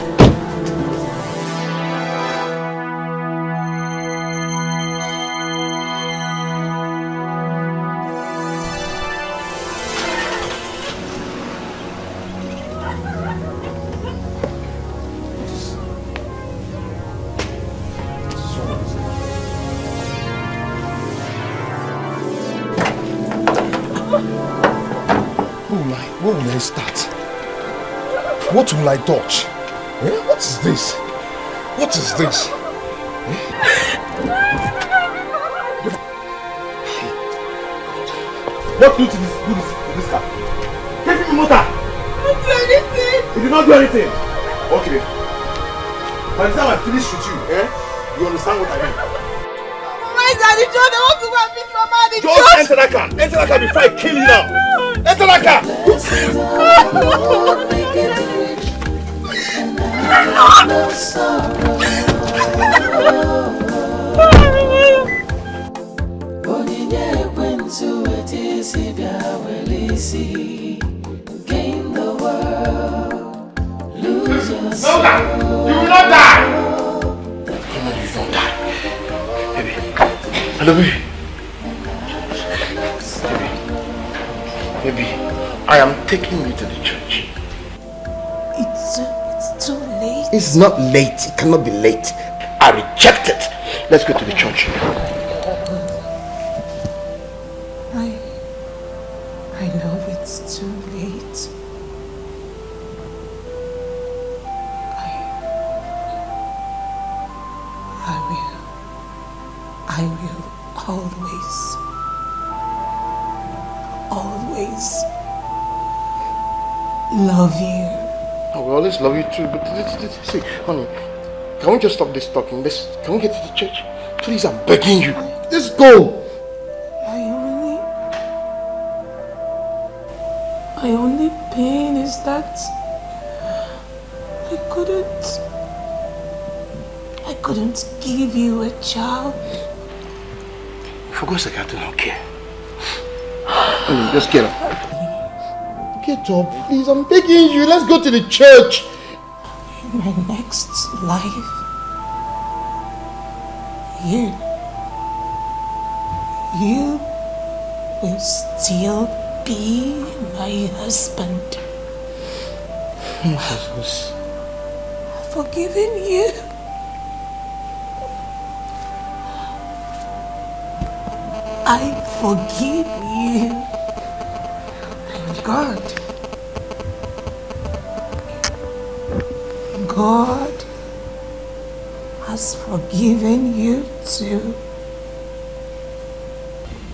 Where will I start? What will I touch? What is this? What is this? What do you do this car? Get in the motor! Don't do anything! You did not do anything. Okay. By the time I finish with you, you understand what I mean. Why is that the church? I want to go and meet Mama at the church. Just enter that car. Enter that car before I kill you now. Enter that car. Gain the world, lose yourself. No, you will not die. You will not die. Baby. Hello, baby. Baby, I am taking you to the church. It's too late. It's not late. It cannot be late. I reject it. Let's go to the church. I know it's too late. I will always love you. I will always love you too, but see, honey, can we just stop this talking? Can we get to the church? Please, I'm begging you. Let's go. My only pain is that I couldn't give you a child. For God's sake, I do not care. Honey, just get up. Get up, please. I'm begging you. Let's go to the church. In my next life, you will still be my husband. Jesus. I've forgiven you. I forgive you. And God has forgiven you too.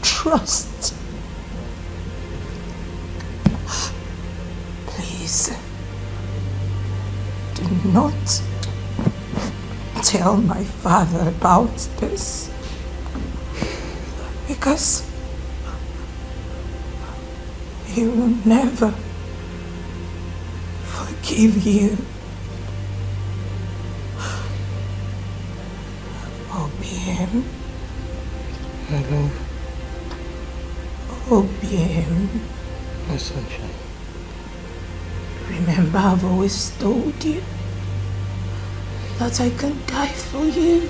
Trust. Please, do not tell my father about this. Because he will never forgive you. Obiem. My love. Obiem. My sunshine. Remember, I've always told you that I can die for you.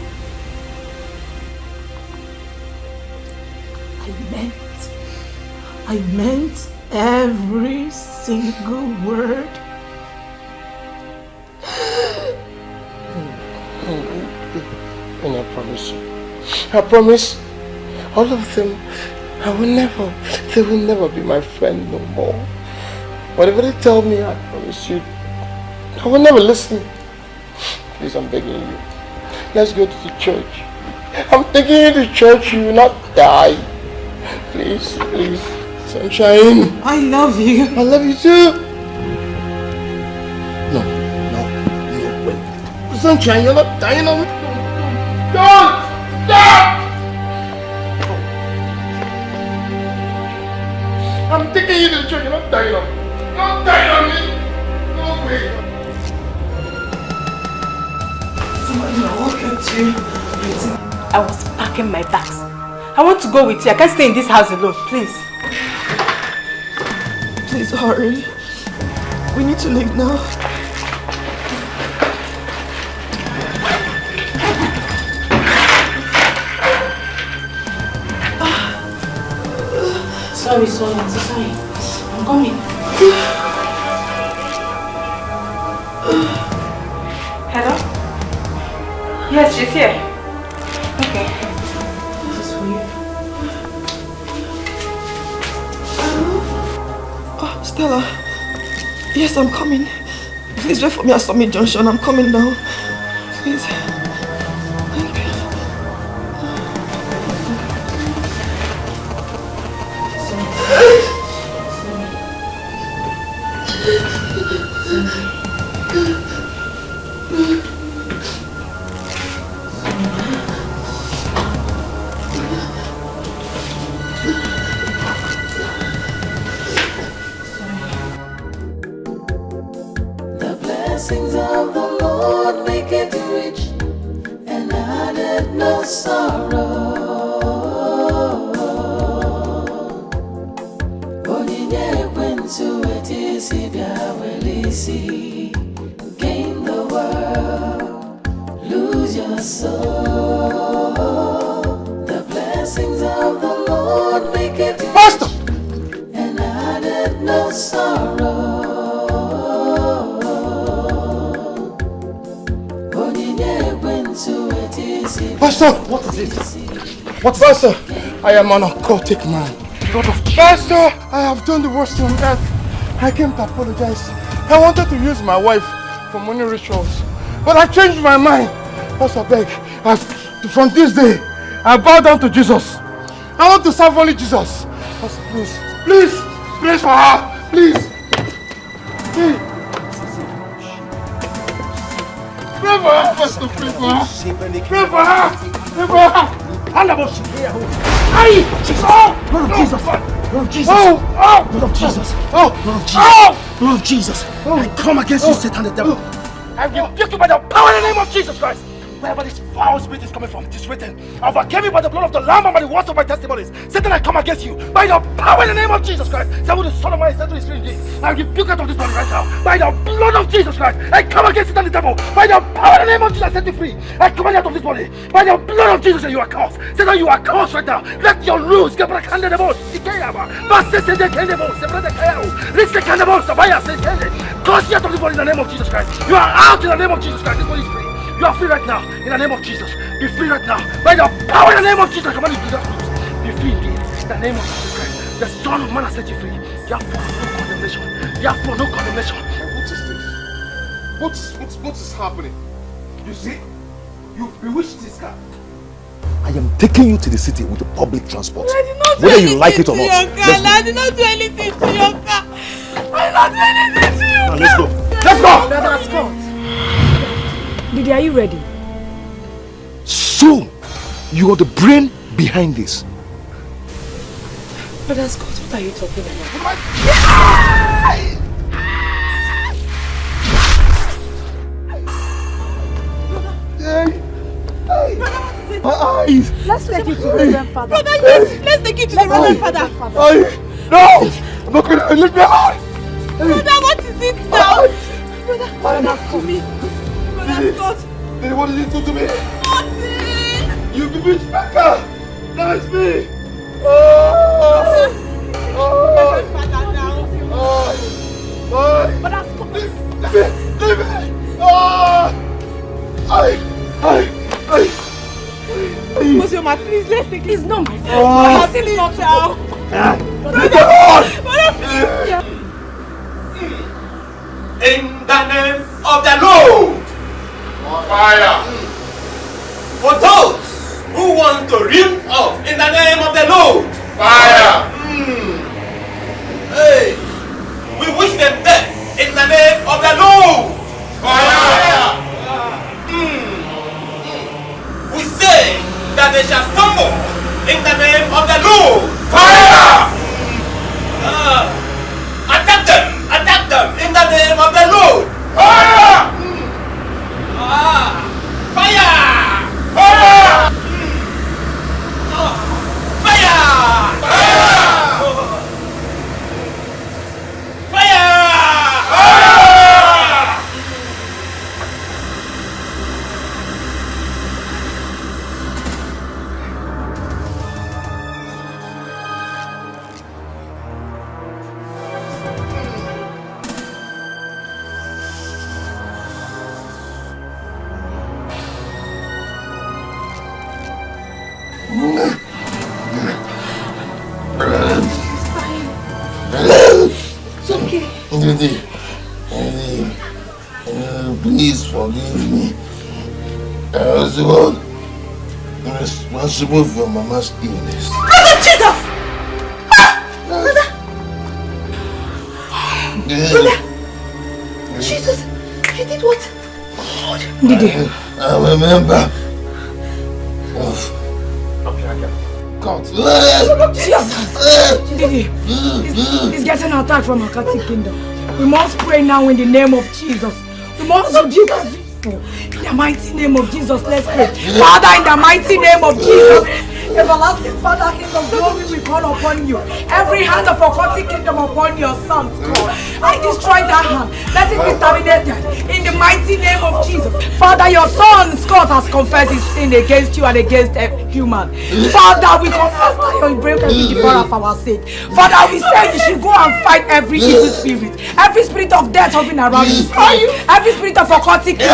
I meant every single word. And I promise you. I promise all of them, they will never be my friend no more. Whatever they tell me, I promise you, I will never listen. Please, I'm begging you. Let's go to the church. I'm taking you to church, you will not die. Please, please. Sunshine. I love you. I love you too. No, wait. Sunshine, you're not dying on me. Don't! Stop! I'm taking you to the church, you're not dying on me. You're not dying on me. No way. I was packing my bags. I want to go with you. I can't stay in this house alone, please. Please hurry. We need to leave now. Sorry, I'm so sorry. I'm coming. Hello? Yes, she's here. Okay. This is for you. Oh, Stella. Yes, I'm coming. Please wait for me at Summit Junction. I'm coming now. Please. Thank you. blessings of the Lord make it Pastor! And added no sorrow. Pastor! What is it? What is Pastor? I am an occultic man. Pastor, I have done the worst on earth. I came to apologize. I wanted to use my wife for money rituals, but I changed my mind. Pastor, beg, from this day, I bow down to Jesus. I want to serve only Jesus. Pastor, please, please, please for her, please. Please. Pray for her, Pastor, pray for her. Pray for her, pray for her. Aye! Jesus! Lord of Jesus! Lord of Jesus! Lord of Jesus! Lord of Jesus! Lord of Jesus! I come against you, Satan the devil. I rebuke you by the power in the name of Jesus Christ. Wherever this foul spirit is coming from, it is written, I overcame you by the blood of the Lamb and by the words of my testimonies. Satan, I come against you by the power in the name of Jesus Christ. Say what the Son of Man is set to his free. I rebuke out of this body right now by the blood of Jesus Christ. I come against Satan the devil by the power in the name of Jesus. I set you free. I command you out of this body by the blood of Jesus. And you are cursed. Satan, you are cursed right now. Let your rules get back under the bones. Curse you out of this body in the name of Jesus Christ. You are out in the name of Jesus Christ. This body is free. You are free right now, in the name of Jesus. Be free right now, by the power in the name of Jesus. I command you to be free indeed, in the name of Jesus Christ. The Son of Man has set you free. Therefore, no condemnation. Therefore, no condemnation. What is this? What is happening? You see? You've bewitched this guy. I am taking you to the city with the public transport. I did not do whether anything you like it or to not. your car. I did not do anything to your car. I did not do anything to your car. Let's go. Let's go! Brother Scott. Didi, are you ready? So, you are the brain behind this. Brother Scott, what are you talking about? My eyes! Let's take you to the Reverend Father. Brother, yes, let's take you to the Reverend Father. No! I'm not gonna leave me alone! Brother, what is it now? Brother, for me. Brother Scott. What did you do to me? Nothing! You bewitched my car! Now it's me! Brother Scott. Leave me! Monsieur, please, let's take it. It's not my fault. Please, not now. Brother, please. In the name of the Lord. Fire. For those who want to rim off in the name of the Lord. Fire. Hey, we wish them death in the name of the Lord. Fire. We say that they shall stumble in the name of the Lord. Fire. Attack them in the name of the Lord. Fire. Fire! Fire. Fire! It's okay. Please forgive me. I was the one responsible for Mama's illness. Brother Jesus! Brother! Brother! Jesus! You did what? Didi. I'm a member of God. Jesus! Didi, he's getting attacked from Akati Kingdom. We must pray now in the name of Jesus. We must rebuke evil. In the mighty name of Jesus, let's pray. Father, in the mighty name of Jesus, everlasting Father, King of glory, we call upon you. Every hand of occultic kingdom upon your sons, God. I destroy that hand. Let it be terminated. In the mighty name of Jesus. Father, your son, Scott, has confessed his sin against you and against every. human. Father, we confess that you break every devourer for our sake. Father, we say you should go and fight every evil spirit. Every spirit of death hovering around his soul. Every spirit of occultic kingdom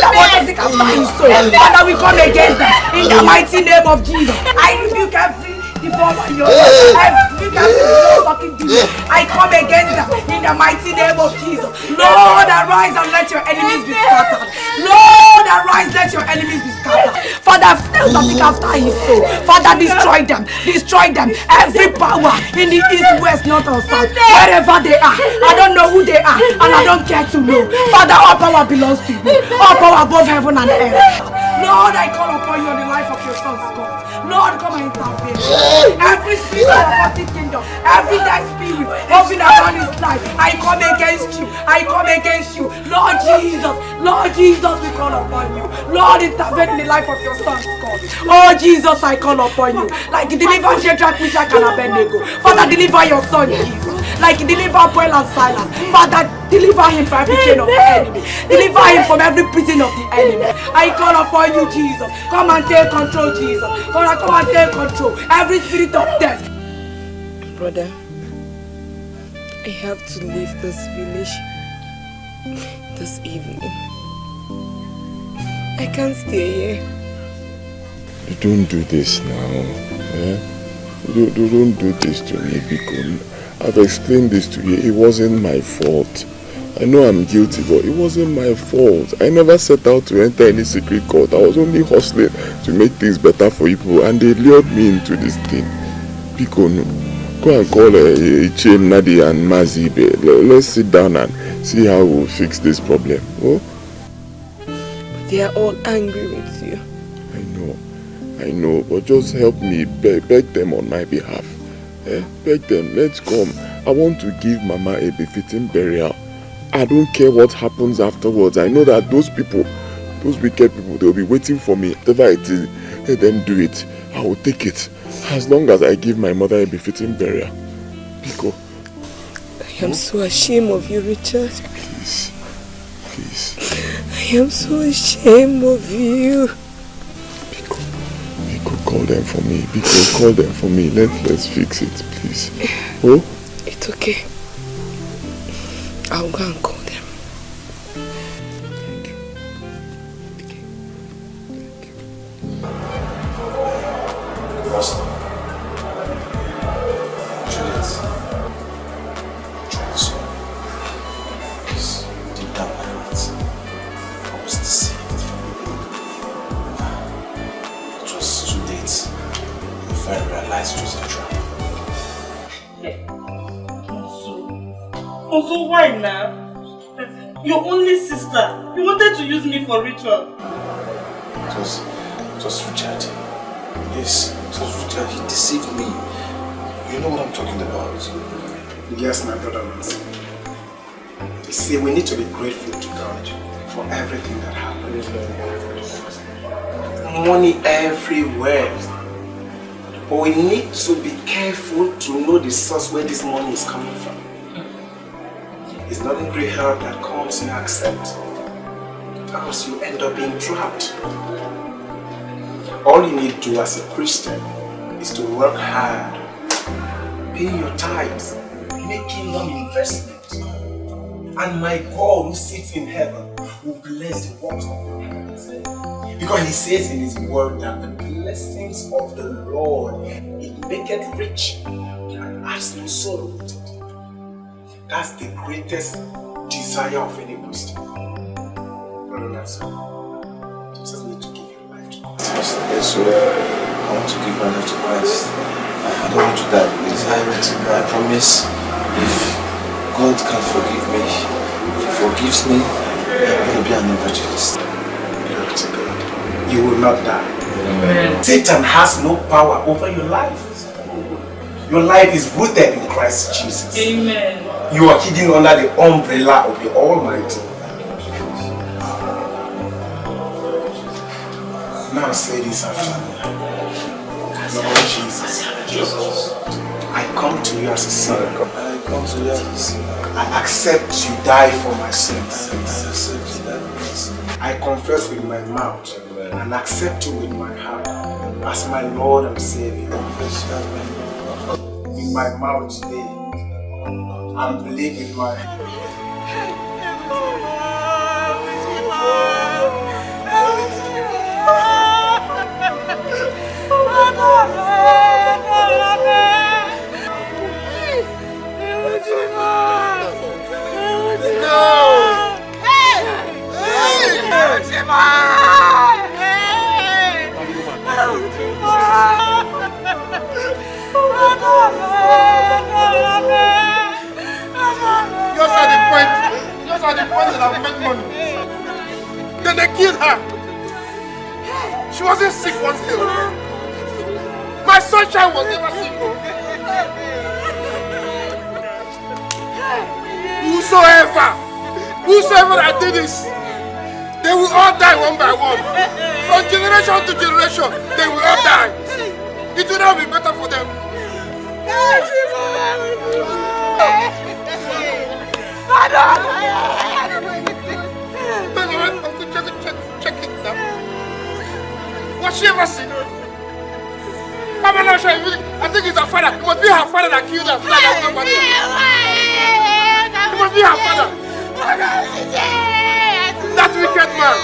that wants to seek after his soul. Father, we come against them in the mighty name of Jesus. I rebuke every devourer in your life. I rebuke every fucking demon. I come against them in the mighty name of Jesus. Lord, arise and let your enemies be scattered. Lord, arise, let your enemies be scattered. Father, fails to seek after his soul. Father, destroy them. Destroy them. Every power in the east, west, north, or south, wherever they are. I don't know who they are, and I don't care to know. Father, all power belongs to you. All power above heaven and earth. Lord, I call upon you on the life of your sons, God. Lord, come and intervene. Every spirit of the kingdom, every dead spirit moving around his life, I come against you. I come against you. Lord Jesus, we call upon you. Lord, intervene in the life of your sons, God. Oh, Jesus, I call upon you. Like you deliver Shadrach, Meshach, and Abednego. Father, deliver your son, Jesus. Like you deliver Paul and Silas. Father, deliver him from every chain of the enemy. Deliver him from every prison of the enemy. I call upon you, Jesus. Come and take control, Jesus. Come and take control. Every spirit of death. Brother, I have to leave this village this evening. I can't stay here. You don't do this now. Eh? You don't do this to me, because I've explained this to you. It wasn't my fault. I know I'm guilty, but it wasn't my fault. I never set out to enter any secret court. I was only hustling to make things better for people, and they lured me into this thing. Pico, no. Go and call Chem, Nadi and Mazibe. Let's sit down and see how we'll fix this problem. Oh? But they are all angry with you. I know, but just help me beg them on my behalf. Beg them, let's come. I want to give Mama a befitting burial. I don't care what happens afterwards. I know that those people, those wicked people, they'll be waiting for me. Whatever it is, let them do it. I will take it. As long as I give my mother a befitting burial. Pico. I am so ashamed of you, Richard. Please. I am so ashamed of you. Pico, call them for me. Pico, call them for me. Let's fix it, please. Oh? It's okay. I'll go and call them. Thank you. Pastor, Juliet, Johnson, please, deep down my heart, I was deceived. It was too late if I realized it was a trap. Also, why now? Your only sister. You wanted to use me for ritual. It was Richard. Yes, it was Richard. He deceived me. You know what I'm talking about. Yes, my brother Nancy. You see, we need to be grateful to God for everything that happened. Money everywhere. But we need to be careful to know the source where this money is coming from. It's not a great help that comes and accept. Else you end up being trapped. All you need to do as a Christian is to work hard, pay your tithes, making long investments. And my God who sits in heaven will bless the works of your hands. Because he says in his word that the blessings of the Lord, it maketh rich and adds no sorrow with it. That's the greatest desire of any Christian. Brother Nelson, you just need to give your life to God. Yes, so I want to give my life to Christ. I don't want to die. I promise, if God can forgive me, if he forgives me, I'm going to be an evangelist. Glory to God. You will not die. Amen. Satan has no power over your life. Your life is rooted in Christ Jesus. Amen. You are hidden under the umbrella of the Almighty. Now say this after me. Lord Jesus, I come to you as a son. I accept you die for my sins. I confess with my mouth and accept you with my heart as my Lord and Savior. In my mouth today, and believe in my Yours are the point that I've made money. Then they killed her. She wasn't sick once day. My sunshine was never sick. Whosoever that did this, they will all die one by one. From generation to generation, they will all die. It will not be better for them. Check it now. Was she ever seen? I'm not sure. I think it's her father. It must be her father that killed her. It must be her father. That wicked man.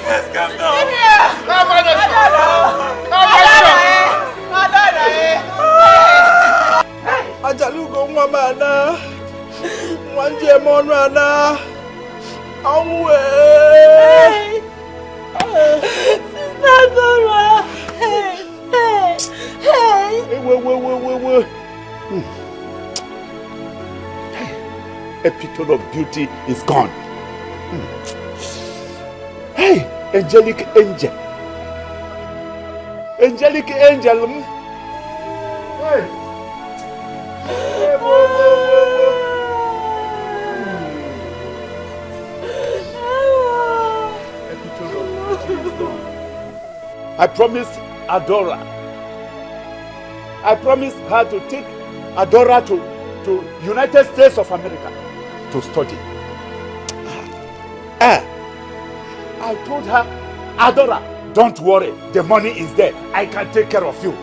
Let's calm down. Ajalugo Mamana, one Gemon Rana, away. Sister Dora, hey. Epitome of beauty is gone. Hey, angelic angel. Angelic angel. Hey. I promised Adora. I promised her to take Adora to United States of America to study. I told her, Adora, don't worry, the money is there. I can take care of you.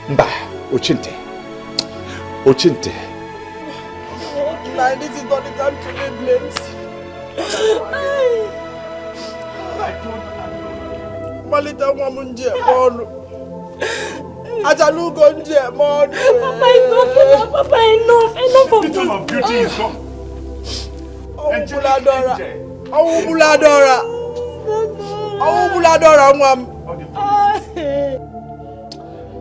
Mba, Ochinte. Like this is not the time to lay blames. Malita Wamunje Mono. Ajalugo Nje Mono. Papa, enough of this. Epitome of beauty is gone.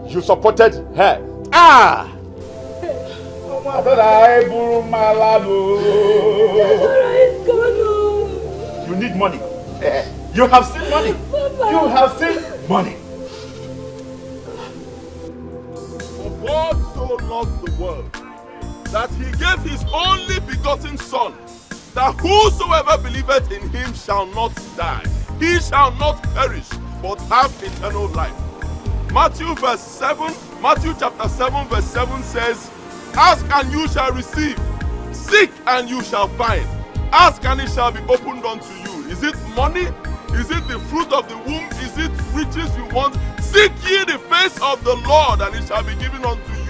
You supported her. You need money. You have seen money. You have seen money. For God so loved the world that he gave his only begotten Son, that whosoever believeth in him shall not die. He shall not perish, but have eternal life. Matthew chapter 7 verse 7 says, ask and you shall receive. Seek and you shall find. Ask and it shall be opened unto you. Is it money? Is it the fruit of the womb? Is it riches you want? Seek ye the face of the Lord and it shall be given unto you.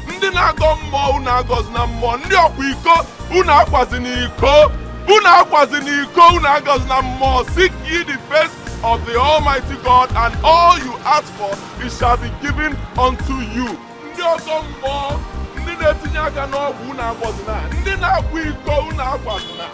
Ndị na-agọ mmụọ unu agọzi na mmụọ, ndị ọkwa iko unu akwazi n'iko, unu akwazi n'iko unu agọzi na mmụọ. Seek ye the face of the Almighty God, and all you ask for, it shall be given unto you. Ndị ọgọ mmụọ, ndị na-etinye aka n'ọgwụ unu agọzi na, ndị na-akwa iko unu akwazi na.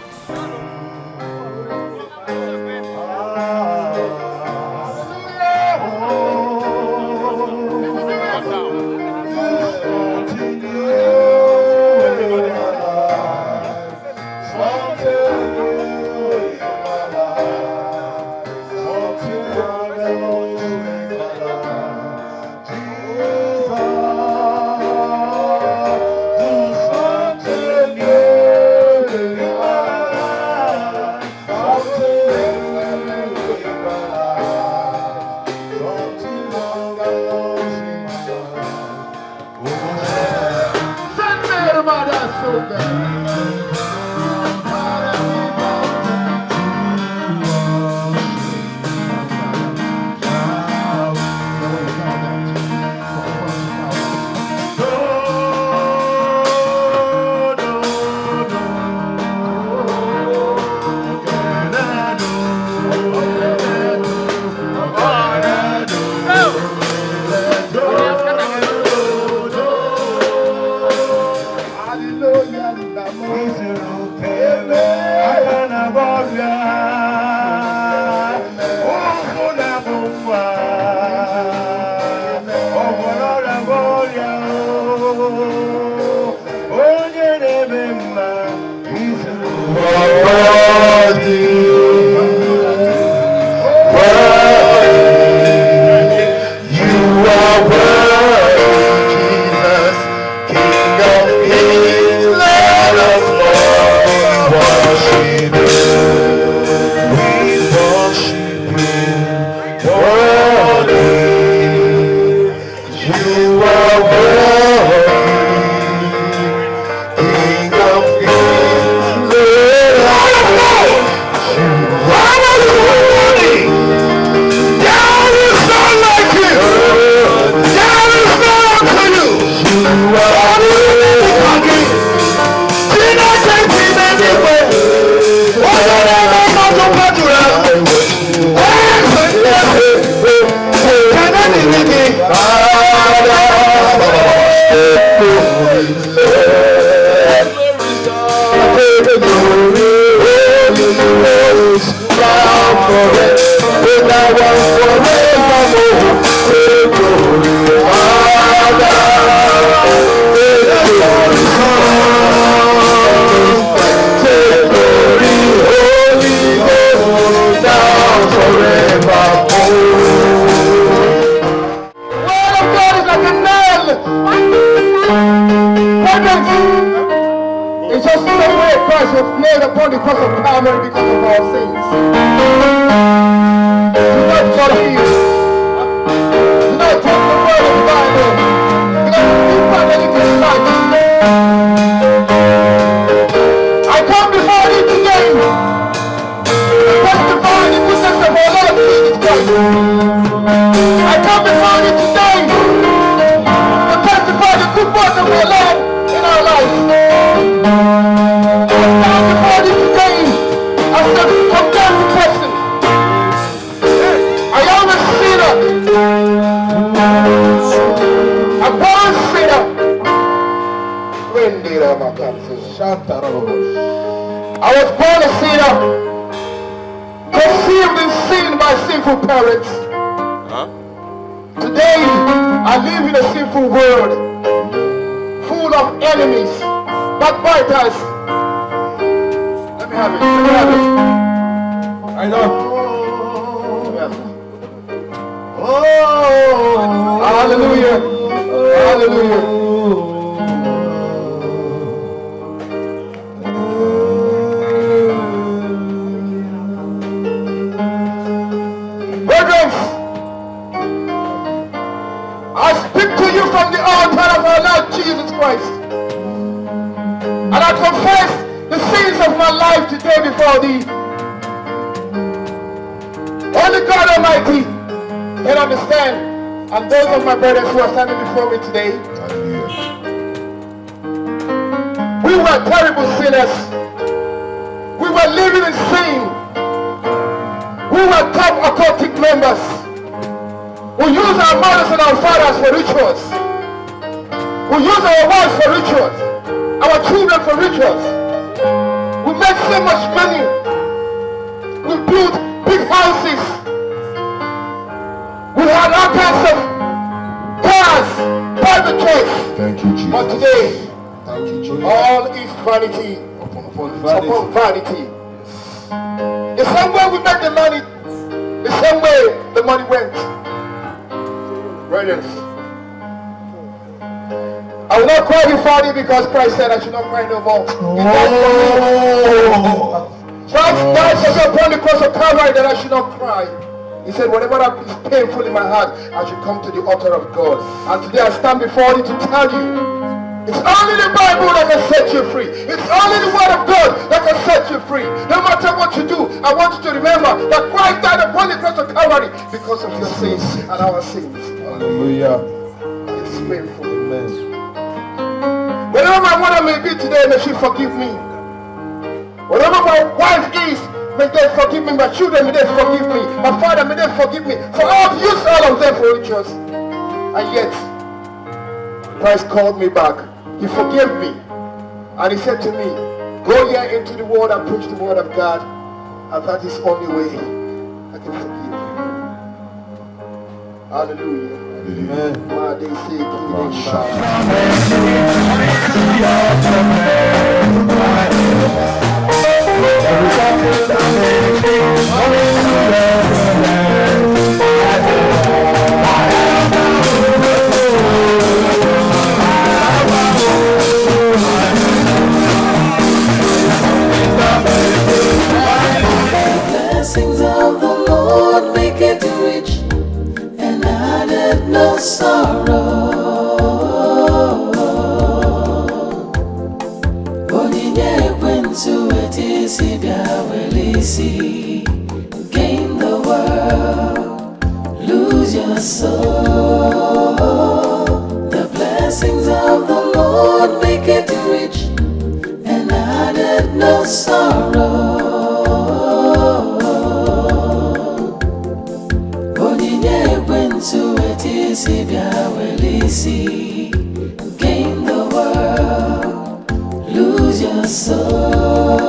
Because Christ said I should not cry no more. Christ died for me upon the cross of Calvary that I should not cry. He said whatever is painful in my heart, I should come to the altar of God. And today I stand before you to tell you It's only the Bible that can set you free. It's only the Word of God that can set you free. No matter what you do, I want you to remember that Christ died upon the cross of Calvary because of your sins and our sins. Hallelujah. It's painful. Amen. Whatever my mother may be today, may she forgive me. Whatever my wife is, may they forgive me. My children, may they forgive me. My father, may they forgive me. For I've used all of them for riches. And yet, Christ called me back. He forgave me. And he said to me, go here into the world and preach the word of God. And that is the only way I can forgive you. Hallelujah. Amen. Blessings of the Lord make it rich and added no sorrow. Onyinye ekwensu etisi bịa welisi. Gain the world, lose your soul. The blessings of the Lord make it rich and added no sorrow. So it is if gain the world, lose your soul.